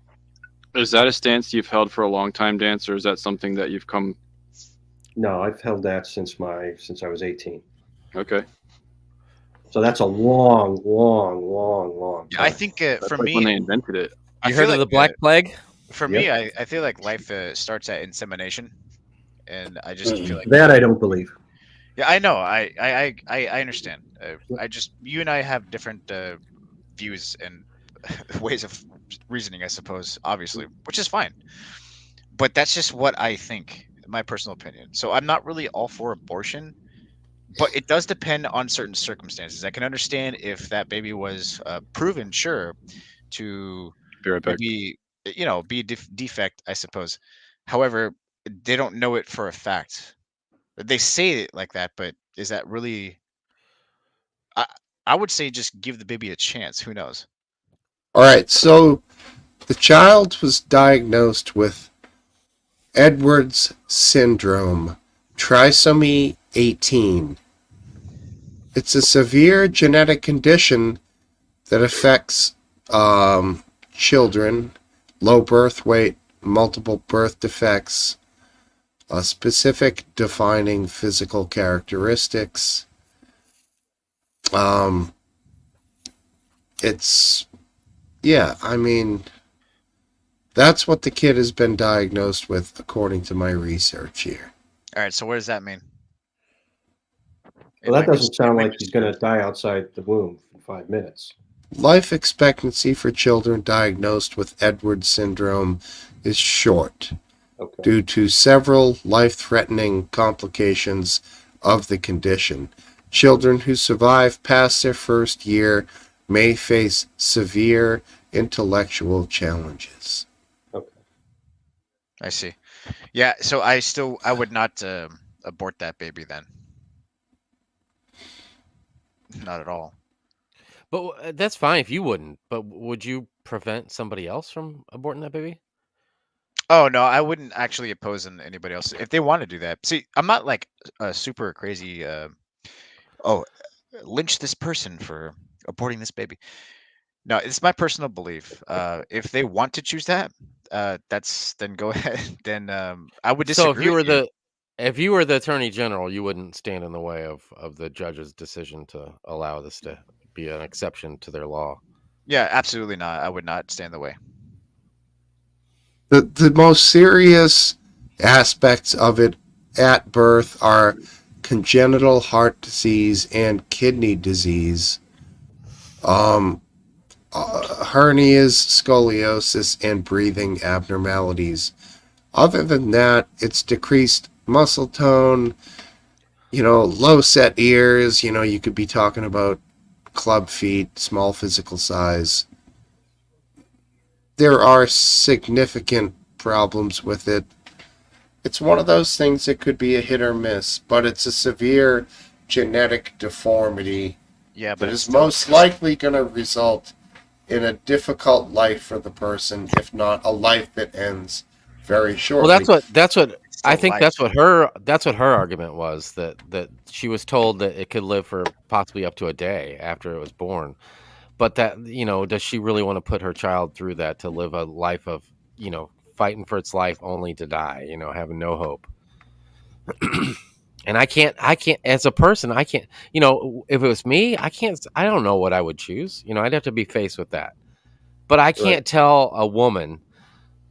Is that a stance you've held for a long time, Dance, or is that something that you've come? No, I've held that since I was 18. Okay. So that's a long time. Yeah, I think for like me, when they invented it. You heard of the Black Plague? For me, I feel like life starts at insemination, and I just feel like that I don't believe. Yeah, I know. I understand. You and I have different views and ways of reasoning, I suppose, obviously, which is fine. But that's just what I think, my personal opinion. So I'm not really all for abortion, but it does depend on certain circumstances. I can understand if that baby was proven, sure, to be a defect, I suppose. However, they don't know it for a fact. They say it like that, but is that really? I would say just give the baby a chance. Who knows? All right, so the child was diagnosed with Edwards syndrome, trisomy 18. It's a severe genetic condition that affects children, low birth weight, multiple birth defects, specific defining physical characteristics. I mean, that's what the kid has been diagnosed with according to my research here. All right, so what does that mean? Well, that doesn't sound like he's going to die outside the womb in 5 minutes. Life expectancy for children diagnosed with Edwards syndrome is short due to several life-threatening complications of the condition. Children who survive past their first year may face severe intellectual challenges. I see. Yeah, so I would not abort that baby then. Not at all. But that's fine if you wouldn't. But would you prevent somebody else from aborting that baby? Oh no, I wouldn't actually oppose anybody else if they want to do that. See, I'm not like a super crazy. Lynch this person for aborting this baby. No, it's my personal belief. If they want to choose that, then go ahead. Then I would disagree. So if you were the attorney general, you wouldn't stand in the way of the judge's decision to allow this to be an exception to their law. Yeah, absolutely not. I would not stand in the way. The most serious aspects of it at birth are congenital heart disease and kidney disease, hernias, scoliosis, and breathing abnormalities. Other than that, it's decreased muscle tone, low set ears, you could be talking about club feet, small physical size. There are significant problems with it. It's one of those things that could be a hit or miss, but it's a severe genetic deformity that is most likely going to result in a difficult life for the person, if not a life that ends very shortly. Well, that's what I think. That's what her argument was, that she was told that it could live for possibly up to a day after it was born. But that, does she really want to put her child through that, to live a life of, fighting for its life only to die, having no hope? And I can't, as a person, I can't, if it was me, I don't know what I would choose. I'd have to be faced with that. But I can't tell a woman,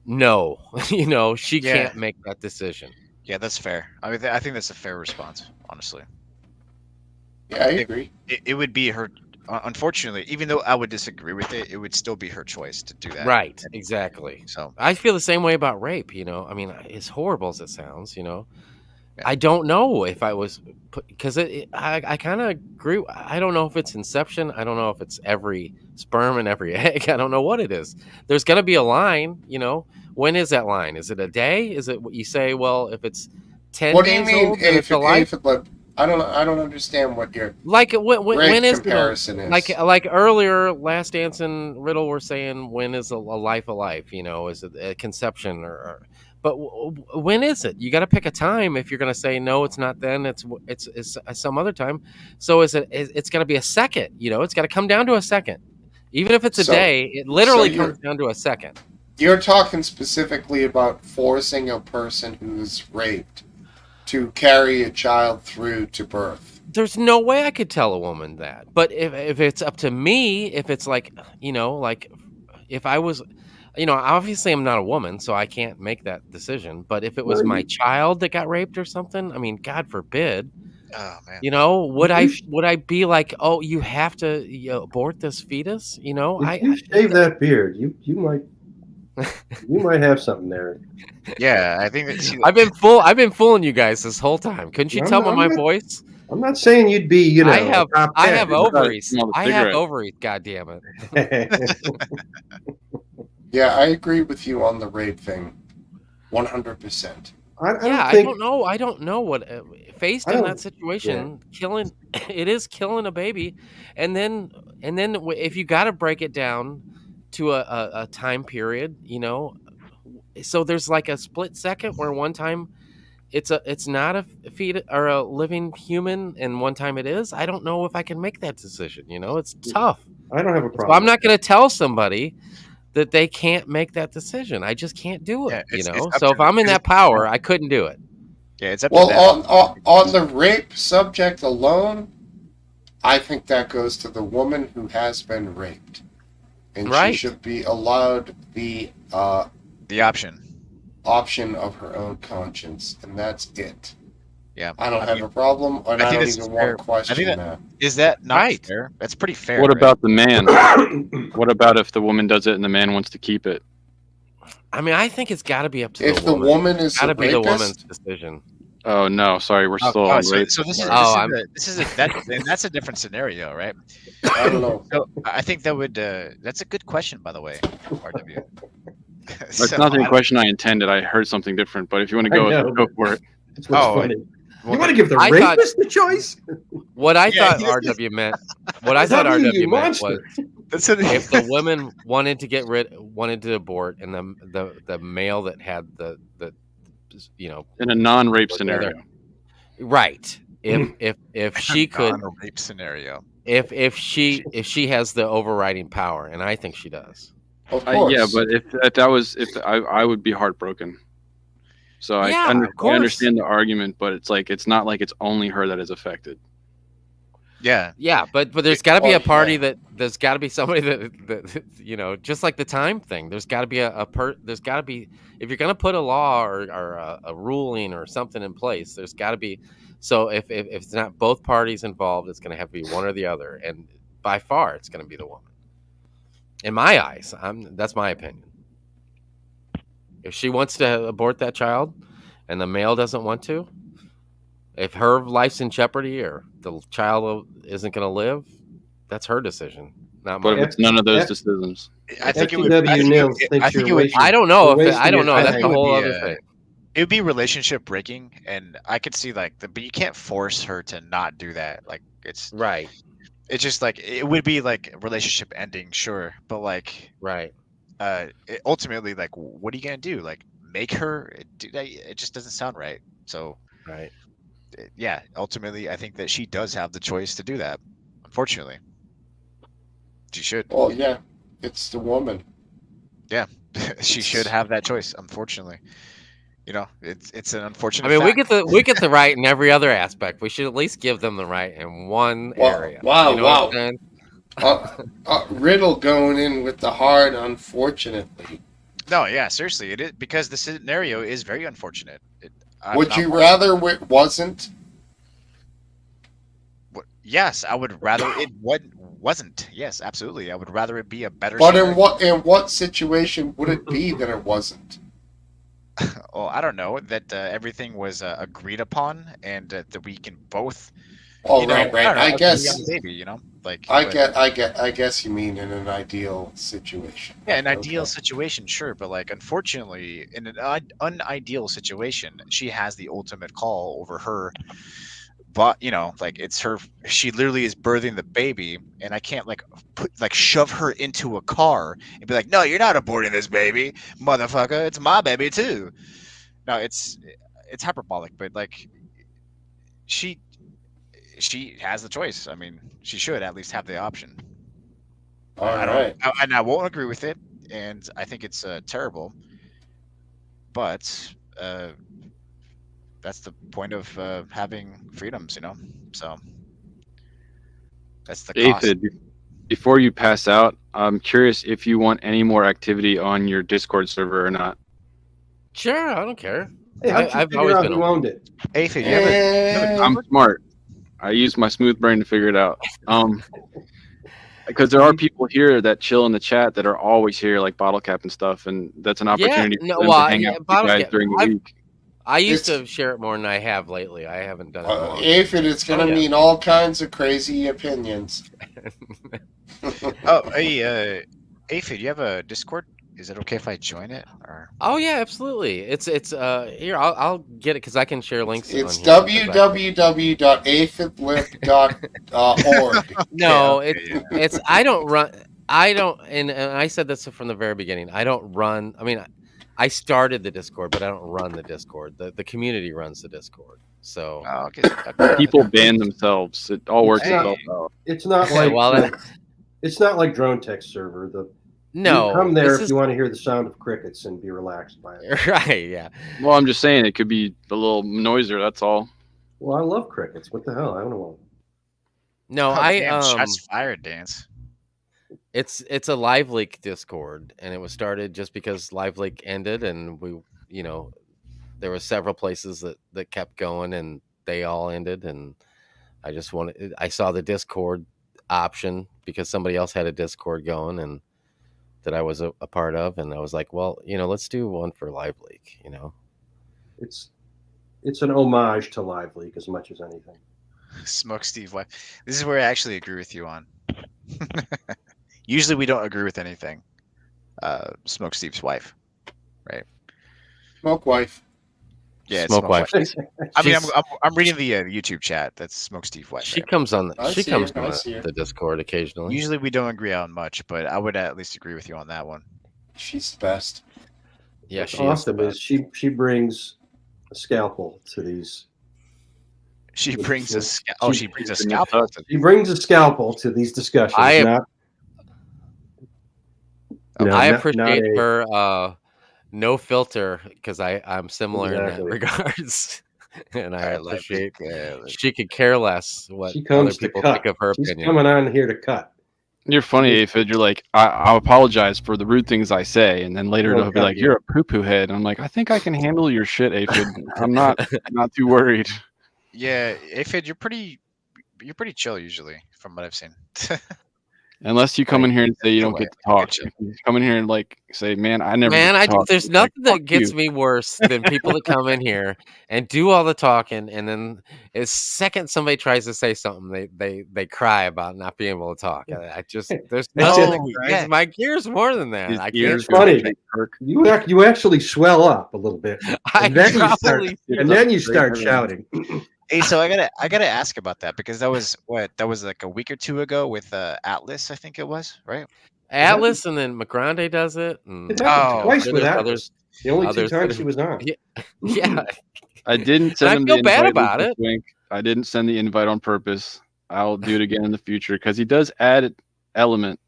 no, she Yeah. can't make that decision. Yeah, that's fair. I mean, I think that's a fair response, honestly. Yeah, I agree. It would be her. Unfortunately, even though I would disagree with it, it would still be her choice to do that. Right, exactly. So I feel the same way about rape. I mean, as horrible as it sounds, I don't know if I was, because I kind of agree. I don't know if it's inception. I don't know if it's every sperm and every egg. I don't know what it is. There's going to be a line. When is that line? Is it a day? Is it what you say? Well, if it's 10 What do you days mean? old, then it's a life. I don't understand what your Like when is comparison is. Like earlier, Last Dance and Riddle were saying, when is a life a life? Is it a conception but when is it? You got to pick a time if you're going to say no. It's not then. It's some other time. So it's got to be a second. It's got to come down to a second. Even if it's a day, it literally comes down to a second. You're talking specifically about forcing a person who's raped to carry a child through to birth. There's no way I could tell a woman that. But if it's up to me, if it's like, like if I was, obviously I'm not a woman, so I can't make that decision. But if it was my child that got raped or something, I mean, God forbid. Oh man. Would I be like, oh, you have to abort this fetus? If you shave that beard, you might have something there. Yeah, I think that I've been fooling you guys this whole time. Couldn't you tell by my voice? I'm not saying you'd be, I have ovaries. I have cigarette. ovaries. God damn it. Yeah, I agree with you on the rape thing, 100%. I don't know what faced in that situation, killing it is killing a baby, and then if you got to break it down to a time period, so there's like a split second where one time it's not a fetus or a living human, and one time it is. I don't know if I can make that decision. It's tough. I don't have a problem. So I'm not going to tell somebody that they can't make that decision. I just can't do it. So if I'm in that power, I couldn't do it. Yeah, it's up to them. On the rape subject alone, I think that goes to the woman who has been raped, and she should be allowed the option of her own conscience, and that's it. Yeah, I don't have a problem, and I don't even want to question that. Is that not fair? That's pretty fair. What about the man? What about if the woman does it and the man wants to keep it? I mean, I think it's got to be up to if the woman is got to the be the rapist? woman's decision. Oh no, sorry, we're still on rape. So this is that's a different scenario, right? I don't know. So I think that would that's a good question, by the way, RW. That's not the question I intended. I heard something different, but if you want to go for it. That's what's funny. You want to give the rapist the choice? What I thought RW meant. What I thought RW meant was if the woman wanted to abort, and the male that had the in a non-rape scenario, right? If she could non-rape scenario, if she has the overriding power, and I think she does. Of course. Yeah, but if that was I would be heartbroken. So I understand the argument, but it's not like it's only her that is affected. Yeah, but there's got to be a party there's got to be somebody that just like the time thing. There's got to be there's got to be, if you're gonna put a law or a ruling or something in place, there's got to be. So if it's not both parties involved, it's gonna have to be one or the other, and by far it's gonna be the woman. In my eyes, that's my opinion. If she wants to abort that child and the male doesn't want to, if her life's in jeopardy or the child isn't going to live, that's her decision, not mine. But if it's none of those decisions, I think it would. I don't know. I don't know. That's a whole other thing. It would be relationship breaking, and I could see but you can't force her to not do that. Like it's right. It's just like it would be like relationship ending, sure, but right. Ultimately, what are you gonna do? Like make her do that? It just doesn't sound right. So right. Yeah, ultimately, I think that she does have the choice to do that. Unfortunately, she should. Well, yeah, it's the woman. Yeah, she should have that choice. Unfortunately, You know, it's an unfortunate. I mean, fact. we get the right in every other aspect. We should at least give them the right in one area. Wow, you know wow. what I'm saying? Riddle going in with the hard, unfortunately. No, yeah, seriously, it is because the scenario is very unfortunate. Would you rather it wasn't? Yes, I would rather it wasn't. Yes, absolutely. I would rather it be a better. But scenario. in what situation would it be that it wasn't? Oh, I don't know that everything was agreed upon and that we can both. Oh, you know, right. I guess. agree on the baby, you know, like I guess you mean in an ideal situation. Yeah, an ideal situation, sure, but like unfortunately, in an unideal situation, she has the ultimate call over her. But you know, like it's her. She literally is birthing the baby, and I can't shove her into a car and be like, "No, you're not aborting this baby, motherfucker. It's my baby too." No, it's hyperbolic, but like she has the choice. I mean, she should at least have the option. I don't, and I won't agree with it, and I think it's terrible. But that's the point of having freedoms, you know. So that's the cost. Aphid, before you pass out, I'm curious if you want any more activity on your Discord server or not. Sure, I don't care. Hey, I've always been who owned it. Aphid, I'm smart. I use my smooth brain to figure it out. Because there are people here that chill in the chat that are always here, like Bottle Cap and stuff, and that's an opportunity for them to hang out with you guys during the week. I used to share it more than I have lately. I haven't done it in a long Aphid, it's going to mean all kinds of crazy opinions. Oh, hey, Aphid, you have a Discord? Is it okay if I join it? Or? Oh yeah, absolutely. It's here. I'll get it because I can share links. It's www.aphidlip.org. No, it's I don't, and I said this from the very beginning. I don't run. I mean, I started the Discord, but I don't run the Discord. The community runs the Discord. So people ban themselves. It all works itself out. It's not like it's not like Drone Tech server. You come there if you want to hear the sound of crickets and be relaxed by it. Right? Yeah. Well, I'm just saying it could be a little noisier. That's all. Well, I love crickets. What the hell? I don't know. No, shots fired, Dance. It's a Live Leak Discord, and it was started just because Live Leak ended, and there were several places that kept going, and they all ended, and I saw the Discord option because somebody else had a Discord going, and that I was a part of, and I was like, well, let's do one for Live Leak. It's an homage to Live Leak as much as anything. Smokesteve, what? This is where I actually agree with you on. Usually we don't agree with anything. Smokesteve's wife, right? Smoke wife. Yeah, Smoke wife. I mean, I'm reading the YouTube chat. That's Smokesteve wife. She comes on. She comes on the Discord occasionally. Usually we don't agree on much, but I would at least agree with you on that one. She's the best. Yeah, she she brings a scalpel to these. She brings a scalpel. She brings a scalpel. She brings a scalpel to these discussions. I appreciate her no filter because I'm similar in that regards, and I appreciate she could care less what other people think of her opinion. She's coming on here to cut. You're funny, Aphid. You're like, I apologize for the rude things I say, and then later they'll be like, "You're a poo-poo head." And I'm like, I think I can handle your shit, Aphid. I'm not too worried. Yeah, Aphid, you're pretty chill usually, from what I've seen. Unless you come in here and say you don't get to talk. If you come in here and say, "Man, I never." There's nothing that gets me worse than people that come in here and do all the talking, and then as second somebody tries to say something, they cry about not being able to talk. There's nothing that grinds my gears more than that. It's funny. You actually swell up a little bit, and then you start shouting. Hey, so I gotta ask about that because that was like a week or two ago with Atlas, I think it was, right? Atlas, and then McGrande does it. And it happened twice with Atlas. The only two times she was on. Yeah. I didn't send him the invite. Bad about it. I didn't send the invite on purpose. I'll do it again in the future because he does add an element.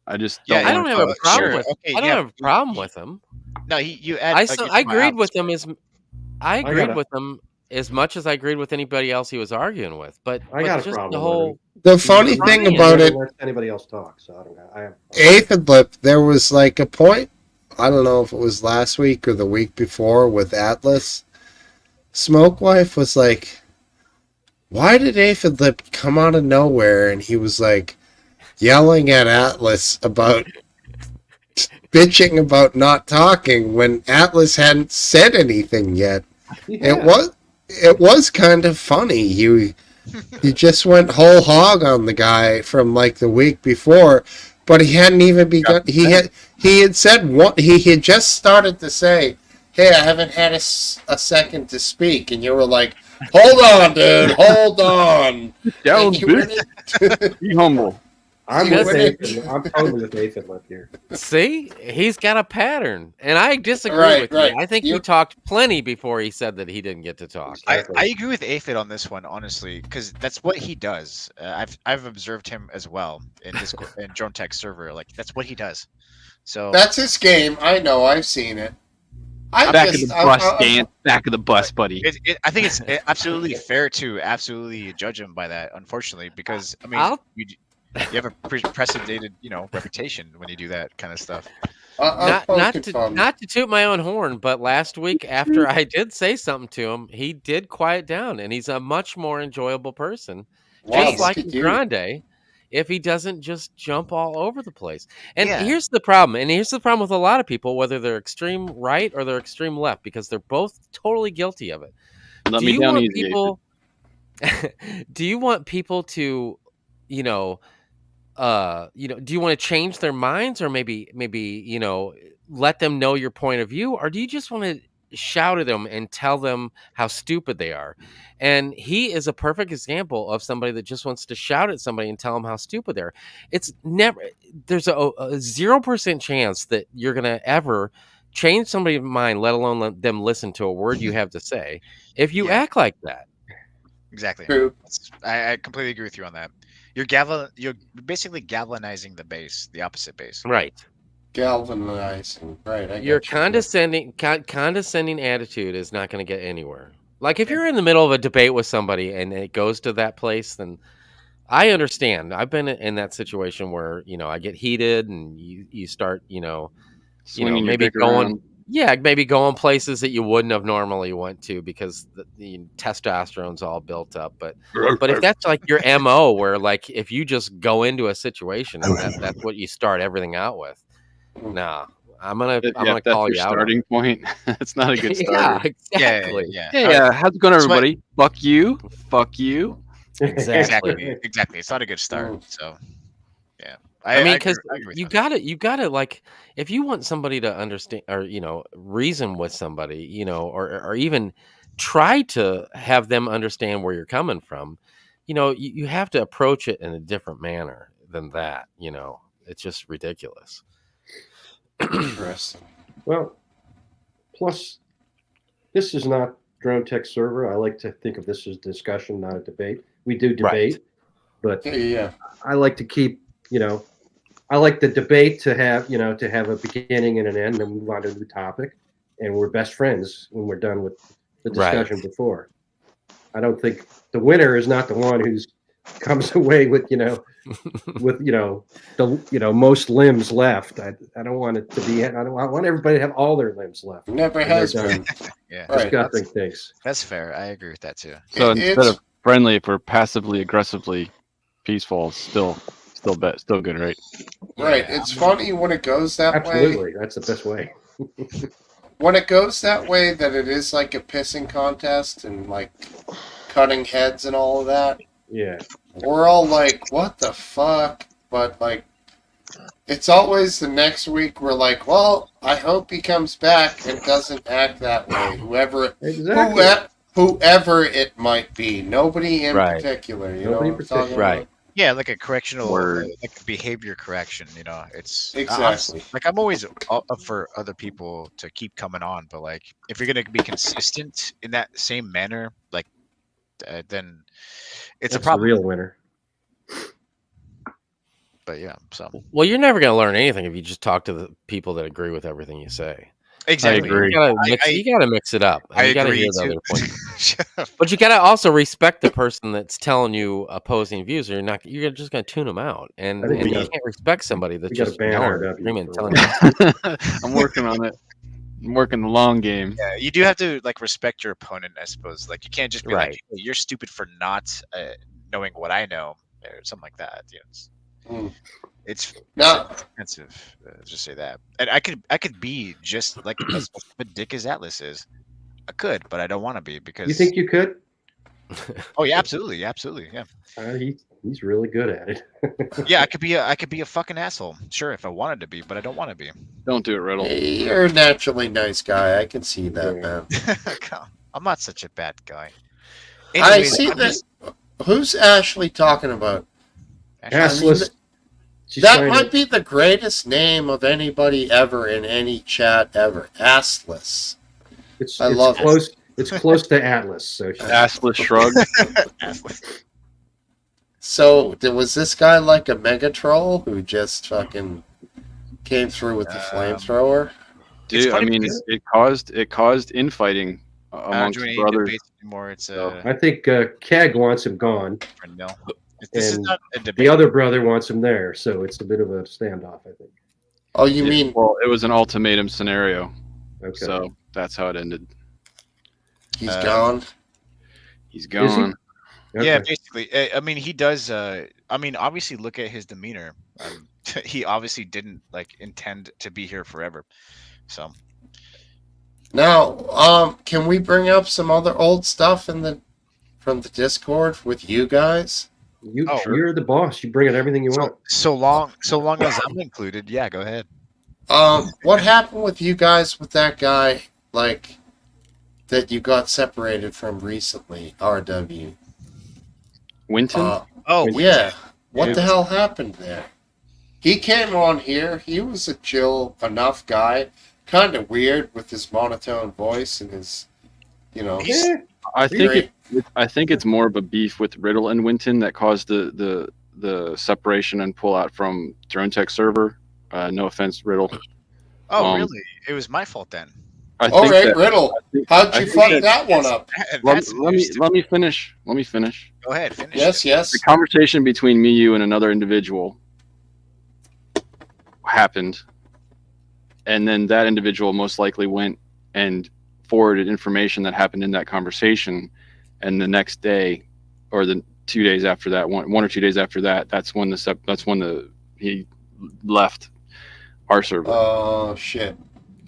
I just don't. I don't have a problem with. I don't have a problem with him. No, you add. I agreed with him as. I agreed with him as much as I agreed with anybody else he was arguing with, but I got a just problem the with whole him. The funny thing trying. about it, Let anybody else talk, so I don't. I have. Aphid Lip, there was like a point. I don't know if it was last week or the week before with Atlas. Smoke Wife was like, "Why did Aphid Lip come out of nowhere?" And he was like yelling at Atlas about bitching about not talking when Atlas hadn't said anything yet. Yeah. It was kind of funny. He just went whole hog on the guy from like the week before, but he hadn't even begun. He had said what he had just started to say. Hey, I haven't had a second to speak, and you were like, "Hold on, dude, hold on." Down, You bitch. Be humble. I'm totally with Aphid Lip here. See, he's got a pattern, and I disagree Right, with right. you. I think we talked plenty before he said that he didn't get to talk. I agree with Aphid on this one, honestly, because that's what he does. I've observed him as well in Discord and Drone Tech server. Like that's what he does. So That's his game. I know. I've seen it. Back of the bus, Dan. Back of the bus, buddy. I think it's absolutely fair to absolutely judge him by that. Unfortunately, because I mean, you have a precedent, reputation when you do that kind of stuff. Not to toot my own horn, but last week after I did say something to him, he did quiet down, and he's a much more enjoyable person, just like Grande, if he doesn't just jump all over the place. And here's the problem, with a lot of people, whether they're extreme right or they're extreme left, because they're both totally guilty of it. Let me down easy. Do you want people to, do you want to change their minds, or maybe let them know your point of view, or do you just want to shout at them and tell them how stupid they are? And he is a perfect example of somebody that just wants to shout at somebody and tell them how stupid they are. It's never, there's a 0% chance that you're going to ever change somebody's mind, let alone let them listen to a word you have to say, if you act like that. Exactly. True. I completely agree with you on that. You're basically galvanizing the base, the opposite base. Right. Galvanizing. Right. Your condescending attitude is not going to get anywhere. Like if you're in the middle of a debate with somebody and it goes to that place, then I understand. I've been in that situation where, I get heated and you start, Swinging maybe your dick going around. Yeah, maybe going places that you wouldn't have normally went to because the testosterone's all built up. But if that's like your MO, where like if you just go into a situation and that's what you start everything out with, nah, I'm gonna call you out. Starting point. It's not a good start. Yeah, exactly. Hey, how's it going, everybody? Fuck you. Fuck you. Exactly. It's not a good start. So, yeah. I mean, because you gotta like, if you want somebody to understand or reason with somebody, or even try to have them understand where you're coming from, you have to approach it in a different manner than that. It's just ridiculous. Interesting. Well, plus, this is not Drone Tech server. I like to think of this as discussion, not a debate. We do debate, but I like to keep, I like the debate to have a beginning and an end, and move on to a new topic, and we're best friends when we're done with the discussion before. I don't think the winner is not the one who's comes away with most limbs left. I don't want it to be. I want everybody to have all their limbs left. Never has been. Discussing things. That's fair. I agree with that too. So instead of friendly, if we're passively aggressively peaceful, still good, right? Right. It's funny when it goes that way. Absolutely, that's the best way. When it goes that way, that it is like a pissing contest and like cutting heads and all of that. Yeah. We're all like, what the fuck? But like, it's always the next week we're like, well, I hope he comes back and doesn't act that way. Whoever it might be. Nobody in particular. You know what I'm talking about? Yeah, like a correctional, like a behavior correction. It's exactly I'm always up for other people to keep coming on, but like if you're gonna be consistent in that same manner, like then it's a problem. The real winner. But yeah, so well, you're never gonna learn anything if you just talk to the people that agree with everything you say. Exactly. I agree. You gotta mix it up. And I you gotta agree hear the too. other point. But you gotta also respect the person that's telling you opposing views, or you're just gonna tune them out. And, I think and we you got- can't respect somebody that's we gotta just ban yelling RW and screaming, for telling a you. I'm working on it. I'm working the long game. Yeah, you do have to like respect your opponent, I suppose. Like you can't just be like, Right. hey, "You're stupid for not knowing what I know," or something like that. You know, it's Now, offensive. Just say that. And I could be just like as much of a dick as Atlas is. I could, but I don't want to be because. You think you could? Oh yeah, absolutely, yeah. He's really good at it. Yeah, I could be a fucking asshole. Sure, if I wanted to be, but I don't want to be. Don't do it, Riddle. you're a naturally nice guy. I can see that, man. I'm not such a bad guy. I Anyways, see I'm that. just- Who's Ashley talking about? Assless. She's That trying might to- be the greatest name of anybody ever in any chat ever. Assless. It's love close. it. It's close to Atlas. So Assless shrug. So, was this guy like a mega troll who just fucking came through with the flamethrower? Dude, I mean, it caused infighting I don't amongst do any brothers. debates anymore. It's I think Keg wants him gone. no. This is And not a debate. the other brother wants him there, so it's a bit of a standoff, I think. Oh, you mean? Well, it was an ultimatum scenario. Okay. So that's how it ended. He's gone. He's gone. Yeah, basically. I mean, he does. I mean, obviously, look at his demeanor. He obviously didn't like intend to be here forever. So Now, can we bring up some other old stuff from the Discord with you guys? You're the boss. You bring in everything you want. so long as I'm included. Yeah, go ahead. What happened with you guys with that guy, like, that you got separated from recently, RW? Winton? Yeah. What Yeah. the hell happened there? He came on here. He was a chill enough guy. Kind of weird with his monotone voice and his, I think it's more of a beef with Riddle and Winton that caused the separation and pull out from Drone Tech server. No offense, Riddle. Oh, really? It was my fault then. All right, Riddle. How'd you fuck that one up? Let me finish. Let me finish. Go ahead, finish. Yes. The conversation between me, you, and another individual happened, and then that individual most likely went and forwarded information that happened in that conversation, and the next day, or the 2 days after that, one or 2 days after that, that's when he left our server. Oh shit!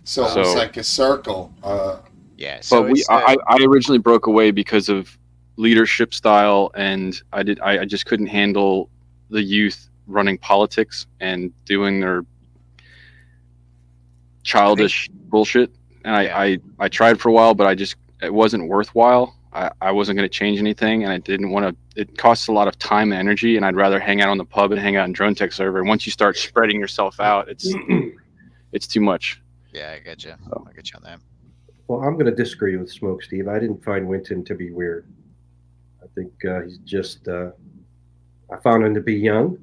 So it was like a circle. Yeah. But I originally broke away because of leadership style, and I just couldn't handle the youth running politics and doing their childish bullshit. And I tried for a while, but it wasn't worthwhile. I wasn't going to change anything, and I didn't want to. It costs a lot of time and energy, and I'd rather hang out on the pub and hang out in Drone Tech server. And once you start spreading yourself out, it's too much. Yeah, I get you. I get you on that. Well, I'm going to disagree with Smokesteve. I didn't find Winton to be weird. I think he's just. I found him to be young.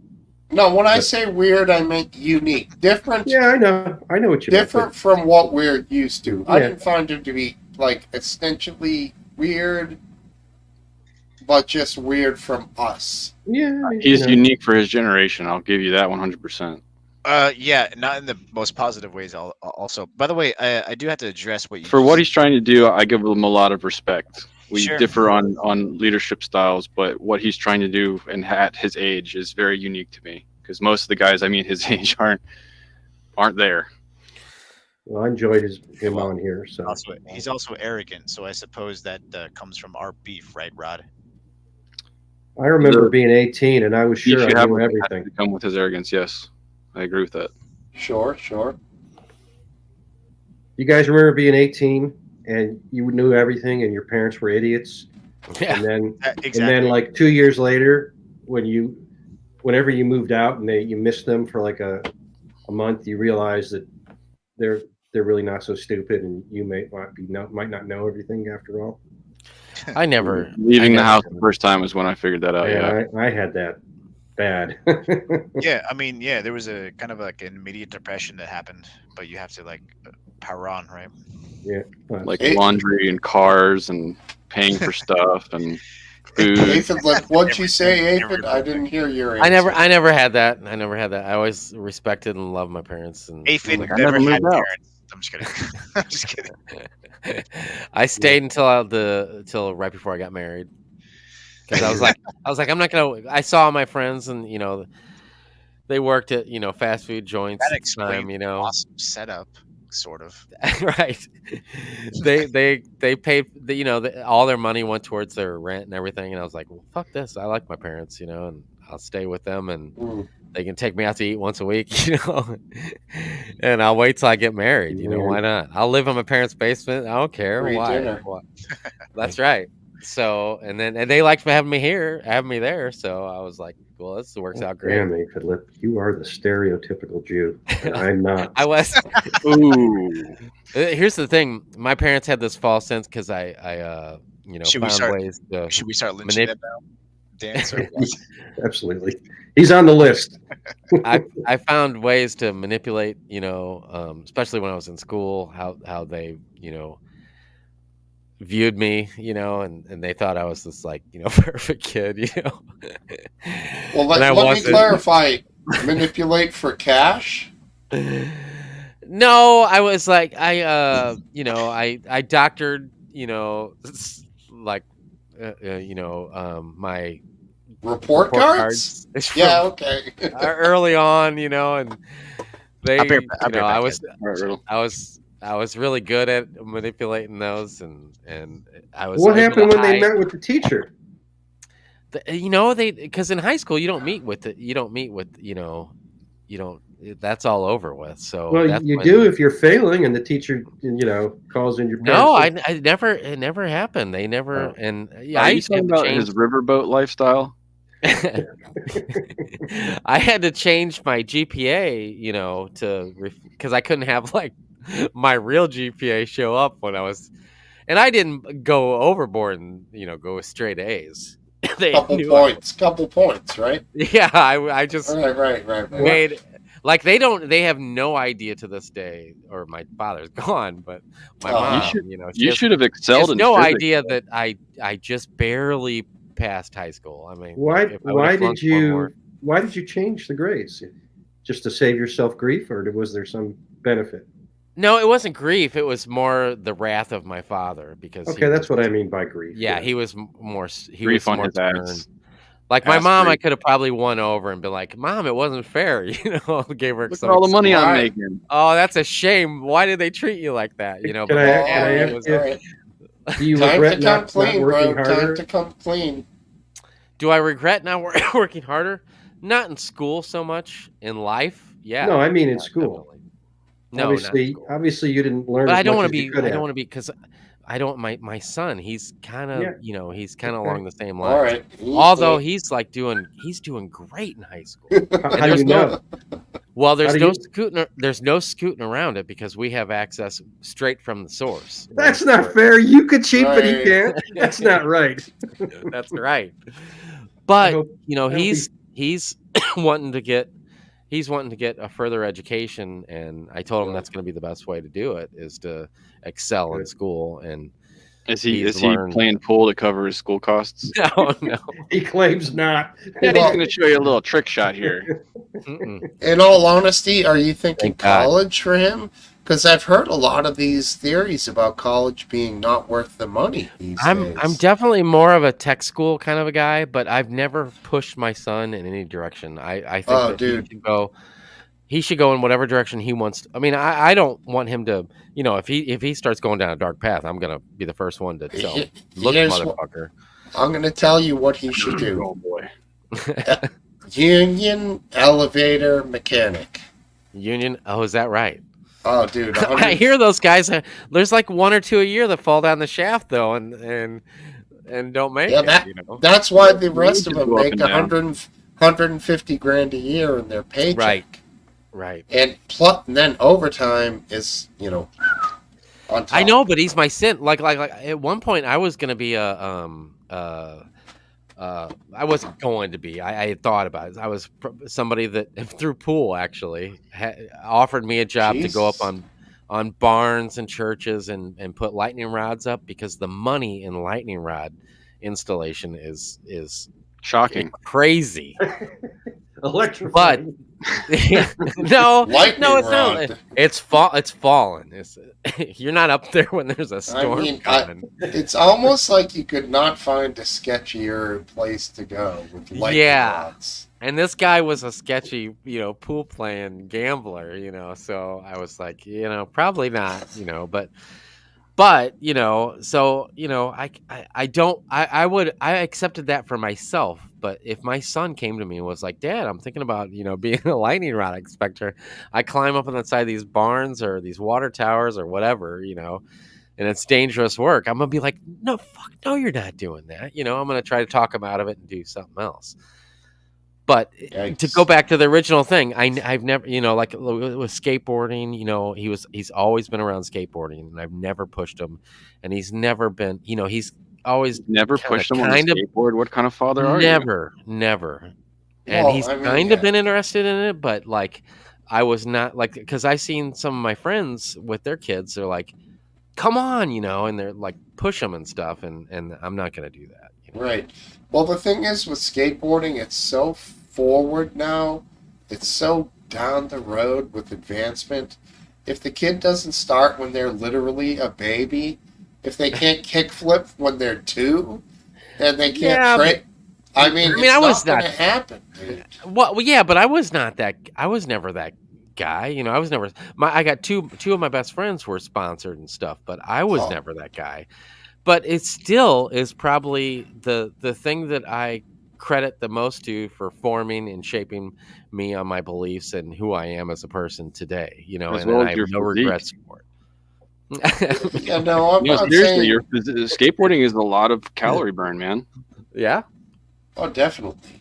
No, when I say weird, I mean unique, different. Yeah, I know what you mean. Different from what we're used to. I Yeah. didn't find him to be like essentially weird, but just weird from us. Yeah, He's unique for his generation. I'll give you that 100%. Yeah, not in the most positive ways. Also, by the way, I do have to address what you. For what he's trying to do, I give him a lot of respect. We Sure. differ on leadership styles, but what he's trying to do and at his age is very unique to me, because most of the guys I mean his age aren't there. Well, I enjoyed him on here. So He's also arrogant, so I suppose that comes from our beef, right, Rod? I remember being 18, and I was sure I knew everything. To come with his arrogance, yes, I agree with that. Sure. You guys remember being 18 and you knew everything, and your parents were idiots. Yeah, and then exactly. and then like 2 years later, whenever you moved out and you missed them for like a month, you realize that they're really not so stupid, and you might not know everything after all. I never Leaving the house the first time was when I figured that out. Yeah, Yeah. I had that bad. Yeah, I mean, yeah, there was a kind of like an immediate depression that happened, but you have to like power on, right? Yeah. Like laundry and cars and paying for stuff and food. Aphid, like, what'd you say, Aphid? I didn't hear your answer. I never had that. I never had that. I always respected and loved my parents. And Aphid Like, I never never had moved out. parents. I'm just kidding. I'm just kidding. I stayed until right before I got married, because I was like, I'm not gonna. I saw my friends, and they worked at fast food joints That at the time. explains awesome setup, sort of. Right. They paid all their money went towards their rent and everything, and I was like, well, fuck this. I like my parents, and I'll stay with them, and they can take me out to eat once a week, and I'll wait till I get married. Why not? I'll live in my parents' basement. I don't care. Free Why? dinner. That's right. So and they liked having me there. So I was like, well, this works out great. Damn, Aphid, you are the stereotypical Jew, and I'm not. I was. Ooh. Here's the thing: my parents had this false sense because I found ways to. Should we start lynching them now? Dance or what? Absolutely, he's on the list. I found ways to manipulate, especially when I was in school, how they, viewed me, and they thought I was this perfect kid, Well, let me clarify. Manipulate for cash? No, I was like, I doctored, my report cards? Yeah, okay. Early on, and they, I was really good at manipulating those, and I was. What happened when they met with the teacher? Because in high school you don't meet with that's all over with. So well, you do if you're failing, and the teacher calls in your parents. No, it never happened. They never. Oh. And Are you talking about his riverboat lifestyle? I had to change my GPA, because I couldn't have my real GPA show up when I was, and I didn't go overboard and go with straight A's. Couple points, right? Yeah, I just right. made they have no idea to this day, or my father's gone, but my mom, you should have excelled in no physics, idea that I just barely passed high school. I mean, why did you change the grades? Just to save yourself grief, or was there some benefit? No, it wasn't grief. It was more the wrath of my father, because that's what I mean by grief. Yeah, he was more. Grief on his ass. Like my mom, I could have probably won over and been like, "Mom, it wasn't fair." Gave her Look at all the money I'm making. Oh, that's a shame. Why did they treat you like that? Do you regret not working harder? Time to come clean. Do I regret not working harder? Not in school so much. In life, yeah. No, I mean in school. Definitely. No, obviously you didn't learn. But I don't want to be. I don't want to be, because I don't. My son, he's kind of he's kind of along the same lines. All right. Although he's doing great in high school. How do you know? Well, there's no scooting around it, because we have access straight from the source. That's not fair. You could cheat, but he can't. That's not right. That's right. But he's wanting to get a further education, and I told him that's going to be the best way to do it, is to excel in school. And is he playing pool to cover his school costs? No. He claims not. Yeah, he's going to show you a little trick shot here. In all honesty, are you thinking college for him? Because I've heard a lot of these theories about college being not worth the money these days. I'm definitely more of a tech school kind of a guy, but I've never pushed my son in any direction. I think he should go in whatever direction he wants. I mean, I don't want him to, if he starts going down a dark path, I'm gonna be the first one to tell him, look, motherfucker. I'm gonna tell you what he should do. Oh boy. Union elevator mechanic. Union? Oh, is that right? Oh, dude! I hear those guys. There's like one or two a year that fall down the shaft, though, and don't make it. That's why the rest of them make 150 grand a year in their paycheck. Right. And then overtime is on top. I know, but he's my sin. Like at one point, I was gonna be I wasn't going to be. I had thought about it. I was somebody that through pool actually offered me a job to go up on on barns and churches and put lightning rods up, because the money in lightning rod installation is shocking, crazy. Electrifying. No, Lightning it's not. rod. It's fallen. You're not up there when there's a storm coming. It's almost like you could not find a sketchier place to go with lightning rods. And this guy was a sketchy, pool playing gambler, so I was like, probably not, but so I accepted that for myself. But if my son came to me and was like, Dad, I'm thinking about being a lightning rod inspector, I climb up on the side of these barns or these water towers or whatever, and it's dangerous work, I'm gonna be like, no, you're not doing that. I'm gonna try to talk him out of it and do something else. But to go back to the original thing, I've never, like with skateboarding, he's always been around skateboarding, and I've never pushed him, and he's never been, he's always never pushed him on a skateboard. What kind of father are you? Never. And he's kind of been interested in it, but like, I was not like, because I seen some of my friends with their kids, they're like, come on, and they're like push them and stuff, and I'm not gonna do that. Right. Well, the thing is with skateboarding, it's so forward now. It's so down the road with advancement. If the kid doesn't start when they're literally a baby, if they can't kickflip when they're 2, and they can't train, I mean, it's not going to happen, dude. Well, yeah, but I was never that guy. I was never. I got two of my best friends were sponsored and stuff, but I was never that guy. But it still is probably the thing that I credit the most to for forming and shaping me on my beliefs and who I am as a person today. And I have no regrets for it. Yeah, no, I'm not seriously, saying... skateboarding is a lot of calorie burn, man. Yeah. Oh, definitely.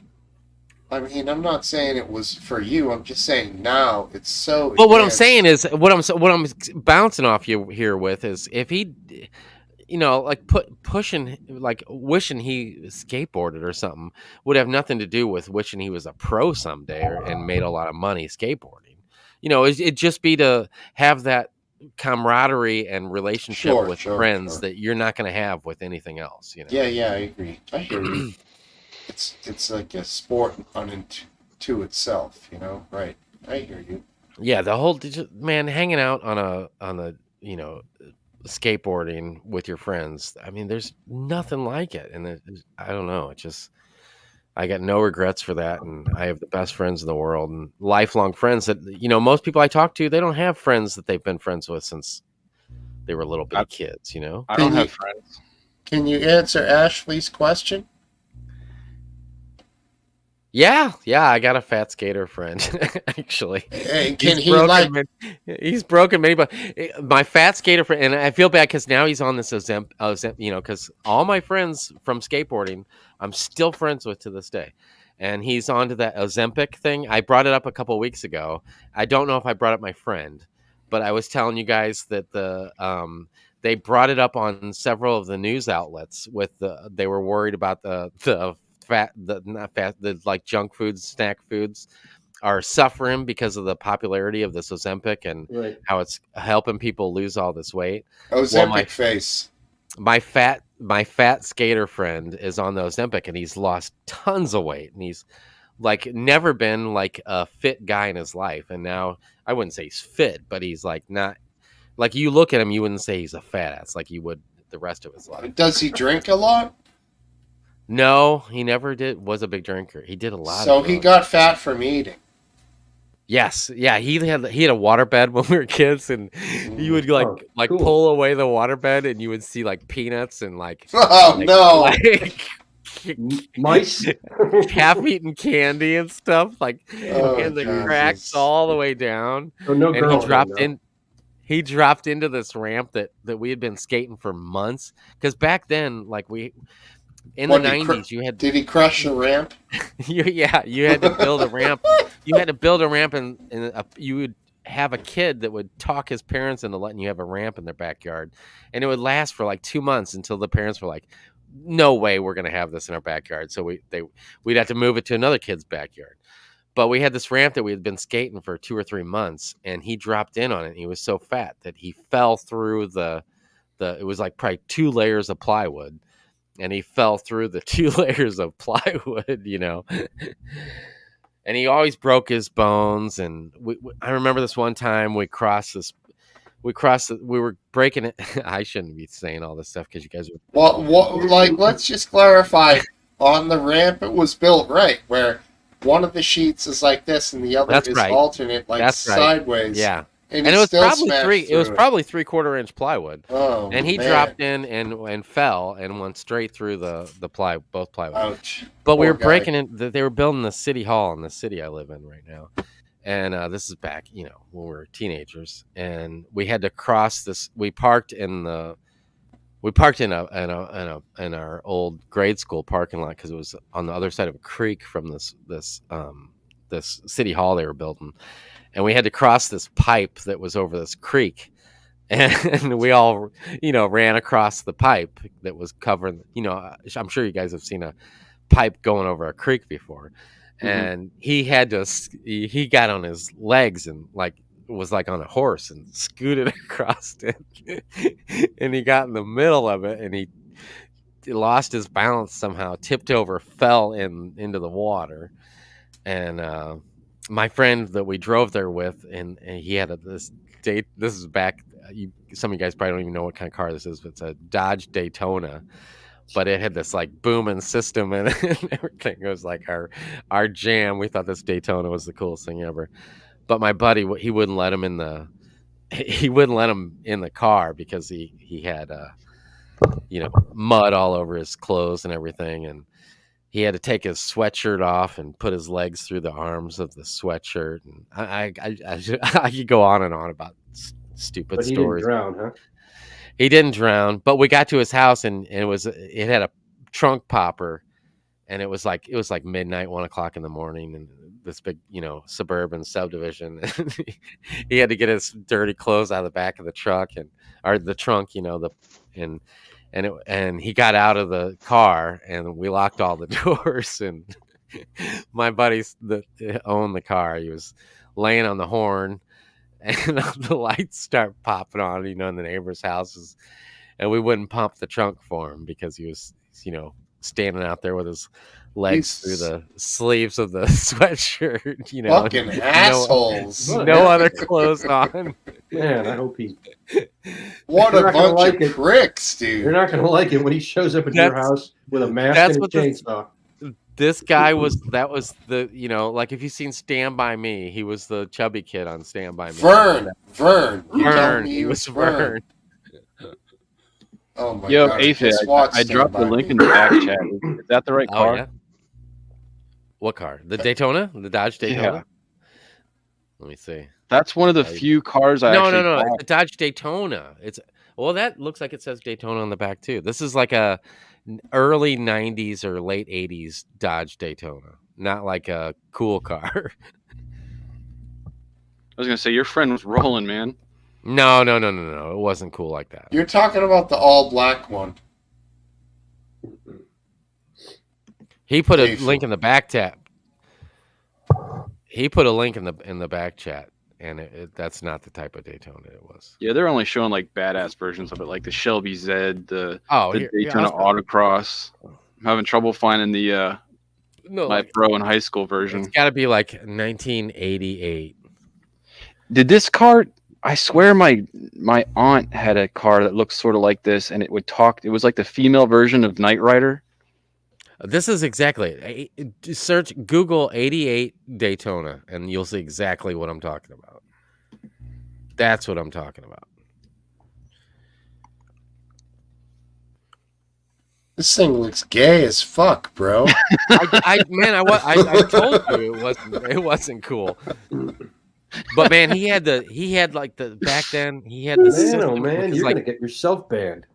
I mean, I'm not saying it was for you. I'm just saying now it's so. But what I'm saying is, what I'm bouncing off you here with is, if he, like pushing, like wishing he skateboarded or something, would have nothing to do with wishing he was a pro someday and made a lot of money skateboarding. It'd just be to have that camaraderie and relationship with friends that you're not going to have with anything else. Yeah, I agree. I hear you. It's like a sport unto itself, Right. I hear you. Yeah, the whole man hanging out on a skateboarding with your friends. I mean, there's nothing like it, and I don't know. I got no regrets for that, and I have the best friends in the world and lifelong friends that most people I talk to, they don't have friends that they've been friends with since they were little bitty kids. I don't have friends. Can you answer Ashley's question? Yeah, I got a fat skater friend, actually. Hey, he's broken many, but my fat skater friend, and I feel bad because now he's on this because all my friends from skateboarding, I'm still friends with to this day. And he's onto that Ozempic thing. I brought it up a couple of weeks ago. I don't know if I brought up my friend, but I was telling you guys that they brought it up on several of the news outlets they were worried about the like junk foods, snack foods are suffering because of the popularity of this Ozempic and how it's helping people lose all this weight. Ozempic face. My fat skater friend is on the Ozempic, and he's lost tons of weight, and he's like never been like a fit guy in his life. And now I wouldn't say he's fit, but he's like not like, you look at him, you wouldn't say he's a fat ass like you would the rest of his life. Does he drink a lot? No, he never was a big drinker. He did a lot. So he got fat from eating. Yes, yeah. He had a waterbed when we were kids, and you would cool. Pull away the waterbed, and you would see like peanuts and mice, half-eaten candy and stuff, and the cracks all the way down. Oh, no, and he dropped into this ramp that we had been skating for months, because back then, in the 90s, you had... Did he crush the ramp? you had to build a ramp. You had to build a ramp, and you would have a kid that would talk his parents into letting you have a ramp in their backyard. And it would last for 2 months until the parents were like, no way we're going to have this in our backyard. So we'd have to move it to another kid's backyard. But we had this ramp that we had been skating for 2 or 3 months, and he dropped in on it. And he was so fat that he fell through it was like probably 2 layers of plywood, and he fell through the 2 layers of plywood, and he always broke his bones. And I remember this one time we were breaking it. I shouldn't be saying all this stuff because you guys are. Let's just clarify. On the ramp, it was built right, where one of the sheets is like this and the other is alternate, sideways. Yeah, and it was probably It was probably 3/4 inch plywood. Oh, and he dropped in and fell and went straight through both plywood. Ouch! But we were breaking it. They were building the city hall in the city I live in right now. And this is back, when we were teenagers, and we had to cross this. We parked in our old grade school parking lot because it was on the other side of a creek from this city hall they were building, and we had to cross this pipe that was over this creek, and we all ran across the pipe that was covering. I'm sure you guys have seen a pipe going over a creek before. And he got on his legs and was like on a horse and scooted across it. And he got in the middle of it and he lost his balance somehow, tipped over, fell into the water. And my friend that we drove there with, and he had this is back. Some of you guys probably don't even know what kind of car this is, but it's a Dodge Daytona. But it had this booming system in it and everything. It was like our jam. We thought this Daytona was the coolest thing ever. But my buddy, he wouldn't let him in the car because he had mud all over his clothes and everything, and he had to take his sweatshirt off and put his legs through the arms of the sweatshirt. And I could go on and on about stupid stories. Didn't drown, huh? He didn't drown, but we got to his house and it had a trunk popper, and it was like midnight, 1 o'clock in the morning, and this big, suburban subdivision. He had to get his dirty clothes out of the back of the truck or the trunk, and he got out of the car and we locked all the doors, and my buddy that owned the car, he was laying on the horn. And the lights start popping on, in the neighbors' houses, and we wouldn't pump the trunk for him because he was, standing out there with his legs through the sleeves of the sweatshirt. Fucking assholes! No other clothes on. Man, I hope he. What a bunch of pricks, dude! You're not gonna like it when he shows up at your house with a mask and a chainsaw. This guy that was the, if you've seen Stand By Me, he was the chubby kid on Stand By Me. Vern. He was Vern. Oh my God. Aphid, I dropped the link in the back chat. Is that the right car? Yeah. What car? The Daytona? The Dodge Daytona? Yeah. Let me see. That's one of the few cars I actually No. bought. It's a Dodge Daytona. That looks like it says Daytona on the back too. This is like a early 90s or late 80s Dodge Daytona, not like a cool car. I was gonna say your friend was rolling, man. No. It wasn't cool like that. You're talking about the all black one. He put a link in the back chat. He put a link in the back chat, and that's not the type of Daytona it was. Yeah, they're only showing badass versions of it, like the Shelby Z, the Daytona yeah, Autocross. I'm having trouble finding the my pro in high school version. It's got to be like 1988. Did this car? I swear my aunt had a car that looked sort of like this, and it would talk. It was like the female version of Knight Rider. This is exactly it. Search Google 88 Daytona, and you'll see exactly what I'm talking about. That's what I'm talking about. This thing looks gay as fuck, bro. I told you it wasn't cool. But man, he had back then he had the system. Man, you're gonna get yourself banned.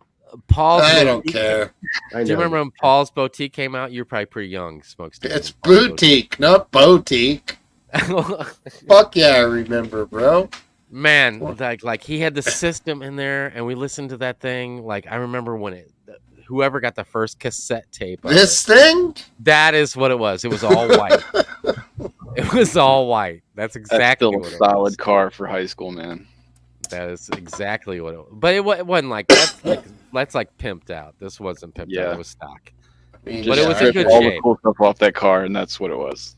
Paul's I don't care. Do you remember when Paul's Boutique came out? You're probably pretty young, Smokesteve. It's boutique, not boutique. Fuck yeah, I remember, bro. Man, like he had the system in there, and we listened to that thing. Like I remember when whoever got the first cassette tape. This thing? That is what it was. It was all white. It It was all white. That's exactly still what a it solid was. car for high school, man. That is exactly what it was. But it wasn't like that's like pimped out. This wasn't pimped out. Yeah. It was stock. I mean, But it yeah, was I in hear good All you. the shape. cool stuff off that car, and that's what it was.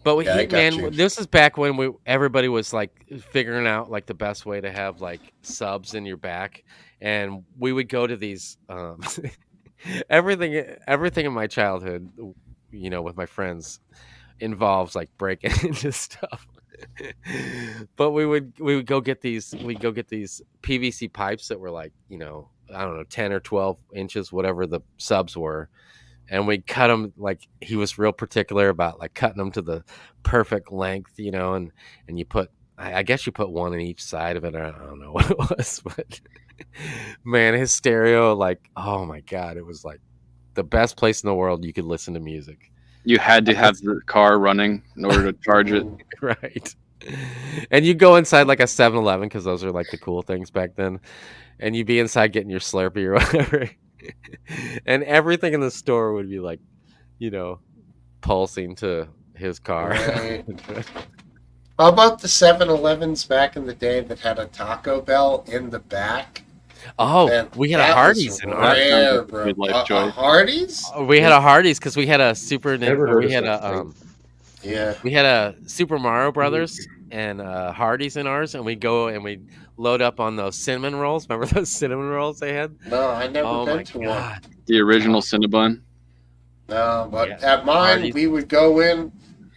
But Yeah, I got you. this is back when everybody was like figuring out like the best way to have like subs in your back, and we would go to these everything in my childhood, with my friends involves like breaking into stuff. But we would go get these PVC pipes that were like, I don't know, 10 or 12 inches, whatever the subs were, and we cut them. Like, he was real particular about like cutting them to the perfect length, and you put, I guess you put one on each side of it. I don't know what it was, but man, his stereo, like, oh my God, it was like the best place in the world you could listen to music. You had to have the car running in order to charge it. Right. And you go inside like a 7-Eleven, because those are like the cool things back then, and you'd be inside getting your Slurpee or whatever, and everything in the store would be like, pulsing to his car. Right. How about the 7-Elevens back in the day that had a Taco Bell in the back? Oh, Man, we had a that Hardee's was in ours. rare, bro. Good life A choice. Hardee's? We had a Hardee's because we had a Never heard we of had such a thing. Yeah. we had a Super Mario Brothers and Hardee's in ours, and we'd go and we'd load up on those cinnamon rolls. Remember those cinnamon rolls they had? No, I never Oh been my to one. God. The original Cinnabon. No, but Yeah, at mine, Hardee's. we would go in,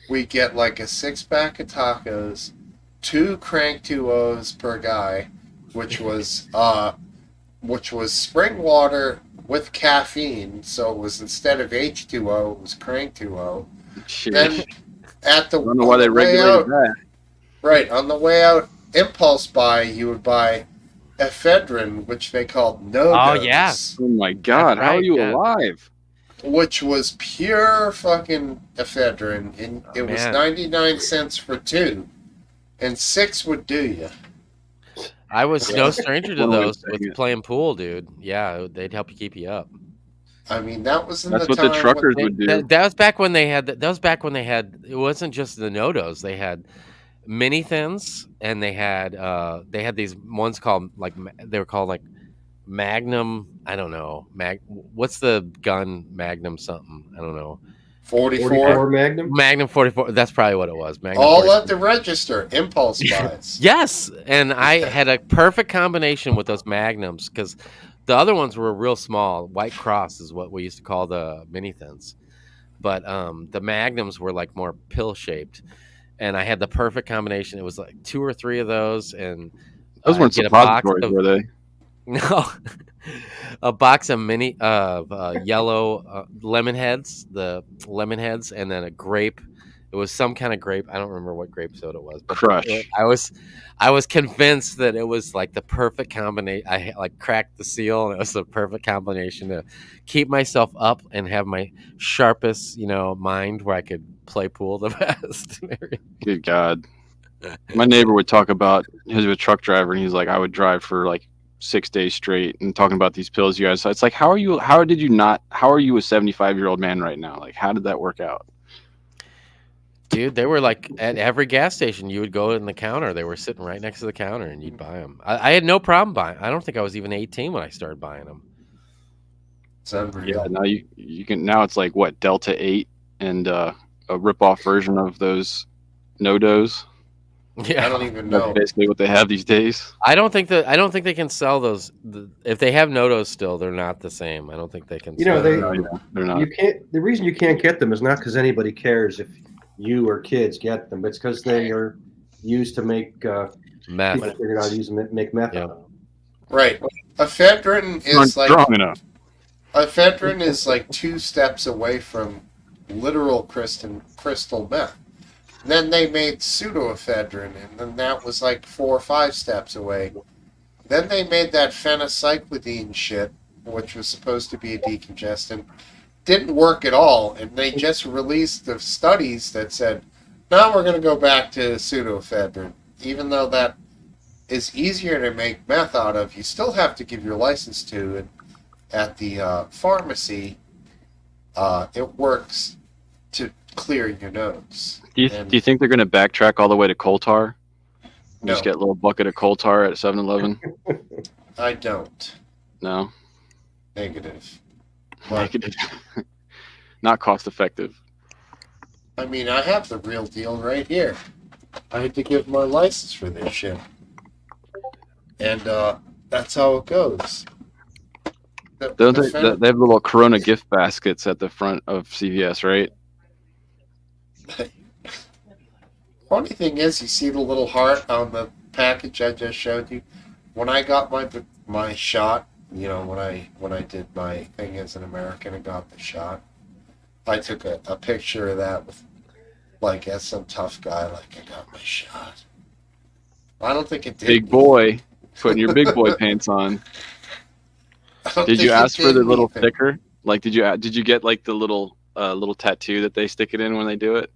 we'd get like a 6-pack of tacos, 2 Crank 2Os per guy, which was spring water with caffeine. So it was, instead of H2O, it was Crank 2O. Shit. Then I don't know why they regulated that. Right, on the way out, impulse buy, you would buy ephedrine, which they called no-dose. Oh yeah. Oh my God, how are right, you yeah. alive? Which was pure fucking ephedrine, and it was man. 99 cents for 2, and 6 would do you. I was no stranger to One way of those saying with it. playing pool, dude. Yeah, they'd help you keep you up. I mean, that was in That's the what time the truckers when would do. That was back when they had. That was back when they had. It wasn't just the no-dos. They had mini thins, and they had these ones called like they were called like Magnum. I don't know. What's the gun? Magnum something. I don't know. 44. Magnum? Magnum 44. That's probably what it was. Magnum All 44. at the register, impulse buys. Yes, and I had a perfect combination with those Magnums because the other ones were real small. White Cross is what we used to call the mini thins, but the Magnums were like more pill shaped, and I had the perfect combination. It was like 2 or 3 of those, and Those weren't get a box suppositories, of were they? no, a box of mini yellow lemon heads, the lemon heads, and then a grape. It was some kind of grape. I don't remember what grape soda it was, but Crush. I was convinced that it was like the perfect combination. I like cracked the seal, and it was the perfect combination to keep myself up and have my sharpest, mind where I could play pool the best. Good God. My neighbor would talk about, he was a truck driver, and he's like, I would drive for like 6 days straight and talking about these pills you guys. So it's like, how are you a 75-year-old man right now? Like, how did that work out? Dude, they were like at every gas station. You would go in the counter. They were sitting right next to the counter, and you'd buy them. I had no problem buying. I don't think I was even 18 when I started buying them. It's unreal. Yeah, now you can, now it's like what, Delta 8 and a rip-off version of those no-dos. Yeah, I don't even That's know. basically what they have these days. I don't think they can sell those. If they have no-dos still, they're not the same. I don't think they can. They're not. You can't. The reason you can't get them is not because anybody cares if you or kids get them. It's because they are used to make meth. People figured out how to use them to make meth. Yeah. Right. Ephedrine is Aren't like strong enough. ephedrine is like 2 steps away from literal crystal meth. Then they made pseudoephedrine, and then that was like 4 or 5 steps away. Then they made that phencyclidine shit, which was supposed to be a decongestant. Didn't work at all, and they just released the studies that said, now we're going to go back to pseudoephedrine. Even though that is easier to make meth out of, you still have to give your license to it at the pharmacy. It works to clear your nose. Do you think they're going to backtrack all the way to coal tar? No. Just get a little bucket of coal tar at 7-Eleven? I don't. No. Negative. Negative. Not cost effective. I mean, I have the real deal right here. I had to give my license for this shit. And that's how it goes. They have little Corona gift baskets at the front of CVS, right? Funny thing is, you see the little heart on the package I just showed you? When I got my shot, you know, when I did my thing as an American and got the shot, I took a picture of that with, like, as some tough guy, like, I got my shot. I don't think it did. Big boy, putting your big boy pants on. Did you ask for the little sticker? Like, did you get like the little tattoo that they stick it in when they do it?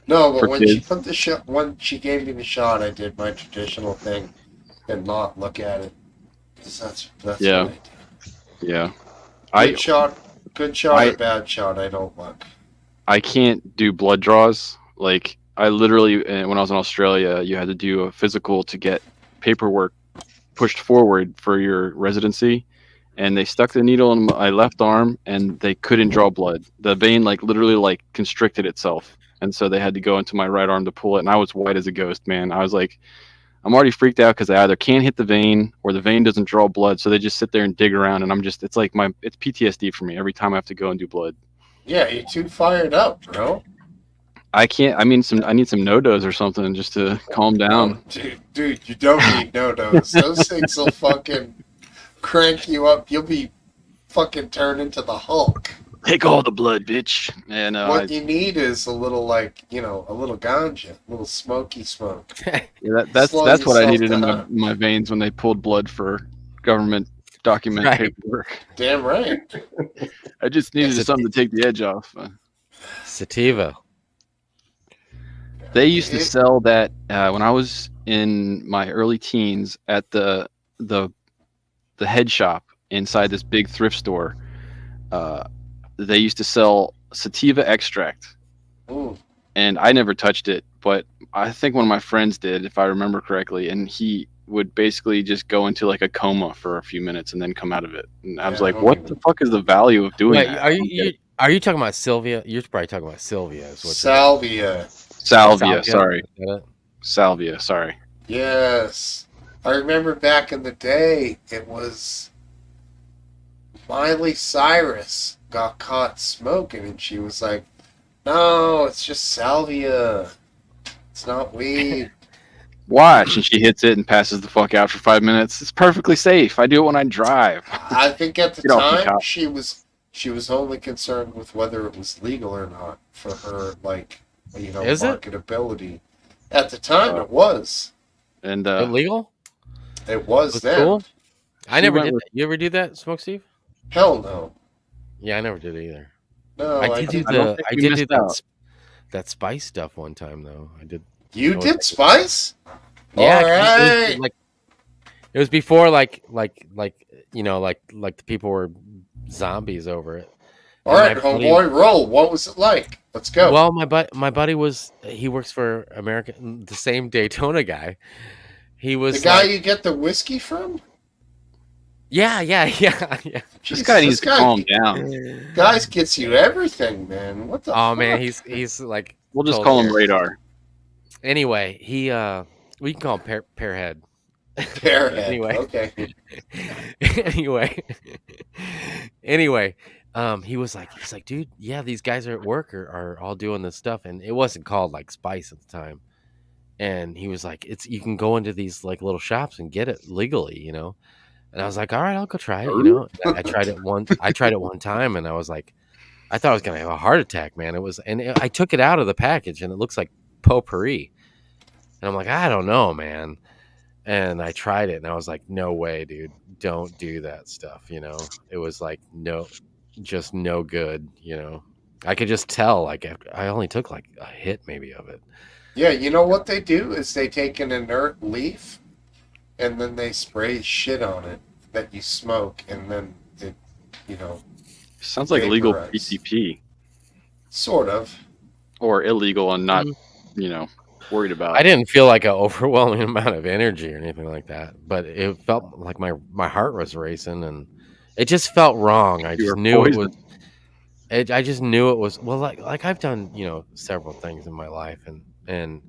No, but For when kids? she put the shot, when she gave me the shot, I did my traditional thing and not look at it. 'Cause that's Yeah. what I do. Yeah. Good shot or bad shot, I don't look. I can't do blood draws. Like, I literally, when I was in Australia, you had to do a physical to get paperwork pushed forward for your residency, and they stuck the needle in my left arm, and they couldn't draw blood. The vein, like, literally, like, constricted itself, and so they had to go into my right arm to pull it, and I was white as a ghost, man. I was like, I'm already freaked out because I either can't hit the vein or the vein doesn't draw blood, so they just sit there and dig around, and it's like it's PTSD for me every time I have to go and do blood. Yeah, you're too fired up, bro. I can't. I mean, I need some no-dos or something just to calm down. Dude, you don't need no-dos. Those things will fucking crank you up. You'll be fucking turned into the Hulk. Take all the blood, bitch. And what you need is a little, like, you know, a little ganja, a little smoky smoke. Yeah, that's what I needed in my veins when they pulled blood for government document paperwork. Damn right. I just needed something to take the edge off. Sativa. They used to sell that when I was in my early teens at the head shop inside this big thrift store. They used to sell sativa extract. Ooh. And I never touched it, but I think one of my friends did, if I remember correctly, and he would basically just go into like a coma for a few minutes and then come out of it. And I was like, what the fuck is the value of doing that? Are you talking about Sylvia? You're probably talking about Sylvia. Is what Salvia. Salvia, sorry. Salvia, sorry. Yes. I remember back in the day, it was Miley Cyrus got caught smoking, and she was like, no, it's just salvia. It's not weed. Watch, and she hits it and passes the fuck out for 5 minutes. It's perfectly safe. I do it when I drive. I think at the Get off the time top. she was only concerned with whether it was legal or not for her, like, you know, Is it? marketability. At the time, it was. And illegal? It was then. Cool. I She never went did with- that. You ever do that, Smokesteve? Hell no. Yeah, I never did either. No, I did do I don't think I you did do missed that out. that spice stuff one time though. I did. You I was did like- spice? Yeah, All 'cause right. it was before like you know like the people were zombies over it. All right, homeboy, roll. What was it like? Let's go. Well, my buddy he works for American, the same Daytona guy. He was the guy like, you get the whiskey from? yeah. This guy needs to calm down. Guys gets you everything, man. What the Oh fuck? man, he's like. We'll just totally call him Radar. Anyway, we can call him Pearhead. Pearhead. Anyway. Okay. anyway, he's like, dude, yeah, these guys are at work are all doing this stuff, and it wasn't called like spice at the time. And he was like, you can go into these like little shops and get it legally, you know. And I was like, all right, I'll go try it, you know. And I tried it one time, and I was like, I thought I was gonna have a heart attack, man. I took it out of the package, and it looks like potpourri. And I'm like, I don't know, man. And I tried it, and I was like, no way, dude. Don't do that stuff, you know. It was like, just no good, you know. I could just tell, like, after I only took like a hit maybe of it. Yeah, you know what they do is they take an inert leaf and then they spray shit on it that you smoke, and then it, you know. Sounds like legal vaporize. PCP. Sort of. or illegal and not, you know, worried about. I didn't feel like an overwhelming amount of energy or anything like that, but it felt like my heart was racing, and it just felt wrong. I You just were knew it was. poisoned. I just knew it was well, like I've done, several things in my life, and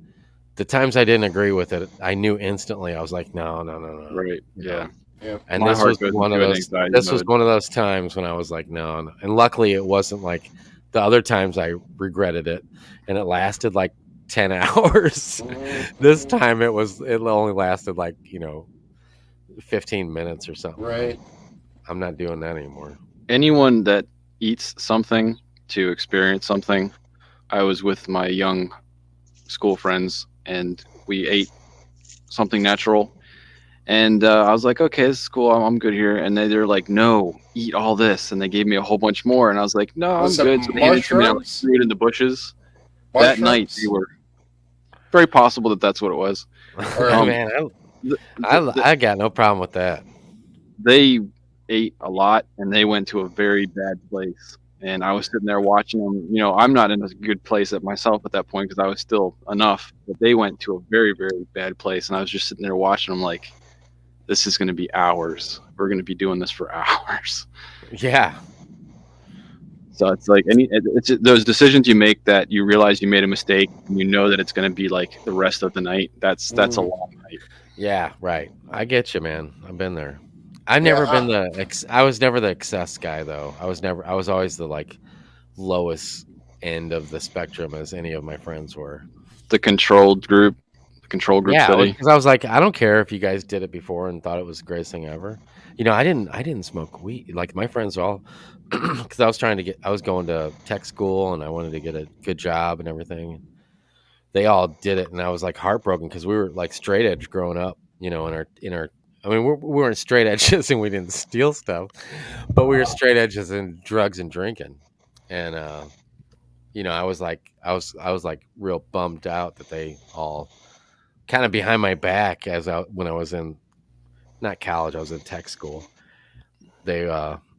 the times I didn't agree with it, I knew instantly. I was like, no, no, no, no. Right. Yeah. Yeah. And My this heart was goes one of into an those. anxiety This was mode. one of those times when I was like, no, no. And luckily, it wasn't like the other times I regretted it, and it lasted like 10 hours. This time it only lasted like 15 minutes or something. Right. I'm not doing that anymore. Anyone that eats something to experience something, I was with my young school friends and we ate something natural, and I was like, okay, this is cool, I'm good here. And they're like, no, eat all this, and they gave me a whole bunch more, and I was like, no, I'm Was it good. So they handed it to me, and I like, mushrooms? threw it in the bushes. That night they were very possible that that's what it was. Man, I got no problem with that. They ate a lot and they went to a very bad place, and I was sitting there watching them. I'm not in a good place at myself at that point because I was still enough, but they went to a very, very bad place, and I was just sitting there watching them like, this is going to be hours. We're going to be doing this for hours. Yeah. So it's like it's those decisions you make that you realize you made a mistake, and you know that it's going to be like the rest of the night. That's a long night. Yeah, right. I get you, man. I've been there. I've never been I was never the excess guy though. I was always the like lowest end of the spectrum as any of my friends were. The control group Yeah, study. because I was like, I don't care if you guys did it before and thought it was the greatest thing ever. I didn't smoke weed. Like my friends all, because I was going to tech school and I wanted to get a good job and everything. They all did it, and I was like heartbroken because we were like straight edge growing up. In our. I mean, we weren't straight edges and we didn't steal stuff, but we were straight edges in drugs and drinking. And I was like real bummed out that they all kind of behind my back when I was in not college, I was in tech school. They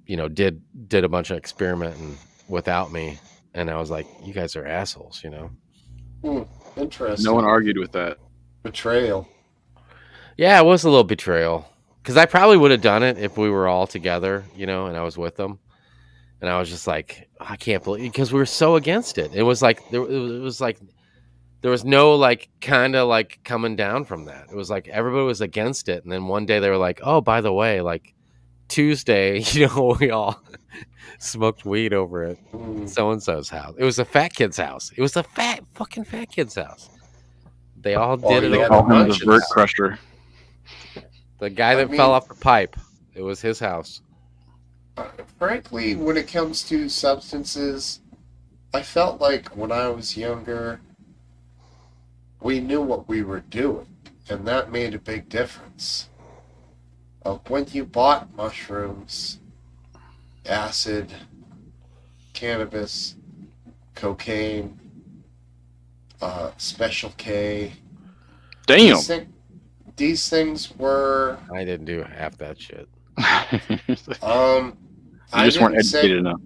did a bunch of experimenting without me, and I was like, you guys are assholes, Interesting. No one argued with that. Betrayal. Yeah, it was a little betrayal because I probably would have done it if we were all together, and I was with them, and I was just like, I can't believe, because we were so against it. It was like there was no like kind of like coming down from that. It was like everybody was against it, and then one day they were like, oh, by the way, like Tuesday, we all smoked weed over at so and so's house. It was a fat kid's house. It was a fucking fat kid's house. They all did it. Call him the Vert Crusher. The guy that fell off the pipe. It was his house. Frankly, when it comes to substances, I felt like when I was younger, we knew what we were doing, and that made a big difference. When you bought mushrooms, acid, cannabis, cocaine, Special K. Damn. These things were. I didn't do half that shit. You just weren't educated enough.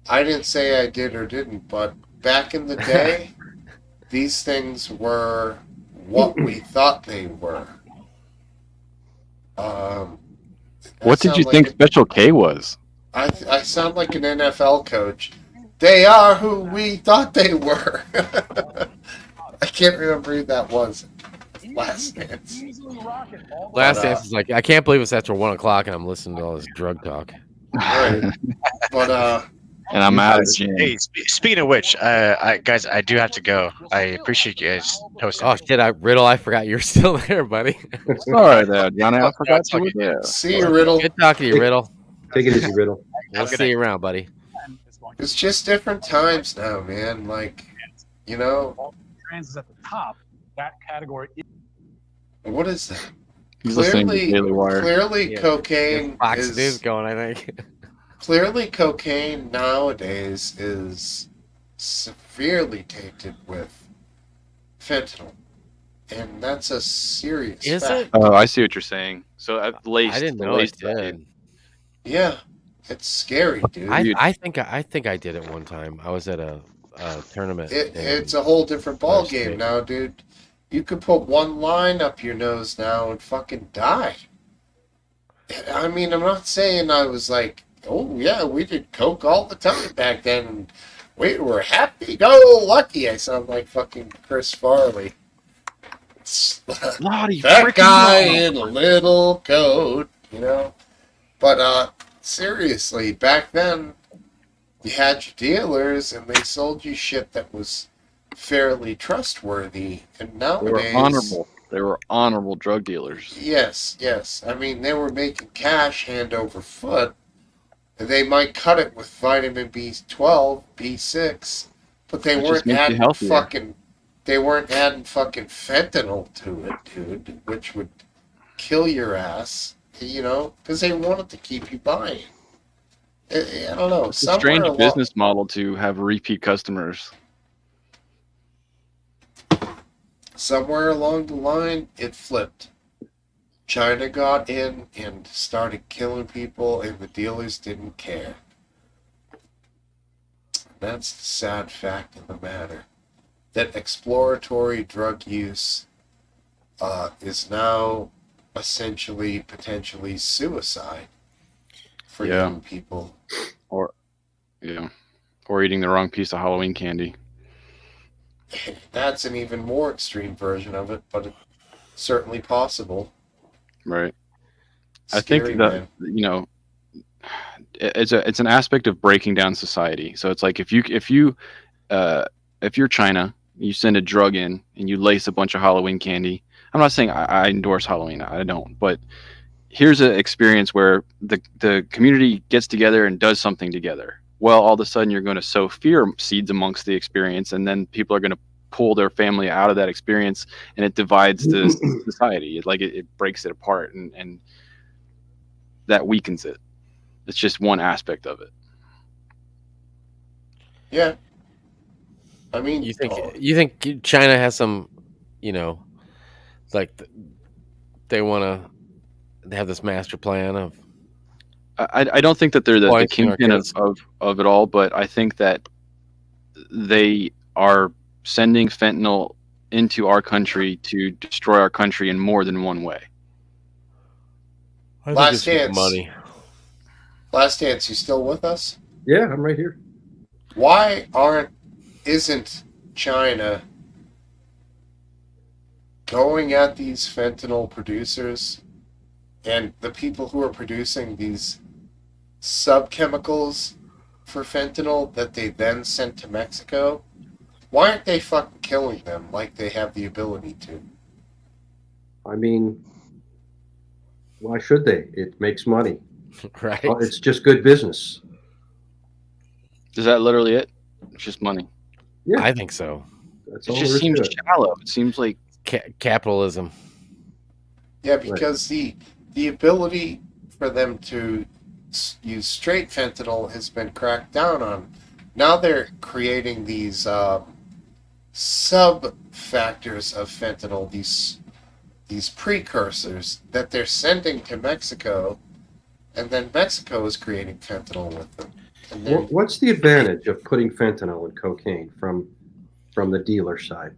I didn't say I did or didn't, but back in the day, these things were what we thought they were. What did you think Special K was? I sound like an NFL coach. They are who we thought they were. I can't remember who that was. Last Dance. Last Dance is like, I can't believe it's after 1 o'clock and I'm listening to all this drug talk. Right. But and I'm out of gym. Hey, speaking of which, guys, I do have to go. I appreciate you guys hosting. Oh shit, Riddle, I forgot you're still there, buddy. Sorry there, Johnny. I forgot you were there. See you, Riddle. Good talking to you, Riddle. Take it easy, Riddle. We'll see you around, buddy. It's just different times now, man. Like, Trans is at the top. That category. What is that? He's listening to Clearly, Daily Wire. clearly cocaine Fox is News going, I think. Clearly, cocaine nowadays is severely tainted with fentanyl, and that's a serious Is fact. it? Oh, I see what you're saying. So at least I didn't know it did. Yeah, it's scary, dude. I think I did it one time. I was at a tournament. It's a whole different ball game now, dude. You could put one line up your nose now and fucking die. I mean, I'm not saying I was like, oh yeah, we did coke all the time back then, and we were happy-go-lucky. I sound like fucking Chris Farley. That guy in a little coat, you know. But seriously, back then, you had your dealers, and they sold you shit that was fairly trustworthy. And nowadays, They were honorable drug dealers. yes. I mean, they were making cash hand over foot. And they might cut it with vitamin B12, B6, but they weren't adding fucking fentanyl to it, dude, which would kill your ass, you know, because they wanted to keep you buying. I don't know. It's a strange business model to have repeat customers. Somewhere along the line, it flipped. China got in and started killing people, and the dealers didn't care. That's the sad fact of the matter. That exploratory drug use is now essentially, potentially suicide for young people. Or eating the wrong piece of Halloween candy. That's an even more extreme version of it, but it's certainly possible. Right. Scary, I think that it's an aspect of breaking down society. So it's like if you're China, you send a drug in and you lace a bunch of Halloween candy. I'm not saying I endorse Halloween. I don't. But here's an experience where the community gets together and does something together. Well, all of a sudden you're going to sow fear seeds amongst the experience, and then people are going to pull their family out of that experience, and it divides the society. It breaks it apart, and that weakens it. It's just one aspect of it. Yeah. I mean, you think China has some, like they want to have this master plan of. I don't think that they're the kingpin of it all, but I think that they are sending fentanyl into our country to destroy our country in more than one way. Last Dance, you still with us? Yeah, I'm right here. Why isn't China going at these fentanyl producers and the people who are producing these subchemicals for fentanyl that they then sent to Mexico? Why aren't they fucking killing them like they have the ability to? I mean, why should they? It makes money. Right. It's just good business. Is that literally it? It's just money. Yeah, I think so. That's it all just there is seems to it. shallow. It seems like capitalism. Yeah, because the ability for them to use straight fentanyl has been cracked down on. Now they're creating these sub-factors of fentanyl, these precursors that they're sending to Mexico, and then Mexico is creating fentanyl with them. What's the advantage of putting fentanyl in cocaine from the dealer side?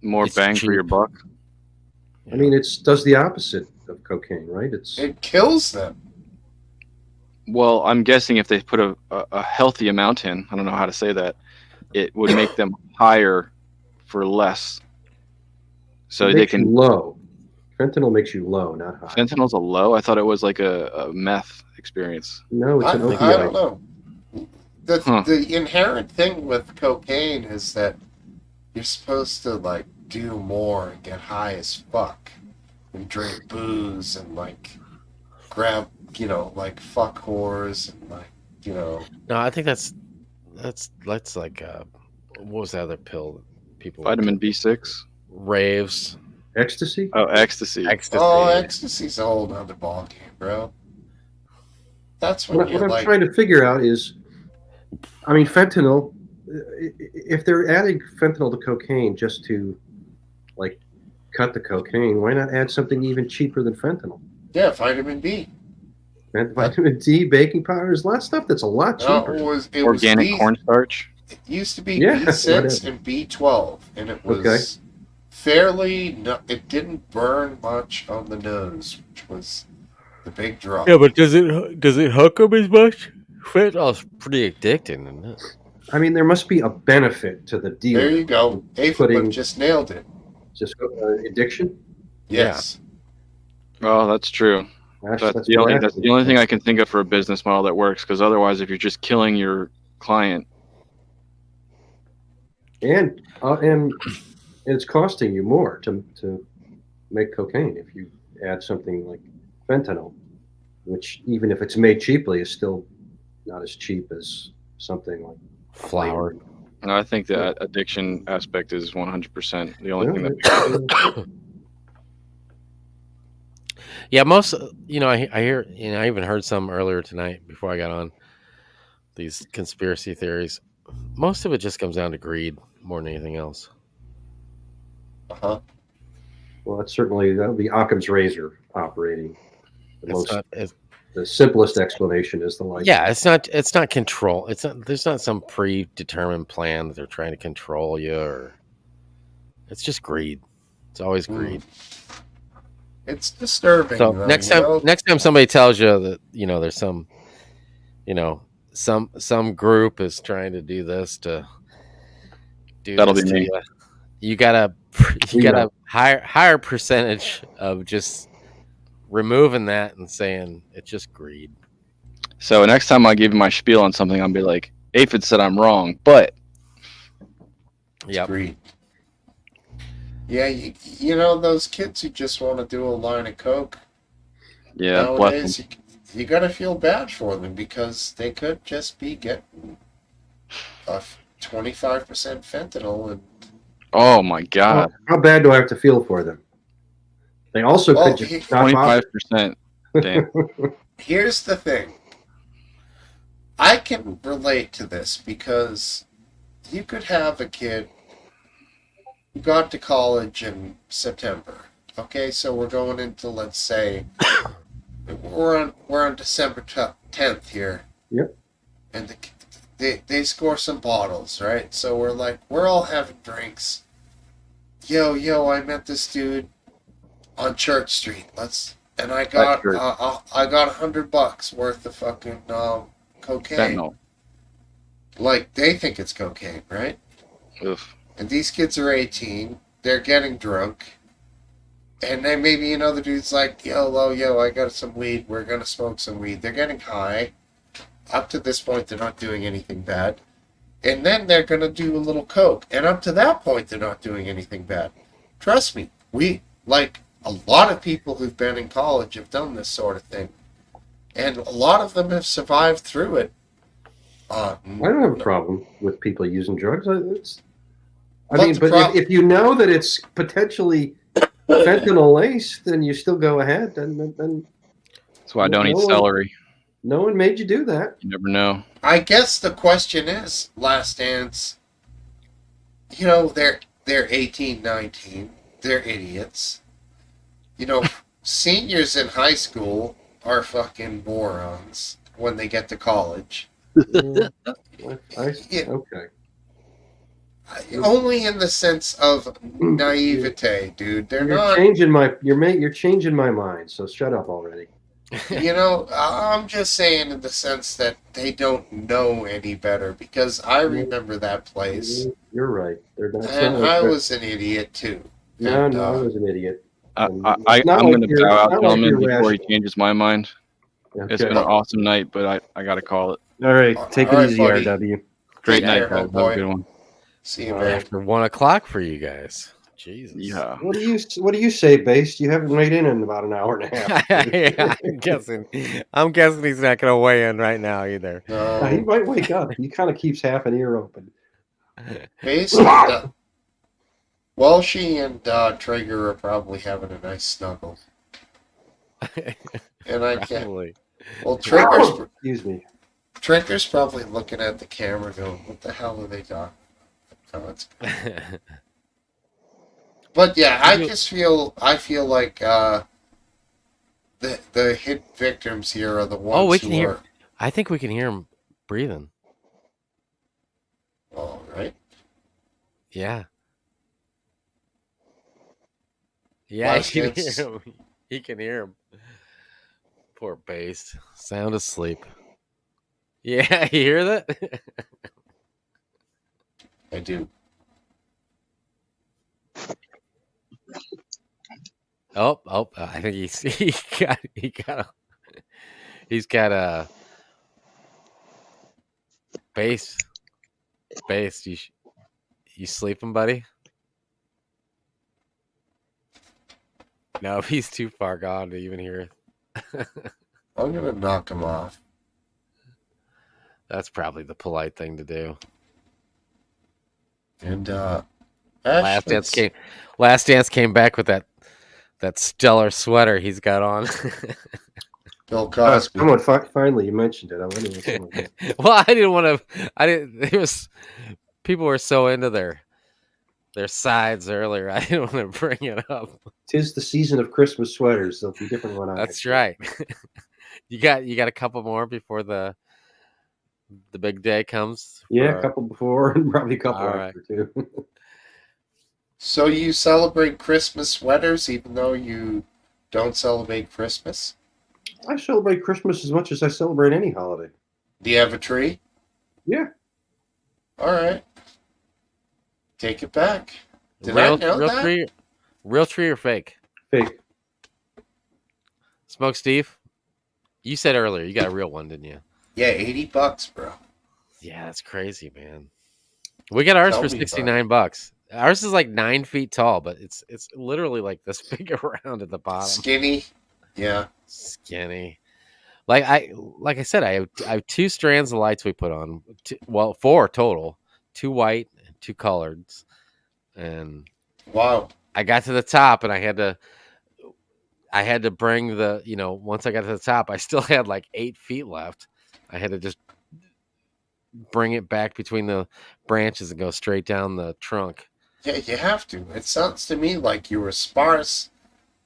More bang for your buck. I mean, it does the opposite of cocaine, right? It kills them. Well, I'm guessing if they put a healthy amount in, I don't know how to say that, it would make them higher for less. So they can low. Fentanyl makes you low, not high. Fentanyl's a low? I thought it was like a meth experience. No, it's an opioid. I don't know. The inherent thing with cocaine is that you're supposed to like do more and get high as fuck and drink booze and like grab, like fuck whores and like, No, I think that's like what was the other pill that people Vitamin B6? Raves. Ecstasy? Oh, ecstasy. Oh, ecstasy's a whole nother ballgame, bro. That's what I'm trying to figure out is, I mean, fentanyl. If they're adding fentanyl to cocaine just to, like, cut the cocaine, why not add something even cheaper than fentanyl? Yeah, vitamin B. And vitamin D, baking powder, there's a lot of stuff that's a lot cheaper. Organic cornstarch. It used to be Yeah, B6 whatever. and B12, and it was Okay. fairly. No, it didn't burn much on the nose, which was the big draw. Yeah, but does it hook them as much? Fentanyl's pretty addicting, isn't it? I mean, there must be a benefit to the dealer. There you go. Aphrodite just nailed it. Just addiction. Yes. Oh, that's true. That's the only thing I can think of for a business model that works. Because otherwise, if you're just killing your client, and it's costing you more to make cocaine if you add something like fentanyl, which even if it's made cheaply is still not as cheap as something like flour. No, I think that addiction aspect is 100% the only thing that. Yeah, most I hear, I even heard some earlier tonight before I got on these conspiracy theories. Most of it just comes down to greed more than anything else. Uh-huh. Well, that would be Occam's razor operating. The simplest explanation is the light. Yeah, it's not control. There's not some predetermined plan that they're trying to control you, or it's just greed. It's always greed. It's disturbing. So though, next time somebody tells you that there's some group is trying to do this to do That'll this be to me. you got a higher percentage of just removing that and saying it's just greed. So next time I give you my spiel on something, I'll be like, Aphid said I'm wrong, but yep. Greed. Yeah, you know those kids who just want to do a line of coke. Yeah, nowadays you gotta feel bad for them because they could just be getting 25% fentanyl and. Oh my God! Well, how bad do I have to feel for them? They also could just 25%. Here's the thing. I can relate to this because you could have a kid who got to college in September. Okay, so we're going into, let's say, we're on December 10th here. Yep. And they score some bottles, right? So we're all having drinks. Yo, I met this dude on Church Street. And I got $100 worth of fucking cocaine. Fentanyl. Like they think it's cocaine, right? Oof. And these kids are 18. They're getting drunk. And then maybe another dude's like, yo, I got some weed. We're going to smoke some weed. They're getting high. Up to this point, they're not doing anything bad. And then they're going to do a little coke. And up to that point, they're not doing anything bad. Trust me. A lot of people who've been in college have done this sort of thing. And a lot of them have survived through it. I don't have a problem with people using drugs. If you know that it's potentially fentanyl laced, then you still go ahead. Then that's why I don't eat celery. No one made you do that. You never know. I guess the question is, Last Dance, they're 18, 19. They're idiots. Seniors in high school are fucking morons when they get to college. Okay. Only in the sense of naivete, dude. You're changing my mind. So shut up already. I'm just saying in the sense that they don't know any better because I remember that place. You're right. And I was an idiot too. No, I was an idiot. I'm going to bow out, gentlemen, before he changes my mind. Okay. It's been an awesome night, but I got to call it. All right, take it easy, buddy. RW. Great night, guys. Have a good one. See you, man. After 1 o'clock for you guys. Jesus. Yeah. What do you say, Base? You haven't weighed in about an hour and a half. Yeah, I'm guessing he's not going to weigh in right now either. No. He might wake up. He kind of keeps half an ear open. Base, she and Traeger are probably having a nice snuggle. And I can't. Well, Excuse me. Traeger's probably looking at the camera going, what the hell are they talking about? Oh, it's good. But yeah, I feel like the hit victims here are the ones we can hear. I think we can hear him breathing. Well, Yeah. Yeah, Last he can Dance. hear him. He can hear him. Poor Bass. Sound asleep. Yeah, you hear that? I do. Oh, I think he's got a Bass. Bass, you sleeping, buddy? No, he's too far gone to even hear it. I'm gonna knock him off. That's probably the polite thing to do. And Last Dance came back with that stellar sweater he's got on. Bill Cosby. Someone finally you mentioned it. I wonder what someone did. Well, I didn't want to. I didn't. It was people were so into their sides earlier. I didn't want to bring it up. 'Tis the season of Christmas sweaters. There'll be different one. That's right. You got a couple more before the big day comes. Yeah, a couple before and probably a couple All after too. So you celebrate Christmas sweaters even though you don't celebrate Christmas? I celebrate Christmas as much as I celebrate any holiday. Do you have a tree? Yeah. All right. Take it back. Did I know real that? Real tree or fake? Fake. Smokesteve, you said earlier you got a real one, didn't you? Yeah, $80, bro. Yeah, that's crazy, man. We got ours Tell for me about it. $69. Ours is like 9 feet tall, but it's literally like this big around at the bottom. Skinny. Yeah. Skinny. Like I said, I have 2 strands of lights we put on. 4 total. 2 white and 2 colored. And wow. I got to the top and I had to bring the, once I got to the top, I still had like 8 feet left. I had to just bring it back between the branches and go straight down the trunk. Yeah, you have to. It sounds to me like you were sparse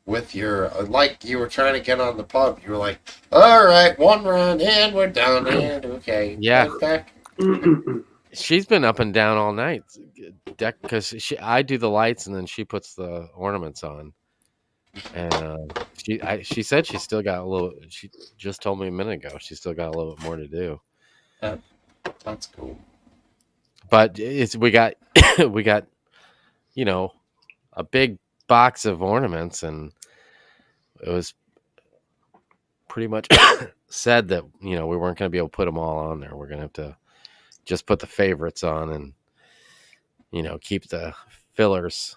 with your, like you were trying to get on the pub. You were like, all right, 1 round and we're done and okay. Yeah. Back. She's been up and down all night because I do the lights and then she puts the ornaments on. And she said she still got a little. She just told me a minute ago she still got a little bit more to do. That's cool. But we got a big box of ornaments, and it was pretty much said that we weren't going to be able to put them all on there. We're going to have to just put the favorites on and keep the fillers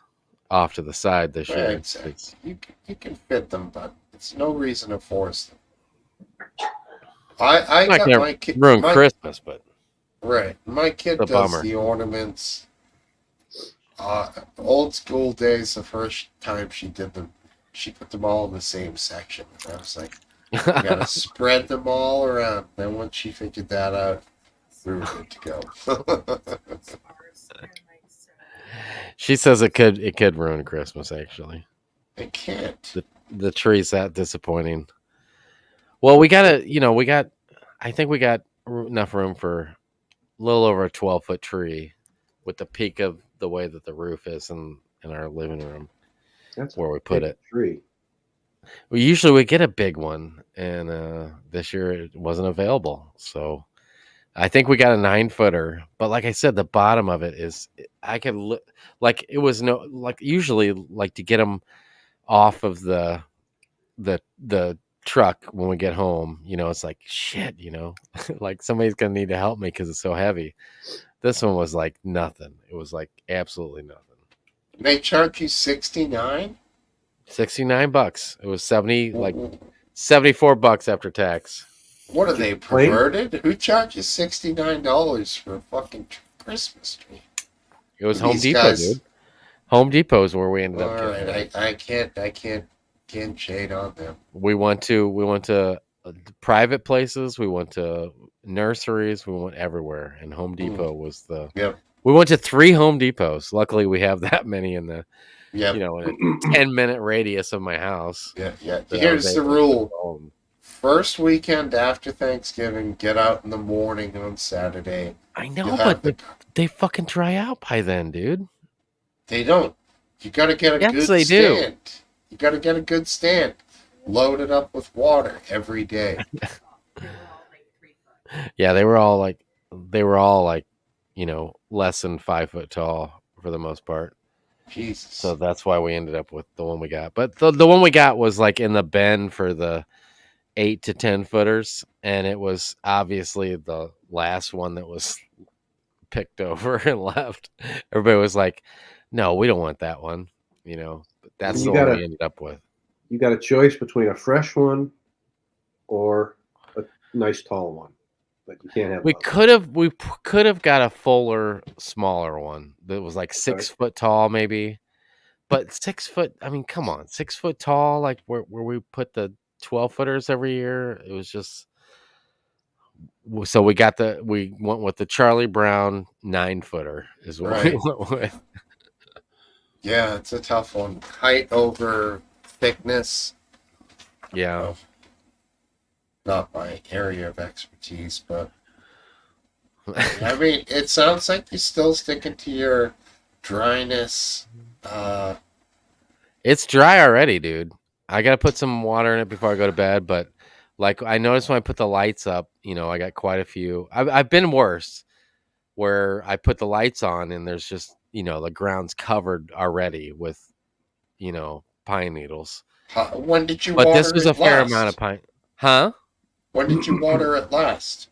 off to the side this year. Exactly. You can fit them, but it's no reason to force them. I not got gonna my kid ruin Christmas, but right. My kid does bummer. the ornaments. Old school days, the first time she did them, she put them all in the same section. And I was like, you gotta spread them all around. Then once she figured that out, we were good to go. She says it could ruin Christmas. Actually, it can't. The tree's that disappointing. Well, I think we got enough room for a little over a 12-foot tree with the peak of the way that the roof is in our living room. That's where we put it. Tree. We get a big one, and this year it wasn't available. So I think we got a 9-footer. But like I said, the bottom of it is it was usually like to get them off of the truck when we get home, it's like shit, like somebody's gonna need to help me because it's so heavy. This one was like nothing. It was like absolutely nothing. They charge you $69? $69. It was 74 bucks after tax. What are they, perverted? Who charges $69 for a fucking Christmas tree? It was Home Depot, dude. Home Depot is where we ended up. All right, I can't shade on them. We went to private places. We went to nurseries. We went everywhere, and Home Depot was the. Yep. We went to 3 Home Depots. Luckily, we have that many in the. Yep. In a 10-minute radius of my house. Yeah. Here's the rule: first weekend after Thanksgiving, get out in the morning on Saturday. I know, but they fucking dry out by then, dude. They don't. You got to get a Yes, good they do. stand. You got to get a good stand. Load it up with water every day. Yeah, they were all like, less than 5 foot tall for the most part. Jesus. So that's why we ended up with the one we got. But the one we got was like in the bend for the 8 to 10 footers, and it was obviously the last one that was picked over and left. Everybody was like, "No, we don't want that one." But that's the one we ended up with. You got a choice between a fresh one or a nice tall one, but you can't have. We could have got a fuller, smaller one that was like 6 foot tall, maybe. But 6 foot, I mean, come on, 6 foot tall, like where we put the 12 footers every year. It was just so we went with the Charlie Brown 9-footer is what we went with. Yeah, it's a tough one. Height over thickness. Yeah. Well, not my area of expertise, but I mean, it sounds like you're still sticking to your dryness. It's dry already, dude. I gotta put some water in it before I go to bed, but like I noticed when I put the lights up, I got quite a few. I've been worse where I put the lights on and there's just the ground's covered already with pine needles. When did you But water this was it a fair last? amount of pine. Huh? When did you water it last?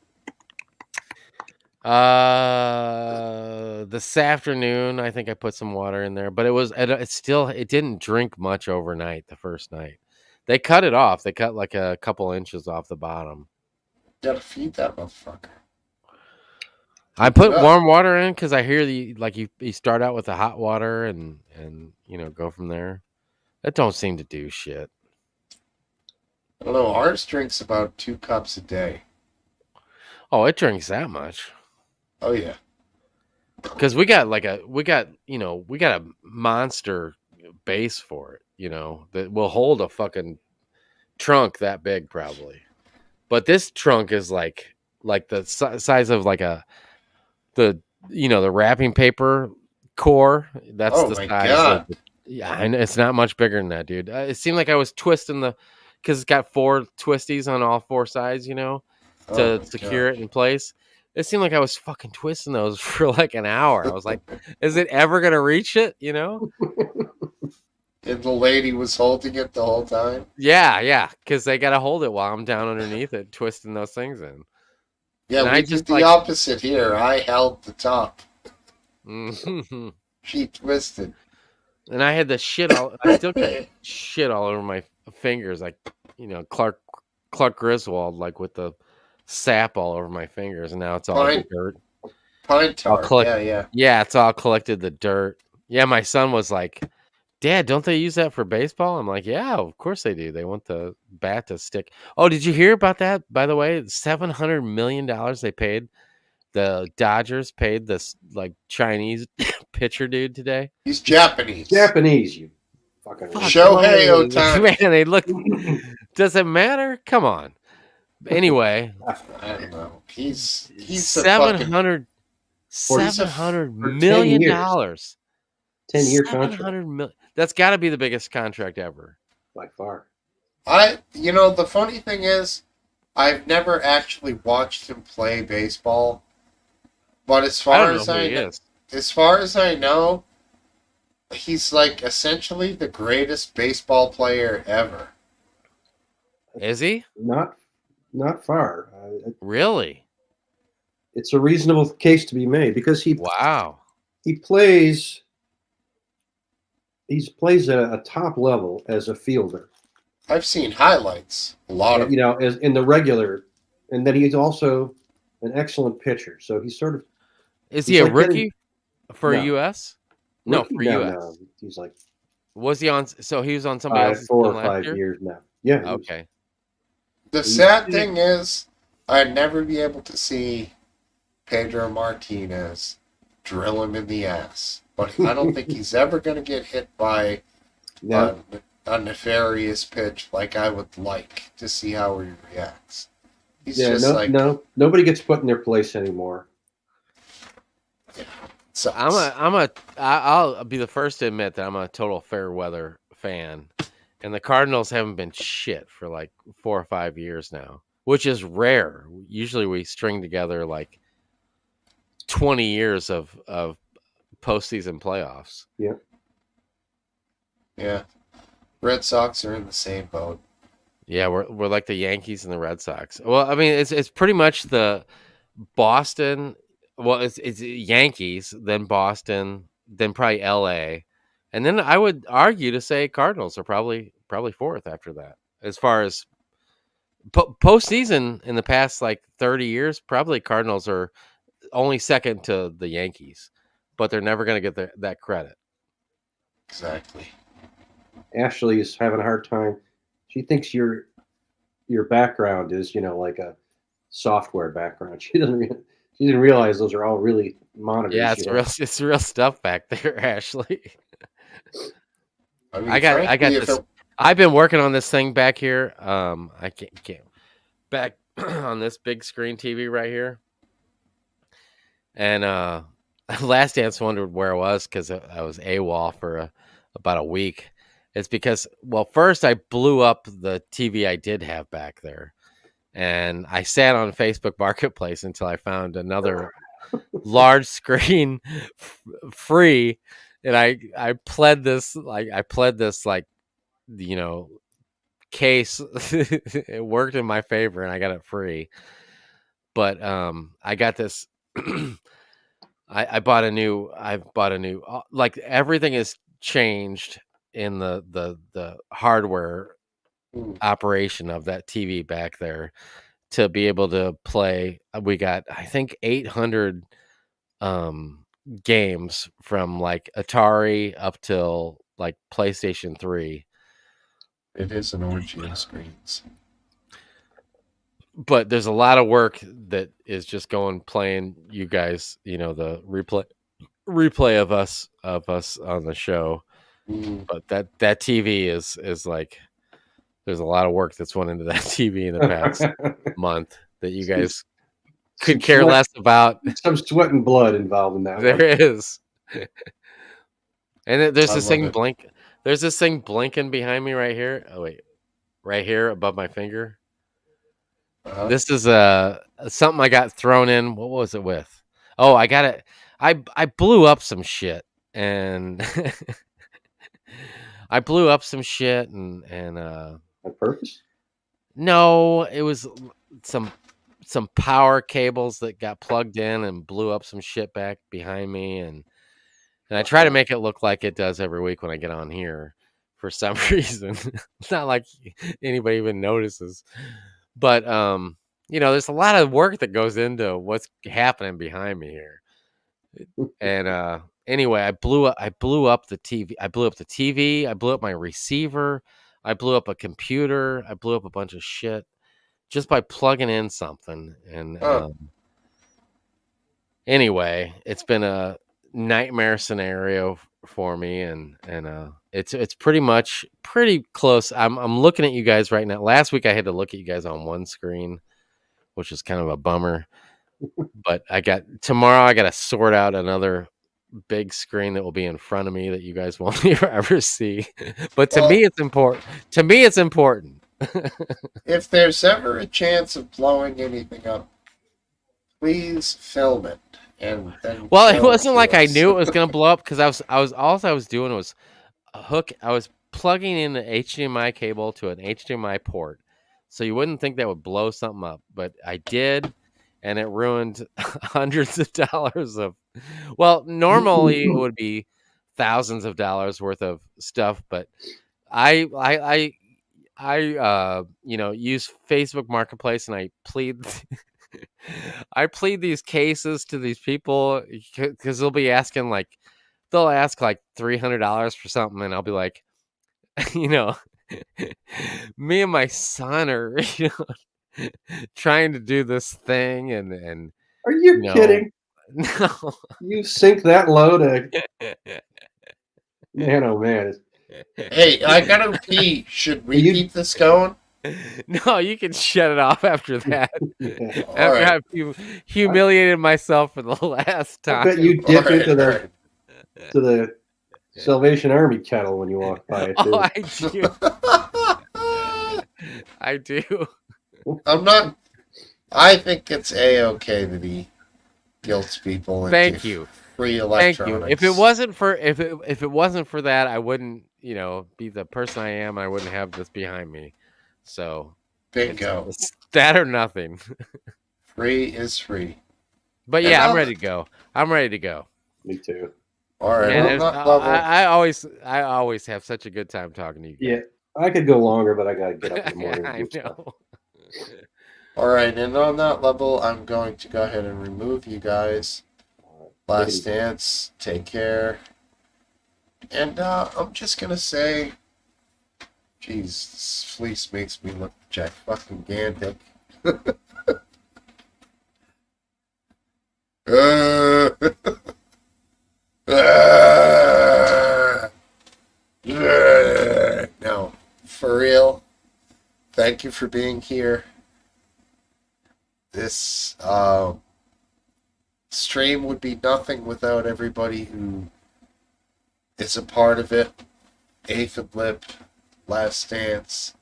This afternoon, I think I put some water in there, but it didn't drink much overnight. The first night, they cut it off. They cut like a couple inches off the bottom. You gotta feed that motherfucker. I put warm water in because I hear you start out with the hot water and go from there. That don't seem to do shit. I don't know. Ours drinks about 2 cups a day. Oh, it drinks that much. Oh yeah. Because we got a monster base for it, that will hold a fucking trunk that big probably. But this trunk is like the size of like the wrapping paper core. That's the size God. of and it's not much bigger than that, dude. It seemed like I was twisting because it's got 4 twisties on all 4 sides, to secure it in place. It seemed like I was fucking twisting those for like an hour. I was like, is it ever going to reach it? And the lady was holding it the whole time? Yeah. Because they got to hold it while I'm down underneath it, twisting those things in. Yeah, and we did the opposite here. I held the top. She twisted. And I had the shit I still got shit all over my fingers. Like, Clark Griswold, like with the sap all over my fingers, and now it's all dirt. Pine tar. Yeah. It's all collected the dirt. Yeah, my son was like, "Dad, don't they use that for baseball?" I'm like, "Yeah, of course they do. They want the bat to stick." Oh, did you hear about that? By the way, $700 million they paid. The Dodgers paid this like Chinese pitcher dude today. He's Japanese. You fucking Shohei Ohtani. Man, they look. Does it matter? Come on. Anyway, I don't know. He's $700 million. 10-year contract. $700 million. That's got to be the biggest contract ever. By far. The funny thing is, I've never actually watched him play baseball. But as far as I know, he's like essentially the greatest baseball player ever. Is he? Not far. Really? It's a reasonable case to be made because he plays at a top level as a fielder. I've seen highlights. A lot of as in the regular, and then he's also an excellent pitcher. So he's sort of. Is he a rookie for U.S.? No, for U.S. No, he's like. Was he on? So he was on somebody else's 4 team or last 5 year? years now. Yeah. Okay. The sad thing is, I'd never be able to see Pedro Martinez drill him in the ass. But I don't think he's ever going to get hit by a nefarious pitch like I would like to see how he reacts. He's nobody gets put in their place anymore. Yeah, sucks. I'll be the first to admit that I'm a total fair weather fan, and the Cardinals haven't been shit for like 4 or 5 years now, which is rare. Usually we string together like 20 years of postseason playoffs. Yeah. Yeah. Red Sox are in the same boat. Yeah, we're like the Yankees and the Red Sox. Well, I mean, it's pretty much the Boston. Well, it's Yankees, then Boston, then probably LA, and then I would argue to say Cardinals are probably fourth after that. As far as postseason in the past like 30 years, probably Cardinals are only second to the Yankees, but they're never going to get that credit. Exactly. Ashley is having a hard time. She thinks your background is, like a software background. She didn't realize those are all really monitors. Yeah, it's real stuff back there, Ashley. I mean, I got this. I've been working on this thing back here. I can't back on this big screen TV right here. And Last Dance wondered where I was because I was AWOL for about a week. It's because, well, first I blew up the TV I did have back there, and I sat on Facebook Marketplace until I found another large screen free, and I pled this case. It worked in my favor, and I got it free. But I got this. I bought a new. Like everything has changed in the hardware operation of that TV back there to be able to play. We got, I think, 800 games from like Atari up till like PlayStation 3. It is an orgy of screens. But there's a lot of work that is just playing you guys, the replay of us on the show. But that TV is like, there's a lot of work that's went into that TV in the past month that you guys could care less about. Some sweat and blood involved in that. There is. And there's this thing blink. There's this thing blinking behind me right here. Oh wait, right here above my finger. This is something I got thrown in. What was it with? Oh, I got it. I blew up some shit, and I blew up some shit and on purpose? No, it was some power cables that got plugged in and blew up some shit back behind me, and I try to make it look like it does every week when I get on here for some reason. It's not like anybody even notices. But there's a lot of work that goes into what's happening behind me here. And anyway, I blew up the TV. I blew up the TV. I blew up my receiver. I blew up a computer. I blew up a bunch of shit just by plugging in something. And anyway, it's been a nightmare scenario for me, and it's pretty close. I'm looking at you guys right now. Last week I had to look at you guys on one screen, which is kind of a bummer. But tomorrow I got to sort out another big screen that will be in front of me that you guys won't ever see. But to me it's important. If there's ever a chance of blowing anything up, please film it. And then it wasn't like I knew it was gonna blow up, because I was doing was I was plugging in the HDMI cable to an HDMI port, so you wouldn't think that would blow something up, but I did, and it ruined hundreds of dollars of. Well, normally it would be thousands of dollars worth of stuff, but I use Facebook Marketplace, and I plead. I plead these cases to these people because they'll ask like $300 for something, and I'll be like, me and my son are trying to do this thing, and are you kidding? No, you sink that low to man, oh man. Hey, I gotta pee. Should we keep this going? No, you can shut it off after that. After right. I've humiliated myself for the last time. I bet you dip All right, into all right. the Salvation Army kettle when you walk by it too. Oh, I do. I do. I'm not. I think it's a-okay that he guilts people into Thank you. free Thank you. electronics. If it wasn't for if it wasn't for that, I wouldn't, be the person I am. I wouldn't have this behind me. So Bingo. it's that or nothing. Free is free. But And yeah, I'm I'll- ready to go. I'm ready to go. Me too. All right. And On that level, I always have such a good time talking to you. Yeah, I could go longer, but I gotta get up in the morning. I and do stuff. know. all right. And on that level, I'm going to go ahead and remove you guys. Last dance. Take care. And I'm just gonna say, geez, this fleece makes me look jack fucking gantic. No, for real. Thank you for being here. This stream would be nothing without everybody who is a part of it. Eighth of Lip, Last Dance,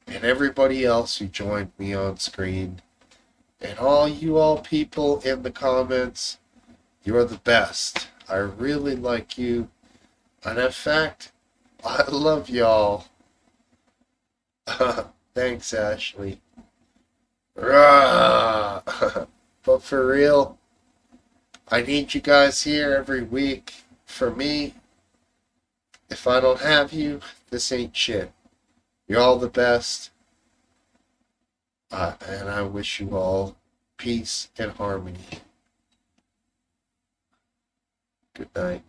and everybody else who joined me on screen. And all you all people in the comments, you're the best. I really like you. And in fact, I love y'all. Thanks, Ashley. Rah! But for real, I need you guys here every week. For me, if I don't have you, this ain't shit. You're all the best. And I wish you all peace and harmony. Good night.